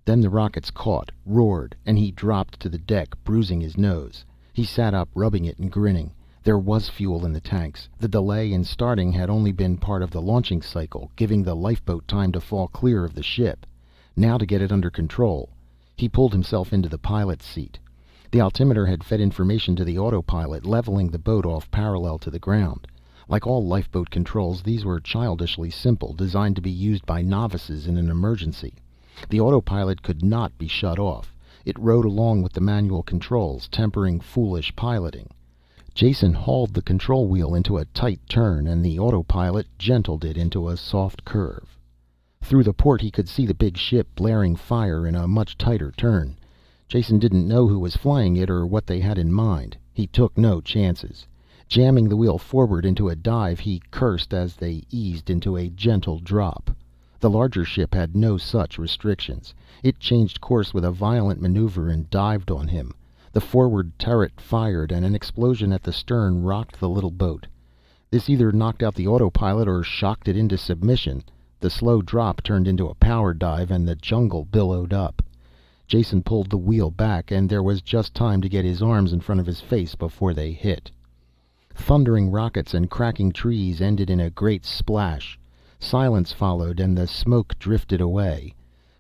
Then the rockets caught, roared, and he dropped to the deck, bruising his nose. He sat up, rubbing it and grinning. There was fuel in the tanks. The delay in starting had only been part of the launching cycle, giving the lifeboat time to fall clear of the ship. Now to get it under control. He pulled himself into the pilot's seat. The altimeter had fed information to the autopilot, leveling the boat off parallel to the ground. Like all lifeboat controls, these were childishly simple, designed to be used by novices in an emergency. The autopilot could not be shut off. It rode along with the manual controls, tempering foolish piloting. Jason hauled the control wheel into a tight turn, and the autopilot gentled it into a soft curve. Through the port he could see the big ship blaring fire in a much tighter turn. Jason didn't know who was flying it or what they had in mind. He took no chances. Jamming the wheel forward into a dive, he cursed as they eased into a gentle drop. The larger ship had no such restrictions. It changed course with a violent maneuver and dived on him. The forward turret fired, and an explosion at the stern rocked the little boat. This either knocked out the autopilot or shocked it into submission. The slow drop turned into a power dive, and the jungle billowed up. Jason pulled the wheel back, and there was just time to get his arms in front of his face before they hit. Thundering rockets and cracking trees ended in a great splash. Silence followed, and the smoke drifted away.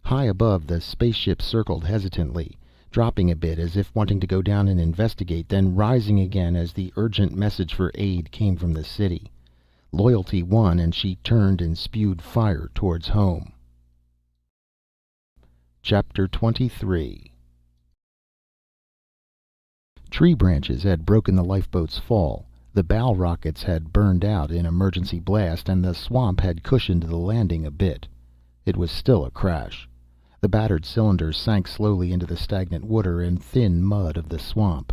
High above, the spaceship circled hesitantly, dropping a bit as if wanting to go down and investigate, then rising again as the urgent message for aid came from the city. Loyalty won, and she turned and spewed fire towards home. Chapter 23. Tree branches had broken the lifeboat's fall. The bow rockets had burned out in emergency blast, and the swamp had cushioned the landing a bit. It was still a crash. The battered cylinders sank slowly into the stagnant water and thin mud of the swamp.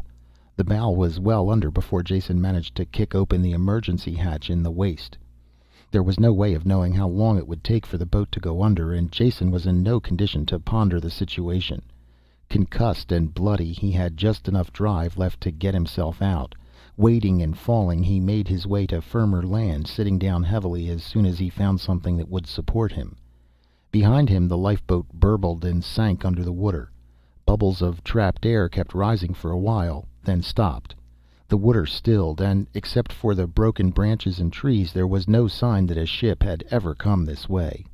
The bow was well under before Jason managed to kick open the emergency hatch in the waist. There was no way of knowing how long it would take for the boat to go under, and Jason was in no condition to ponder the situation. Concussed and bloody, he had just enough drive left to get himself out. Wading and falling, he made his way to firmer land, sitting down heavily as soon as he found something that would support him. Behind him, the lifeboat burbled and sank under the water. Bubbles of trapped air kept rising for a while, then stopped. The water stilled, and except for the broken branches and trees, there was no sign that a ship had ever come this way.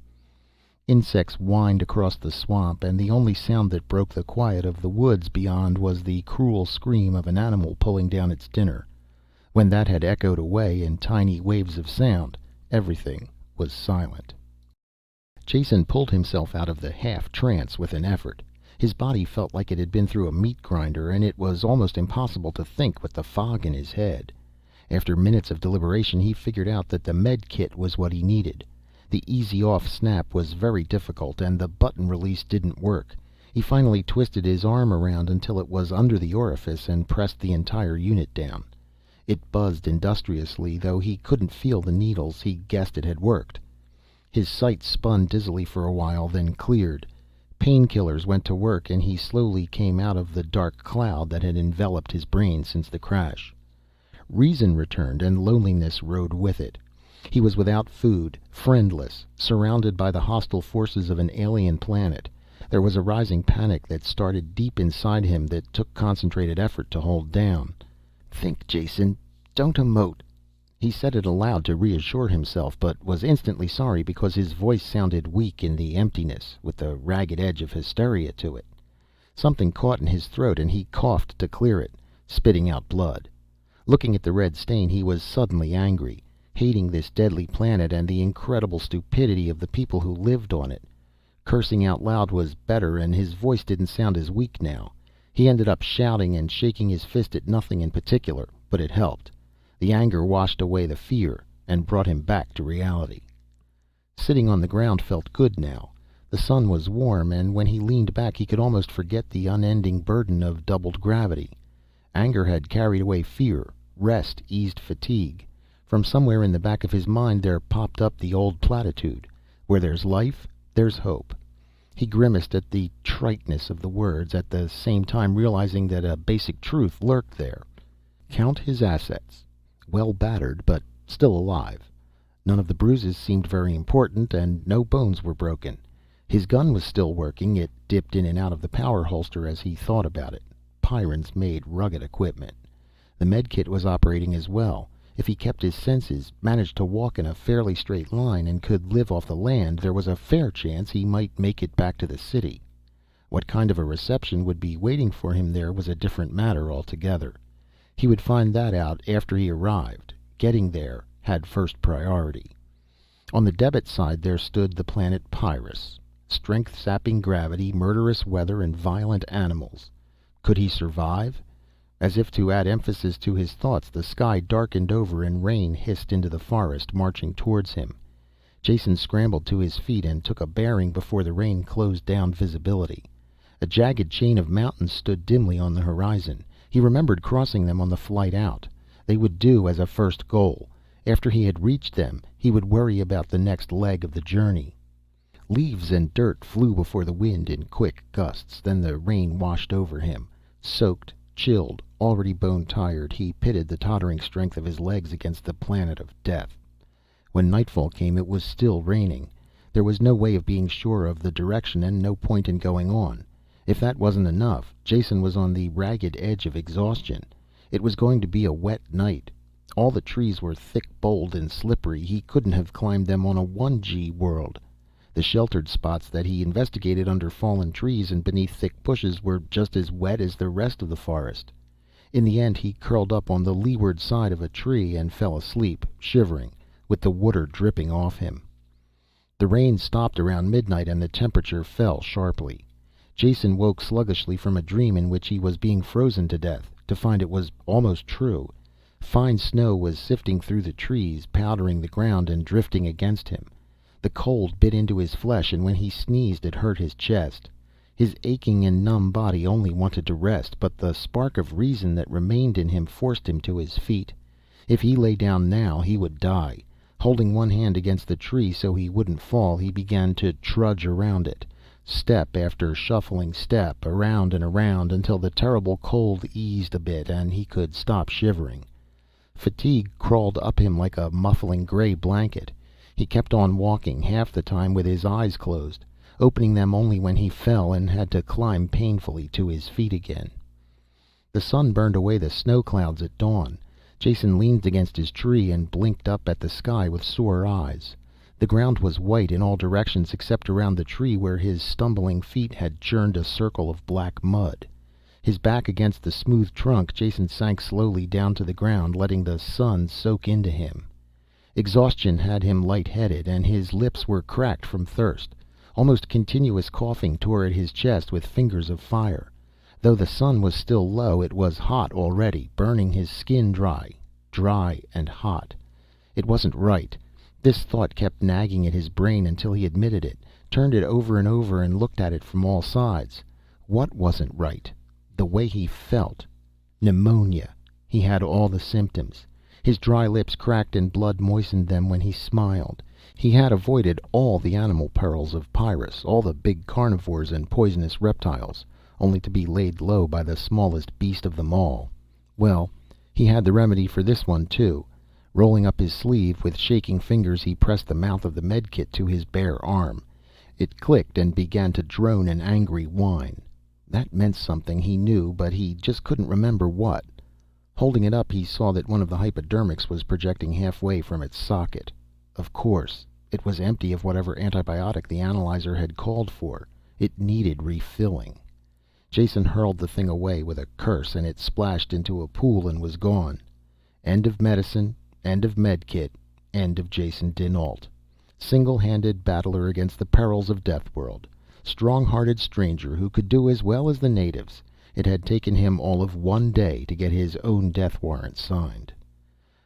Insects whined across the swamp, and the only sound that broke the quiet of the woods beyond was the cruel scream of an animal pulling down its dinner. When that had echoed away in tiny waves of sound, everything was silent. Jason pulled himself out of the half-trance with an effort. His body felt like it had been through a meat grinder, and it was almost impossible to think with the fog in his head. After minutes of deliberation, he figured out that the med kit was what he needed. The easy-off snap was very difficult, and the button release didn't work. He finally twisted his arm around until it was under the orifice and pressed the entire unit down. It buzzed industriously, though he couldn't feel the needles. He guessed it had worked. His sight spun dizzily for a while, then cleared. Painkillers went to work, and he slowly came out of the dark cloud that had enveloped his brain since the crash. Reason returned, and loneliness rode with it. He was without food, friendless, surrounded by the hostile forces of an alien planet. There was a rising panic that started deep inside him that took concentrated effort to hold down. "Think, Jason. Don't emote." He said it aloud to reassure himself, but was instantly sorry because his voice sounded weak in the emptiness, with the ragged edge of hysteria to it. Something caught in his throat, and he coughed to clear it, spitting out blood. Looking at the red stain, he was suddenly angry, hating this deadly planet and the incredible stupidity of the people who lived on it. Cursing out loud was better, and his voice didn't sound as weak now. He ended up shouting and shaking his fist at nothing in particular, but it helped. The anger washed away the fear and brought him back to reality. Sitting on the ground felt good now. The sun was warm, and when he leaned back he could almost forget the unending burden of doubled gravity. Anger had carried away fear. Rest eased fatigue. From somewhere in the back of his mind there popped up the old platitude: where there's life, there's hope. He grimaced at the triteness of the words, at the same time realizing that a basic truth lurked there. Count his assets. Well battered, but still alive. None of the bruises seemed very important, and no bones were broken. His gun was still working. It dipped in and out of the power holster as he thought about it. Pyrrans made rugged equipment. The medkit was operating as well. If he kept his senses, managed to walk in a fairly straight line, and could live off the land, there was a fair chance he might make it back to the city. What kind of a reception would be waiting for him there was a different matter altogether. He would find that out after he arrived. Getting there had first priority. On the debit side there stood the planet Pyrrus. Strength-sapping gravity, murderous weather, and violent animals. Could he survive? As if to add emphasis to his thoughts, the sky darkened over and rain hissed into the forest, marching towards him. Jason scrambled to his feet and took a bearing before the rain closed down visibility. A jagged chain of mountains stood dimly on the horizon. He remembered crossing them on the flight out. They would do as a first goal. After he had reached them, he would worry about the next leg of the journey. Leaves and dirt flew before the wind in quick gusts. Then the rain washed over him. Soaked, chilled, already bone-tired, he pitted the tottering strength of his legs against the planet of death. When nightfall came, it was still raining. There was no way of being sure of the direction, and no point in going on. If that wasn't enough, Jason was on the ragged edge of exhaustion. It was going to be a wet night. All the trees were thick, bold, and slippery. He couldn't have climbed them on a 1G world. The sheltered spots that he investigated under fallen trees and beneath thick bushes were just as wet as the rest of the forest. In the end, he curled up on the leeward side of a tree and fell asleep, shivering, with the water dripping off him. The rain stopped around midnight and the temperature fell sharply. Jason woke sluggishly from a dream in which he was being frozen to death, to find it was almost true. Fine snow was sifting through the trees, powdering the ground and drifting against him. The cold bit into his flesh, and when he sneezed it hurt his chest. His aching and numb body only wanted to rest, but the spark of reason that remained in him forced him to his feet. If he lay down now, he would die. Holding one hand against the tree so he wouldn't fall, he began to trudge around it, step after shuffling step, around and around, until the terrible cold eased a bit and he could stop shivering. Fatigue crawled up him like a muffling gray blanket. He kept on walking, half the time with his eyes closed, opening them only when he fell and had to climb painfully to his feet again. The sun burned away the snow clouds at dawn. Jason leaned against his tree and blinked up at the sky with sore eyes. The ground was white in all directions except around the tree where his stumbling feet had churned a circle of black mud. His back against the smooth trunk, Jason sank slowly down to the ground, letting the sun soak into him. Exhaustion had him lightheaded, and his lips were cracked from thirst. Almost continuous coughing tore at his chest with fingers of fire. Though the sun was still low, it was hot already, burning his skin dry and hot. It wasn't right. This thought kept nagging at his brain until he admitted it, turned it over and over, and looked at it from all sides. What wasn't right? The way he felt. Pneumonia. He had all the symptoms. His dry lips cracked and blood moistened them when he smiled. He had avoided all the animal perils of Pyrrus, all the big carnivores and poisonous reptiles, only to be laid low by the smallest beast of them all. Well, he had the remedy for this one too. Rolling up his sleeve, with shaking fingers he pressed the mouth of the medkit to his bare arm. It clicked and began to drone an angry whine. That meant something, he knew, but he just couldn't remember what. Holding it up, he saw that one of the hypodermics was projecting halfway from its socket. Of course, it was empty of whatever antibiotic the analyzer had called for. It needed refilling. Jason hurled the thing away with a curse, and it splashed into a pool and was gone. End of medicine, end of medkit, end of Jason dinAlt. Single-handed battler against the perils of Deathworld. Strong-hearted stranger who could do as well as the natives. It had taken him all of 1 day to get his own death warrant signed.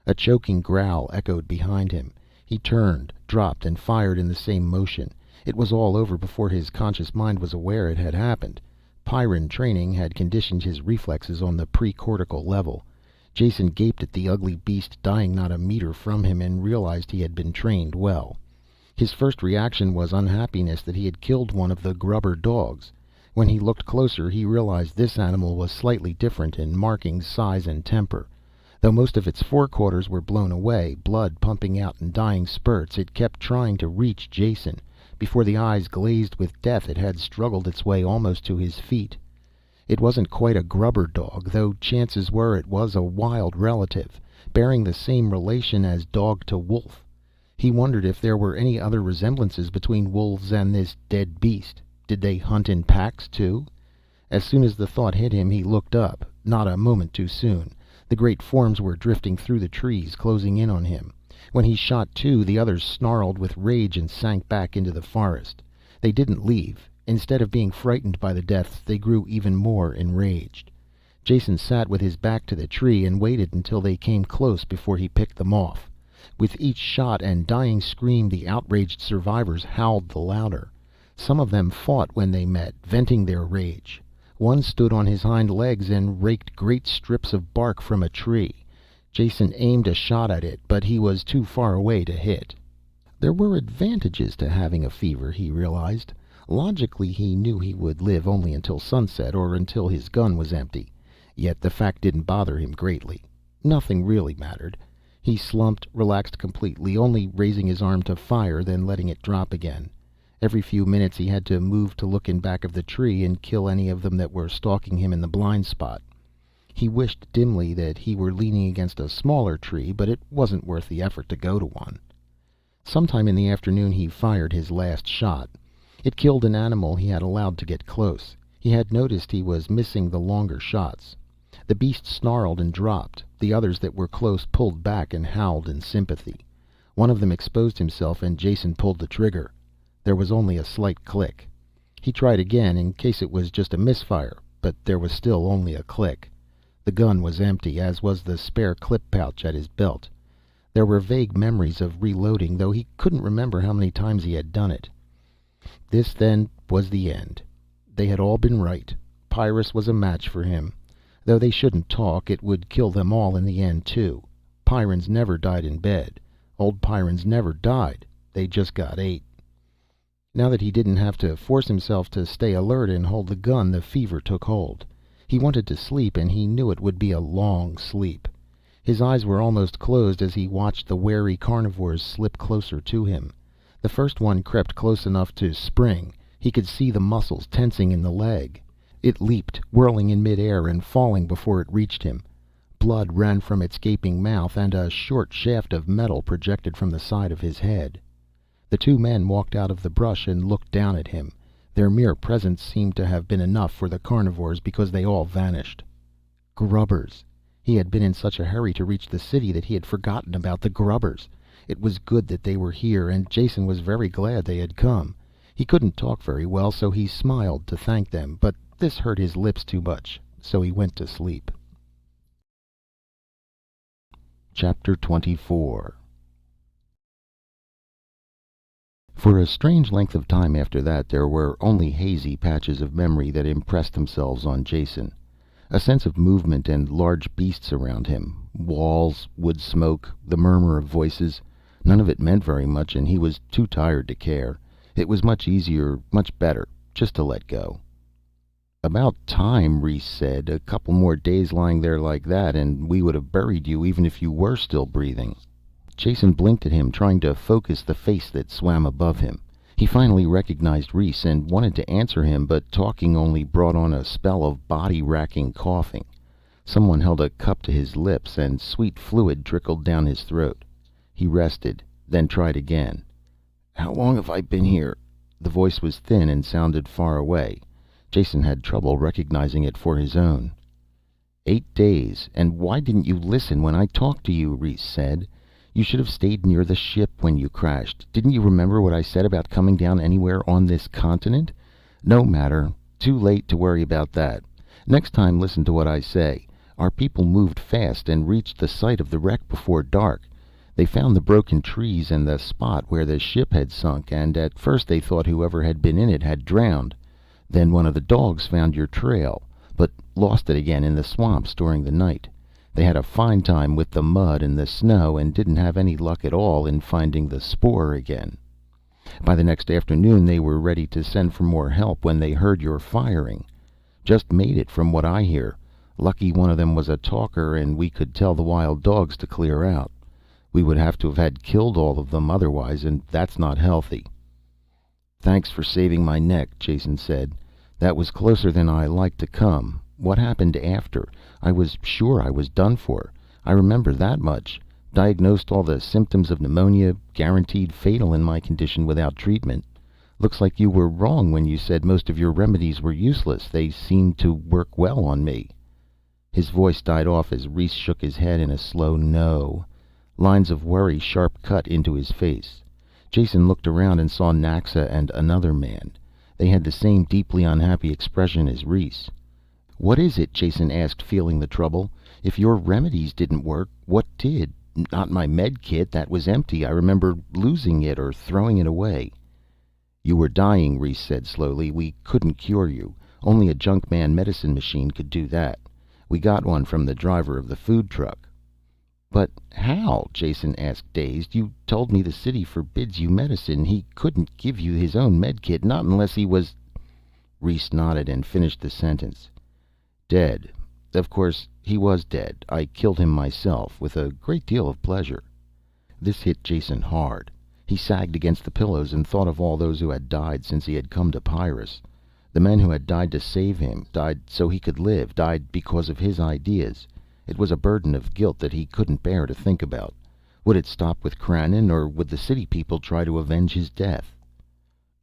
A choking growl echoed behind him. He turned, dropped, and fired in the same motion. It was all over before his conscious mind was aware it had happened. Pyrran training had conditioned his reflexes on the pre-cortical level. Jason gaped at the ugly beast dying not a meter from him and realized he had been trained well. His first reaction was unhappiness that he had killed one of the grubber dogs. When he looked closer, he realized this animal was slightly different in markings, size, and temper. Though most of its forequarters were blown away, blood pumping out in dying spurts, it kept trying to reach Jason. Before the eyes glazed with death, it had struggled its way almost to his feet. It wasn't quite a grubber dog, though chances were it was a wild relative, bearing the same relation as dog to wolf. He wondered if there were any other resemblances between wolves and this dead beast. Did they hunt in packs, too? As soon as the thought hit him, he looked up, not a moment too soon. The great forms were drifting through the trees, closing in on him. When he shot two, the others snarled with rage and sank back into the forest. They didn't leave. Instead of being frightened by the deaths, they grew even more enraged. Jason sat with his back to the tree and waited until they came close before he picked them off. With each shot and dying scream, the outraged survivors howled the louder. Some of them fought when they met, venting their rage. One stood on his hind legs and raked great strips of bark from a tree. Jason aimed a shot at it, but he was too far away to hit. There were advantages to having a fever, he realized. Logically, he knew he would live only until sunset, or until his gun was empty. Yet the fact didn't bother him greatly. Nothing really mattered. He slumped, relaxed completely, only raising his arm to fire, then letting it drop again. Every few minutes he had to move to look in back of the tree and kill any of them that were stalking him in the blind spot. He wished dimly that he were leaning against a smaller tree, but it wasn't worth the effort to go to one. Sometime in the afternoon he fired his last shot. It killed an animal he had allowed to get close. He had noticed he was missing the longer shots. The beast snarled and dropped. The others that were close pulled back and howled in sympathy. One of them exposed himself and Jason pulled the trigger. There was only a slight click. He tried again in case it was just a misfire, but there was still only a click. The gun was empty, as was the spare clip pouch at his belt. There were vague memories of reloading, though he couldn't remember how many times he had done it. This, then, was the end. They had all been right. Pyrrus was a match for him. Though they shouldn't talk, it would kill them all in the end, too. Pyrrans never died in bed. Old Pyrrans never died. They just got ate. Now that he didn't have to force himself to stay alert and hold the gun, the fever took hold. He wanted to sleep, and he knew it would be a long sleep. His eyes were almost closed as he watched the wary carnivores slip closer to him. The first one crept close enough to spring. He could see the muscles tensing in the leg. It leaped, whirling in midair and falling before it reached him. Blood ran from its gaping mouth, and a short shaft of metal projected from the side of his head. The two men walked out of the brush and looked down at him. Their mere presence seemed to have been enough for the carnivores, because they all vanished. Grubbers. He had been in such a hurry to reach the city that he had forgotten about the grubbers. It was good that they were here, and Jason was very glad they had come. He couldn't talk very well, so he smiled to thank them, but this hurt his lips too much, so he went to sleep. Chapter 24. For a strange length of time after that, there were only hazy patches of memory that impressed themselves on Jason. A sense of movement and large beasts around him. Walls, wood smoke, the murmur of voices. None of it meant very much, and he was too tired to care. It was much easier, much better, just to let go. "About time," Reese said. "A couple more days lying there like that, and we would have buried you even if you were still breathing." Jason blinked at him, trying to focus the face that swam above him. He finally recognized Reese and wanted to answer him, but talking only brought on a spell of body-racking coughing. Someone held a cup to his lips, and sweet fluid trickled down his throat. He rested, then tried again. "How long have I been here?" The voice was thin and sounded far away. Jason had trouble recognizing it for his own. 8 days, and why didn't you listen when I talked to you?" Reese said. "You should have stayed near the ship when you crashed. Didn't you remember what I said about coming down anywhere on this continent? No matter. Too late to worry about that. Next time, listen to what I say. Our people moved fast and reached the site of the wreck before dark. They found the broken trees and the spot where the ship had sunk, and at first they thought whoever had been in it had drowned. Then one of the dogs found your trail, but lost it again in the swamps during the night. They had a fine time with the mud and the snow, and didn't have any luck at all in finding the spoor again. By the next afternoon they were ready to send for more help when they heard your firing. Just made it, from what I hear. Lucky one of them was a talker, and we could tell the wild dogs to clear out. We would have to have had killed all of them otherwise, and that's not healthy." "Thanks for saving my neck," Jason said. "That was closer than I liked to come. What happened after? I was sure I was done for. I remember that much. Diagnosed all the symptoms of pneumonia, guaranteed fatal in my condition without treatment. Looks like you were wrong when you said most of your remedies were useless. They seemed to work well on me." His voice died off as Reese shook his head in a slow no. Lines of worry sharp cut into his face. Jason looked around and saw Naxa and another man. They had the same deeply unhappy expression as Reese. "What is it?" Jason asked, feeling the trouble. "If your remedies didn't work, what did? Not my med kit. That was empty. I remember losing it or throwing it away." "You were dying," Reese said slowly. "We couldn't cure you. Only a Junkman medicine machine could do that. We got one from the driver of the food truck." "But how?" Jason asked, dazed. "You told me the city forbids you medicine. He couldn't give you his own med kit, not unless he was—" Reese nodded and finished the sentence. "Dead. Of course, he was dead. I killed him myself, with a great deal of pleasure." This hit Jason hard. He sagged against the pillows and thought of all those who had died since he had come to Pyrrus. The men who had died to save him, died so he could live, died because of his ideas. It was a burden of guilt that he couldn't bear to think about. Would it stop with Krannon, or would the city people try to avenge his death?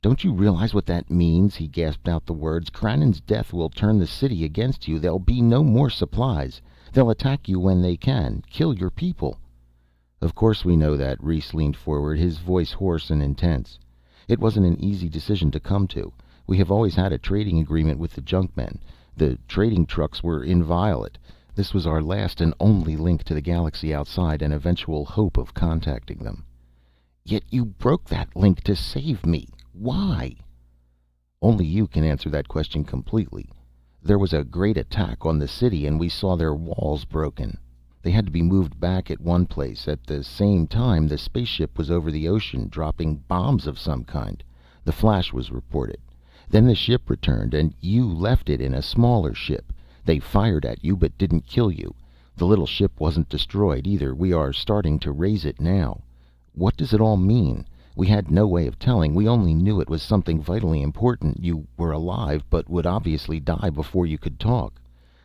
"Don't you realize what that means?" He gasped out the words. "Krannon's death will turn the city against you. There'll be no more supplies. They'll attack you when they can, kill your people." "Of course we know that." Reese leaned forward, his voice hoarse and intense. "It wasn't an easy decision to come to. We have always had a trading agreement with the Junkmen. The trading trucks were inviolate. This was our last and only link to the galaxy outside, an eventual hope of contacting them." "Yet you broke that link to save me. Why?" "Only you can answer that question completely. There was a great attack on the city and we saw their walls broken. They had to be moved back at one place. At the same time, the spaceship was over the ocean, dropping bombs of some kind. The flash was reported. Then the ship returned and you left it in a smaller ship. They fired at you but didn't kill you. The little ship wasn't destroyed either. We are starting to raise it now. What does it all mean? We had no way of telling. We only knew it was something vitally important. You were alive, but would obviously die before you could talk.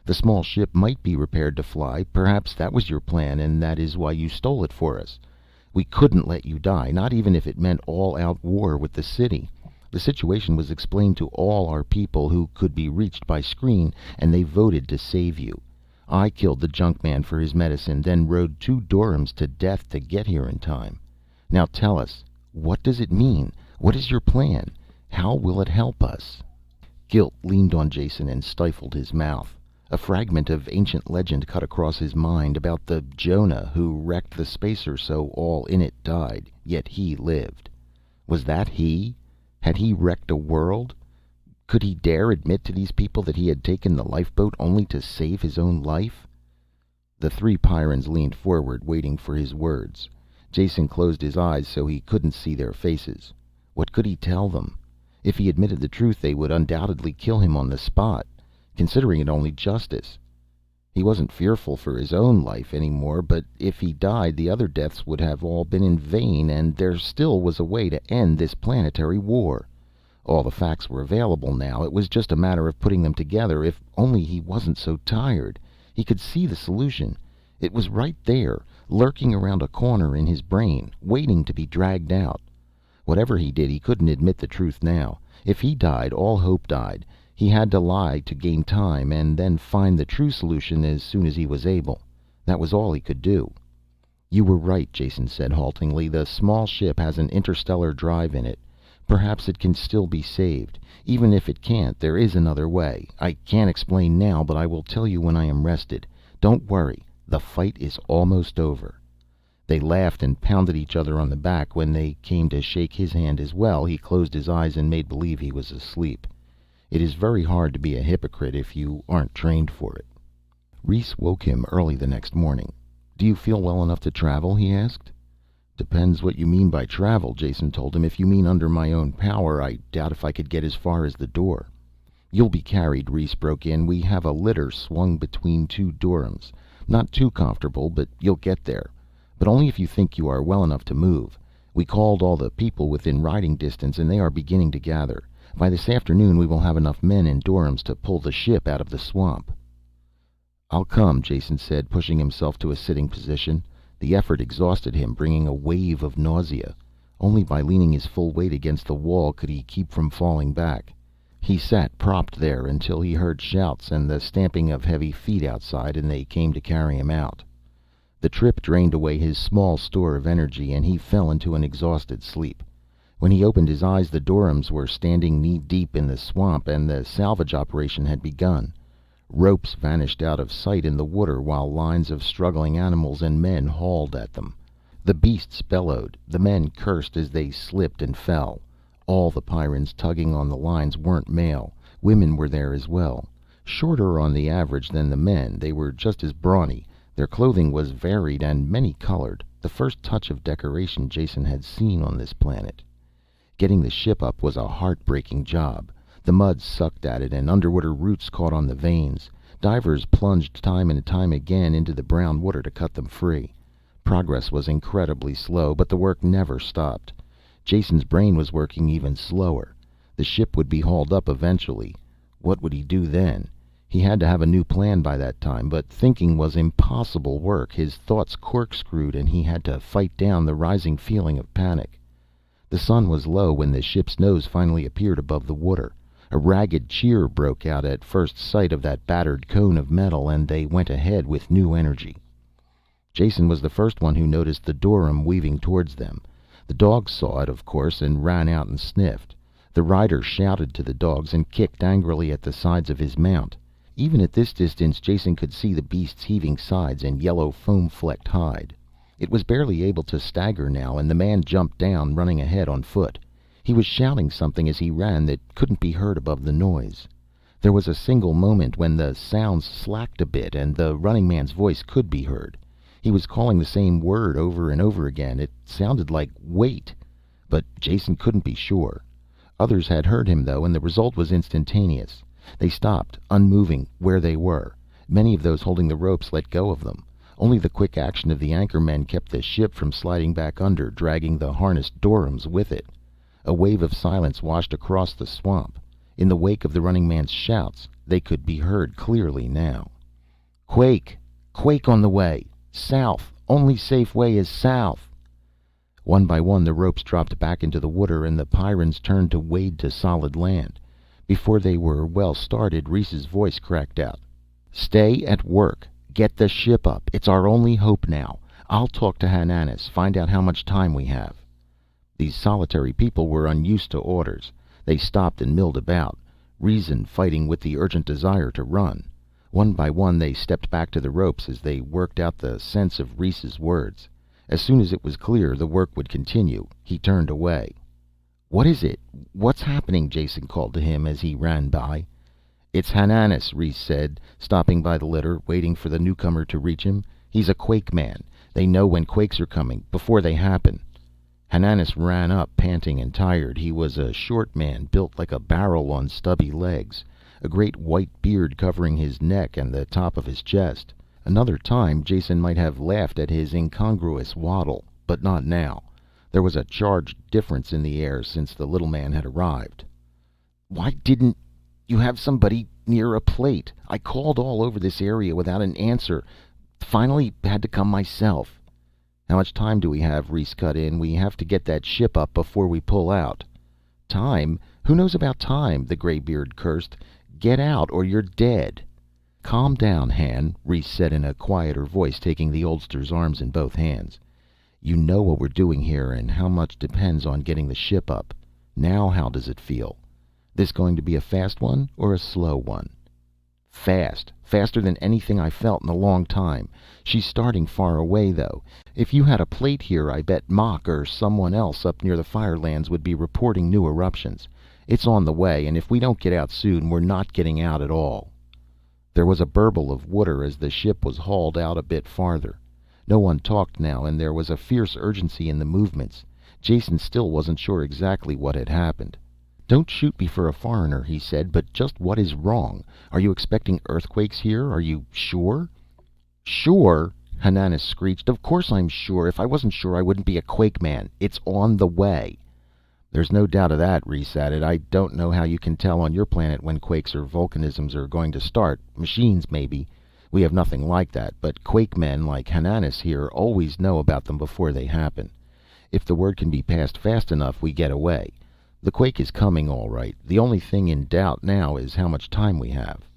The small ship might be repaired to fly. Perhaps that was your plan, and that is why you stole it for us. We couldn't let you die, not even if it meant all-out war with the city. The situation was explained to all our people who could be reached by screen, and they voted to save you. I killed the Junkman for his medicine, then rode 2 Durhams to death to get here in time. Now tell us, what does it mean? What is your plan? How will it help us?" Guilt leaned on Jason and stifled his mouth. A fragment of ancient legend cut across his mind, about the Jonah who wrecked the spacer so all in it died, yet he lived. Was that he? Had he wrecked a world? Could he dare admit to these people that he had taken the lifeboat only to save his own life? The 3 Pyrrans leaned forward, waiting for his words. Jason closed his eyes so he couldn't see their faces. What could he tell them? If he admitted the truth, they would undoubtedly kill him on the spot, considering it only justice. He wasn't fearful for his own life anymore, but if he died, the other deaths would have all been in vain, and there still was a way to end this planetary war. All the facts were available now. It was just a matter of putting them together. If only he wasn't so tired. He could see the solution. It was right there, lurking around a corner in his brain, waiting to be dragged out. Whatever he did, he couldn't admit the truth now. If he died, all hope died. He had to lie to gain time, and then find the true solution as soon as he was able. That was all he could do. "You were right," Jason said haltingly. "The small ship has an interstellar drive in it. Perhaps it can still be saved. Even if it can't, there is another way. I can't explain now, but I will tell you when I am rested. Don't worry, the fight is almost over." They laughed and pounded each other on the back. When they came to shake his hand as well, he closed his eyes and made believe he was asleep. It is very hard to be a hypocrite if you aren't trained for it. Reese woke him early the next morning. "Do you feel well enough to travel?" he asked. "Depends what you mean by travel," Jason told him. "If you mean under my own power, I doubt if I could get as far as the door." "You'll be carried," Reese broke in. "We have a litter swung between 2 Durhams. Not too comfortable, but you'll get there. But only if you think you are well enough to move. We called all the people within riding distance, and they are beginning to gather. By this afternoon we will have enough men in Durhams to pull the ship out of the swamp." "I'll come," Jason said, pushing himself to a sitting position. The effort exhausted him, bringing a wave of nausea. Only by leaning his full weight against the wall could he keep from falling back. He sat propped there until he heard shouts and the stamping of heavy feet outside, and they came to carry him out. The trip drained away his small store of energy, and he fell into an exhausted sleep. When he opened his eyes, the Durhams were standing knee-deep in the swamp, and the salvage operation had begun. Ropes vanished out of sight in the water while lines of struggling animals and men hauled at them. The beasts bellowed, the men cursed as they slipped and fell. All the Pyrrans tugging on the lines weren't male. Women were there as well. Shorter on the average than the men, they were just as brawny. Their clothing was varied and many-colored, the first touch of decoration Jason had seen on this planet. Getting the ship up was a heartbreaking job. The mud sucked at it and underwater roots caught on the vanes. Divers plunged time and time again into the brown water to cut them free. Progress was incredibly slow, but the work never stopped. Jason's brain was working even slower. The ship would be hauled up eventually. What would he do then? He had to have a new plan by that time, but thinking was impossible work. His thoughts corkscrewed and he had to fight down the rising feeling of panic. The sun was low when the ship's nose finally appeared above the water. A ragged cheer broke out at first sight of that battered cone of metal, and they went ahead with new energy. Jason was the first one who noticed the Dorum weaving towards them. The dogs saw it, of course, and ran out and sniffed. The rider shouted to the dogs and kicked angrily at the sides of his mount. Even at this distance, Jason could see the beast's heaving sides and yellow foam-flecked hide. It was barely able to stagger now, and the man jumped down, running ahead on foot. He was shouting something as he ran that couldn't be heard above the noise. There was a single moment when the sounds slacked a bit and the running man's voice could be heard. He was calling the same word over and over again. It sounded like wait, but Jason couldn't be sure. Others had heard him though, and the result was instantaneous. They stopped, unmoving, where they were. Many of those holding the ropes let go of them. Only the quick action of the anchor men kept the ship from sliding back under, dragging the harnessed Dorums with it. A wave of silence washed across the swamp. In the wake of the running man's shouts, they could be heard clearly now. "Quake! Quake on the way! South! Only safe way is south!" One by one the ropes dropped back into the water and the Pyrrans turned to wade to solid land. Before they were well started, Reese's voice cracked out. "Stay at work. Get the ship up. It's our only hope now. I'll talk to Hananis, find out how much time we have." These solitary people were unused to orders. They stopped and milled about, reason fighting with the urgent desire to run. One by one they stepped back to the ropes as they worked out the sense of Reese's words. As soon as it was clear the work would continue, he turned away. "What is it? What's happening?" Jason called to him as he ran by. "It's Hananis," Reese said, stopping by the litter, waiting for the newcomer to reach him. "He's a quake man. They know when quakes are coming, before they happen." Hananis ran up, panting and tired. He was a short man, built like a barrel on stubby legs, a great white beard covering his neck and the top of his chest. Another time Jason might have laughed at his incongruous waddle, but not now. There was a charged difference in the air since the little man had arrived. "Why didn't you have somebody near a plate? I called all over this area without an answer. Finally had to come myself." "How much time do we have?" Reese cut in. "We have to get that ship up before we pull out." "Time? Who knows about time?" the graybeard cursed. "Get out or you're dead." "Calm down, Han," Reese said in a quieter voice, taking the oldster's arms in both hands. "You know what we're doing here and how much depends on getting the ship up. Now how does it feel? This going to be a fast one or a slow one?" "Fast. Faster than anything I felt in a long time. She's starting far away though. If you had a plate here, I bet Mock or someone else up near the Firelands would be reporting new eruptions. It's on the way, and if we don't get out soon, we're not getting out at all." There was a burble of water as the ship was hauled out a bit farther. No one talked now, and there was a fierce urgency in the movements. Jason still wasn't sure exactly what had happened. "Don't shoot me for a foreigner," he said, "but just what is wrong? Are you expecting earthquakes here? Are you sure?" "Sure?" Hananis screeched. "Of course I'm sure. If I wasn't sure I wouldn't be a quake man. It's on the way." "There's no doubt of that," Reese added. "I don't know how you can tell on your planet when quakes or volcanisms are going to start. Machines, maybe. We have nothing like that, but quake men like Hananis here always know about them before they happen. If the word can be passed fast enough, we get away. The quake is coming all right. The only thing in doubt now is how much time we have."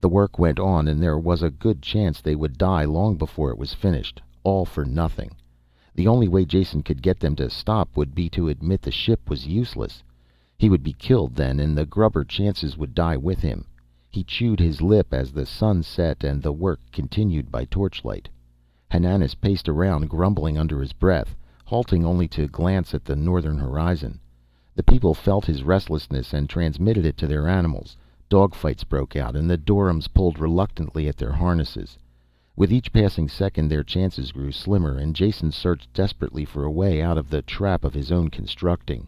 The work went on, and there was a good chance they would die long before it was finished, all for nothing. The only way Jason could get them to stop would be to admit the ship was useless. He would be killed then, and the grubber chances would die with him. He chewed his lip as the sun set and the work continued by torchlight. Hananas paced around, grumbling under his breath, halting only to glance at the northern horizon. The people felt his restlessness and transmitted it to their animals. Dogfights broke out, and the dorums pulled reluctantly at their harnesses. With each passing second their chances grew slimmer, and Jason searched desperately for a way out of the trap of his own constructing.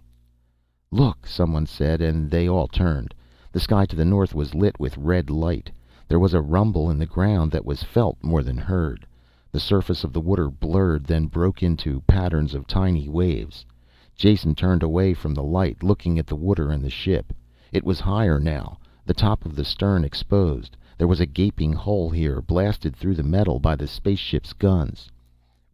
"Look," someone said, and they all turned. The sky to the north was lit with red light. There was a rumble in the ground that was felt more than heard. The surface of the water blurred, then broke into patterns of tiny waves. Jason turned away from the light, looking at the water and the ship. It was higher now, the top of the stern exposed. There was a gaping hole here, blasted through the metal by the spaceship's guns.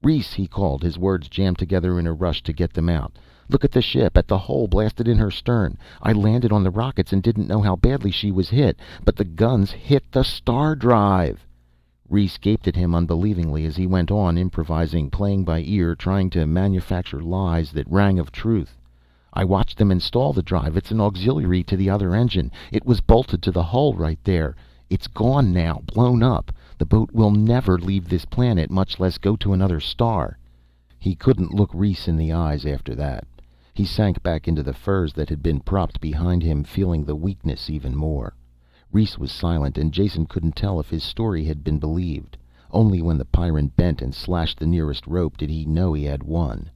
"Reese," he called, his words jammed together in a rush to get them out. "Look at the ship, at the hole blasted in her stern. I landed on the rockets and didn't know how badly she was hit, but the guns hit the star drive." Reese gaped at him unbelievingly as he went on, improvising, playing by ear, trying to manufacture lies that rang of truth. "I watched them install the drive. It's an auxiliary to the other engine. It was bolted to the hull right there. It's gone now, blown up. The boat will never leave this planet, much less go to another star." He couldn't look Reese in the eyes after that. He sank back into the furs that had been propped behind him, feeling the weakness even more. Reese was silent, and Jason couldn't tell if his story had been believed. Only when the Pyrran bent and slashed the nearest rope did he know he had won.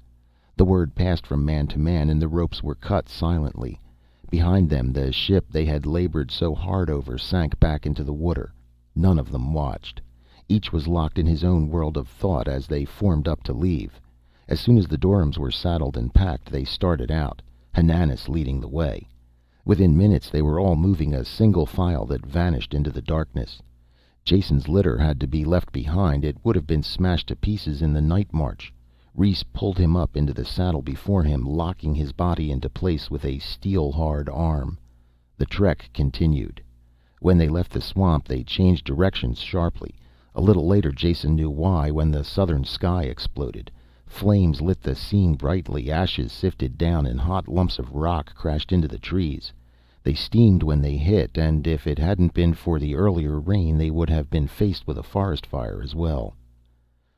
The word passed from man to man, and the ropes were cut silently. Behind them, the ship they had labored so hard over sank back into the water. None of them watched. Each was locked in his own world of thought as they formed up to leave. As soon as the dorums were saddled and packed, they started out, Hananas leading the way. Within minutes they were all moving a single file that vanished into the darkness. Jason's litter had to be left behind. It would have been smashed to pieces in the night march. Reese pulled him up into the saddle before him, locking his body into place with a steel-hard arm. The trek continued. When they left the swamp, they changed directions sharply. A little later Jason knew why, when the southern sky exploded. Flames lit the scene brightly, ashes sifted down, and hot lumps of rock crashed into the trees. They steamed when they hit, and if it hadn't been for the earlier rain, they would have been faced with a forest fire as well.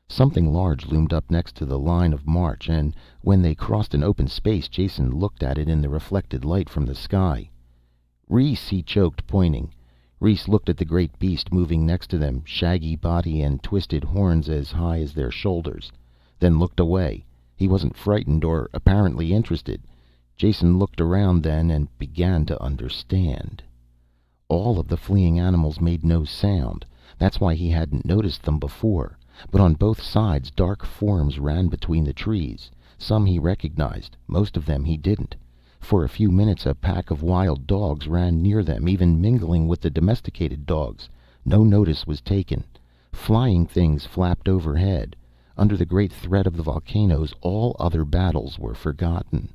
Something large loomed up next to the line of march, and when they crossed an open space, Jason looked at it in the reflected light from the sky. "Reese," he choked, pointing. Reese looked at the great beast moving next to them, shaggy body and twisted horns as high as their shoulders, then looked away. He wasn't frightened or apparently interested. Jason looked around then and began to understand. All of the fleeing animals made no sound. That's why he hadn't noticed them before. But on both sides dark forms ran between the trees. Some he recognized, most of them he didn't. For a few minutes a pack of wild dogs ran near them, even mingling with the domesticated dogs. No notice was taken. Flying things flapped overhead. Under the great threat of the volcanoes, all other battles were forgotten.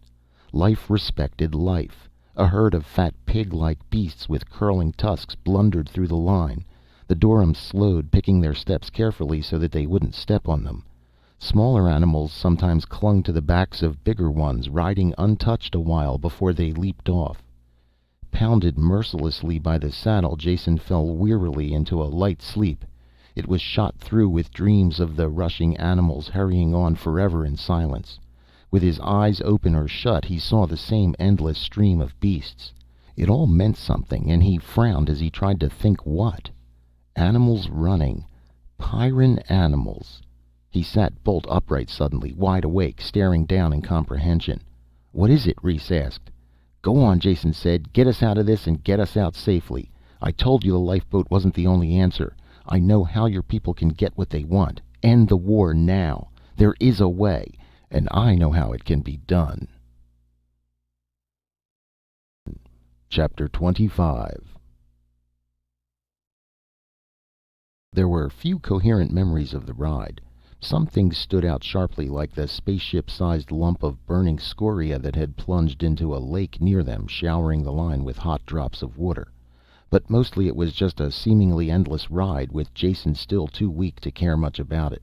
Life respected life. A herd of fat pig-like beasts with curling tusks blundered through the line. The dorums slowed, picking their steps carefully so that they wouldn't step on them. Smaller animals sometimes clung to the backs of bigger ones, riding untouched a while before they leaped off. Pounded mercilessly by the saddle, Jason fell wearily into a light sleep. It was shot through with dreams of the rushing animals hurrying on forever in silence. With his eyes open or shut, he saw the same endless stream of beasts. It all meant something, and he frowned as he tried to think what. Animals running. Pyrran animals. He sat bolt upright suddenly, wide awake, staring down in comprehension. "What is it?" Reese asked. "Go on," Jason said. "Get us out of this and get us out safely. I told you the lifeboat wasn't the only answer. I know how your people can get what they want. End the war now. There is a way, and I know how it can be done." Chapter 25. There were few coherent memories of the ride. Some things stood out sharply, like the spaceship-sized lump of burning scoria that had plunged into a lake near them, showering the line with hot drops of water. But mostly it was just a seemingly endless ride, with Jason still too weak to care much about it.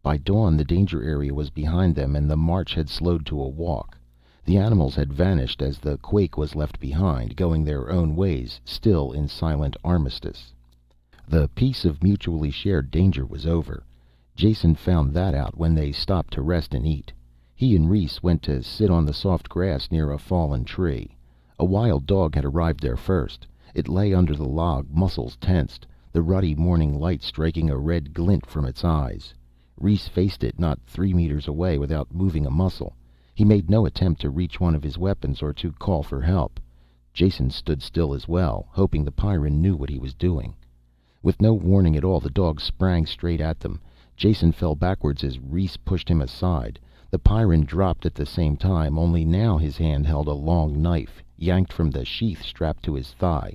By dawn the danger area was behind them, and the march had slowed to a walk. The animals had vanished as the quake was left behind, going their own ways, still in silent armistice. The peace of mutually shared danger was over. Jason found that out when they stopped to rest and eat. He and Rhys went to sit on the soft grass near a fallen tree. A wild dog had arrived there first. It lay under the log, muscles tensed, the ruddy morning light striking a red glint from its eyes. Rhys faced it not 3 meters away without moving a muscle. He made no attempt to reach one of his weapons or to call for help. Jason stood still as well, hoping the Pyrran knew what he was doing. With no warning at all, the dog sprang straight at them. Jason fell backwards as Rhys pushed him aside. The Pyrran dropped at the same time, only now his hand held a long knife, yanked from the sheath strapped to his thigh.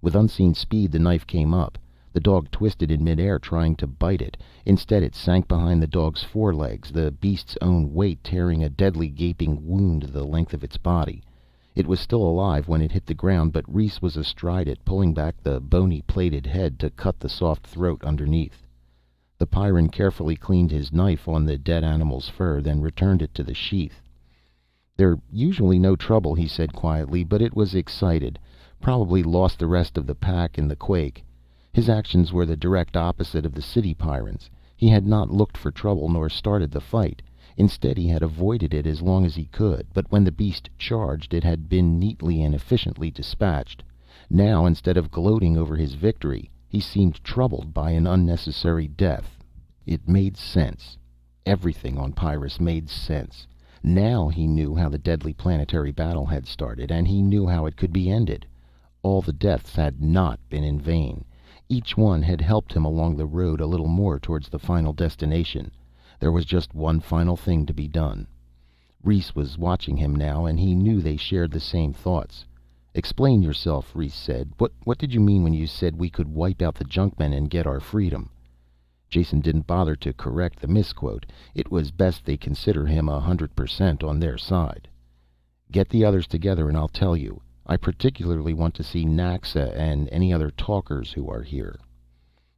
With unseen speed, the knife came up. The dog twisted in midair, trying to bite it. Instead, it sank behind the dog's forelegs, the beast's own weight tearing a deadly gaping wound the length of its body. It was still alive when it hit the ground, but Rhys was astride it, pulling back the bony plated head to cut the soft throat underneath. The Pyrran carefully cleaned his knife on the dead animal's fur, then returned it to the sheath. "They're usually no trouble," he said quietly, "but it was excited. Probably lost the rest of the pack in the quake." His actions were the direct opposite of the city Pyrrans. He had not looked for trouble nor started the fight. Instead, he had avoided it as long as he could, but when the beast charged, it had been neatly and efficiently dispatched. Now, instead of gloating over his victory, he seemed troubled by an unnecessary death. It made sense. Everything on Pyrrus made sense. Now he knew how the deadly planetary battle had started, and he knew how it could be ended. All the deaths had not been in vain. Each one had helped him along the road a little more towards the final destination. There was just one final thing to be done. Rhys was watching him now, and he knew they shared the same thoughts. "Explain yourself," Rhys said. What did you mean when you said we could wipe out the junkmen and get our freedom?" Jason didn't bother to correct the misquote. It was best they consider him 100% on their side. "Get the others together and I'll tell you. I particularly want to see Naxa and any other talkers who are here."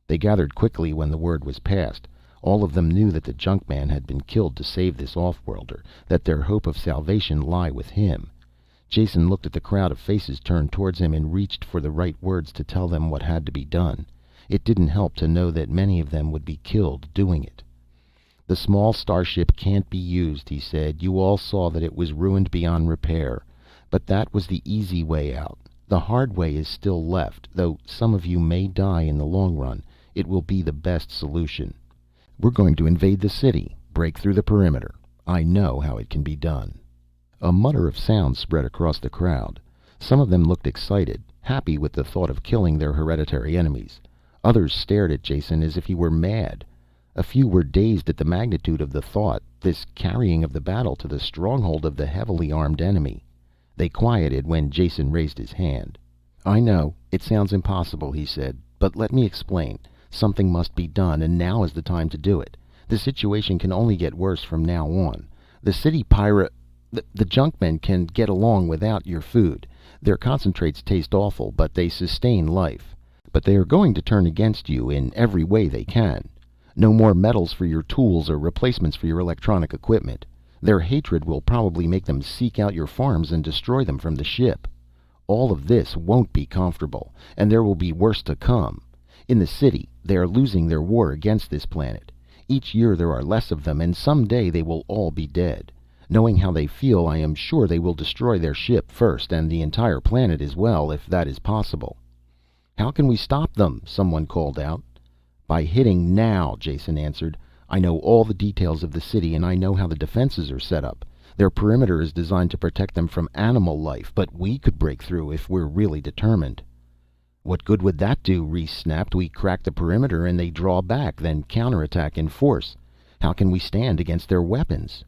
They gathered quickly when the word was passed. All of them knew that the junkman had been killed to save this off-worlder, that their hope of salvation lay with him. Jason looked at the crowd of faces turned towards him and reached for the right words to tell them what had to be done. It didn't help to know that many of them would be killed doing it. "The small starship can't be used," he said. "You all saw that it was ruined beyond repair. But that was the easy way out. The hard way is still left. Though some of you may die in the long run, it will be the best solution. We're going to invade the city, break through the perimeter. I know how it can be done." A mutter of sound spread across the crowd. Some of them looked excited, happy with the thought of killing their hereditary enemies. Others stared at Jason as if he were mad. A few were dazed at the magnitude of the thought, this carrying of the battle to the stronghold of the heavily armed enemy. They quieted when Jason raised his hand. "I know, it sounds impossible," he said, "but let me explain. Something must be done, and now is the time to do it. The situation can only get worse from now on. The city the junkmen can get along without your food. Their concentrates taste awful, but they sustain life. But they are going to turn against you in every way they can. No more metals for your tools or replacements for your electronic equipment. Their hatred will probably make them seek out your farms and destroy them from the ship. All of this won't be comfortable, and there will be worse to come. In the city, they are losing their war against this planet. Each year there are less of them, and someday they will all be dead. Knowing how they feel, I am sure they will destroy their ship first, and the entire planet as well, if that is possible." "How can we stop them?" someone called out. "By hitting now," Jason answered. "I know all the details of the city, and I know how the defenses are set up. Their perimeter is designed to protect them from animal life, but we could break through if we're really determined." "What good would that do?" Rhys snapped. "We crack the perimeter and they draw back, then counterattack in force. How can we stand against their weapons?"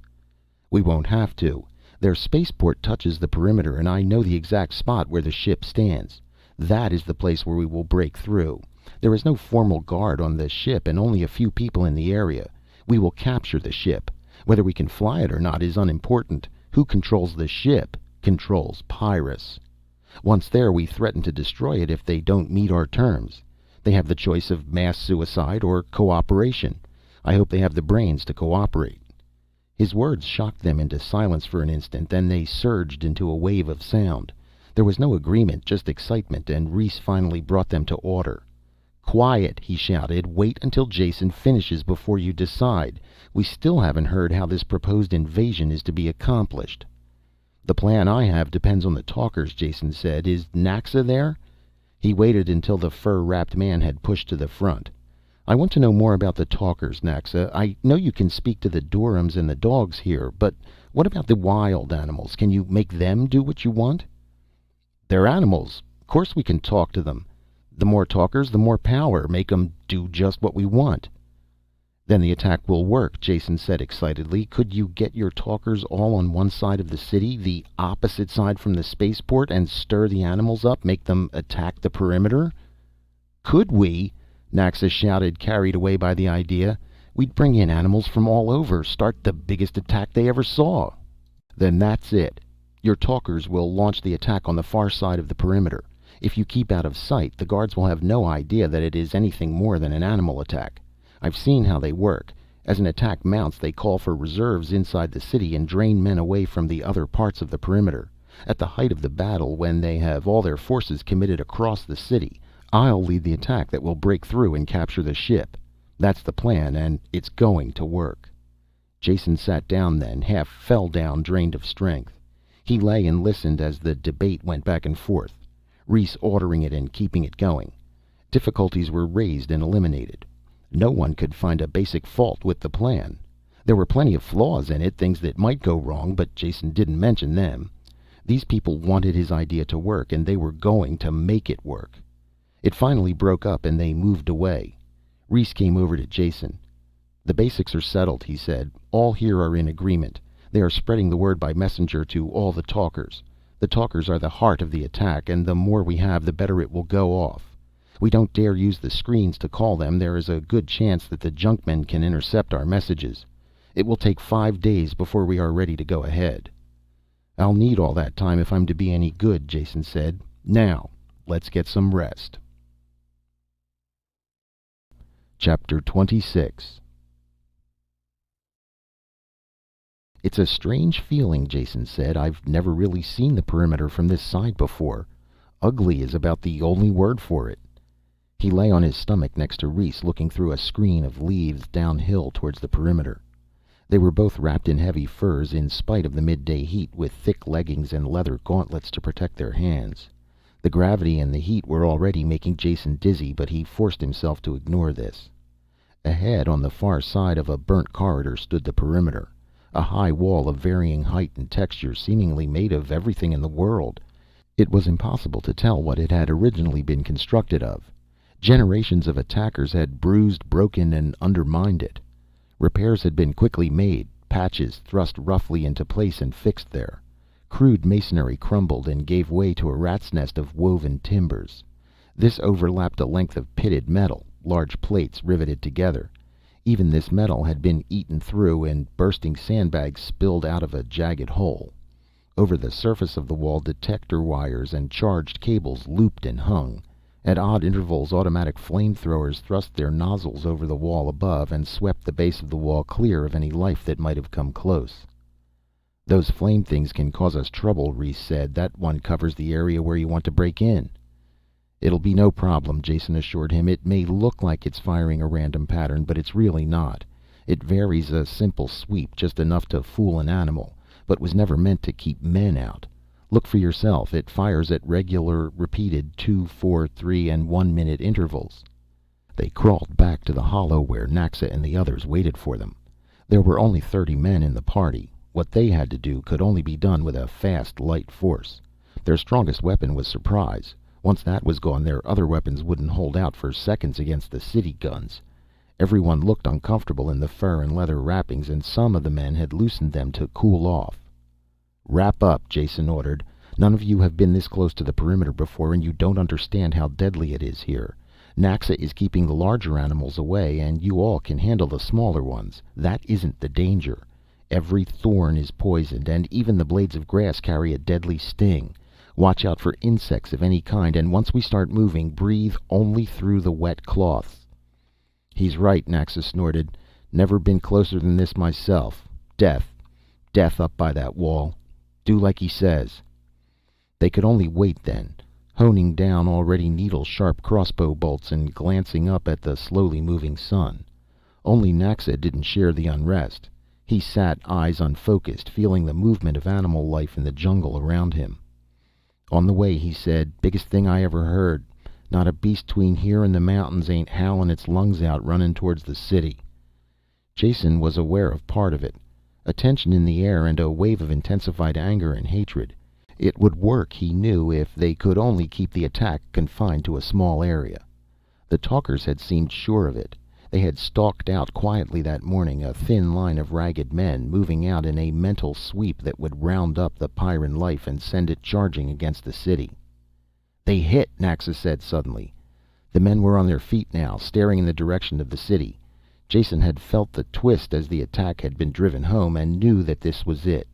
"We won't have to. Their spaceport touches the perimeter, and I know the exact spot where the ship stands. That is the place where we will break through. There is no formal guard on the ship and only a few people in the area. We will capture the ship. Whether we can fly it or not is unimportant. Who controls the ship controls Pyrrus. Once there, we threaten to destroy it if they don't meet our terms. They have the choice of mass suicide or cooperation. I hope they have the brains to cooperate." His words shocked them into silence for an instant, then they surged into a wave of sound. There was no agreement, just excitement, and Rhys finally brought them to order. "Quiet," he shouted. "Wait until Jason finishes before you decide. We still haven't heard how this proposed invasion is to be accomplished." "The plan I have depends on the talkers," Jason said. "Is Naxa there?" He waited until the fur-wrapped man had pushed to the front. "I want to know more about the talkers, Naxa. I know you can speak to the Durhams and the dogs here, but what about the wild animals? Can you make them do what you want?" "They're animals. Of course we can talk to them. The more talkers, the more power. Make 'em do just what we want." "Then the attack will work," Jason said excitedly. "Could you get your talkers all on one side of the city, the opposite side from the spaceport, and stir the animals up, make them attack the perimeter?" "Could we?" Naxa shouted, carried away by the idea. "We'd bring in animals from all over, start the biggest attack they ever saw." "Then that's it. Your talkers will launch the attack on the far side of the perimeter. If you keep out of sight, the guards will have no idea that it is anything more than an animal attack. I've seen how they work. As an attack mounts, they call for reserves inside the city and drain men away from the other parts of the perimeter. At the height of the battle, when they have all their forces committed across the city, I'll lead the attack that will break through and capture the ship. That's the plan, and it's going to work." Jason sat down then, half fell down, drained of strength. He lay and listened as the debate went back and forth, Rhys ordering it and keeping it going. Difficulties were raised and eliminated. No one could find a basic fault with the plan. There were plenty of flaws in it, things that might go wrong, but Jason didn't mention them. These people wanted his idea to work, and they were going to make it work. It finally broke up and they moved away. Rhys came over to Jason. "The basics are settled," he said. "All here are in agreement. They are spreading the word by messenger to all the talkers. The talkers are the heart of the attack, and the more we have, the better it will go off. We don't dare use the screens to call them. There is a good chance that the junkmen can intercept our messages. It will take 5 days before we are ready to go ahead." "I'll need all that time if I'm to be any good," Jason said. "Now, let's get some rest." Chapter 26. "It's a strange feeling," Jason said. "I've never really seen the perimeter from this side before. Ugly is about the only word for it." He lay on his stomach next to Rhys, looking through a screen of leaves downhill towards the perimeter. They were both wrapped in heavy furs in spite of the midday heat, with thick leggings and leather gauntlets to protect their hands. The gravity and the heat were already making Jason dizzy, but he forced himself to ignore this. Ahead, on the far side of a burnt corridor, stood the perimeter. A high wall of varying height and texture, seemingly made of everything in the world. It was impossible to tell what it had originally been constructed of. Generations of attackers had bruised, broken, and undermined it. Repairs had been quickly made, patches thrust roughly into place and fixed there. Crude masonry crumbled and gave way to a rat's nest of woven timbers. This overlapped a length of pitted metal, large plates riveted together. Even this metal had been eaten through, and bursting sandbags spilled out of a jagged hole. Over the surface of the wall, detector wires and charged cables looped and hung. At odd intervals, automatic flamethrowers thrust their nozzles over the wall above and swept the base of the wall clear of any life that might have come close. "Those flame things can cause us trouble," Rhys said. "That one covers the area where you want to break in." "It'll be no problem," Jason assured him. "It may look like it's firing a random pattern, but it's really not. It varies a simple sweep, just enough to fool an animal, but was never meant to keep men out. Look for yourself. It fires at regular, repeated 2, 4, 3, and 1 minute intervals." They crawled back to the hollow where Naxa and the others waited for them. There were only 30 men in the party. What they had to do could only be done with a fast, light force. Their strongest weapon was surprise. Once that was gone, their other weapons wouldn't hold out for seconds against the city guns. Everyone looked uncomfortable in the fur and leather wrappings, and some of the men had loosened them to cool off. "Wrap up," Jason ordered. "None of you have been this close to the perimeter before, and you don't understand how deadly it is here. Naxa is keeping the larger animals away, and you all can handle the smaller ones. That isn't the danger. Every thorn is poisoned, and even the blades of grass carry a deadly sting. Watch out for insects of any kind, and once we start moving, breathe only through the wet cloths." "He's right," Naxa snorted. "Never been closer than this myself." Death. Death up by that wall. Do like he says." They could only wait then, honing down already needle-sharp crossbow bolts and glancing up at the slowly moving sun. Only Naxa didn't share the unrest. He sat, eyes unfocused, feeling the movement of animal life in the jungle around him. "On the way," he said. "Biggest thing I ever heard. Not a beast between here and the mountains ain't howling its lungs out running towards the city." Jason was aware of part of it. A tension in the air and a wave of intensified anger and hatred. It would work, he knew, if they could only keep the attack confined to a small area. The talkers had seemed sure of it. They had stalked out quietly that morning, a thin line of ragged men, moving out in a mental sweep that would round up the Pyrran life and send it charging against the city. "They hit," Naxa said suddenly. The men were on their feet now, staring in the direction of the city. Jason had felt the twist as the attack had been driven home, and knew that this was it.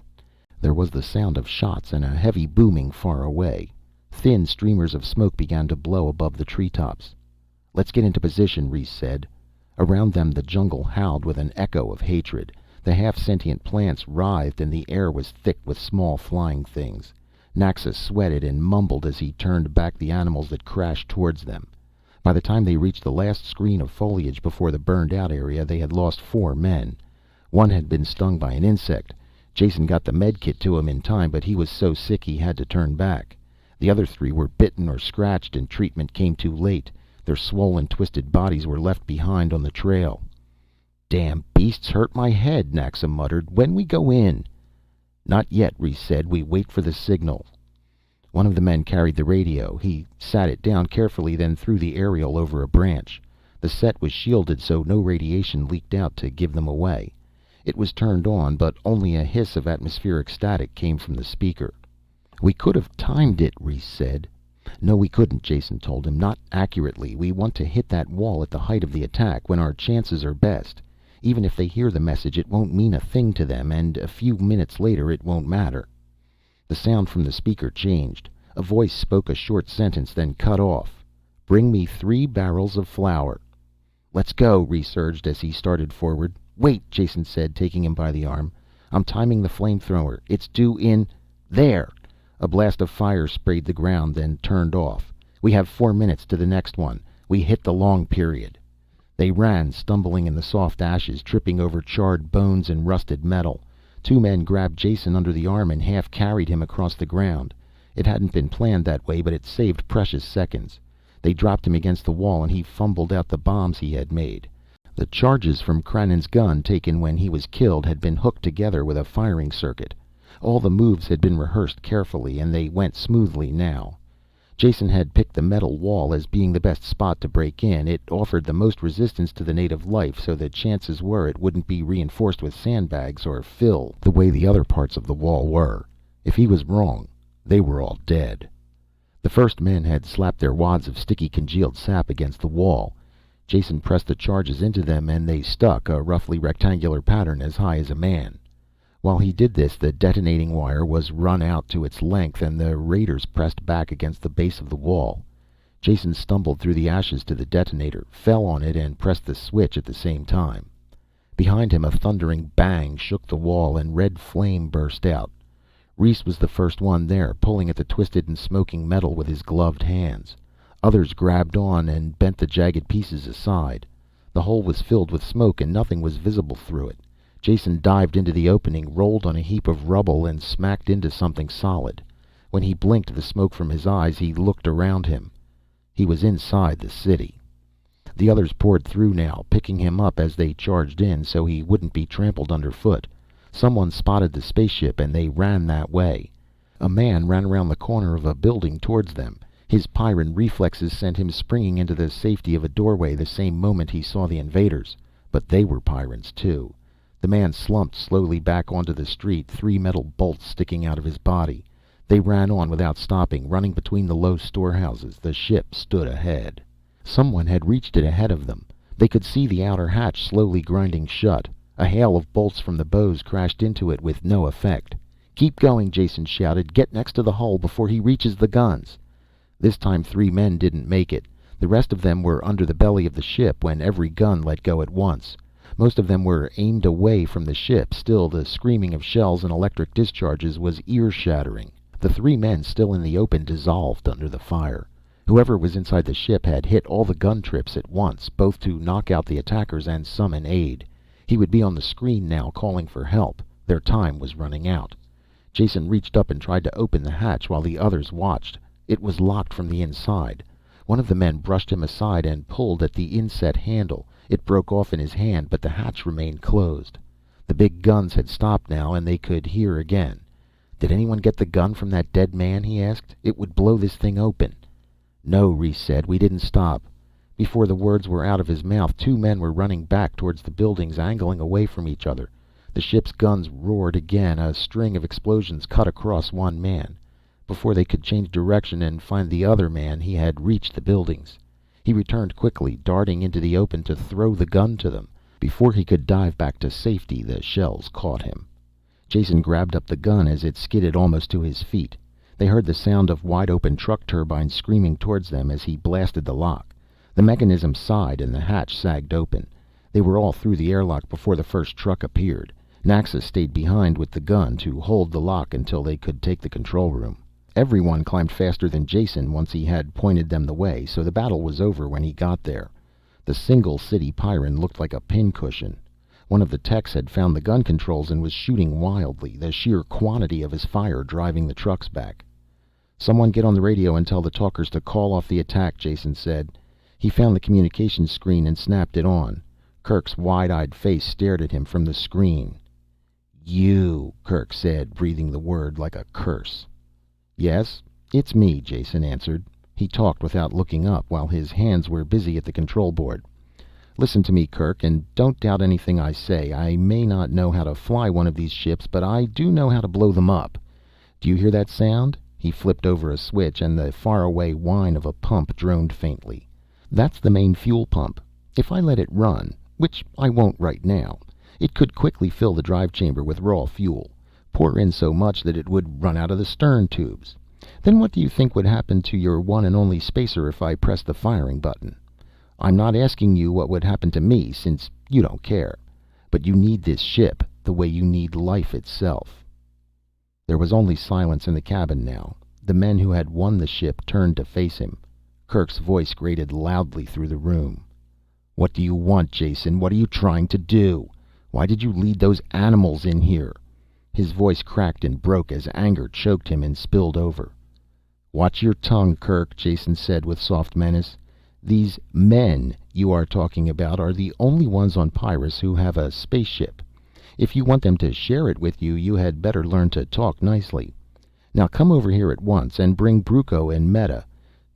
There was the sound of shots and a heavy booming far away. Thin streamers of smoke began to blow above the treetops. "Let's get into position," Reese said. Around them the jungle howled with an echo of hatred. The half-sentient plants writhed and the air was thick with small flying things. Naxa sweated and mumbled as he turned back the animals that crashed towards them. By the time they reached the last screen of foliage before the burned out area, they had lost 4 men. One had been stung by an insect. Jason got the med kit to him in time, but he was so sick he had to turn back. The other 3 were bitten or scratched and treatment came too late. Their swollen, twisted bodies were left behind on the trail. "Damn beasts hurt my head," Naxa muttered. "When we go in?" "Not yet," Reese said. "We wait for the signal." One of the men carried the radio. He sat it down carefully, then threw the aerial over a branch. The set was shielded so no radiation leaked out to give them away. It was turned on, but only a hiss of atmospheric static came from the speaker. "We could have timed it," Reese said. "No, we couldn't," Jason told him. "Not accurately. We want to hit that wall at the height of the attack, when our chances are best. Even if they hear the message, it won't mean a thing to them, and a few minutes later it won't matter." The sound from the speaker changed. A voice spoke a short sentence, then cut off. "Bring me 3 barrels of flour." "Let's go," Reese urged as he started forward. "Wait," Jason said, taking him by the arm. "I'm timing the flamethrower. It's due in... there!" A blast of fire sprayed the ground, then turned off. "We have 4 minutes to the next one. We hit the long period." They ran, stumbling in the soft ashes, tripping over charred bones and rusted metal. 2 men grabbed Jason under the arm and half carried him across the ground. It hadn't been planned that way, but it saved precious seconds. They dropped him against the wall and he fumbled out the bombs he had made. The charges from Crannon's gun, taken when he was killed, had been hooked together with a firing circuit. All the moves had been rehearsed carefully, and they went smoothly now. Jason had picked the metal wall as being the best spot to break in. It offered the most resistance to the native life, so the chances were it wouldn't be reinforced with sandbags or fill the way the other parts of the wall were. If he was wrong, they were all dead. The first men had slapped their wads of sticky congealed sap against the wall. Jason pressed the charges into them and they stuck, a roughly rectangular pattern as high as a man. While he did this, the detonating wire was run out to its length and the raiders pressed back against the base of the wall. Jason stumbled through the ashes to the detonator, fell on it, and pressed the switch at the same time. Behind him a thundering bang shook the wall and red flame burst out. Reese was the first one there, pulling at the twisted and smoking metal with his gloved hands. Others grabbed on and bent the jagged pieces aside. The hole was filled with smoke and nothing was visible through it. Jason dived into the opening, rolled on a heap of rubble, and smacked into something solid. When he blinked the smoke from his eyes, he looked around him. He was inside the city. The others poured through now, picking him up as they charged in so he wouldn't be trampled underfoot. Someone spotted the spaceship and they ran that way. A man ran around the corner of a building towards them. His Pyrran reflexes sent him springing into the safety of a doorway the same moment he saw the invaders. But they were Pyrrans too. The man slumped slowly back onto the street, 3 metal bolts sticking out of his body. They ran on without stopping, running between the low storehouses. The ship stood ahead. Someone had reached it ahead of them. They could see the outer hatch slowly grinding shut. A hail of bolts from the bows crashed into it with no effect. "Keep going," Jason shouted. "Get next to the hull before he reaches the guns." This time 3 men didn't make it. The rest of them were under the belly of the ship when every gun let go at once. Most of them were aimed away from the ship. Still, the screaming of shells and electric discharges was ear-shattering. The three men still in the open dissolved under the fire. Whoever was inside the ship had hit all the gun trips at once, both to knock out the attackers and summon aid. He would be on the screen now, calling for help. Their time was running out. Jason reached up and tried to open the hatch while the others watched. It was locked from the inside. One of the men brushed him aside and pulled at the inset handle. It broke off in his hand, but the hatch remained closed. The big guns had stopped now, and they could hear again. "Did anyone get the gun from that dead man?" he asked. "It would blow this thing open." "No," Reese said. "We didn't stop." Before the words were out of his mouth, two men were running back towards the buildings, angling away from each other. The ship's guns roared again. A string of explosions cut across one man. Before they could change direction and find the other man, he had reached the buildings. He returned quickly, darting into the open to throw the gun to them. Before he could dive back to safety, the shells caught him. Jason grabbed up the gun as it skidded almost to his feet. They heard the sound of wide-open truck turbines screaming towards them as he blasted the lock. The mechanism sighed and the hatch sagged open. They were all through the airlock before the first truck appeared. Naxa stayed behind with the gun to hold the lock until they could take the control room. Everyone climbed faster than Jason once he had pointed them the way, so the battle was over when he got there. The single city Pyrran looked like a pincushion. One of the techs had found the gun controls and was shooting wildly, the sheer quantity of his fire driving the trucks back. "Someone get on the radio and tell the talkers to call off the attack," Jason said. He found the communications screen and snapped it on. Kirk's wide-eyed face stared at him from the screen. "You," Kirk said, breathing the word like a curse. "Yes, it's me," Jason answered. He talked without looking up, while his hands were busy at the control board. "Listen to me, Kirk, and don't doubt anything I say. I may not know how to fly one of these ships, but I do know how to blow them up. Do you hear that sound?" He flipped over a switch, and the faraway whine of a pump droned faintly. "That's the main fuel pump. If I let it run, which I won't right now, it could quickly fill the drive chamber with raw fuel. Pour in so much that it would run out of the stern tubes. Then what do you think would happen to your one and only spacer if I press the firing button? I'm not asking you what would happen to me, since you don't care. But you need this ship the way you need life itself." There was only silence in the cabin now. The men who had won the ship turned to face him. Kirk's voice grated loudly through the room. "What do you want, Jason? What are you trying to do? Why did you lead those animals in here?" His voice cracked and broke as anger choked him and spilled over. "Watch your tongue, Kirk," Jason said with soft menace. "These men you are talking about are the only ones on Pyrrus who have a spaceship. If you want them to share it with you, you had better learn to talk nicely. Now come over here at once, and bring Bruco and Meta."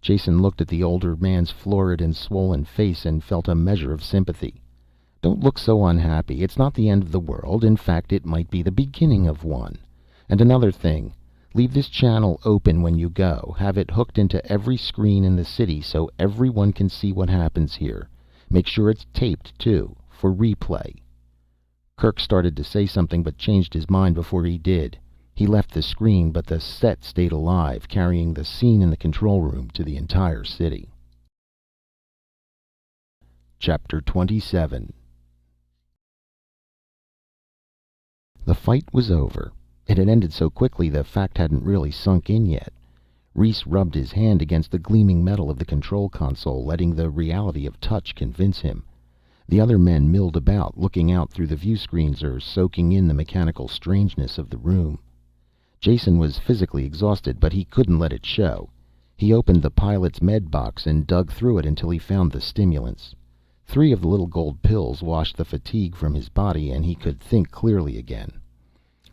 Jason looked at the older man's florid and swollen face and felt a measure of sympathy. "Don't look so unhappy. It's not the end of the world. In fact, it might be the beginning of one. And another thing. Leave this channel open when you go. Have it hooked into every screen in the city so everyone can see what happens here. Make sure it's taped, too, for replay." Kirk started to say something but changed his mind before he did. He left the screen, but the set stayed alive, carrying the scene in the control room to the entire city. Chapter 27. The fight was over. It had ended so quickly the fact hadn't really sunk in yet. Reese rubbed his hand against the gleaming metal of the control console, letting the reality of touch convince him. The other men milled about, looking out through the view screens or soaking in the mechanical strangeness of the room. Jason was physically exhausted, but he couldn't let it show. He opened the pilot's med box and dug through it until he found the stimulants. 3 of the little gold pills washed the fatigue from his body, and he could think clearly again.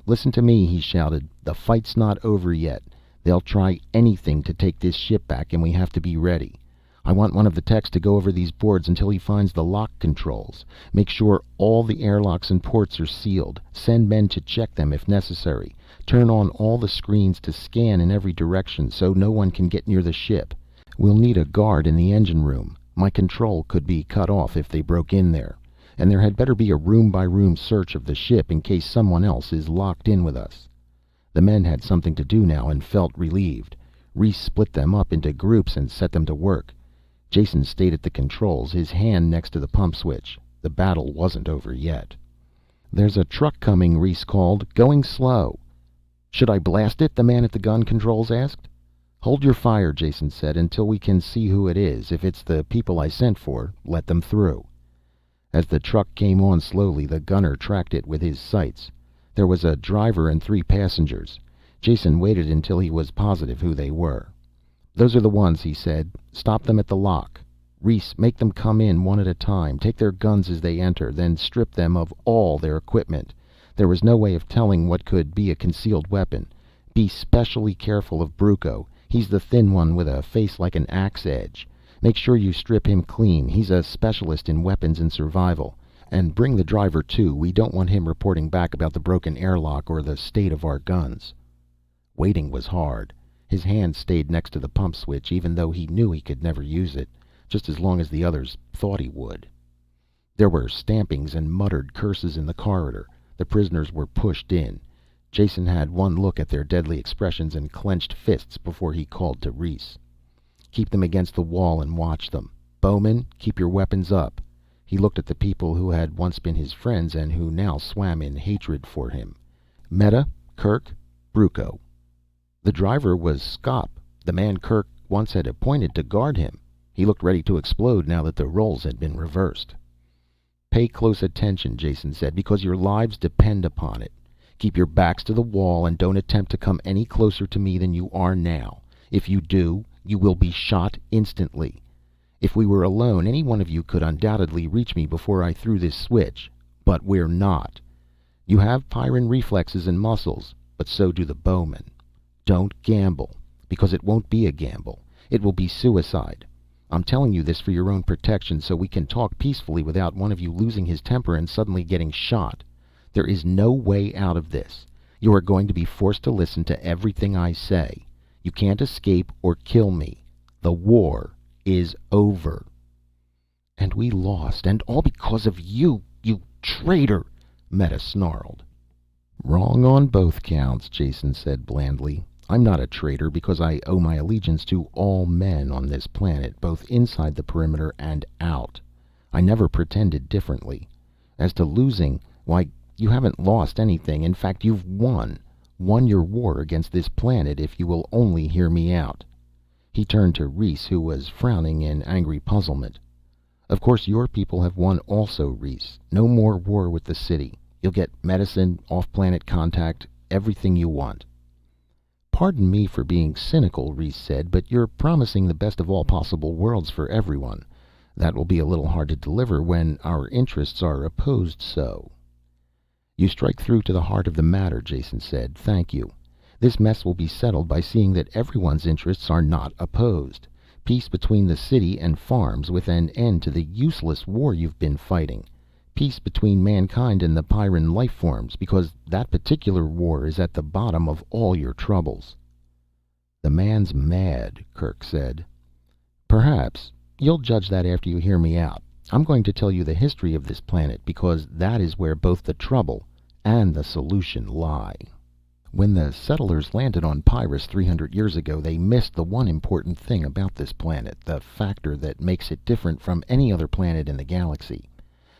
"Listen to me," he shouted. "The fight's not over yet. They'll try anything to take this ship back, and we have to be ready. I want one of the techs to go over these boards until he finds the lock controls. Make sure all the airlocks and ports are sealed. Send men to check them if necessary. Turn on all the screens to scan in every direction so no one can get near the ship. We'll need a guard in the engine room. My control could be cut off if they broke in there. And there had better be a room-by-room search of the ship in case someone else is locked in with us." The men had something to do now and felt relieved. Reese split them up into groups and set them to work. Jason stayed at the controls, his hand next to the pump switch. The battle wasn't over yet. "There's a truck coming," Reese called. "Going slow." "Should I blast it?" the man at the gun controls asked. "Hold your fire," Jason said, "until we can see who it is. If it's the people I sent for, let them through." As the truck came on slowly, the gunner tracked it with his sights. There was a driver and 3 passengers. Jason waited until he was positive who they were. "Those are the ones," he said. "Stop them at the lock. Reese, make them come in one at a time. Take their guns as they enter, then strip them of all their equipment. There was no way of telling what could be a concealed weapon. Be specially careful of Brucco. He's the thin one with a face like an axe edge. Make sure you strip him clean. He's a specialist in weapons and survival. And bring the driver too. We don't want him reporting back about the broken airlock or the state of our guns." Waiting was hard. His hand stayed next to the pump switch, even though he knew he could never use it, just as long as the others thought he would. There were stampings and muttered curses in the corridor. The prisoners were pushed in. Jason had one look at their deadly expressions and clenched fists before he called to Reese. "Keep them against the wall and watch them. Bowman, keep your weapons up." He looked at the people who had once been his friends and who now swam in hatred for him. "Meta, Kirk, Brucco." The driver was Skop, the man Kirk once had appointed to guard him. He looked ready to explode now that the roles had been reversed. "Pay close attention," Jason said, "because your lives depend upon it. Keep your backs to the wall and don't attempt to come any closer to me than you are now. If you do, you will be shot instantly. If we were alone, any one of you could undoubtedly reach me before I threw this switch. But we're not. You have Pyrran reflexes and muscles, but so do the bowmen. Don't gamble, because it won't be a gamble. It will be suicide. I'm telling you this for your own protection, so we can talk peacefully without one of you losing his temper and suddenly getting shot. There is no way out of this. You are going to be forced to listen to everything I say. You can't escape or kill me. The war is over." "And we lost, and all because of you, you traitor," Meta snarled. "Wrong on both counts," Jason said blandly. "I'm not a traitor because I owe my allegiance to all men on this planet, both inside the perimeter and out. I never pretended differently. As to losing, why, you haven't lost anything. In fact, you've won. Won your war against this planet if you will only hear me out." He turned to Reese, who was frowning in angry puzzlement. "Of course your people have won also, Reese. No more war with the city. You'll get medicine, off-planet contact, everything you want." "Pardon me for being cynical," Reese said, "but you're promising the best of all possible worlds for everyone. That will be a little hard to deliver when our interests are opposed so." "You strike through to the heart of the matter," Jason said. "Thank you. This mess will be settled by seeing that everyone's interests are not opposed. Peace between the city and farms, with an end to the useless war you've been fighting. Peace between mankind and the Pyrran life forms, because that particular war is at the bottom of all your troubles." "The man's mad," Kirk said. "Perhaps. You'll judge that after you hear me out. I'm going to tell you the history of this planet, because that is where both the trouble and the solution lie. When the settlers landed on Pyrrus 300 years ago, they missed the one important thing about this planet, the factor that makes it different from any other planet in the galaxy.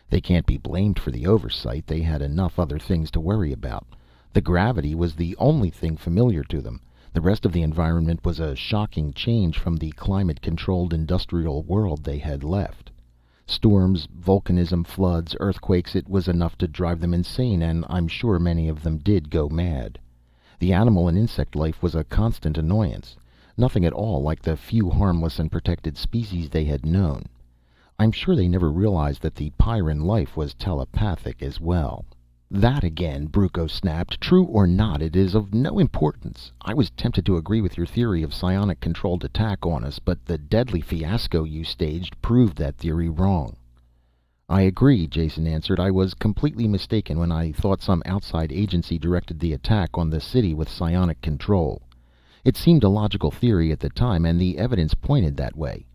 They can't be blamed for the oversight. They had enough other things to worry about. The gravity was the only thing familiar to them. The rest of the environment was a shocking change from the climate-controlled industrial world they had left. Storms, volcanism, floods, earthquakes, it was enough to drive them insane, and I'm sure many of them did go mad. The animal and insect life was a constant annoyance. Nothing at all like the few harmless and protected species they had known. I'm sure they never realized that the Pyrran life was telepathic as well." "That again," Brucco snapped. "True or not, it is of no importance. I was tempted to agree with your theory of psionic-controlled attack on us, but the deadly fiasco you staged proved that theory wrong." "I agree," Jason answered. "I was completely mistaken when I thought some outside agency directed the attack on the city with psionic control. It seemed a logical theory at the time, and the evidence pointed that way.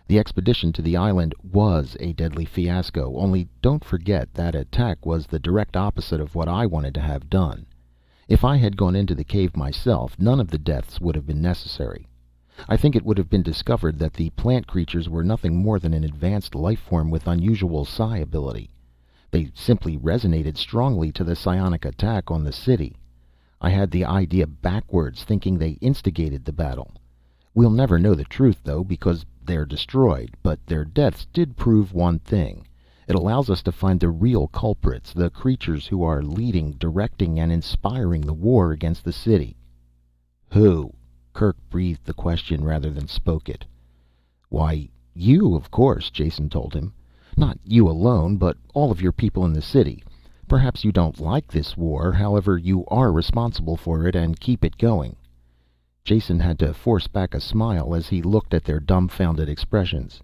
The expedition to the island was a deadly fiasco, only don't forget that attack was the direct opposite of what I wanted to have done. If I had gone into the cave myself, none of the deaths would have been necessary. I think it would have been discovered that the plant creatures were nothing more than an advanced life form with unusual psi ability. They simply resonated strongly to the psionic attack on the city. I had the idea backwards, thinking they instigated the battle. We'll never know the truth, though, because they're destroyed, but their deaths did prove one thing. It allows us to find the real culprits, the creatures who are leading, directing, and inspiring the war against the city. Who? Kirk breathed the question rather than spoke it. Why, you, of course, Jason told him. Not you alone, but all of your people in the city. Perhaps you don't like this war, however, you are responsible for it and keep it going. Jason had to force back a smile as he looked at their dumbfounded expressions.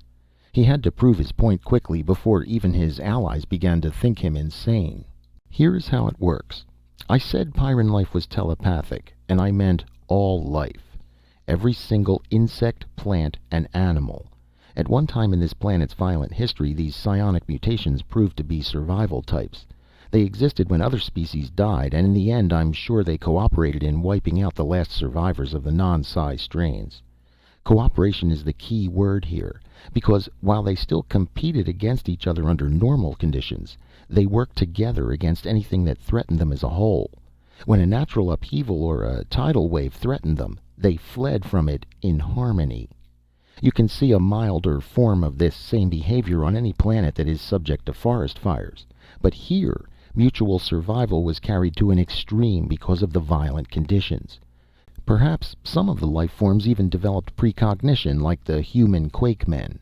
He had to prove his point quickly before even his allies began to think him insane. Here's how it works. I said Pyrran life was telepathic, and I meant all life. Every single insect, plant, and animal. At one time in this planet's violent history, these psionic mutations proved to be survival types. They existed when other species died, and in the end I'm sure they cooperated in wiping out the last survivors of the non-psi strains. Cooperation is the key word here, because while they still competed against each other under normal conditions, they worked together against anything that threatened them as a whole. When a natural upheaval or a tidal wave threatened them, they fled from it in harmony. You can see a milder form of this same behavior on any planet that is subject to forest fires, but here mutual survival was carried to an extreme because of the violent conditions. Perhaps some of the life forms even developed precognition, like the human quakemen.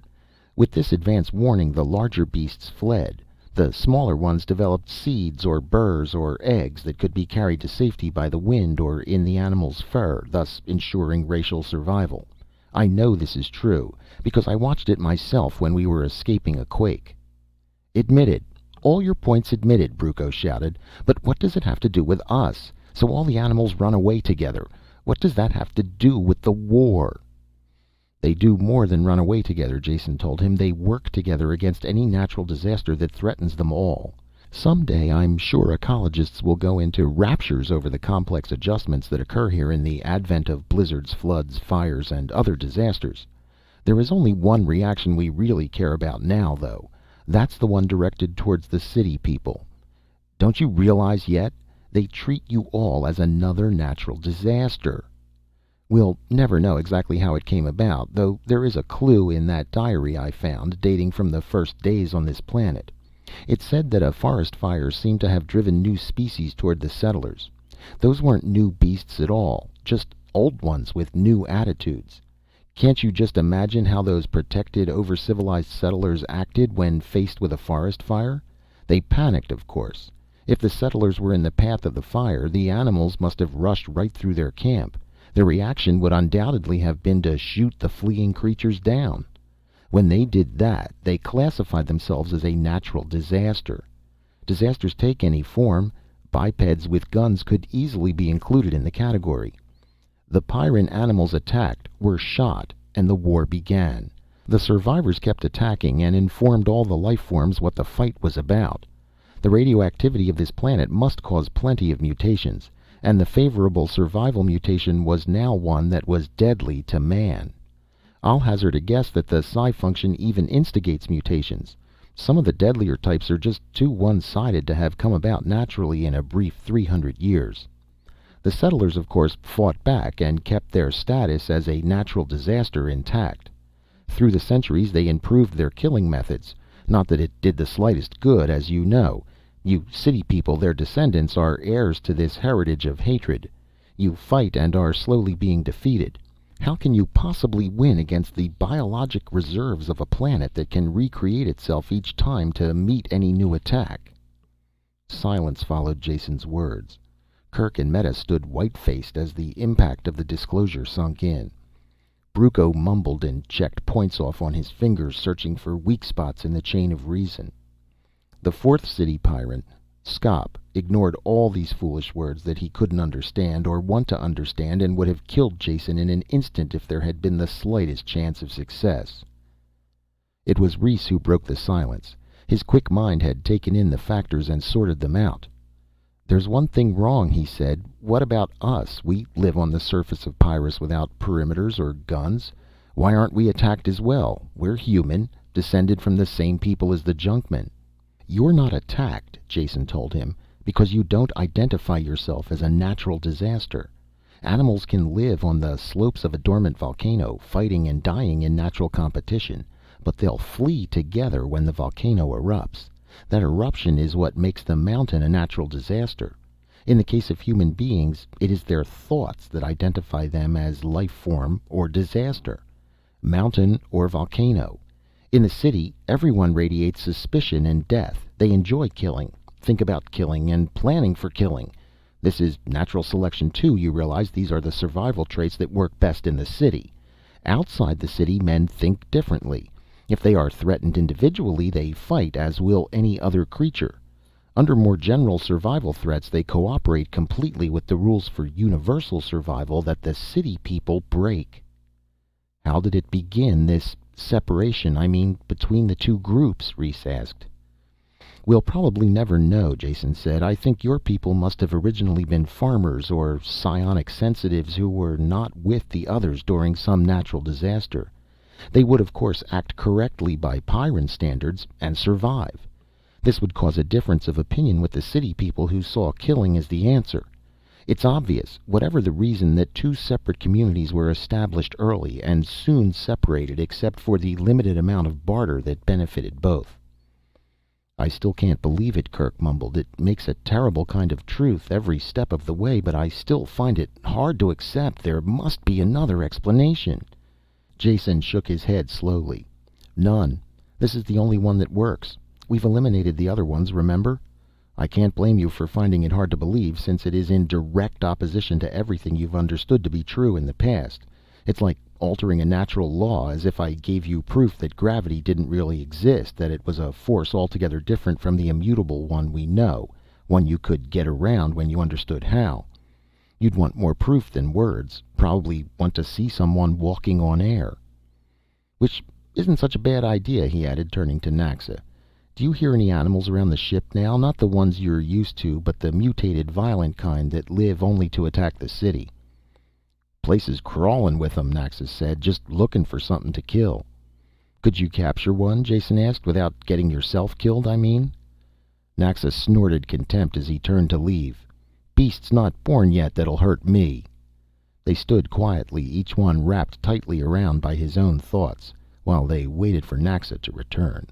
With this advance warning, the larger beasts fled. The smaller ones developed seeds or burrs or eggs that could be carried to safety by the wind or in the animal's fur, thus ensuring racial survival. I know this is true, because I watched it myself when we were escaping a quake. Admitted. All your points admitted, Brucco shouted. But what does it have to do with us? So all the animals run away together. What does that have to do with the war? They do more than run away together, Jason told him. They work together against any natural disaster that threatens them all. Someday I'm sure ecologists will go into raptures over the complex adjustments that occur here in the advent of blizzards, floods, fires, and other disasters. There is only one reaction we really care about now, though. That's the one directed towards the city people. Don't you realize yet? They treat you all as another natural disaster. We'll never know exactly how it came about, though there is a clue in that diary I found, dating from the first days on this planet. It said that a forest fire seemed to have driven new species toward the settlers. Those weren't new beasts at all, just old ones with new attitudes. Can't you just imagine how those protected, over-civilized settlers acted when faced with a forest fire? They panicked, of course. If the settlers were in the path of the fire, the animals must have rushed right through their camp. Their reaction would undoubtedly have been to shoot the fleeing creatures down. When they did that, they classified themselves as a natural disaster. Disasters take any form. Bipeds with guns could easily be included in the category. The Pyrran animals attacked, were shot, and the war began. The survivors kept attacking and informed all the life forms what the fight was about. The radioactivity of this planet must cause plenty of mutations, and the favorable survival mutation was now one that was deadly to man. I'll hazard a guess that the psi function even instigates mutations. Some of the deadlier types are just too one-sided to have come about naturally in a brief 300 years. The settlers, of course, fought back and kept their status as a natural disaster intact. Through the centuries, they improved their killing methods. Not that it did the slightest good, as you know. You city people, their descendants, are heirs to this heritage of hatred. You fight and are slowly being defeated. How can you possibly win against the biologic reserves of a planet that can recreate itself each time to meet any new attack? Silence followed Jason's words. Kirk and Meta stood white-faced as the impact of the disclosure sunk in. Brucco mumbled and checked points off on his fingers, searching for weak spots in the chain of reason. The fourth city Pyrran, Skop, ignored all these foolish words that he couldn't understand or want to understand, and would have killed Jason in an instant if there had been the slightest chance of success. It was Reese who broke the silence. His quick mind had taken in the factors and sorted them out. "There's one thing wrong," he said. "What about us? We live on the surface of Pyrrus without perimeters or guns. Why aren't we attacked as well? We're human, descended from the same people as the Junkmen." You're not attacked, Jason told him, because you don't identify yourself as a natural disaster. Animals can live on the slopes of a dormant volcano, fighting and dying in natural competition, but they'll flee together when the volcano erupts. That eruption is what makes the mountain a natural disaster. In the case of human beings, it is their thoughts that identify them as life form or disaster, mountain or volcano. In the city, everyone radiates suspicion and death. They enjoy killing, think about killing, and planning for killing. This is natural selection too, you realize. These are the survival traits that work best in the city. Outside the city, men think differently. If they are threatened individually, they fight, as will any other creature. Under more general survival threats, they cooperate completely with the rules for universal survival that the city people break. How did it begin, this separation, between the two groups? Reese asked. We'll probably never know, Jason said. I think your people must have originally been farmers or psionic sensitives who were not with the others during some natural disaster. They would, of course, act correctly by Pyrran standards and survive. This would cause a difference of opinion with the city people who saw killing as the answer. It's obvious, whatever the reason, that two separate communities were established early and soon separated except for the limited amount of barter that benefited both. I still can't believe it, Kirk mumbled. It makes a terrible kind of truth every step of the way, but I still find it hard to accept. There must be another explanation. Jason shook his head slowly. None. This is the only one that works. We've eliminated the other ones, remember? I can't blame you for finding it hard to believe, since it is in direct opposition to everything you've understood to be true in the past. It's like altering a natural law, as if I gave you proof that gravity didn't really exist, that it was a force altogether different from the immutable one we know, one you could get around when you understood how. You'd want more proof than words, probably want to see someone walking on air. Which isn't such a bad idea, he added, turning to Naxa. Do you hear any animals around the ship now? Not the ones you're used to, but the mutated, violent kind that live only to attack the city. Place is crawling with them, Naxa said, just looking for something to kill. Could you capture one, Jason asked, without getting yourself killed, Naxa snorted contempt as he turned to leave. Beast's not born yet that'll hurt me. They stood quietly, each one wrapped tightly around by his own thoughts, while they waited for Naxa to return.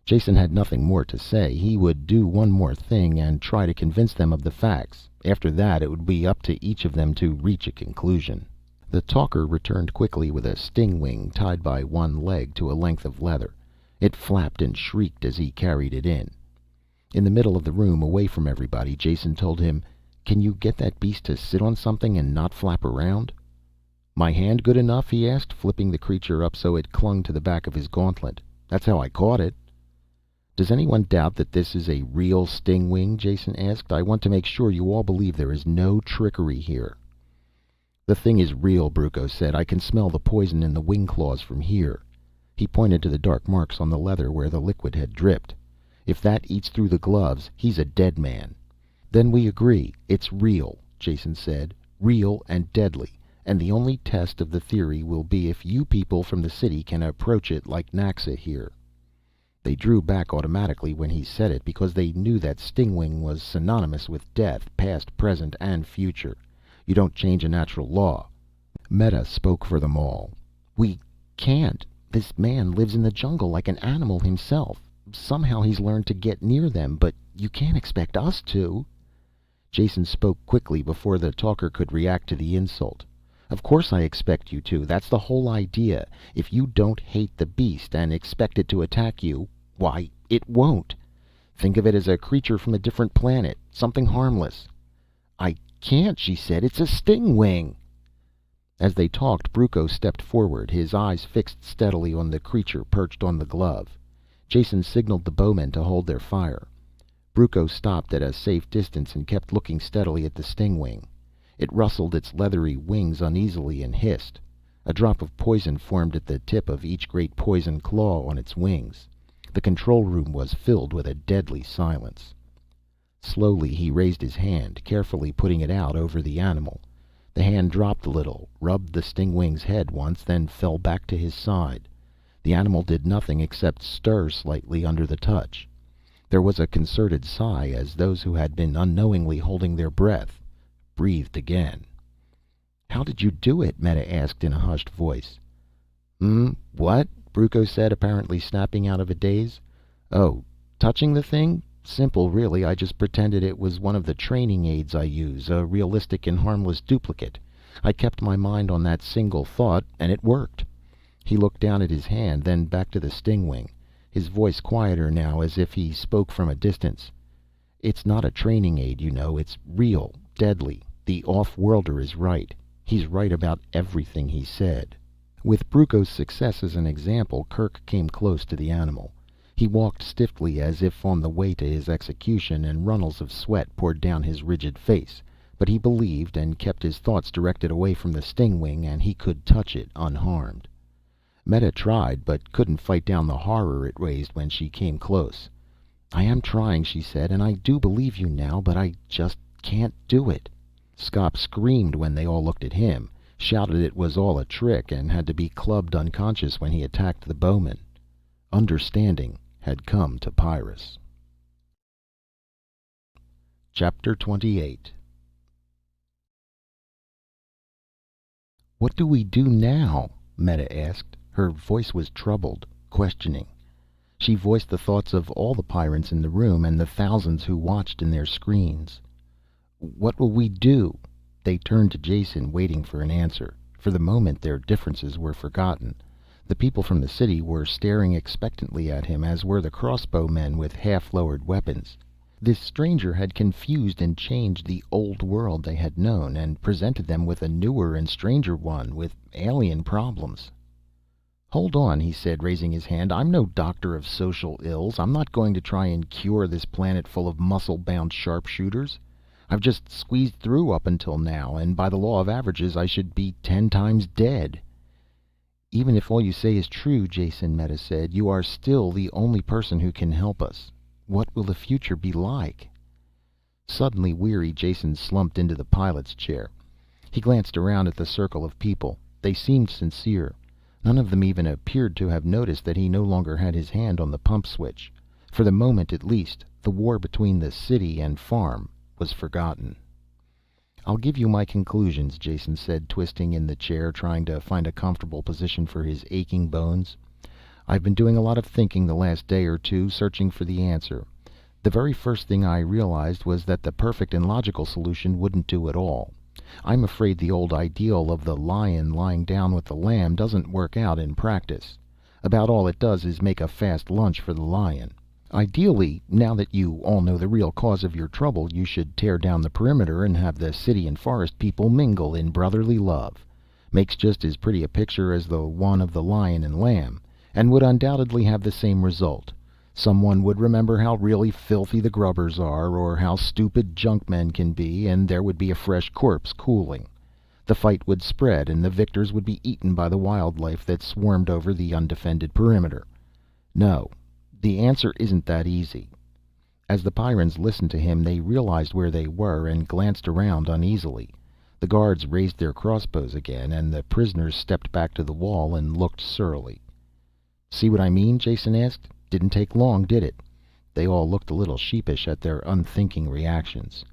Jason had nothing more to say. He would do one more thing and try to convince them of the facts. After that, it would be up to each of them to reach a conclusion. The talker returned quickly with a stingwing tied by one leg to a length of leather. It flapped and shrieked as he carried it in. In the middle of the room, away from everybody, Jason told him, Can you get that beast to sit on something and not flap around? My hand good enough? He asked, flipping the creature up so it clung to the back of his gauntlet. That's how I caught it. Does anyone doubt that this is a real stingwing? Jason asked. I want to make sure you all believe there is no trickery here. The thing is real, Brucco said. I can smell the poison in the wing claws from here. He pointed to the dark marks on the leather where the liquid had dripped. If that eats through the gloves, he's a dead man. Then we agree. It's real, Jason said. Real and deadly. And the only test of the theory will be if you people from the city can approach it like Naxa here. They drew back automatically when he said it, because they knew that stingwing was synonymous with death, past, present, and future. You don't change a natural law. Meta spoke for them all. We can't. This man lives in the jungle like an animal himself. Somehow he's learned to get near them, but you can't expect us to. Jason spoke quickly before the talker could react to the insult. Of course I expect you to. That's the whole idea. If you don't hate the beast and expect it to attack you, why, it won't. Think of it as a creature from a different planet, something harmless. I can't, she said. It's a stingwing. As they talked, Brucco stepped forward, his eyes fixed steadily on the creature perched on the glove. Jason signaled the bowmen to hold their fire. Brucco stopped at a safe distance and kept looking steadily at the stingwing. It rustled its leathery wings uneasily and hissed. A drop of poison formed at the tip of each great poison claw on its wings. The control room was filled with a deadly silence. Slowly he raised his hand, carefully putting it out over the animal. The hand dropped a little, rubbed the stingwing's head once, then fell back to his side. The animal did nothing except stir slightly under the touch. There was a concerted sigh as those who had been unknowingly holding their breath breathed again. "How did you do it?" Meta asked in a hushed voice. What?" Brucco said, apparently snapping out of a daze. "Oh, touching the thing? Simple, really. I just pretended it was one of the training aids I use, a realistic and harmless duplicate. I kept my mind on that single thought, and it worked." He looked down at his hand, then back to the stingwing, his voice quieter now, as if he spoke from a distance. "It's not a training aid, you know. It's real, deadly. The off-worlder is right. He's right about everything he said." With Brucco's success as an example, Kirk came close to the animal. He walked stiffly, as if on the way to his execution, and runnels of sweat poured down his rigid face. But he believed, and kept his thoughts directed away from the stingwing, and he could touch it unharmed. Meta tried, but couldn't fight down the horror it raised when she came close. "I am trying," she said, "and I do believe you now, but I just can't do it." Skop screamed when they all looked at him, shouted it was all a trick, and had to be clubbed unconscious when he attacked the bowman. Understanding had come to Pyrrus. Chapter 28. "What do we do now?" Meta asked. Her voice was troubled, questioning. She voiced the thoughts of all the Pyrrans in the room, and the thousands who watched in their screens. "What will we do?" They turned to Jason, waiting for an answer. For the moment their differences were forgotten. The people from the city were staring expectantly at him, as were the crossbowmen with half-lowered weapons. This stranger had confused and changed the old world they had known, and presented them with a newer and stranger one, with alien problems. "Hold on," he said, raising his hand. "I'm no doctor of social ills. I'm not going to try and cure this planet full of muscle-bound sharpshooters. I've just squeezed through up until now, and by the law of averages I should be 10 times dead." "Even if all you say is true, Jason," Meta said, "you are still the only person who can help us. What will the future be like?" Suddenly weary, Jason slumped into the pilot's chair. He glanced around at the circle of people. They seemed sincere. None of them even appeared to have noticed that he no longer had his hand on the pump switch. For the moment, at least, the war between the city and farm was forgotten. "I'll give you my conclusions," Jason said, twisting in the chair, trying to find a comfortable position for his aching bones. "I've been doing a lot of thinking the last day or two, searching for the answer. The very first thing I realized was that the perfect and logical solution wouldn't do at all. I'm afraid the old ideal of the lion lying down with the lamb doesn't work out in practice. About all it does is make a fast lunch for the lion. Ideally, now that you all know the real cause of your trouble, you should tear down the perimeter and have the city and forest people mingle in brotherly love. Makes just as pretty a picture as the one of the lion and lamb, and would undoubtedly have the same result. Someone would remember how really filthy the grubbers are, or how stupid junkmen can be, and there would be a fresh corpse cooling. The fight would spread, and the victors would be eaten by the wildlife that swarmed over the undefended perimeter. No. The answer isn't that easy." As the Pyrrans listened to him, they realized where they were, and glanced around uneasily. The guards raised their crossbows again, and the prisoners stepped back to the wall and looked surly. "See what I mean?" Jason asked. "Didn't take long, did it?" They all looked a little sheepish at their unthinking reactions.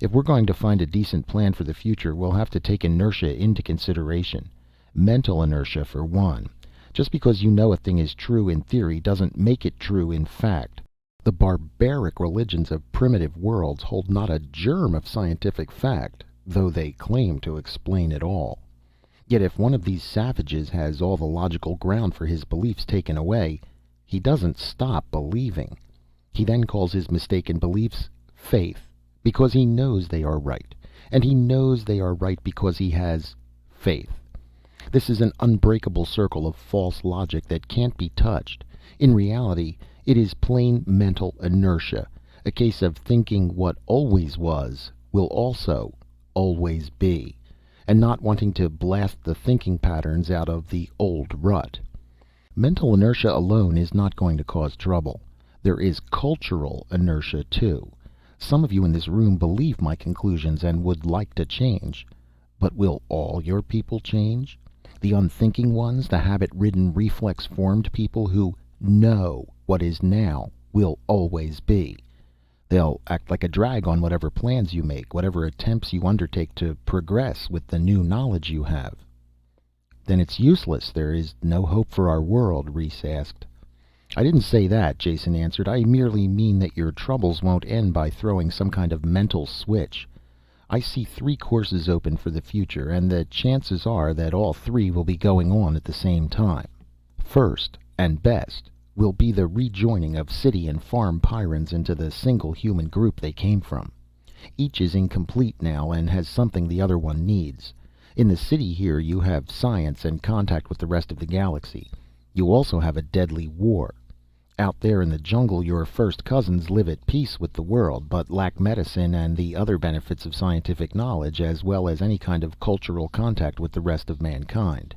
"If we're going to find a decent plan for the future, we'll have to take inertia into consideration. Mental inertia, for one. Just because you know a thing is true in theory doesn't make it true in fact. The barbaric religions of primitive worlds hold not a germ of scientific fact, though they claim to explain it all. Yet if one of these savages has all the logical ground for his beliefs taken away, he doesn't stop believing. He then calls his mistaken beliefs faith, because he knows they are right, and he knows they are right because he has faith. This is an unbreakable circle of false logic that can't be touched. In reality, it is plain mental inertia, a case of thinking what always was will also always be, and not wanting to blast the thinking patterns out of the old rut. Mental inertia alone is not going to cause trouble. There is cultural inertia too. Some of you in this room believe my conclusions and would like to change. But will all your people change? The unthinking ones, the habit-ridden, reflex-formed people who know what is now will always be. They'll act like a drag on whatever plans you make, whatever attempts you undertake to progress with the new knowledge you have." "Then it's useless. There is no hope for our world?" Reese asked. "I didn't say that," Jason answered. "I merely mean that your troubles won't end by throwing some kind of mental switch. I see 3 courses open for the future, and the chances are that all 3 will be going on at the same time. First, and best, will be the rejoining of city and farm Pyrrans into the single human group they came from. Each is incomplete now and has something the other one needs. In the city here you have science and contact with the rest of the galaxy. You also have a deadly war. Out there in the jungle your first cousins live at peace with the world, but lack medicine and the other benefits of scientific knowledge, as well as any kind of cultural contact with the rest of mankind.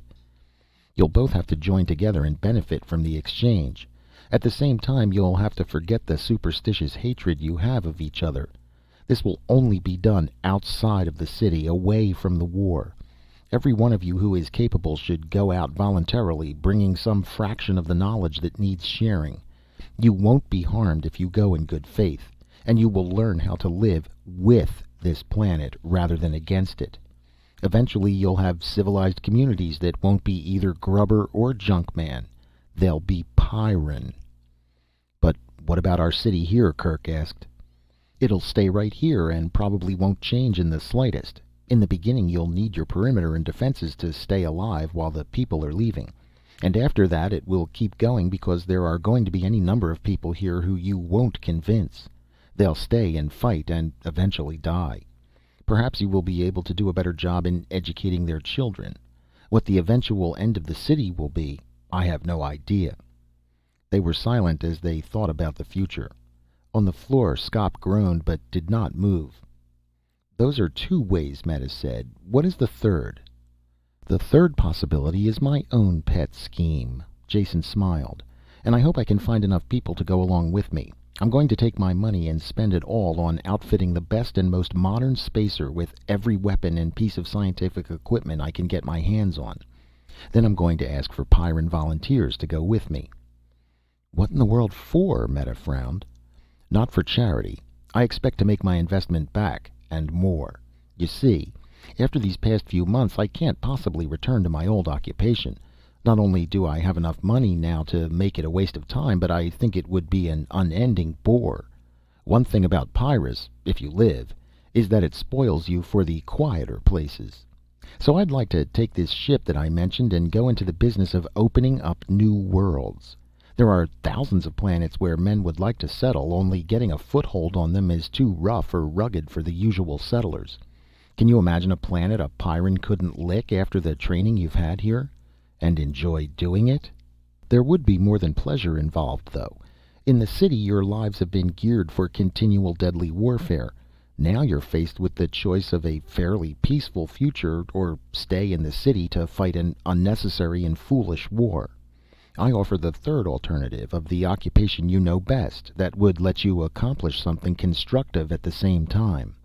You'll both have to join together and benefit from the exchange. At the same time, you'll have to forget the superstitious hatred you have of each other. This will only be done outside of the city, away from the war. Every one of you who is capable should go out voluntarily, bringing some fraction of the knowledge that needs sharing. You won't be harmed if you go in good faith, and you will learn how to live with this planet rather than against it. Eventually you'll have civilized communities that won't be either grubber or junkman. They'll be Pyrran." "But what about our city here?" Kirk asked. "It'll stay right here and probably won't change in the slightest. In the beginning you'll need your perimeter and defenses to stay alive while the people are leaving. And after that it will keep going because there are going to be any number of people here who you won't convince. They'll stay and fight and eventually die. Perhaps you will be able to do a better job in educating their children. What the eventual end of the city will be, I have no idea." They were silent as they thought about the future. On the floor, Skop groaned but did not move. "Those are 2 ways," Meta said. "What is the third?" "The third possibility is my own pet scheme." Jason smiled. "And I hope I can find enough people to go along with me. I'm going to take my money and spend it all on outfitting the best and most modern spacer with every weapon and piece of scientific equipment I can get my hands on. Then I'm going to ask for Pyrran volunteers to go with me." "What in the world for?" Meta frowned. "Not for charity. I expect to make my investment back, and more. You see, after these past few months I can't possibly return to my old occupation. Not only do I have enough money now to make it a waste of time, but I think it would be an unending bore. One thing about Pyrrus, if you live, is that it spoils you for the quieter places. So I'd like to take this ship that I mentioned and go into the business of opening up new worlds. There are thousands of planets where men would like to settle, only getting a foothold on them is too rough or rugged for the usual settlers. Can you imagine a planet a Pyrran couldn't lick after the training you've had here? And enjoy doing it? There would be more than pleasure involved, though. In the city your lives have been geared for continual deadly warfare. Now you're faced with the choice of a fairly peaceful future, or stay in the city to fight an unnecessary and foolish war. I offer the third alternative, of the occupation you know best, that would let you accomplish something constructive at the same time.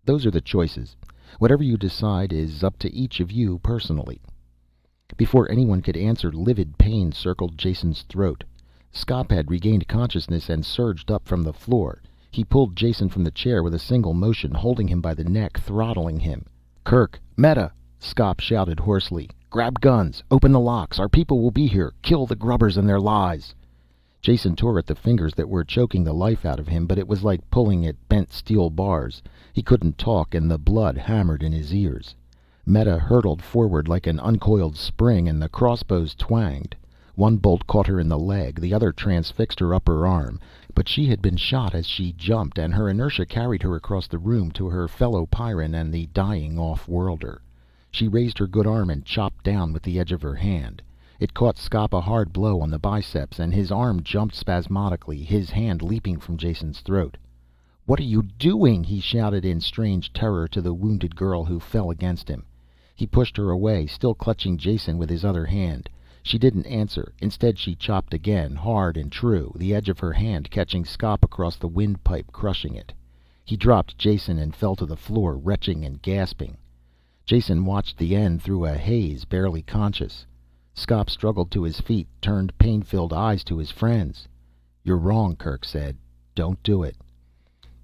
Those are the choices. Whatever you decide is up to each of you personally." Before anyone could answer, livid pain circled Jason's throat. Skop had regained consciousness and surged up from the floor. He pulled Jason from the chair with a single motion, holding him by the neck, throttling him. "Kirk! Meta!" Skop shouted hoarsely. "Grab guns! Open the locks! Our people will be here! Kill the grubbers and their lies!" Jason tore at the fingers that were choking the life out of him, but it was like pulling at bent steel bars. He couldn't talk and the blood hammered in his ears. Meta hurtled forward like an uncoiled spring and the crossbows twanged. One bolt caught her in the leg, the other transfixed her upper arm, but she had been shot as she jumped, and her inertia carried her across the room to her fellow Pyrran and the dying off-worlder. She raised her good arm and chopped down with the edge of her hand. It caught Skop a hard blow on the biceps, and his arm jumped spasmodically, his hand leaping from Jason's throat. "What are you doing?" he shouted in strange terror to the wounded girl who fell against him. He pushed her away, still clutching Jason with his other hand. She didn't answer. Instead she chopped again, hard and true, the edge of her hand catching Skop across the windpipe, crushing it. He dropped Jason and fell to the floor, retching and gasping. Jason watched the end through a haze, barely conscious. Skop struggled to his feet, turned pain-filled eyes to his friends. "You're wrong," Kerk said. "Don't do it."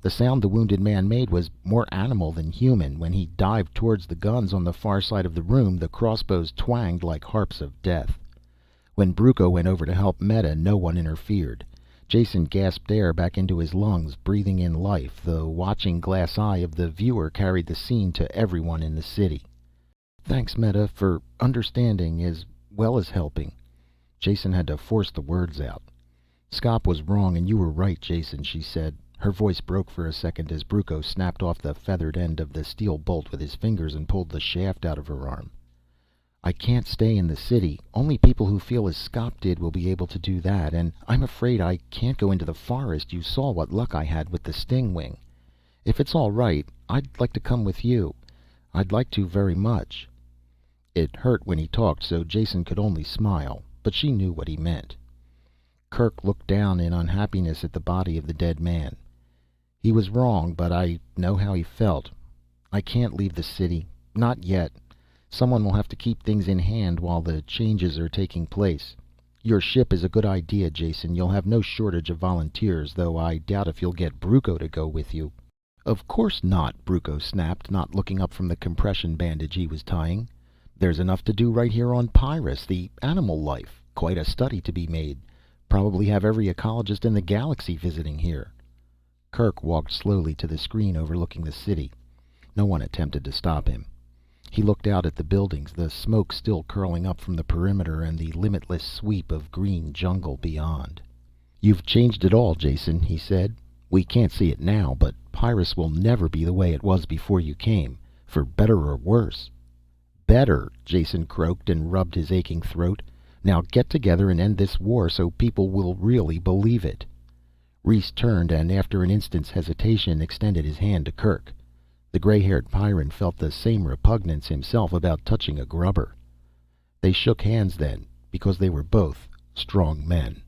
The sound the wounded man made was more animal than human. When he dived towards the guns on the far side of the room, the crossbows twanged like harps of death. When Brucco went over to help Meta, no one interfered. Jason gasped air back into his lungs, breathing in life. The watching glass eye of the viewer carried the scene to everyone in the city. "Thanks, Meta, for understanding as well as helping." Jason had to force the words out. "Scop was wrong and you were right, Jason," she said. Her voice broke for a second as Brucco snapped off the feathered end of the steel bolt with his fingers and pulled the shaft out of her arm. "I can't stay in the city. Only people who feel as Scop did will be able to do that. And I'm afraid I can't go into the forest. You saw what luck I had with the stingwing. If it's all right, I'd like to come with you. I'd like to very much." It hurt when he talked, so Jason could only smile, but she knew what he meant. Kerk looked down in unhappiness at the body of the dead man. "He was wrong, but I know how he felt. I can't leave the city. Not yet. Someone will have to keep things in hand while the changes are taking place. Your ship is a good idea, Jason. You'll have no shortage of volunteers, though I doubt if you'll get Brucco to go with you." "Of course not," Brucco snapped, not looking up from the compression bandage he was tying. "There's enough to do right here on Pyrrus. The animal life. Quite a study to be made. Probably have every ecologist in the galaxy visiting here." Kerk walked slowly to the screen overlooking the city. No one attempted to stop him. He looked out at the buildings, the smoke still curling up from the perimeter, and the limitless sweep of green jungle beyond. "You've changed it all, Jason," he said. "We can't see it now, but Pyrrus will never be the way it was before you came, for better or worse." "Better," Jason croaked and rubbed his aching throat. "Now get together and end this war so people will really believe it." Rhys turned and, after an instant's hesitation, extended his hand to Kerk. The gray-haired Pyrran felt the same repugnance himself about touching a grubber. They shook hands then, because they were both strong men.